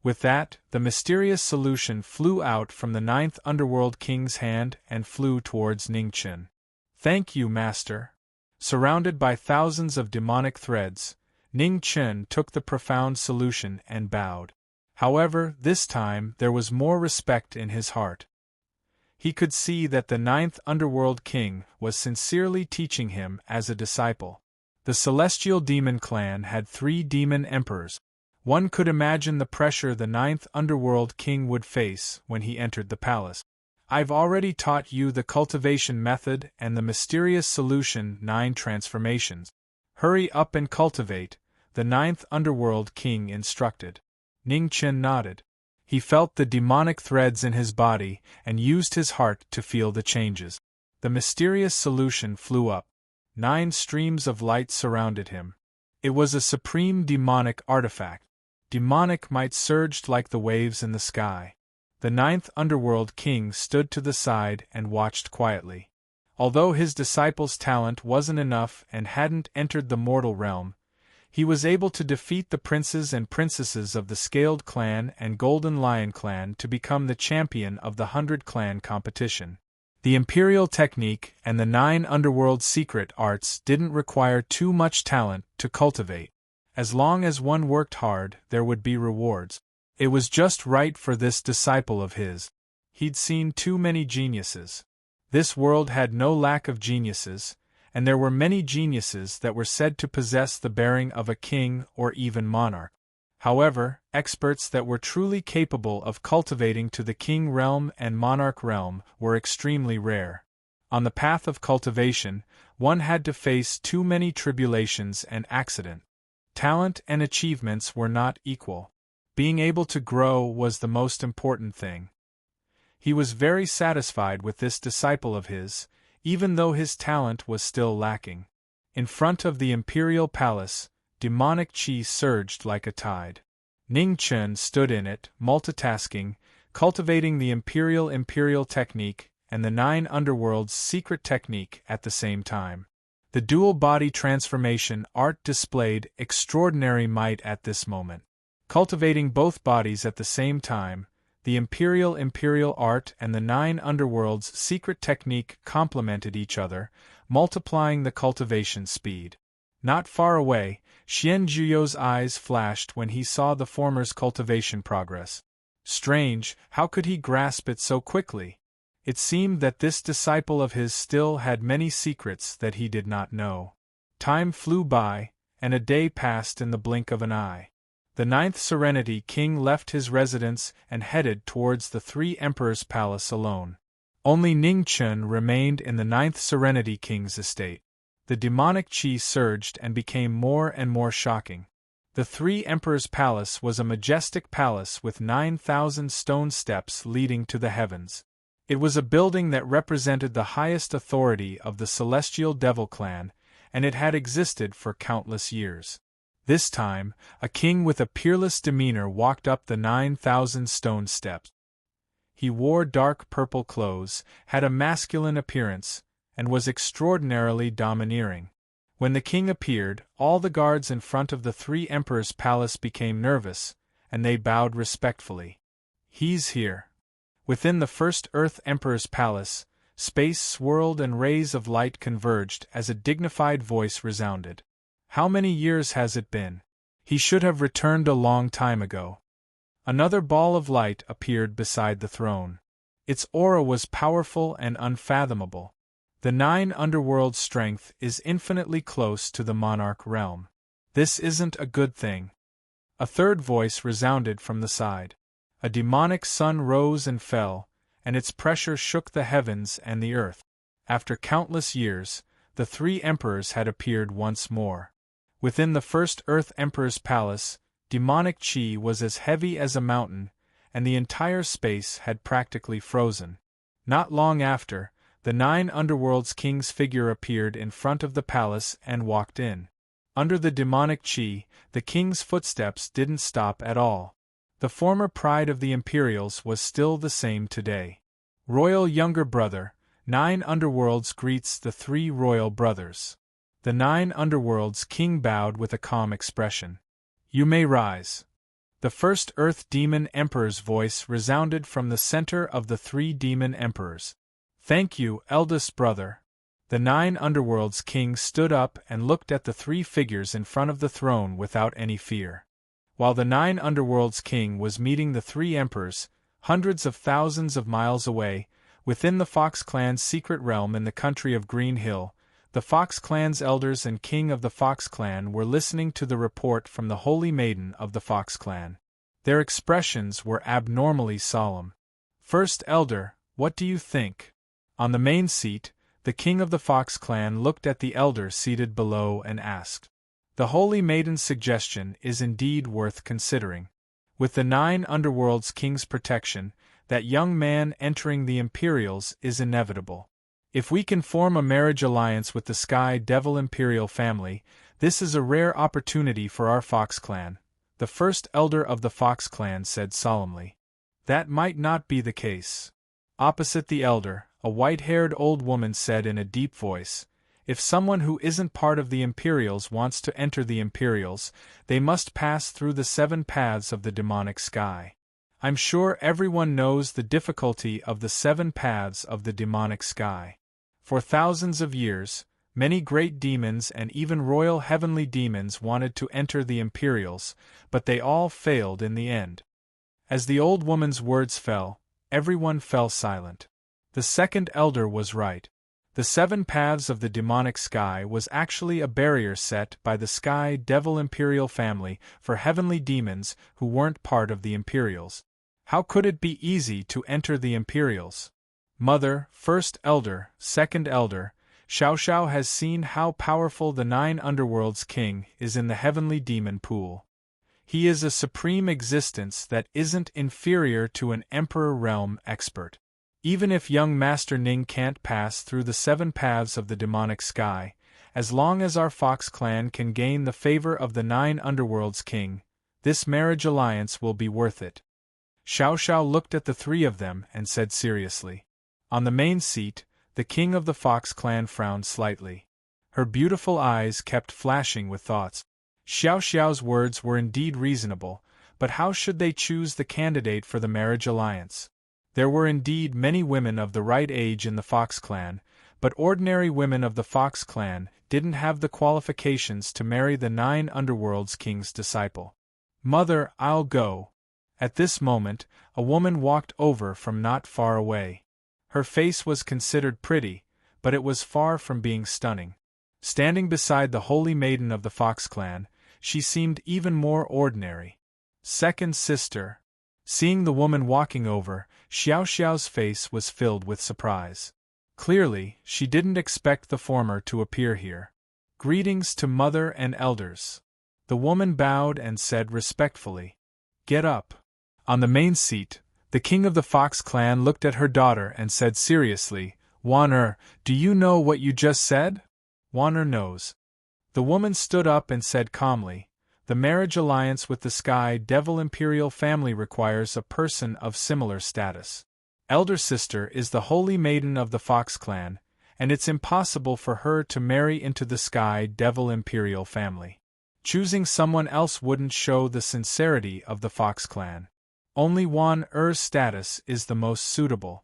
S1: With that, the mysterious solution flew out from the 9th underworld king's hand and flew towards Ningchen. Thank you, master. Surrounded by thousands of demonic threads, Ningchen took the profound solution and bowed. However, this time there was more respect in his heart. He could see that the 9th underworld king was sincerely teaching him as a disciple. The celestial demon clan had 3 demon emperors. One could imagine the pressure the 9th underworld king would face when he entered the palace. I've already taught you the cultivation method and the mysterious solution 9 transformations. Hurry up and cultivate, the 9th underworld king instructed. Ningchen nodded. He felt the demonic threads in his body and used his heart to feel the changes. The mysterious solution flew up. 9 streams of light surrounded him. It was a supreme demonic artifact. Demonic might surged like the waves in the sky. The 9th underworld king stood to the side and watched quietly. Although his disciple's talent wasn't enough and hadn't entered the mortal realm, he was able to defeat the princes and princesses of the Scaled Clan and Golden Lion Clan to become the champion of the 100 Clan competition. The Imperial technique and the 9 underworld secret arts didn't require too much talent to cultivate. As long as one worked hard, there would be rewards. It was just right for this disciple of his. He'd seen too many geniuses. This world had no lack of geniuses, and there were many geniuses that were said to possess the bearing of a king or even monarch. However, experts that were truly capable of cultivating to the king realm and monarch realm were extremely rare. On the path of cultivation, one had to face too many tribulations and accidents. Talent and achievements were not equal. Being able to grow was the most important thing. He was very satisfied with this disciple of his, even though his talent was still lacking. In front of the imperial palace, demonic qi surged like a tide. Ning Chen stood in it, multitasking, cultivating the imperial technique and the 9 underworlds secret technique at the same time. The dual body transformation art displayed extraordinary might at this moment. Cultivating both bodies at the same time, the imperial art and the 9 underworlds secret technique complemented each other, multiplying the cultivation speed. Not far away, Xian Zhuyo's eyes flashed when he saw the former's cultivation progress. Strange, how could he grasp it so quickly? It seemed that this disciple of his still had many secrets that he did not know. Time flew by, and a day passed in the blink of an eye. The 9th Serenity King left his residence and headed towards the 3 Emperors' palace alone. Only Ning Chen remained in the 9th Serenity King's estate. The demonic qi surged and became more and more shocking. The 3 Emperors' palace was a majestic palace with 9,000 stone steps leading to the heavens. It was a building that represented the highest authority of the Celestial Devil clan, and it had existed for countless years. This time, a king with a peerless demeanor walked up the 9,000 stone steps. He wore dark purple clothes, had a masculine appearance, and was extraordinarily domineering. When the king appeared, all the guards in front of the 3 Emperors' palace became nervous, and they bowed respectfully. He's here. Within the first Earth Emperor's palace, space swirled and rays of light converged as a dignified voice resounded. How many years has it been? He should have returned a long time ago. Another ball of light appeared beside the throne. Its aura was powerful and unfathomable. The 9 underworld strength is infinitely close to the monarch realm. This isn't a good thing. A third voice resounded from the side. A demonic sun rose and fell, and its pressure shook the heavens and the earth. After countless years, the 3 emperors had appeared once more. Within the first Earth Emperor's palace, demonic qi was as heavy as a mountain, and the entire space had practically frozen. Not long after, the 9 underworlds king's figure appeared in front of the palace and walked in. Under the demonic qi, the king's footsteps didn't stop at all. The former pride of the Imperials was still the same today. Royal younger brother, 9 underworlds greets the 3 royal brothers. The 9 underworlds king bowed with a calm expression. You may rise. The first Earth Demon Emperor's voice resounded from the center of the 3 demon emperors. Thank you, eldest brother. The 9 underworlds king stood up and looked at the 3 figures in front of the throne without any fear. While the 9 underworlds king was meeting the 3 emperors, hundreds of thousands of miles away, within the Fox clan's secret realm in the country of Green Hill, the Fox clan's elders and king of the Fox clan were listening to the report from the Holy Maiden of the Fox clan. Their expressions were abnormally solemn. First elder, what do you think? On the main seat, the king of the Fox clan looked at the elder seated below and asked. The Holy Maiden's suggestion is indeed worth considering. With the 9 underworlds king's protection, that young man entering the Imperials is inevitable. If we can form a marriage alliance with the Sky Devil Imperial family, this is a rare opportunity for our Fox clan, the first elder of the Fox clan said solemnly. That might not be the case. Opposite the elder, a white-haired old woman said in a deep voice, if someone who isn't part of the Imperials wants to enter the Imperials, they must pass through the 7 paths of the demonic sky. I'm sure everyone knows the difficulty of the 7 paths of the demonic sky. For thousands of years, many great demons and even royal heavenly demons wanted to enter the Imperials, but they all failed in the end. As the old woman's words fell, everyone fell silent. The second elder was right. The 7 paths of the demonic sky was actually a barrier set by the Sky Devil Imperial family for heavenly demons who weren't part of the Imperials. How could it be easy to enter the Imperials? Mother, first elder, second elder, Xiao Xiao has seen how powerful the 9 underworlds king is in the heavenly demon pool. He is a supreme existence that isn't inferior to an emperor realm expert. Even if young Master Ning can't pass through the 7 paths of the demonic sky, as long as our Fox clan can gain the favor of the 9 underworlds king, this marriage alliance will be worth it. Xiao Xiao looked at the 3 of them and said seriously. On the main seat, the king of the Fox clan frowned slightly. Her beautiful eyes kept flashing with thoughts. Xiao Xiao's words were indeed reasonable, but how should they choose the candidate for the marriage alliance? There were indeed many women of the right age in the Fox clan, but ordinary women of the Fox clan didn't have the qualifications to marry the 9 underworlds king's disciple. Mother, I'll go. At this moment, a woman walked over from not far away. Her face was considered pretty, but it was far from being stunning. Standing beside the holy maiden of the Fox clan, she seemed even more ordinary. Second sister. Seeing the woman walking over, Xiao Xiao's face was filled with surprise. Clearly, she didn't expect the former to appear here. Greetings to mother and elders. The woman bowed and said respectfully, Get up. On the main seat, the king of the Fox clan looked at her daughter and said seriously, Wan do you know what you just said? Wan knows. The woman stood up and said calmly, The marriage alliance with the Sky Devil Imperial family requires a person of similar status. Elder sister is the holy maiden of the Fox clan, and it's impossible for her to marry into the Sky Devil Imperial family. Choosing someone else wouldn't show the sincerity of the Fox clan. Only Wan status is the most suitable.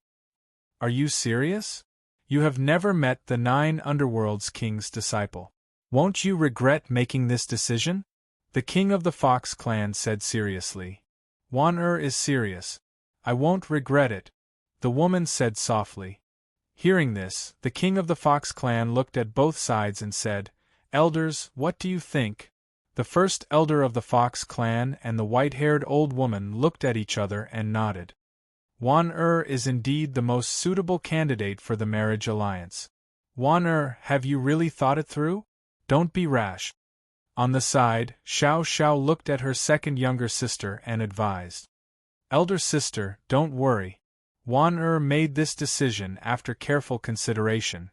S1: Are you serious? You have never met the 9 underworlds king's disciple. Won't you regret making this decision? The king of the Fox clan said seriously. Wan is serious. I won't regret it, the woman said softly. Hearing this, the king of the Fox clan looked at both sides and said, Elders, what do you think? The first elder of the Fox clan and the white-haired old woman looked at each other and nodded. Wan is indeed the most suitable candidate for the marriage alliance. Wan have you really thought it through? Don't be rash. On the side, Xiao Xiao looked at her second younger sister and advised. Elder sister, don't worry. Wan made this decision after careful consideration.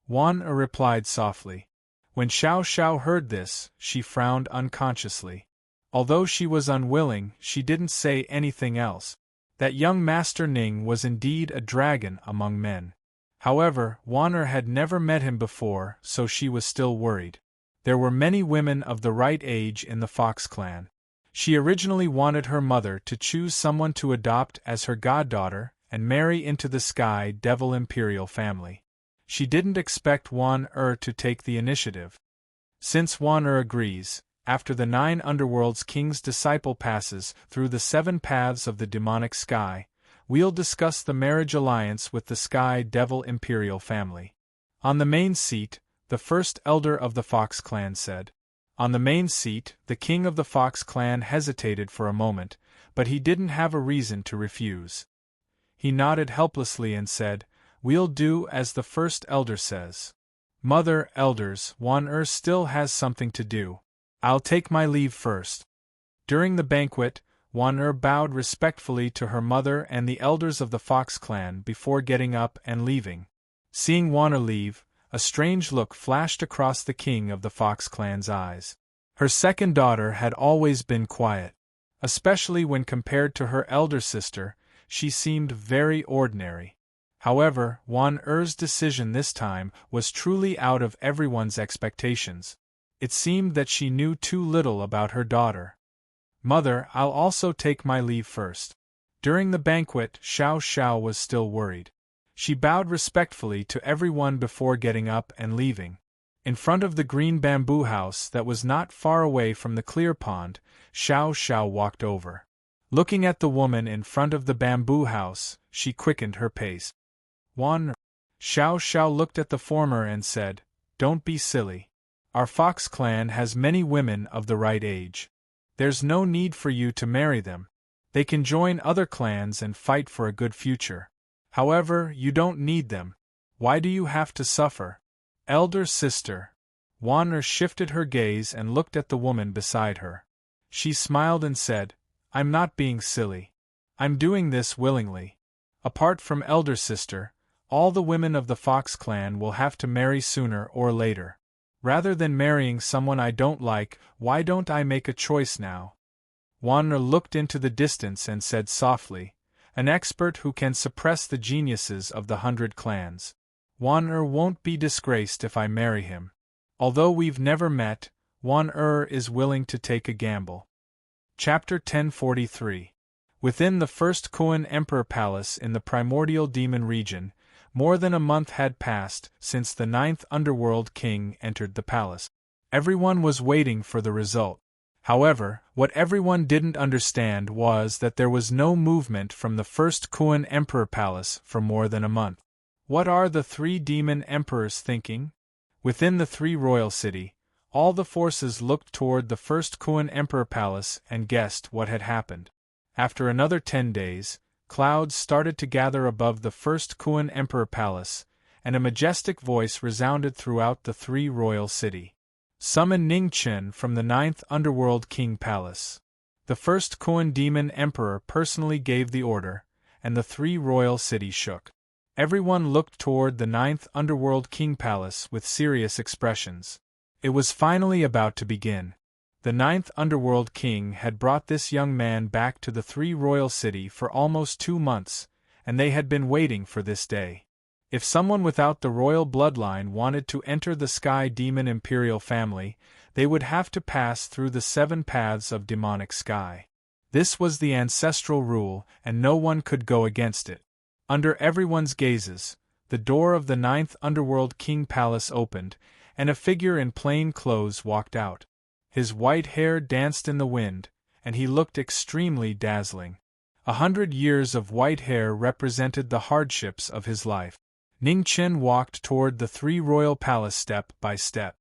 S1: Wan replied softly. When Xiao Xiao heard this, she frowned unconsciously. Although she was unwilling, she didn't say anything else. That young Master Ning was indeed a dragon among men. However, Wan had never met him before, so she was still worried. There were many women of the right age in the Fox clan. She originally wanted her mother to choose someone to adopt as her goddaughter and marry into the Sky Devil Imperial family. She didn't expect Wan to take the initiative. Since Wan agrees, after the 9 underworlds king's disciple passes through the 7 paths of the demonic sky, we'll discuss the marriage alliance with the Sky Devil Imperial family. On the main seat, the first elder of the Fox clan said. On the main seat, the king of the Fox clan hesitated for a moment, but he didn't have a reason to refuse. He nodded helplessly and said, We'll do as the first elder says. Mother, elders, Wan still has something to do. I'll take my leave first. During the banquet, Wan bowed respectfully to her mother and the elders of the Fox clan before getting up and leaving. Seeing Wan leave, a strange look flashed across the king of the Fox clan's eyes. Her second daughter had always been quiet. Especially when compared to her elder sister, she seemed very ordinary. However, Wan decision this time was truly out of everyone's expectations. It seemed that she knew too little about her daughter. Mother, I'll also take my leave first. During the banquet, Xiao Xiao was still worried. She bowed respectfully to everyone before getting up and leaving. In front of the green bamboo house that was not far away from the clear pond, Xiao Xiao walked over. Looking at the woman in front of the bamboo house, she quickened her pace. Wan. Xiao Xiao looked at the former and said, "Don't be silly. Our fox clan has many women of the right age. There's no need for you to marry them. They can join other clans and fight for a good future. However, you don't need them. Why do you have to suffer?" Elder sister. Wan shifted her gaze and looked at the woman beside her. She smiled and said, "I'm not being silly. I'm doing this willingly. Apart from elder sister, all the women of the Fox clan will have to marry sooner or later. Rather than marrying someone I don't like, why don't I make a choice now?" Wanner looked into the distance and said softly, "An expert who can suppress the geniuses of the 100 clans. Wanner won't be disgraced if I marry him. Although we've never met, Wanner is willing to take a gamble." Chapter 1043. Within the first Kuan Emperor Palace in the primordial demon region, more than a month had passed since the 9th Underworld King entered the palace. Everyone was waiting for the result. However, what everyone didn't understand was that there was no movement from the first Kuan Emperor Palace for more than a month. What are the 3 demon emperors thinking? Within the 3 royal city, all the forces looked toward the first Kuan Emperor Palace and guessed what had happened. After another 10 days, clouds started to gather above the first Kuan Emperor Palace, and a majestic voice resounded throughout the 3 royal city. "Summon Ningchen from the 9th Underworld King Palace." The first Kuan Demon Emperor personally gave the order, and the 3 royal cities shook. Everyone looked toward the 9th Underworld King Palace with serious expressions. It was finally about to begin. The 9th Underworld King had brought this young man back to the 3 royal city for almost 2 months, and they had been waiting for this day. If someone without the royal bloodline wanted to enter the Sky Demon Imperial family, they would have to pass through the 7 paths of demonic sky. This was the ancestral rule, and no one could go against it. Under everyone's gazes, the door of the 9th Underworld King Palace opened, and a figure in plain clothes walked out. His white hair danced in the wind, and he looked extremely dazzling. 100 years of white hair represented the hardships of his life. Ningchen walked toward the 3 royal palace step by step.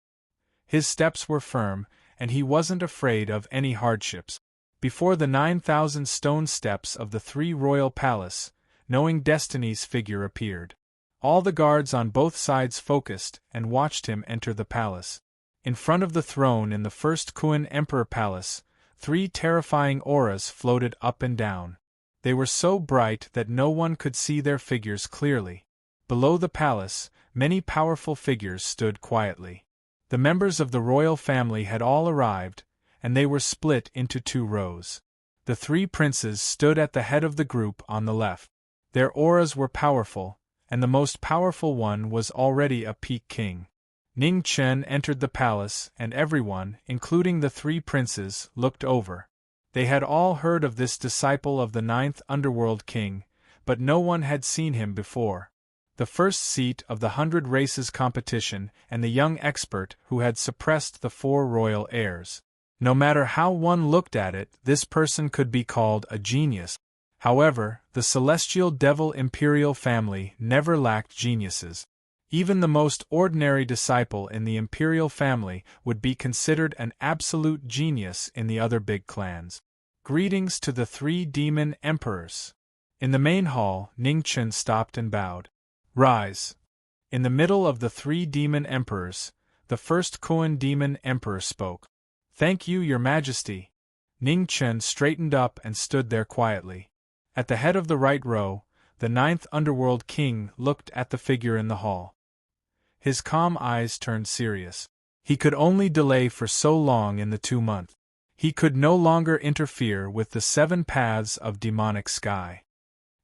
S1: His steps were firm, and he wasn't afraid of any hardships. Before the 9,000 stone steps of the 3 royal palace, Knowing Destiny's figure appeared. All the guards on both sides focused and watched him enter the palace. In front of the throne in the first Kuan Emperor Palace, 3 terrifying auras floated up and down. They were so bright that no one could see their figures clearly. Below the palace, many powerful figures stood quietly. The members of the royal family had all arrived, and they were split into 2 rows. The 3 princes stood at the head of the group on the left. Their auras were powerful, and the most powerful one was already a peak king. Ning Chen entered the palace, and everyone, including the 3 princes, looked over. They had all heard of this disciple of the 9th Underworld King, but no one had seen him before. The first seat of the 100 Races competition and the young expert who had suppressed the 4 royal heirs. No matter how one looked at it, this person could be called a genius. However, the celestial devil imperial family never lacked geniuses. Even the most ordinary disciple in the imperial family would be considered an absolute genius in the other big clans. Greetings to the 3 demon emperors. In the main hall, Ningchen stopped and bowed. Rise. In the middle of the 3 demon emperors, the first Kuan demon emperor spoke. Thank you, Your Majesty. Ningchen straightened up and stood there quietly. At the head of the right row, the 9th Underworld King looked at the figure in the hall. His calm eyes turned serious. He could only delay for so long in the 2 months. He could no longer interfere with the 7 paths of demonic sky.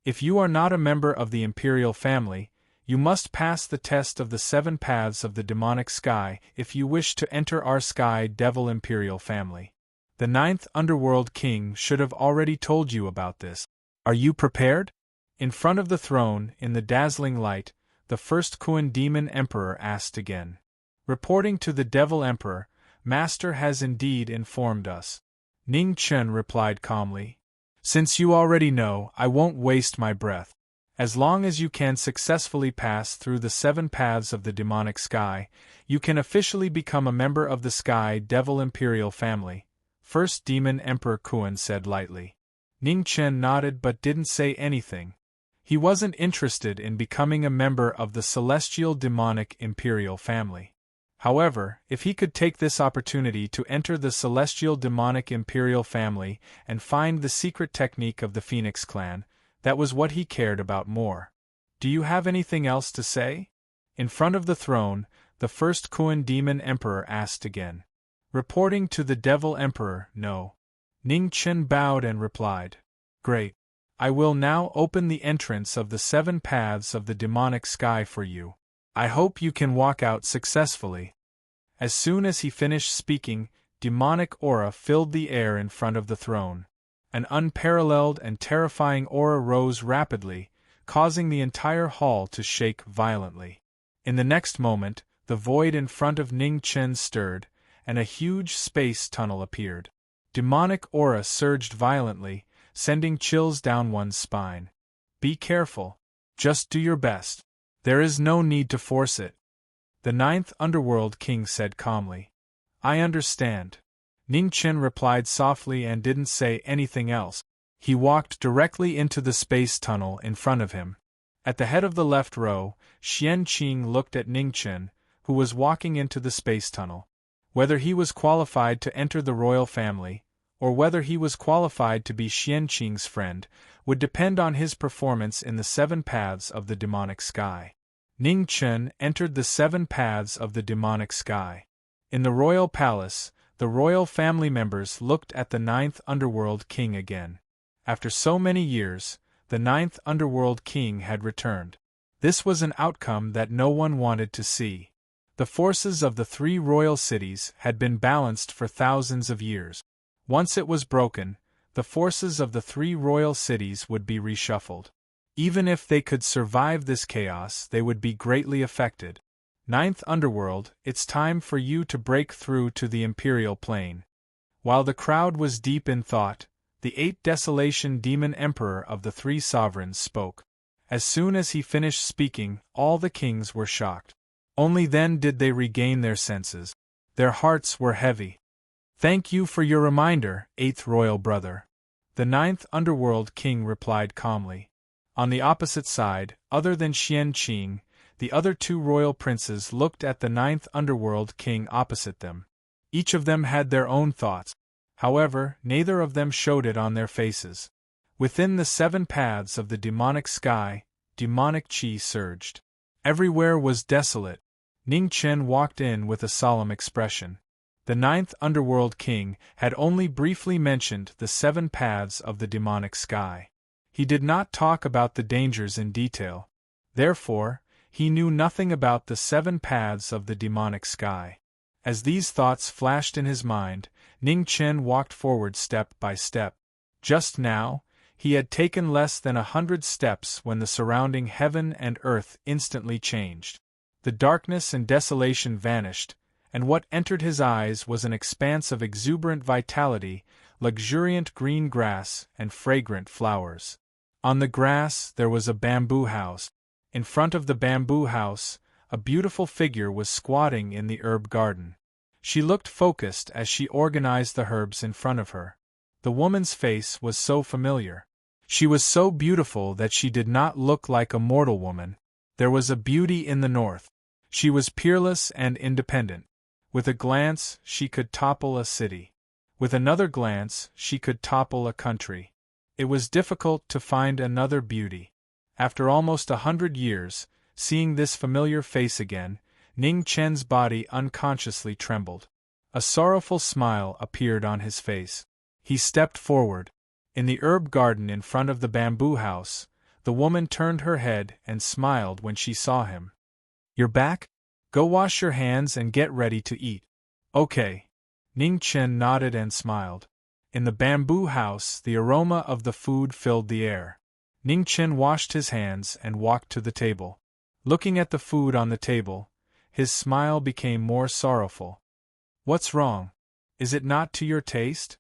S1: If you are not a member of the imperial family, you must pass the test of the 7 paths of the demonic sky if you wish to enter our Sky Devil Imperial family. The 9th Underworld King should have already told you about this. Are you prepared? In front of the throne, in the dazzling light, the first Kuan demon emperor asked again. Reporting to the devil emperor, Master has indeed informed us. Ning Chen replied calmly. Since you already know, I won't waste my breath. As long as you can successfully pass through the 7 paths of the demonic sky, you can officially become a member of the Sky Devil Imperial family, First Demon Emperor Kuan said lightly. Ning Chen nodded but didn't say anything. He wasn't interested in becoming a member of the Celestial Demonic Imperial family. However, if he could take this opportunity to enter the Celestial Demonic Imperial family and find the secret technique of the Phoenix clan, that was what he cared about more. Do you have anything else to say? In front of the throne, the first Kuan demon emperor asked again. Reporting to the devil emperor, no. Ning Chen bowed and replied. Great. I will now open the entrance of the 7 paths of the demonic sky for you. I hope you can walk out successfully. As soon as he finished speaking, demonic aura filled the air in front of the throne. An unparalleled and terrifying aura rose rapidly, causing the entire hall to shake violently. In the next moment, the void in front of Ning Chen stirred, and a huge space tunnel appeared. Demonic aura surged violently, sending chills down one's spine. Be careful. Just do your best. There is no need to force it. The 9th Underworld King said calmly. I understand. Ning Chen replied softly and didn't say anything else. He walked directly into the space tunnel in front of him. At the head of the left row, Xian Qing looked at Ning Chen, who was walking into the space tunnel. Whether he was qualified to enter the royal family, or whether he was qualified to be Xian Qing's friend, would depend on his performance in the 7 paths of the demonic sky. Ning Chen entered the 7 paths of the demonic sky. In the royal palace, the royal family members looked at the 9th Underworld King again. After so many years, the 9th Underworld King had returned. This was an outcome that no one wanted to see. The forces of the 3 royal cities had been balanced for thousands of years. Once it was broken, the forces of the 3 royal cities would be reshuffled. Even if they could survive this chaos, they would be greatly affected. 9th Underworld, it's time for you to break through to the Imperial Plane. While the crowd was deep in thought, the 8th Desolation Demon Emperor of the 3 sovereigns spoke. As soon as he finished speaking, all the kings were shocked. Only then did they regain their senses. Their hearts were heavy. Thank you for your reminder, 8th Royal Brother. The 9th Underworld King replied calmly. On the opposite side, other than Xian Qing, the other 2 royal princes looked at the 9th Underworld King opposite them. Each of them had their own thoughts. However, neither of them showed it on their faces. Within the 7 paths of the demonic sky, demonic qi surged. Everywhere was desolate. Ning Chen walked in with a solemn expression. The 9th Underworld King had only briefly mentioned the 7 paths of the demonic sky. He did not talk about the dangers in detail. Therefore, he knew nothing about the 7 paths of the demonic sky. As these thoughts flashed in his mind, Ning Chen walked forward step by step. Just now, he had taken less than 100 steps when the surrounding heaven and earth instantly changed. The darkness and desolation vanished, and what entered his eyes was an expanse of exuberant vitality, luxuriant green grass, and fragrant flowers. On the grass there was a bamboo house. In front of the bamboo house, a beautiful figure was squatting in the herb garden. She looked focused as she organized the herbs in front of her. The woman's face was so familiar. She was so beautiful that she did not look like a mortal woman. There was a beauty in the north. She was peerless and independent. With a glance, she could topple a city. With another glance, she could topple a country. It was difficult to find another beauty. After almost 100 years, seeing this familiar face again, Ning Chen's body unconsciously trembled. A sorrowful smile appeared on his face. He stepped forward. In the herb garden in front of the bamboo house, the woman turned her head and smiled when she saw him. "You're back? Go wash your hands and get ready to eat." "Okay." Ning Chen nodded and smiled. In the bamboo house, the aroma of the food filled the air. Ning Chen washed his hands and walked to the table. Looking at the food on the table, his smile became more sorrowful. What's wrong? Is it not to your taste?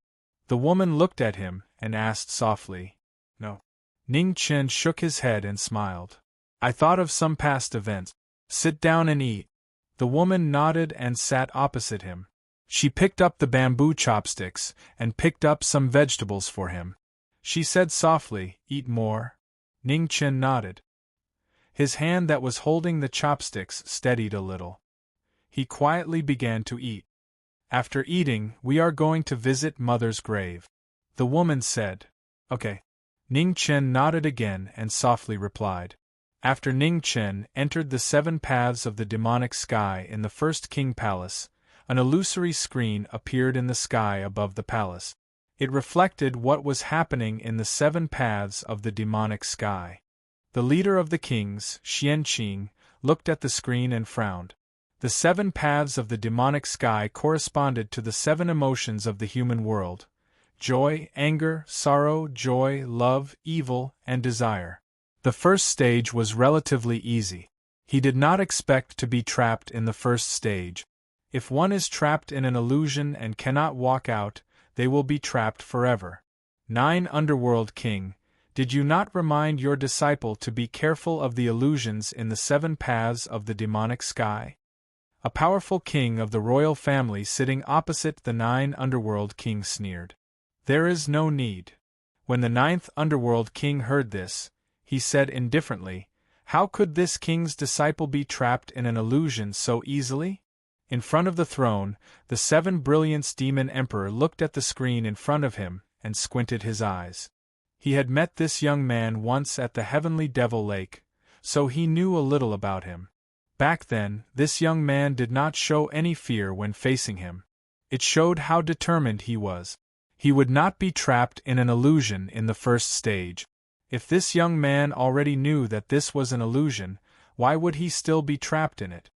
S1: The woman looked at him and asked softly. No. Ning Chen shook his head and smiled. I thought of some past events. Sit down and eat. The woman nodded and sat opposite him. She picked up the bamboo chopsticks and picked up some vegetables for him. She said softly, Eat more. Ning Chen nodded. His hand that was holding the chopsticks steadied a little. He quietly began to eat. After eating, we are going to visit Mother's grave. The woman said. Okay. Ning Chen nodded again and softly replied. After Ning Chen entered the 7 paths of the demonic sky in the first king palace, an illusory screen appeared in the sky above the palace. It reflected what was happening in the 7 paths of the demonic sky. The leader of the kings, Xianqing, looked at the screen and frowned. The 7 paths of the demonic sky corresponded to the 7 emotions of the human world: joy, anger, sorrow, joy, love, evil, and desire. The first stage was relatively easy. He did not expect to be trapped in the first stage. If one is trapped in an illusion and cannot walk out, they will be trapped forever. 9 Underworld King, did you not remind your disciple to be careful of the illusions in the 7 paths of the demonic sky? A powerful king of the royal family sitting opposite the 9 Underworld King sneered. There is no need. When the 9th Underworld King heard this, he said indifferently, How could this king's disciple be trapped in an illusion so easily? In front of the throne, the 7 Brilliance Demon Emperor looked at the screen in front of him and squinted his eyes. He had met this young man once at the Heavenly Devil Lake, so he knew a little about him. Back then, this young man did not show any fear when facing him. It showed how determined he was. He would not be trapped in an illusion in the first stage. If this young man already knew that this was an illusion, why would he still be trapped in it?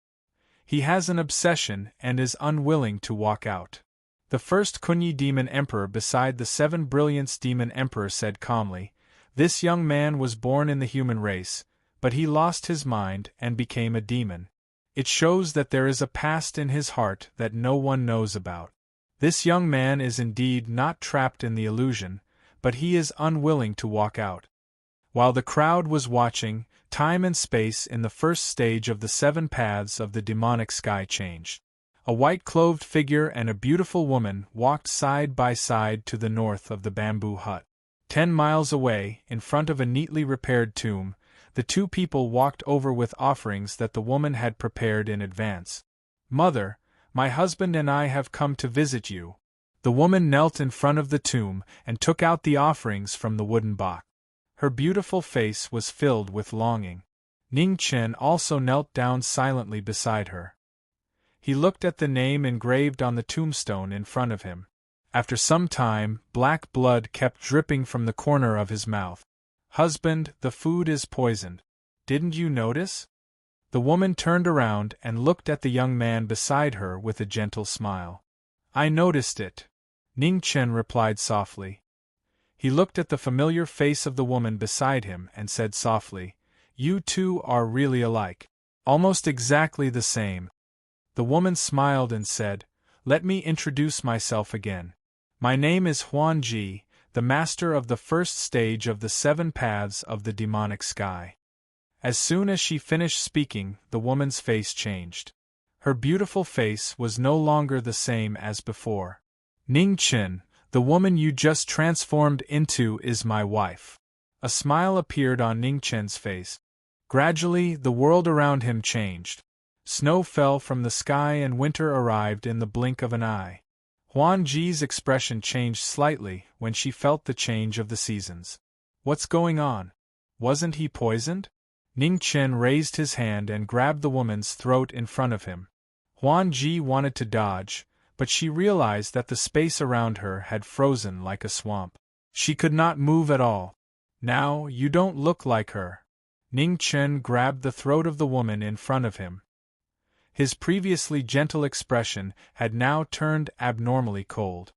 S1: He has an obsession and is unwilling to walk out. The first Kunyi Demon Emperor beside the 7 Brilliance Demon Emperor said calmly, This young man was born in the human race, but he lost his mind and became a demon. It shows that there is a past in his heart that no one knows about. This young man is indeed not trapped in the illusion, but he is unwilling to walk out. While the crowd was watching, time and space in the first stage of the 7 paths of the demonic sky changed. A white-clothed figure and a beautiful woman walked side by side to the north of the bamboo hut. 10 miles away, in front of a neatly repaired tomb, the 2 people walked over with offerings that the woman had prepared in advance. Mother, my husband and I have come to visit you. The woman knelt in front of the tomb and took out the offerings from the wooden box. Her beautiful face was filled with longing. Ning Chen also knelt down silently beside her. He looked at the name engraved on the tombstone in front of him. After some time, black blood kept dripping from the corner of his mouth. Husband, the food is poisoned. Didn't you notice? The woman turned around and looked at the young man beside her with a gentle smile. I noticed it. Ning Chen replied softly. He looked at the familiar face of the woman beside him and said softly, You two are really alike. Almost exactly the same. The woman smiled and said, Let me introduce myself again. My name is Huan Ji, the master of the first stage of the 7 paths of the demonic sky. As soon as she finished speaking, the woman's face changed. Her beautiful face was no longer the same as before. Ning Chen, the woman you just transformed into is my wife. A smile appeared on Ning Chen's face. Gradually, the world around him changed. Snow fell from the sky and winter arrived in the blink of an eye. Huan Ji's expression changed slightly when she felt the change of the seasons. What's going on? Wasn't he poisoned? Ning Chen raised his hand and grabbed the woman's throat in front of him. Huan Ji wanted to dodge, but she realized that the space around her had frozen like a swamp. She could not move at all. Now, you don't look like her. Ning Chen grabbed the throat of the woman in front of him. His previously gentle expression had now turned abnormally cold.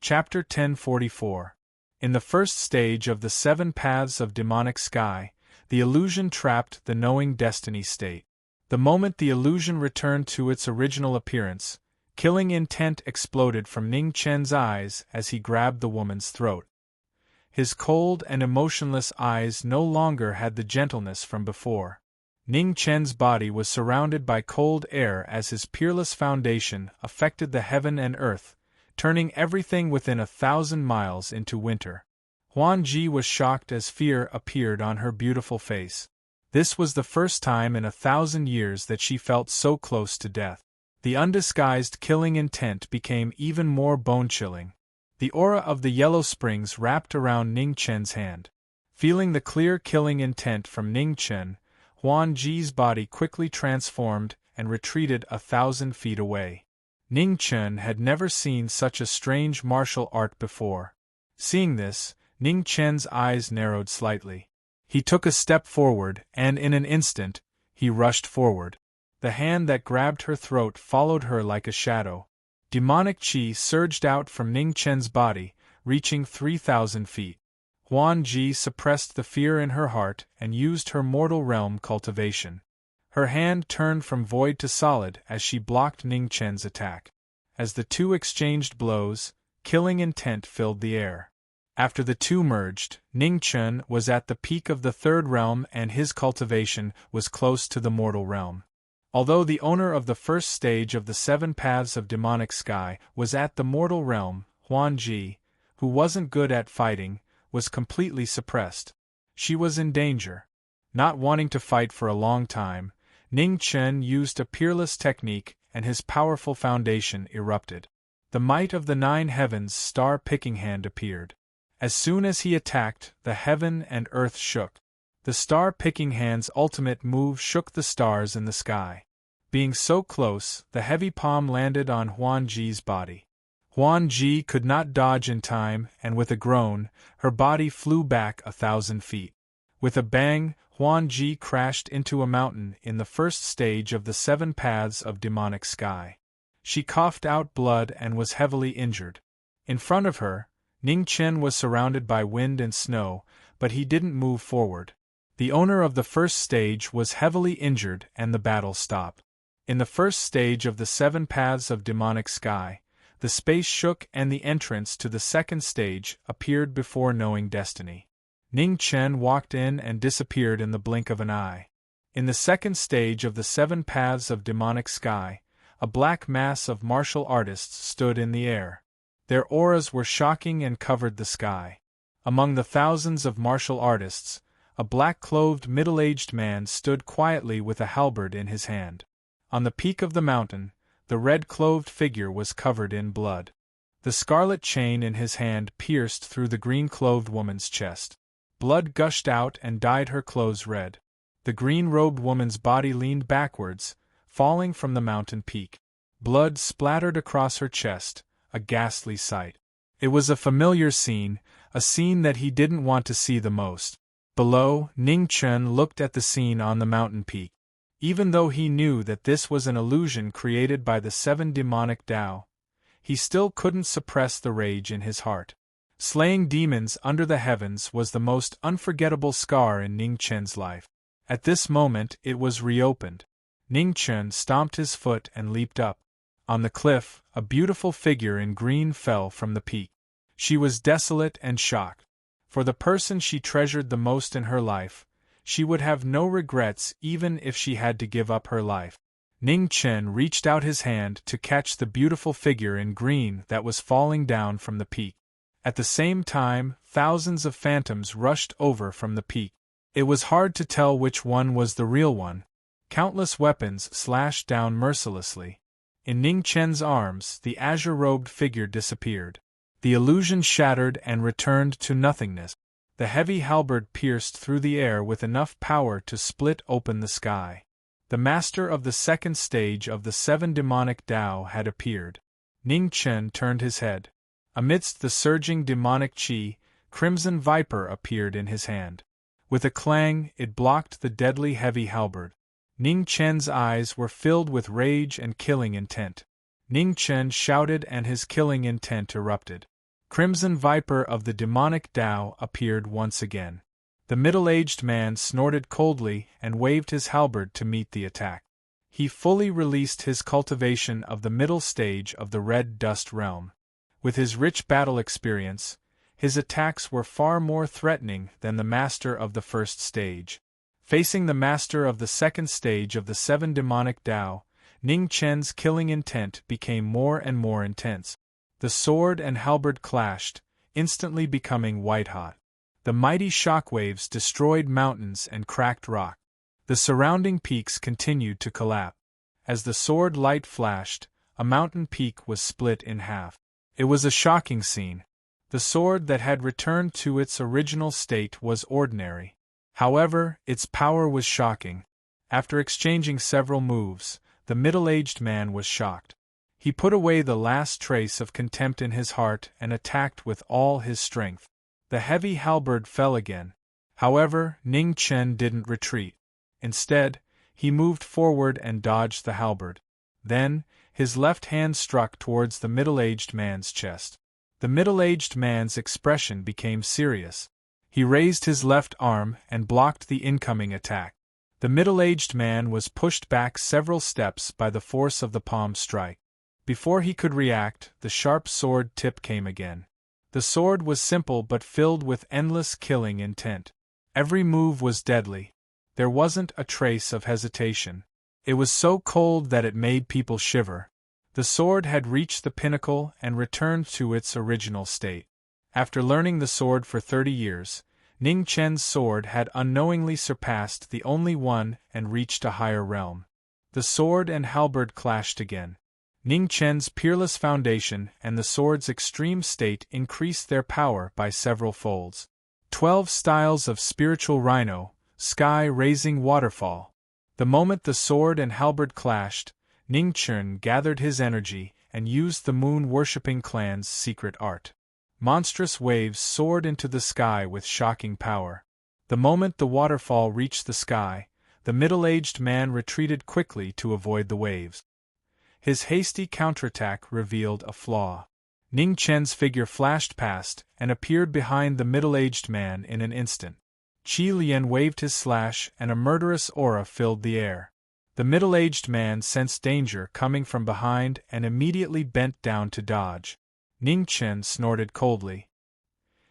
S1: Chapter 1044. In the first stage of the 7 paths of demonic sky, the illusion trapped the knowing destiny state. The moment the illusion returned to its original appearance, killing intent exploded from Ning Chen's eyes as he grabbed the woman's throat. His cold and emotionless eyes no longer had the gentleness from before. Ning Chen's body was surrounded by cold air as his peerless foundation affected the heaven and earth, turning everything within 1,000 miles into winter. Huan Ji was shocked as fear appeared on her beautiful face. This was the first time in 1,000 years that she felt so close to death. The undisguised killing intent became even more bone-chilling. The aura of the yellow springs wrapped around Ning Chen's hand. Feeling the clear killing intent from Ning Chen, Huan Ji's body quickly transformed and retreated 1,000 feet away. Ning Chen had never seen such a strange martial art before. Seeing this, Ning Chen's eyes narrowed slightly. He took a step forward, and in an instant, he rushed forward. The hand that grabbed her throat followed her like a shadow. Demonic qi surged out from Ning Chen's body, reaching 3,000 feet. Huan Ji suppressed the fear in her heart and used her mortal realm cultivation. Her hand turned from void to solid as she blocked Ning Chen's attack. As the two exchanged blows, killing intent filled the air. After the two merged, Ning Chen was at the peak of the third realm and his cultivation was close to the mortal realm. Although the owner of the first stage of the 7 paths of demonic sky was at the mortal realm, Huan Ji, who wasn't good at fighting, was completely suppressed. She was in danger. Not wanting to fight for a long time, Ning Chen used a peerless technique and his powerful foundation erupted. The might of the 9 heavens star-picking hand appeared. As soon as he attacked, the heaven and earth shook. The star-picking hand's ultimate move shook the stars in the sky. Being so close, the heavy palm landed on Huan Ji's body. Huan Ji could not dodge in time, and with a groan, her body flew back 1,000 feet. With a bang, Huan Ji crashed into a mountain in the first stage of the 7 paths of demonic sky. She coughed out blood and was heavily injured. In front of her, Ning Chen was surrounded by wind and snow, but he didn't move forward. The owner of the first stage was heavily injured and the battle stopped. In the first stage of the 7 paths of demonic sky, the space shook and the entrance to the second stage appeared before knowing destiny. Ning Chen walked in and disappeared in the blink of an eye. In the second stage of the 7 paths of demonic sky, a black mass of martial artists stood in the air. Their auras were shocking and covered the sky. Among the thousands of martial artists, a black-clothed middle-aged man stood quietly with a halberd in his hand. On the peak of the mountain, the red-clothed figure was covered in blood. The scarlet chain in his hand pierced through the green-clothed woman's chest. Blood gushed out and dyed her clothes red. The green-robed woman's body leaned backwards, falling from the mountain peak. Blood splattered across her chest, a ghastly sight. It was a familiar scene, a scene that he didn't want to see the most. Below, Ning Chen looked at the scene on the mountain peak. Even though he knew that this was an illusion created by the 7 demonic Tao, he still couldn't suppress the rage in his heart. Slaying demons under the heavens was the most unforgettable scar in Ning Chen's life. At this moment it was reopened. Ning Chen stomped his foot and leaped up. On the cliff, a beautiful figure in green fell from the peak. She was desolate and shocked. For the person she treasured the most in her life, she would have no regrets even if she had to give up her life. Ning Chen reached out his hand to catch the beautiful figure in green that was falling down from the peak. At the same time, thousands of phantoms rushed over from the peak. It was hard to tell which one was the real one. Countless weapons slashed down mercilessly. In Ning Chen's arms, the azure-robed figure disappeared. The illusion shattered and returned to nothingness. The heavy halberd pierced through the air with enough power to split open the sky. The master of the second stage of the 7 demonic Tao had appeared. Ning Chen turned his head. Amidst the surging demonic qi, Crimson Viper appeared in his hand. With a clang, it blocked the deadly heavy halberd. Ning Chen's eyes were filled with rage and killing intent. Ning Chen shouted and his killing intent erupted. Crimson Viper of the demonic Tao appeared once again. The middle-aged man snorted coldly and waved his halberd to meet the attack. He fully released his cultivation of the middle stage of the Red Dust realm. With his rich battle experience, his attacks were far more threatening than the master of the first stage. Facing the master of the second stage of the seven demonic Tao, Ning Chen's killing intent became more and more intense. The sword and halberd clashed, instantly becoming white-hot. The mighty shockwaves destroyed mountains and cracked rock. The surrounding peaks continued to collapse. As the sword light flashed, a mountain peak was split in half. It was a shocking scene. The sword that had returned to its original state was ordinary. However, its power was shocking. After exchanging several moves, the middle-aged man was shocked. He put away the last trace of contempt in his heart and attacked with all his strength. The heavy halberd fell again. However, Ning Chen didn't retreat. Instead, he moved forward and dodged the halberd. Then, his left hand struck towards the middle-aged man's chest. The middle-aged man's expression became serious. He raised his left arm and blocked the incoming attack. The middle-aged man was pushed back several steps by the force of the palm strike. Before he could react, the sharp sword tip came again. The sword was simple but filled with endless killing intent. Every move was deadly. There wasn't a trace of hesitation. It was so cold that it made people shiver. The sword had reached the pinnacle and returned to its original state. After learning the sword for 30 years, Ning Chen's sword had unknowingly surpassed the only one and reached a higher realm. The sword and halberd clashed again. Ning Chen's peerless foundation and the sword's extreme state increased their power by several folds. 12 styles of spiritual rhino, sky-raising waterfall. The moment the sword and halberd clashed, Ning Chen gathered his energy and used the moon-worshipping clan's secret art. Monstrous waves soared into the sky with shocking power. The moment the waterfall reached the sky, the middle-aged man retreated quickly to avoid the waves. His hasty counterattack revealed a flaw. Ning Chen's figure flashed past and appeared behind the middle-aged man in an instant. Qi Lian waved his slash and a murderous aura filled the air. The middle-aged man sensed danger coming from behind and immediately bent down to dodge. Ning Chen snorted coldly.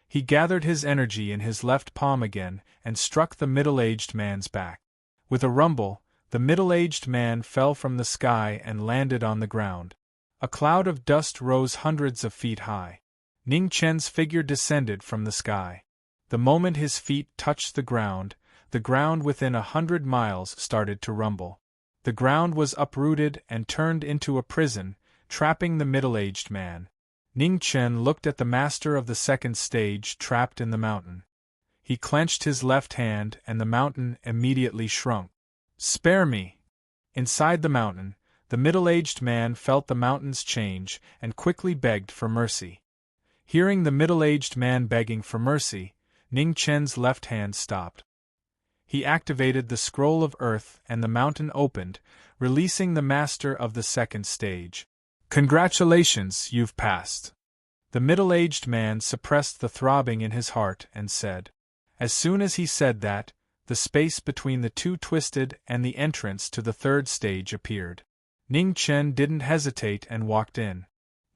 S1: He gathered his energy in his left palm again and struck the middle-aged man's back. With a rumble, the middle-aged man fell from the sky and landed on the ground. A cloud of dust rose hundreds of feet high. Ning Chen's figure descended from the sky. The moment his feet touched the ground within 100 miles started to rumble. The ground was uprooted and turned into a prison, trapping the middle-aged man. Ning Chen looked at the master of the second stage trapped in the mountain. He clenched his left hand and the mountain immediately shrunk. "Spare me!" Inside the mountain, the middle-aged man felt the mountains change and quickly begged for mercy. Hearing the middle-aged man begging for mercy, Ning Chen's left hand stopped. He activated the scroll of earth and the mountain opened, releasing the master of the second stage. "Congratulations, you've passed." The middle-aged man suppressed the throbbing in his heart and said. As soon as he said that, the space between the two twisted and the entrance to the third stage appeared. Ning Chen didn't hesitate and walked in.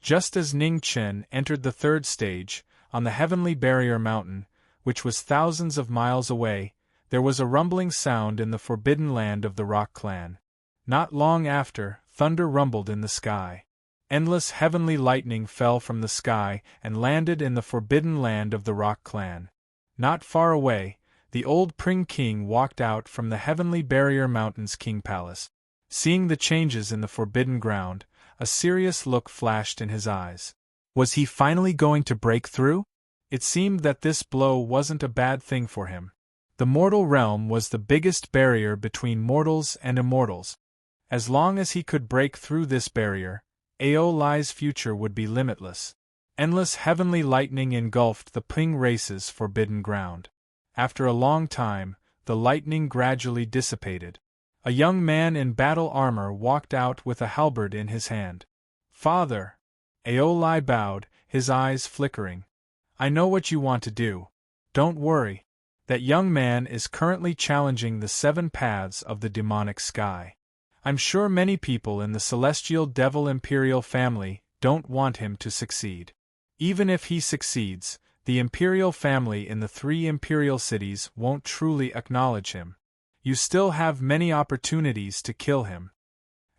S1: Just as Ning Chen entered the third stage, on the heavenly barrier mountain, which was thousands of miles away, there was a rumbling sound in the forbidden land of the Rock Clan. Not long after, thunder rumbled in the sky. Endless heavenly lightning fell from the sky and landed in the forbidden land of the Rock Clan. Not far away, the old Pring King walked out from the heavenly barrier mountain's king palace. Seeing the changes in the forbidden ground, a serious look flashed in his eyes. Was he finally going to break through? It seemed that this blow wasn't a bad thing for him. The mortal realm was the biggest barrier between mortals and immortals. As long as he could break through this barrier, Aolai's future would be limitless. Endless heavenly lightning engulfed the Ping race's forbidden ground. After a long time, the lightning gradually dissipated. A young man in battle armor walked out with a halberd in his hand. "Father!" Aolai bowed, his eyes flickering. I know what you want to do. Don't worry. That young man is currently challenging the 7 paths of the demonic sky. I'm sure many people in the celestial devil imperial family don't want him to succeed. Even if he succeeds, the imperial family in the 3 imperial cities won't truly acknowledge him. You still have many opportunities to kill him.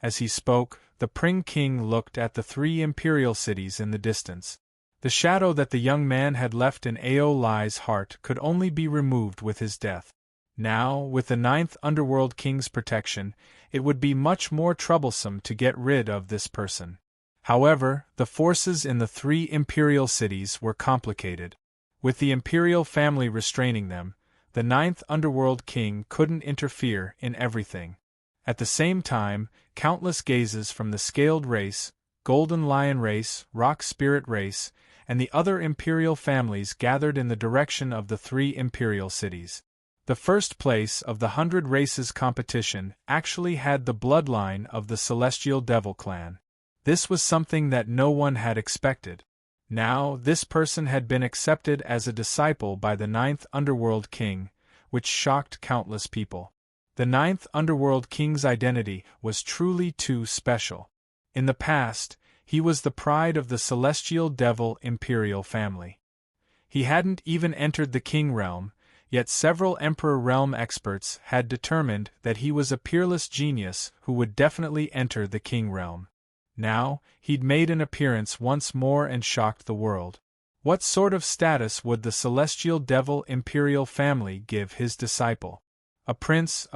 S1: As he spoke, the Pring King looked at the 3 imperial cities in the distance. The shadow that the young man had left in Ao Lai's heart could only be removed with his death. Now, with the 9th Underworld King's protection, it would be much more troublesome to get rid of this person. However, the forces in the 3 imperial cities were complicated. With the imperial family restraining them, the 9th Underworld King couldn't interfere in everything. At the same time, countless gazes from the Scaled Race, Golden Lion Race, Rock Spirit Race, and the other imperial families gathered in the direction of the 3 imperial cities. The first place of the 100 Races competition actually had the bloodline of the Celestial Devil clan. This was something that no one had expected. Now, this person had been accepted as a disciple by the 9th Underworld King, which shocked countless people. The 9th Underworld King's identity was truly too special. In the past, he was the pride of the Celestial Devil imperial family. He hadn't even entered the King realm, yet several Emperor realm experts had determined that he was a peerless genius who would definitely enter the King realm. Now, he'd made an appearance once more and shocked the world. What sort of status would the Celestial Devil imperial family give his disciple? A prince,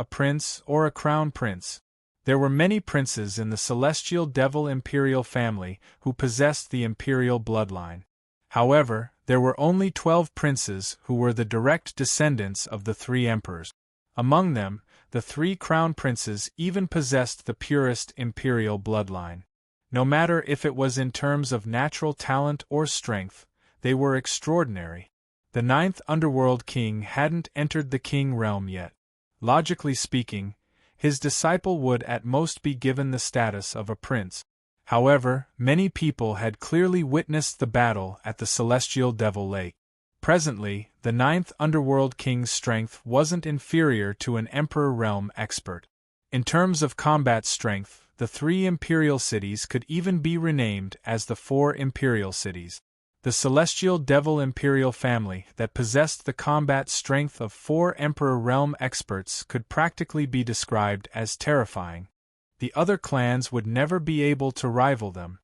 S1: or a crown prince? There were many princes in the Celestial Devil imperial family who possessed the imperial bloodline. However, there were only 12 princes who were the direct descendants of the 3 emperors. Among them, the 3 crown princes even possessed the purest imperial bloodline. No matter if it was in terms of natural talent or strength, they were extraordinary. The 9th Underworld King hadn't entered the King realm yet. Logically speaking, his disciple would at most be given the status of a prince. However, many people had clearly witnessed the battle at the Celestial Devil Lake. Presently, the 9th Underworld King's strength wasn't inferior to an Emperor realm expert. In terms of combat strength, the 3 imperial cities could even be renamed as the 4 imperial cities. The Celestial Devil imperial family that possessed the combat strength of 4 Emperor realm experts could practically be described as terrifying. The other clans would never be able to rival them.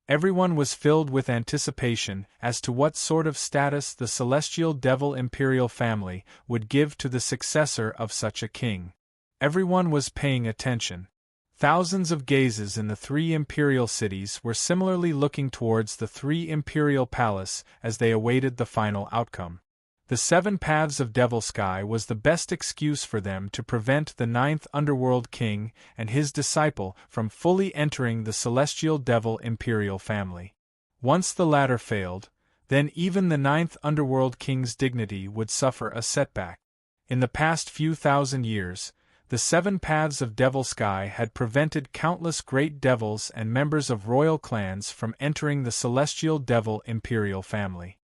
S1: Everyone was filled with anticipation as to what sort of status the Celestial Devil imperial family would give to the successor of such a king. Everyone was paying attention. Thousands of gazes in the 3 imperial cities were similarly looking towards the 3 imperial palace as they awaited the final outcome. The 7 paths of Devil Sky was the best excuse for them to prevent the 9th Underworld King and his disciple from fully entering the Celestial Devil imperial family. Once the latter failed, then even the 9th Underworld King's dignity would suffer a setback. In the past few thousand years, the 7 paths of Devil Sky had prevented countless great devils and members of royal clans from entering the Celestial Devil imperial family.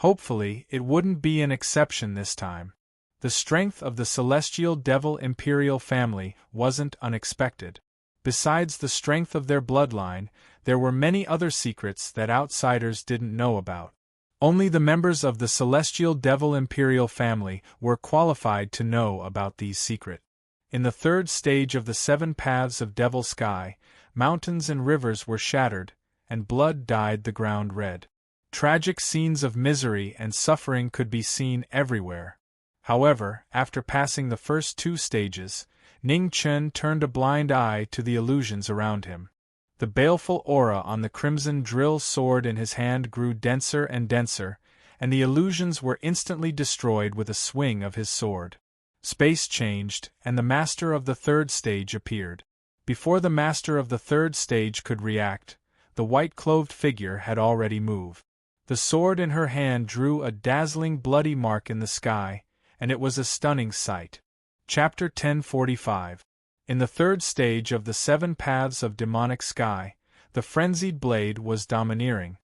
S1: Hopefully, it wouldn't be an exception this time. The strength of the Celestial Devil imperial family wasn't unexpected. Besides the strength of their bloodline, there were many other secrets that outsiders didn't know about. Only the members of the Celestial Devil imperial family were qualified to know about these secrets. In the 3rd stage of the 7 paths of Devil Sky, mountains and rivers were shattered, and blood dyed the ground red. Tragic scenes of misery and suffering could be seen everywhere. However, after passing the first 2 stages, Ning Chen turned a blind eye to the illusions around him. The baleful aura on the crimson drill sword in his hand grew denser and denser, and the illusions were instantly destroyed with a swing of his sword. Space changed, and the master of the 3rd stage appeared. Before the master of the 3rd stage could react, the white-clothed figure had already moved. The sword in her hand drew a dazzling bloody mark in the sky, and it was a stunning sight. Chapter 1045. In the 3rd stage of the 7 paths of Demonic Sky, the frenzied blade was domineering.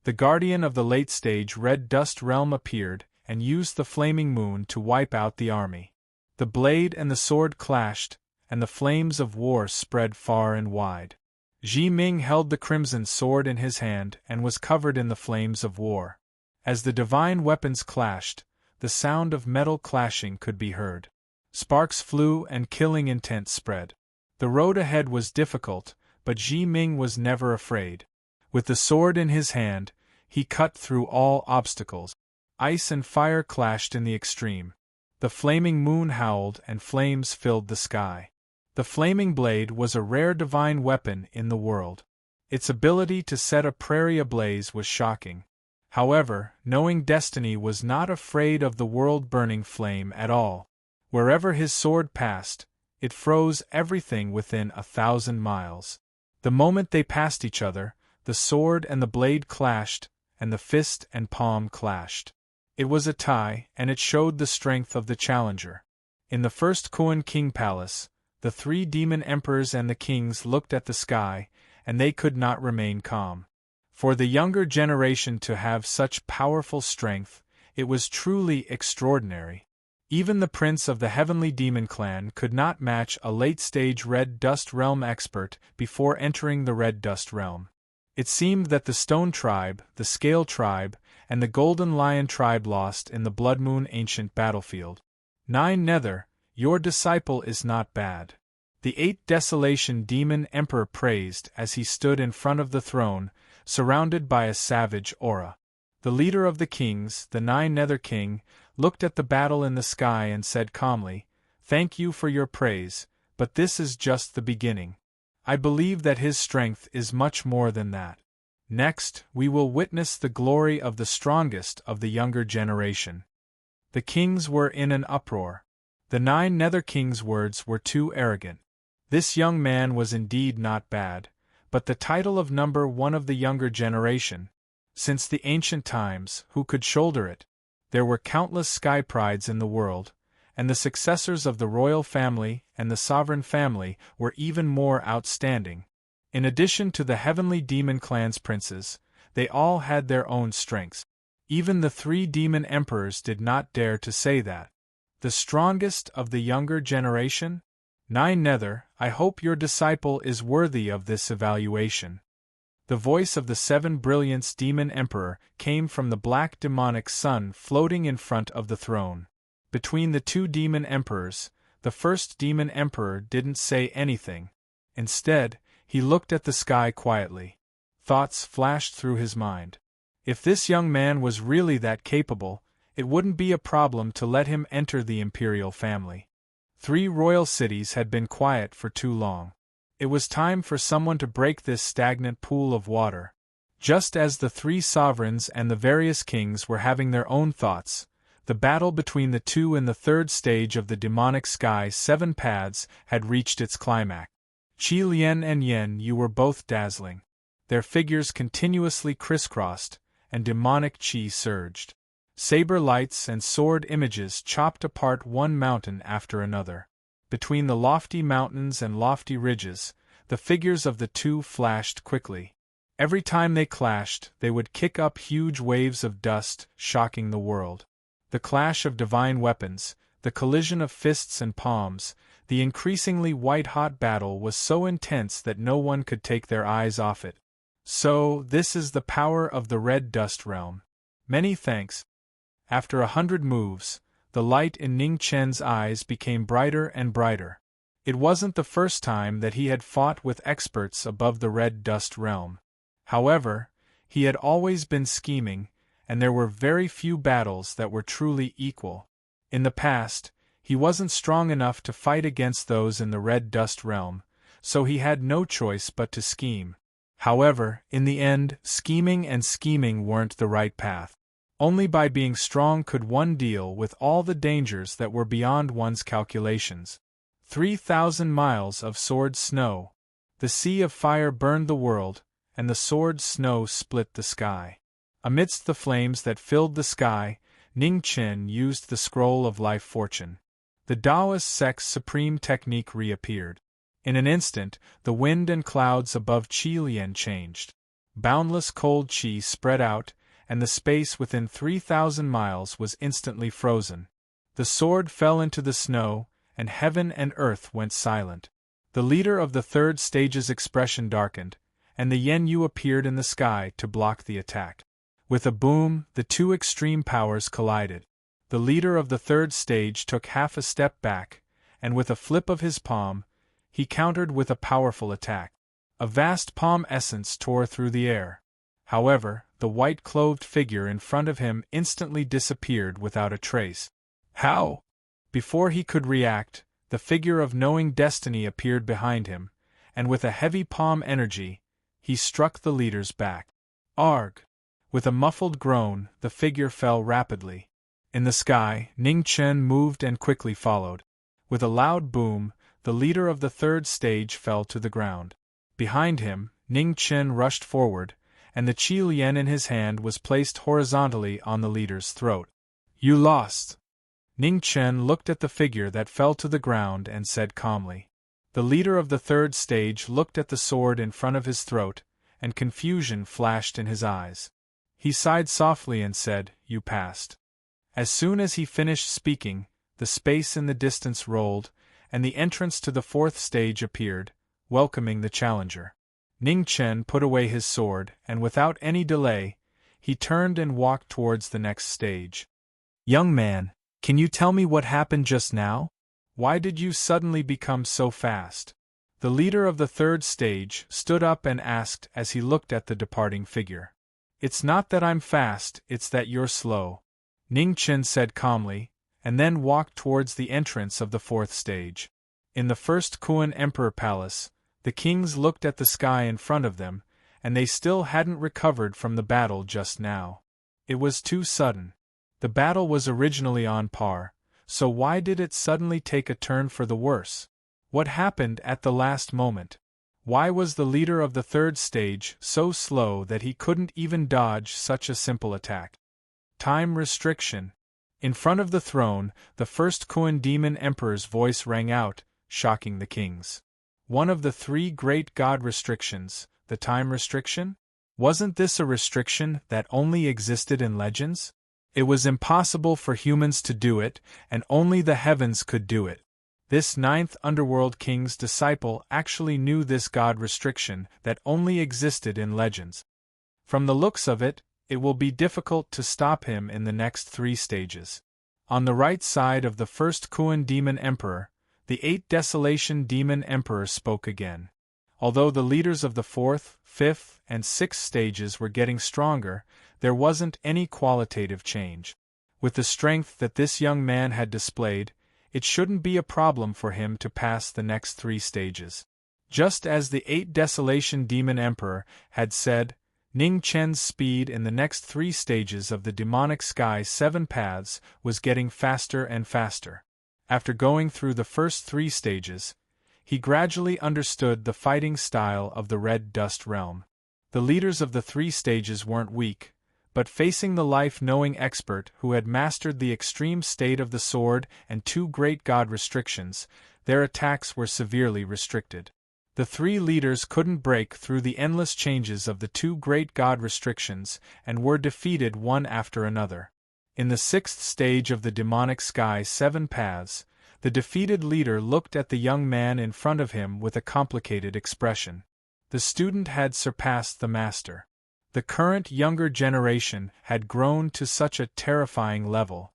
S1: The guardian of the late-stage red dust realm appeared and used the flaming moon to wipe out the army. The blade and the sword clashed, and the flames of war spread far and wide. Ji Ming held the crimson sword in his hand and was covered in the flames of war. As the divine weapons clashed, the sound of metal clashing could be heard. Sparks flew and killing intent spread. The road ahead was difficult, but Ji Ming was never afraid. With the sword in his hand, he cut through all obstacles. Ice and fire clashed in the extreme. The flaming moon howled and flames filled the sky. The flaming blade was a rare divine weapon in the world. Its ability to set a prairie ablaze was shocking. However, knowing destiny was not afraid of the world-burning flame at all. Wherever his sword passed, it froze everything within 1,000 miles. The moment they passed each other, the sword and the blade clashed, and the fist and palm clashed. It was a tie, and it showed the strength of the challenger. In the first Kuan King Palace, the 3 demon emperors and the kings looked at the sky, and they could not remain calm. For the younger generation to have such powerful strength, it was truly extraordinary. Even the prince of the heavenly demon clan could not match a late-stage red dust realm expert before entering the red dust realm. It seemed that the Stone Tribe, the Scale Tribe, and the Golden Lion Tribe lost in the Blood Moon ancient battlefield. 9 Nether, your disciple is not bad. The 8 Desolation Demon Emperor praised as he stood in front of the throne, surrounded by a savage aura. The leader of the kings, the 9 Nether King, looked at the battle in the sky and said calmly, "Thank you for your praise, but this is just the beginning. I believe that his strength is much more than that. Next, we will witness the glory of the strongest of the younger generation." The kings were in an uproar. The 9 Nether Kings' words were too arrogant. This young man was indeed not bad, but the title of number 1 of the younger generation. Since the ancient times, who could shoulder it? There were countless sky prides in the world, and the successors of the royal family and the sovereign family were even more outstanding. In addition to the heavenly demon clan's princes, they all had their own strengths. Even the 3 demon emperors did not dare to say that. The strongest of the younger generation? 9 Nether, I hope your disciple is worthy of this evaluation. The voice of the 7 Brilliance Demon Emperor came from the black demonic sun floating in front of the throne. Between the 2 demon emperors, the first demon emperor didn't say anything. Instead, he looked at the sky quietly. Thoughts flashed through his mind. If this young man was really that capable, it wouldn't be a problem to let him enter the imperial family. 3 royal cities had been quiet for too long. It was time for someone to break this stagnant pool of water. Just as the 3 sovereigns and the various kings were having their own thoughts, the battle between the 2 in the 3rd stage of the demonic sky 7 paths had reached its climax. Qi Lian and Yen, you were both dazzling. Their figures continuously crisscrossed, and demonic qi surged. Saber lights and sword images chopped apart one mountain after another. Between the lofty mountains and lofty ridges, the figures of the 2 flashed quickly. Every time they clashed, they would kick up huge waves of dust, shocking the world. The clash of divine weapons, the collision of fists and palms, the increasingly white-hot battle was so intense that no one could take their eyes off it. So, this is the power of the red dust realm. Many thanks. After 100 moves, the light in Ning Chen's eyes became brighter and brighter. It wasn't the first time that he had fought with experts above the red dust realm. However, he had always been scheming, and there were very few battles that were truly equal. In the past, he wasn't strong enough to fight against those in the red dust realm, so he had no choice but to scheme. However, in the end, scheming weren't the right path. Only by being strong could one deal with all the dangers that were beyond one's calculations. 3,000 miles of sword snow. The sea of fire burned the world, and the sword snow split the sky. Amidst the flames that filled the sky, Ning Chen used the scroll of life fortune. The Taoist sect's supreme technique reappeared. In an instant, the wind and clouds above Qi Lian changed. Boundless cold chi spread out, and the space within 3,000 miles was instantly frozen. The sword fell into the snow, and heaven and earth went silent. The leader of the third stage's expression darkened, and the Yenyu appeared in the sky to block the attack. With a boom, the two extreme powers collided. The leader of the third stage took half a step back, and with a flip of his palm, he countered with a powerful attack. A vast palm essence tore through the air. However, the white-clothed figure in front of him instantly disappeared without a trace. How? Before he could react, the figure of knowing destiny appeared behind him, and with a heavy palm energy, he struck the leader's back. Arg! With a muffled groan, the figure fell rapidly. In the sky, Ning Chen moved and quickly followed. With a loud boom, the leader of the third stage fell to the ground. Behind him, Ning Chen rushed forward, and the Qi Lian in his hand was placed horizontally on the leader's throat. You lost! Ning Chen looked at the figure that fell to the ground and said calmly. The leader of the third stage looked at the sword in front of his throat, and confusion flashed in his eyes. He sighed softly and said, You passed. As soon as he finished speaking, the space in the distance rolled, and the entrance to the fourth stage appeared, welcoming the challenger. Ning Chen put away his sword, and without any delay, he turned and walked towards the next stage. Young man, can you tell me what happened just now? Why did you suddenly become so fast? The leader of the third stage stood up and asked as he looked at the departing figure. It's not that I'm fast, it's that you're slow, Ning Chen said calmly, and then walked towards the entrance of the fourth stage. In the first Kuan Emperor Palace, the kings looked at the sky in front of them, and they still hadn't recovered from the battle just now. It was too sudden. The battle was originally on par, so why did it suddenly take a turn for the worse? What happened at the last moment? Why was the leader of the third stage so slow that he couldn't even dodge such a simple attack? Time restriction. In front of the throne, the first Kuan demon emperor's voice rang out, shocking the kings. One of the three great god restrictions, the time restriction? Wasn't this a restriction that only existed in legends? It was impossible for humans to do it, and only the heavens could do it. This ninth underworld king's disciple actually knew this god restriction that only existed in legends. From the looks of it, it will be difficult to stop him in the next three stages. On the right side of the first Kuan demon emperor, the 8 Desolation demon emperor spoke again. Although the leaders of the 4th, 5th, and 6th stages were getting stronger, there wasn't any qualitative change. With the strength that this young man had displayed, it shouldn't be a problem for him to pass the next 3 stages. Just as the 8 Desolation demon emperor had said, Ning Chen's speed in the next 3 stages of the demonic sky 7 paths was getting faster and faster. After going through the first 3 stages, he gradually understood the fighting style of the Red Dust Realm. The leaders of the 3 stages weren't weak, but facing the life-knowing expert who had mastered the extreme state of the sword and 2 great god restrictions, their attacks were severely restricted. The 3 leaders couldn't break through the endless changes of the 2 great god restrictions and were defeated one after another. In the 6th stage of the demonic sky 7 paths, the defeated leader looked at the young man in front of him with a complicated expression. The student had surpassed the master. The current younger generation had grown to such a terrifying level.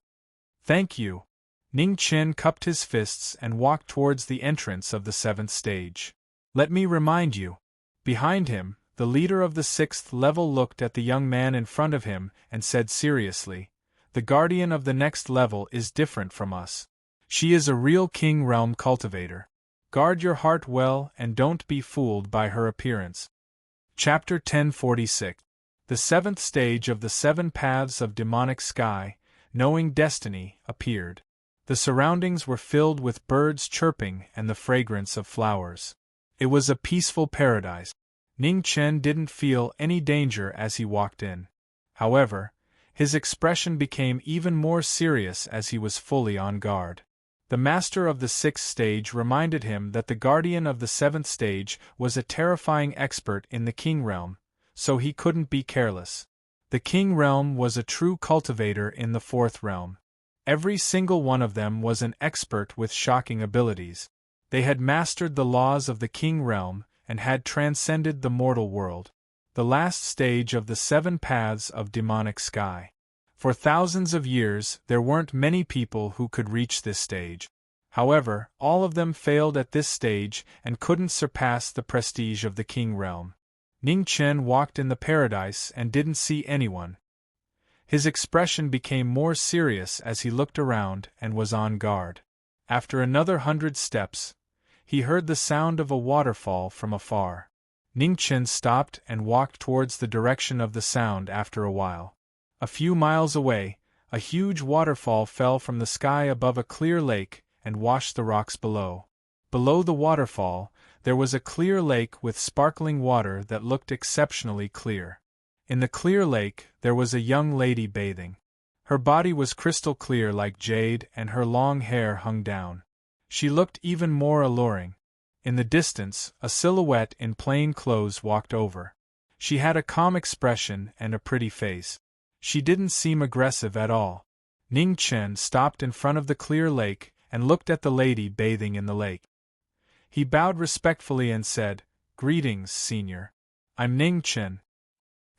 S1: Thank you. Ning Chen cupped his fists and walked towards the entrance of the 7th stage. Let me remind you. Behind him, the leader of the 6th level looked at the young man in front of him and said seriously, The guardian of the next level is different from us. She is a real King Realm cultivator. Guard your heart well and don't be fooled by her appearance. Chapter 1046. The 7th stage of the 7 paths of demonic sky, knowing destiny, appeared. The surroundings were filled with birds chirping and the fragrance of flowers. It was a peaceful paradise. Ning Chen didn't feel any danger as he walked in. However, his expression became even more serious as he was fully on guard. The master of the 6th stage reminded him that the guardian of the 7th stage was a terrifying expert in the King Realm, so he couldn't be careless. The king realm was a true cultivator in the fourth realm. Every single one of them was an expert with shocking abilities. They had mastered the laws of the king realm and had transcended the mortal world, the last stage of the 7 paths of demonic sky. For thousands of years there weren't many people who could reach this stage. However, all of them failed at this stage and couldn't surpass the prestige of the king realm. Ning Chen walked in the paradise and didn't see anyone. His expression became more serious as he looked around and was on guard. After another 100 steps, he heard the sound of a waterfall from afar. Ning Chen stopped and walked towards the direction of the sound. After a while, a few miles away, a huge waterfall fell from the sky above a clear lake and washed the rocks below. Below the waterfall, there was a clear lake with sparkling water that looked exceptionally clear. In the clear lake, there was a young lady bathing. Her body was crystal clear like jade and her long hair hung down. She looked even more alluring. In the distance, a silhouette in plain clothes walked over. She had a calm expression and a pretty face. She didn't seem aggressive at all. Ning Chen stopped in front of the clear lake and looked at the lady bathing in the lake. He bowed respectfully and said, "Greetings, senior. I'm Ning Chen.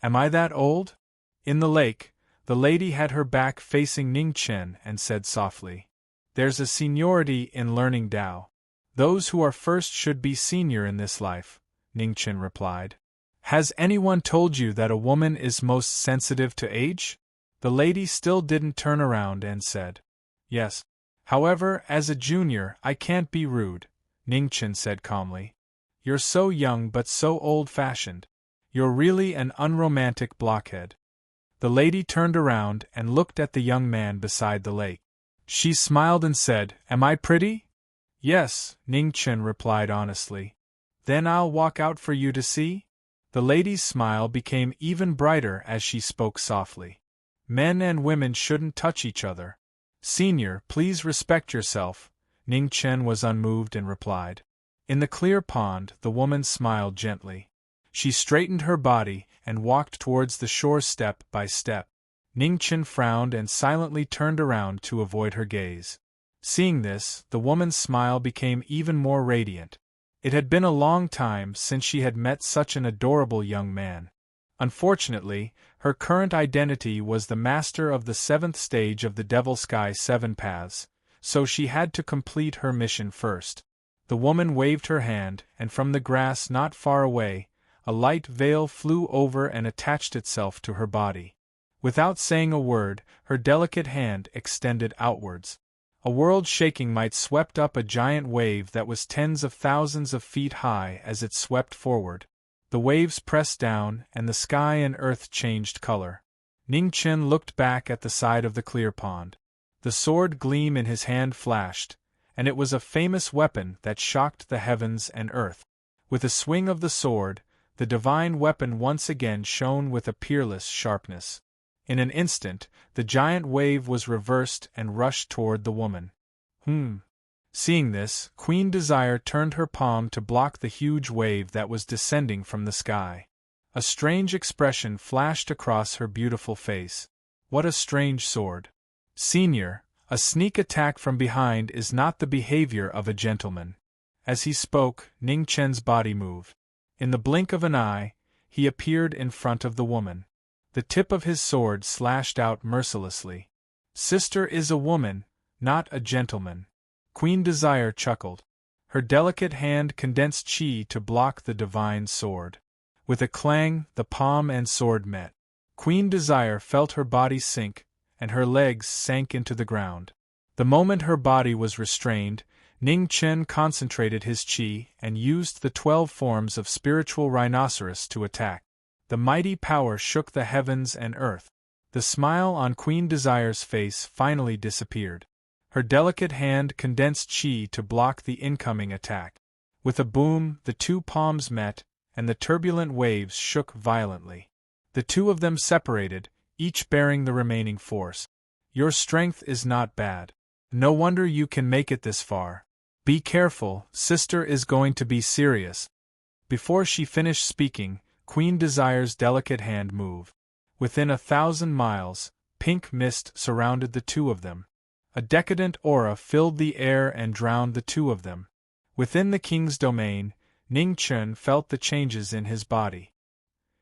S1: Am I that old?" In the lake, the lady had her back facing Ning Chen and said softly, "There's a seniority in learning Tao. Those who are first should be senior in this life," Ning Chen replied. "Has anyone told you that a woman is most sensitive to age?" The lady still didn't turn around and said, "Yes. However, as a junior, I can't be rude," Ning Chen said calmly. "You're so young but so old-fashioned. You're really an unromantic blockhead." The lady turned around and looked at the young man beside the lake. She smiled and said, "Am I pretty?" "Yes," Ning Chen replied honestly. "Then I'll walk out for you to see?" The lady's smile became even brighter as she spoke softly. "Men and women shouldn't touch each other. Senior, please respect yourself," Ning Chen was unmoved and replied. In the clear pond, the woman smiled gently. She straightened her body and walked towards the shore step by step. Ning Chen frowned and silently turned around to avoid her gaze. Seeing this, the woman's smile became even more radiant. It had been a long time since she had met such an adorable young man. Unfortunately, her current identity was the master of the 7th stage of the Devil Sky 7 Paths, so she had to complete her mission first. The woman waved her hand, and from the grass not far away, a light veil flew over and attached itself to her body. Without saying a word, her delicate hand extended outwards. A world-shaking might swept up a giant wave that was tens of thousands of feet high as it swept forward. The waves pressed down, and the sky and earth changed color. Ning Chen looked back at the side of the clear pond. The sword gleam in his hand flashed, and it was a famous weapon that shocked the heavens and earth. With a swing of the sword, the divine weapon once again shone with a peerless sharpness. In an instant, the giant wave was reversed and rushed toward the woman. Seeing this, Queen Desire turned her palm to block the huge wave that was descending from the sky. A strange expression flashed across her beautiful face. What a strange sword. Senior, a sneak attack from behind is not the behavior of a gentleman. As he spoke, Ning Chen's body moved. In the blink of an eye, he appeared in front of the woman. The tip of his sword slashed out mercilessly. "Sister is a woman, not a gentleman." Queen Desire chuckled. Her delicate hand condensed chi to block the divine sword. With a clang, the palm and sword met. Queen Desire felt her body sink, and her legs sank into the ground. The moment her body was restrained, Ning Chen concentrated his chi and used the 12 forms of spiritual rhinoceros to attack. The mighty power shook the heavens and earth. The smile on Queen Desire's face finally disappeared. Her delicate hand condensed chi to block the incoming attack. With a boom, the 2 palms met, and the turbulent waves shook violently. The 2 of them separated, each bearing the remaining force. "Your strength is not bad. No wonder you can make it this far. Be careful, sister is going to be serious." Before she finished speaking, Queen Desire's delicate hand moved. Within 1,000 miles, pink mist surrounded the two of them. A decadent aura filled the air and drowned the two of them. Within the king's domain, Ning Chen felt the changes in his body.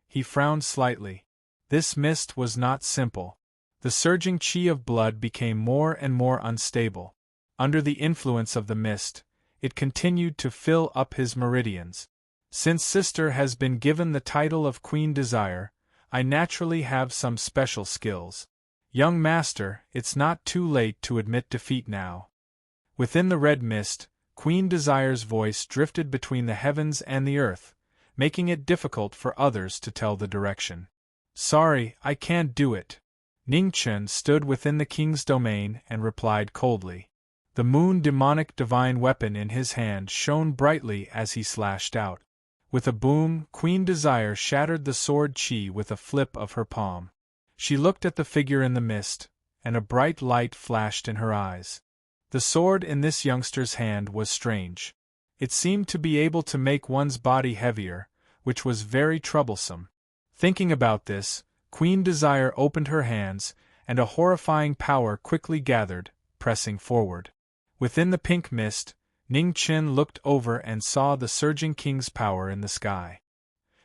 S1: He frowned slightly. This mist was not simple. The surging qi of blood became more and more unstable. Under the influence of the mist, it continued to fill up his meridians. Since Sister has been given the title of Queen Desire, I naturally have some special skills. Young master, it's not too late to admit defeat now. Within the red mist, Queen Desire's voice drifted between the heavens and the earth, making it difficult for others to tell the direction. Sorry, I can't do it. Ning Chen stood within the king's domain and replied coldly. The moon demonic divine weapon in his hand shone brightly as he slashed out. With a boom, Queen Desire shattered the sword qi with a flip of her palm. She looked at the figure in the mist, and a bright light flashed in her eyes. The sword in this youngster's hand was strange. It seemed to be able to make one's body heavier, which was very troublesome. Thinking about this, Queen Desire opened her hands, and a horrifying power quickly gathered, pressing forward. Within the pink mist, Ning Chen looked over and saw the surging king's power in the sky.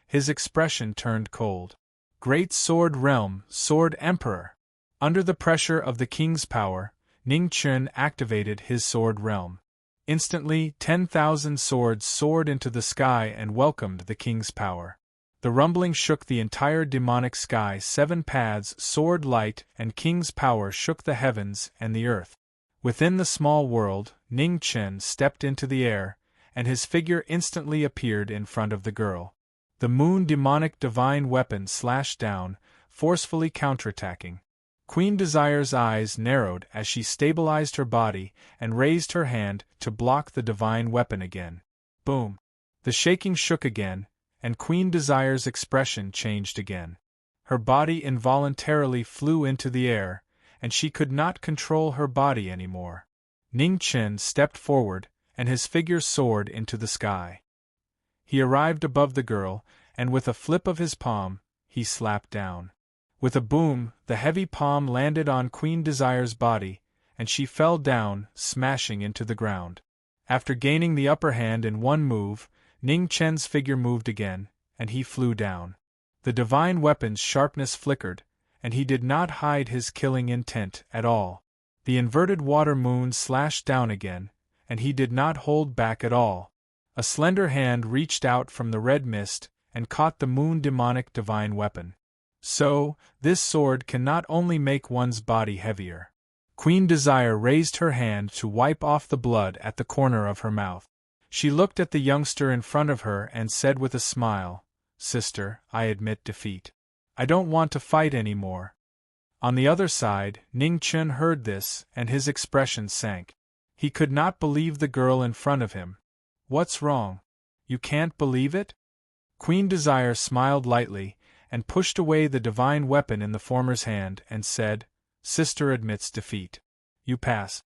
S1: His expression turned cold. Great Sword Realm, Sword Emperor! Under the pressure of the king's power, Ning Chen activated his Sword Realm. Instantly, 10,000 swords soared into the sky and welcomed the king's power. The rumbling shook the entire demonic sky. 7 paths soared light, and king's power shook the heavens and the earth. Within the small world, Ning Chen stepped into the air, and his figure instantly appeared in front of the girl. The moon demonic divine weapon slashed down, forcefully counterattacking. Queen Desire's eyes narrowed as she stabilized her body and raised her hand to block the divine weapon again. Boom! The shaking shook again, and Queen Desire's expression changed again. Her body involuntarily flew into the air, and she could not control her body anymore. Ning Chen stepped forward, and his figure soared into the sky. He arrived above the girl, and with a flip of his palm, he slapped down. With a boom, the heavy palm landed on Queen Desire's body, and she fell down, smashing into the ground. After gaining the upper hand in one move, Ning Chen's figure moved again, and he flew down. The divine weapon's sharpness flickered, and he did not hide his killing intent at all. The inverted water moon slashed down again, and he did not hold back at all. A slender hand reached out from the red mist and caught the moon demonic divine weapon. So, this sword can not only make one's body heavier. Queen Desire raised her hand to wipe off the blood at the corner of her mouth. She looked at the youngster in front of her and said with a smile, "Sister, I admit defeat. I don't want to fight any more." On the other side, Ning Chen heard this, and his expression sank. He could not believe the girl in front of him. "What's wrong? You can't believe it?" Queen Desire smiled lightly, and pushed away the divine weapon in the former's hand and said, "Sister admits defeat. You pass."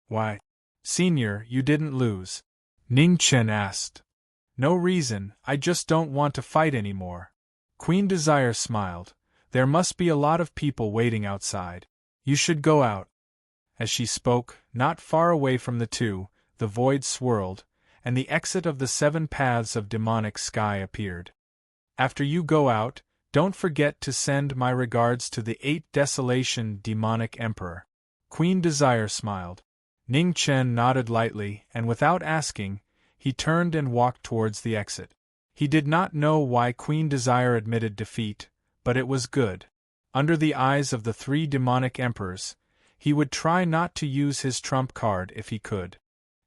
S1: "Why? Senior, you didn't lose?" Ning Chen asked. "No reason, I just don't want to fight anymore." Queen Desire smiled. "There must be a lot of people waiting outside. You should go out." As she spoke, not far away from the two, the void swirled, and the exit of the 7 paths of demonic sky appeared. "After you go out, don't forget to send my regards to the 8 Desolation demonic emperor." Queen Desire smiled. Ning Chen nodded lightly, and without asking, he turned and walked towards the exit. He did not know why Queen Desire admitted defeat, but it was good. Under the eyes of the 3 demonic emperors, he would try not to use his trump card if he could.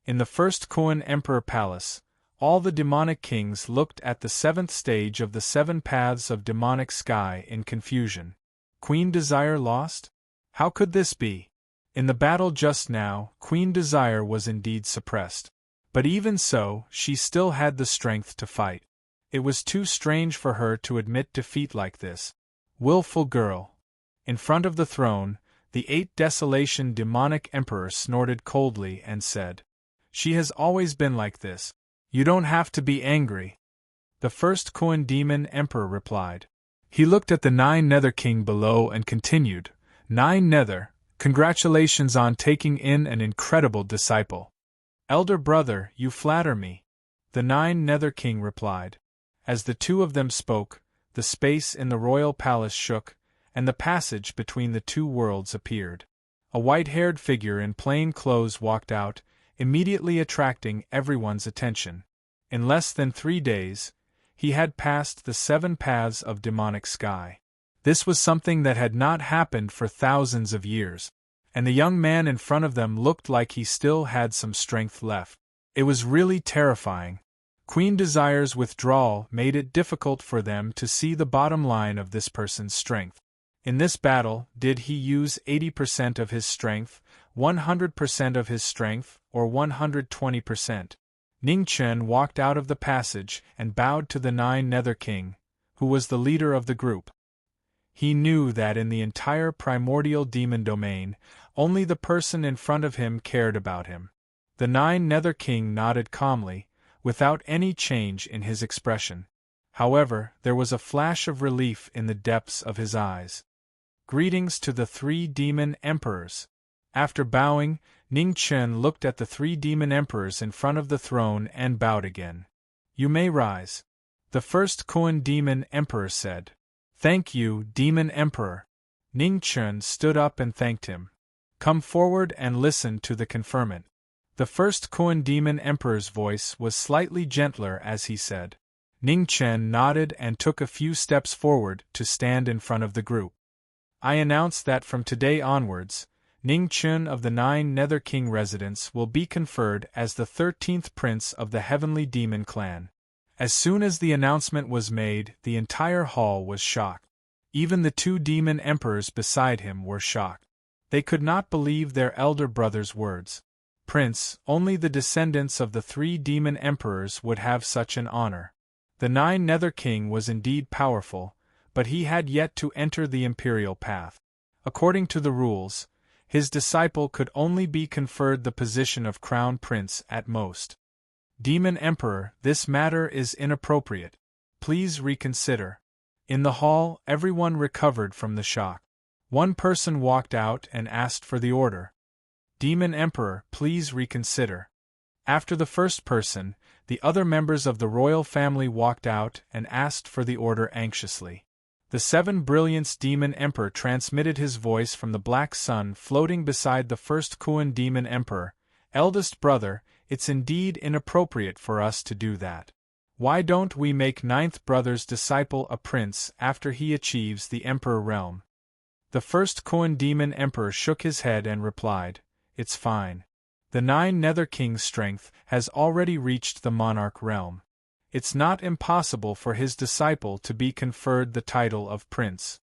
S1: In the first Kuan Emperor Palace, all the demonic kings looked at the 7th stage of the 7 paths of demonic sky in confusion. Queen Desire lost? How could this be? In the battle just now, Queen Desire was indeed suppressed. But even so, she still had the strength to fight. It was too strange for her to admit defeat like this. Willful girl. In front of the throne, the 8 Desolation demonic emperor snorted coldly and said, "She has always been like this. You don't have to be angry." the first Kuan demon emperor replied. He looked at the 9 Nether King below and continued, 9 Nether, congratulations on taking in an incredible disciple. Elder brother, you flatter me. The 9 Nether King replied. As the two of them spoke, the space in the royal palace shook, and the passage between the two worlds appeared. A white-haired figure in plain clothes walked out, immediately attracting everyone's attention. In less than 3 days, he had passed the 7 paths of demonic sky. This was something that had not happened for thousands of years, and the young man in front of them looked like he still had some strength left. It was really terrifying. Queen Desire's withdrawal made it difficult for them to see the bottom line of this person's strength. In this battle, did he use 80% of his strength, 100% of his strength, or 120%? Ning Chen walked out of the passage and bowed to the 9 Nether King, who was the leader of the group. He knew that in the entire primordial demon domain, only the person in front of him cared about him. The 9 Nether King nodded calmly, without any change in his expression. However, there was a flash of relief in the depths of his eyes. Greetings to the 3 demon emperors. After bowing, Ning Chen looked at the 3 demon emperors in front of the throne and bowed again. You may rise. The first Kuan demon emperor said. Thank you, demon emperor. Ning Chen stood up and thanked him. Come forward and listen to the conferment. The first Kuan demon emperor's voice was slightly gentler as he said. Ning Chen nodded and took a few steps forward to stand in front of the group. I announce that from today onwards, Ning Chen of the 9 Nether King residence will be conferred as the 13th prince of the Heavenly Demon clan. As soon as the announcement was made, the entire hall was shocked. Even the 2 demon emperors beside him were shocked. They could not believe their elder brother's words. Prince, only the descendants of the 3 demon emperors would have such an honor. The 9 Nether King was indeed powerful, but he had yet to enter the imperial path. According to the rules, his disciple could only be conferred the position of crown prince at most. Demon Emperor, this matter is inappropriate. Please reconsider. In the hall, everyone recovered from the shock. One person walked out and asked for the order. Demon Emperor, please reconsider. After the first person, the other members of the royal family walked out and asked for the order anxiously. The 7 Brilliance Demon Emperor transmitted his voice from the black sun floating beside the first Kuan Demon Emperor. Eldest brother, it's indeed inappropriate for us to do that. Why don't we make 9th brother's disciple a prince after he achieves the Emperor realm? The first Kuan Demon Emperor shook his head and replied, It's fine. The 9 Nether King's strength has already reached the monarch realm. It's not impossible for his disciple to be conferred the title of prince.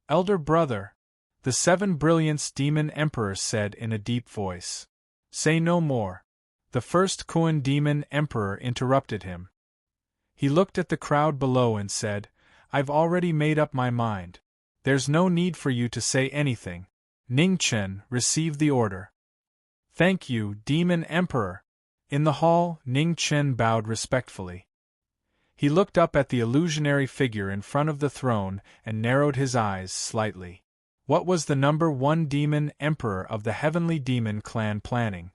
S1: Elder brother, the 7 Brilliance Demon Emperor said in a deep voice. Say no more. The first Kuan Demon Emperor interrupted him. He looked at the crowd below and said, I've already made up my mind. There's no need for you to say anything. Ning Chen, receive the order. Thank you, Demon Emperor. In the hall, Ning Chen bowed respectfully. He looked up at the illusionary figure in front of the throne and narrowed his eyes slightly. What was the number 1 Demon Emperor of the Heavenly Demon clan planning?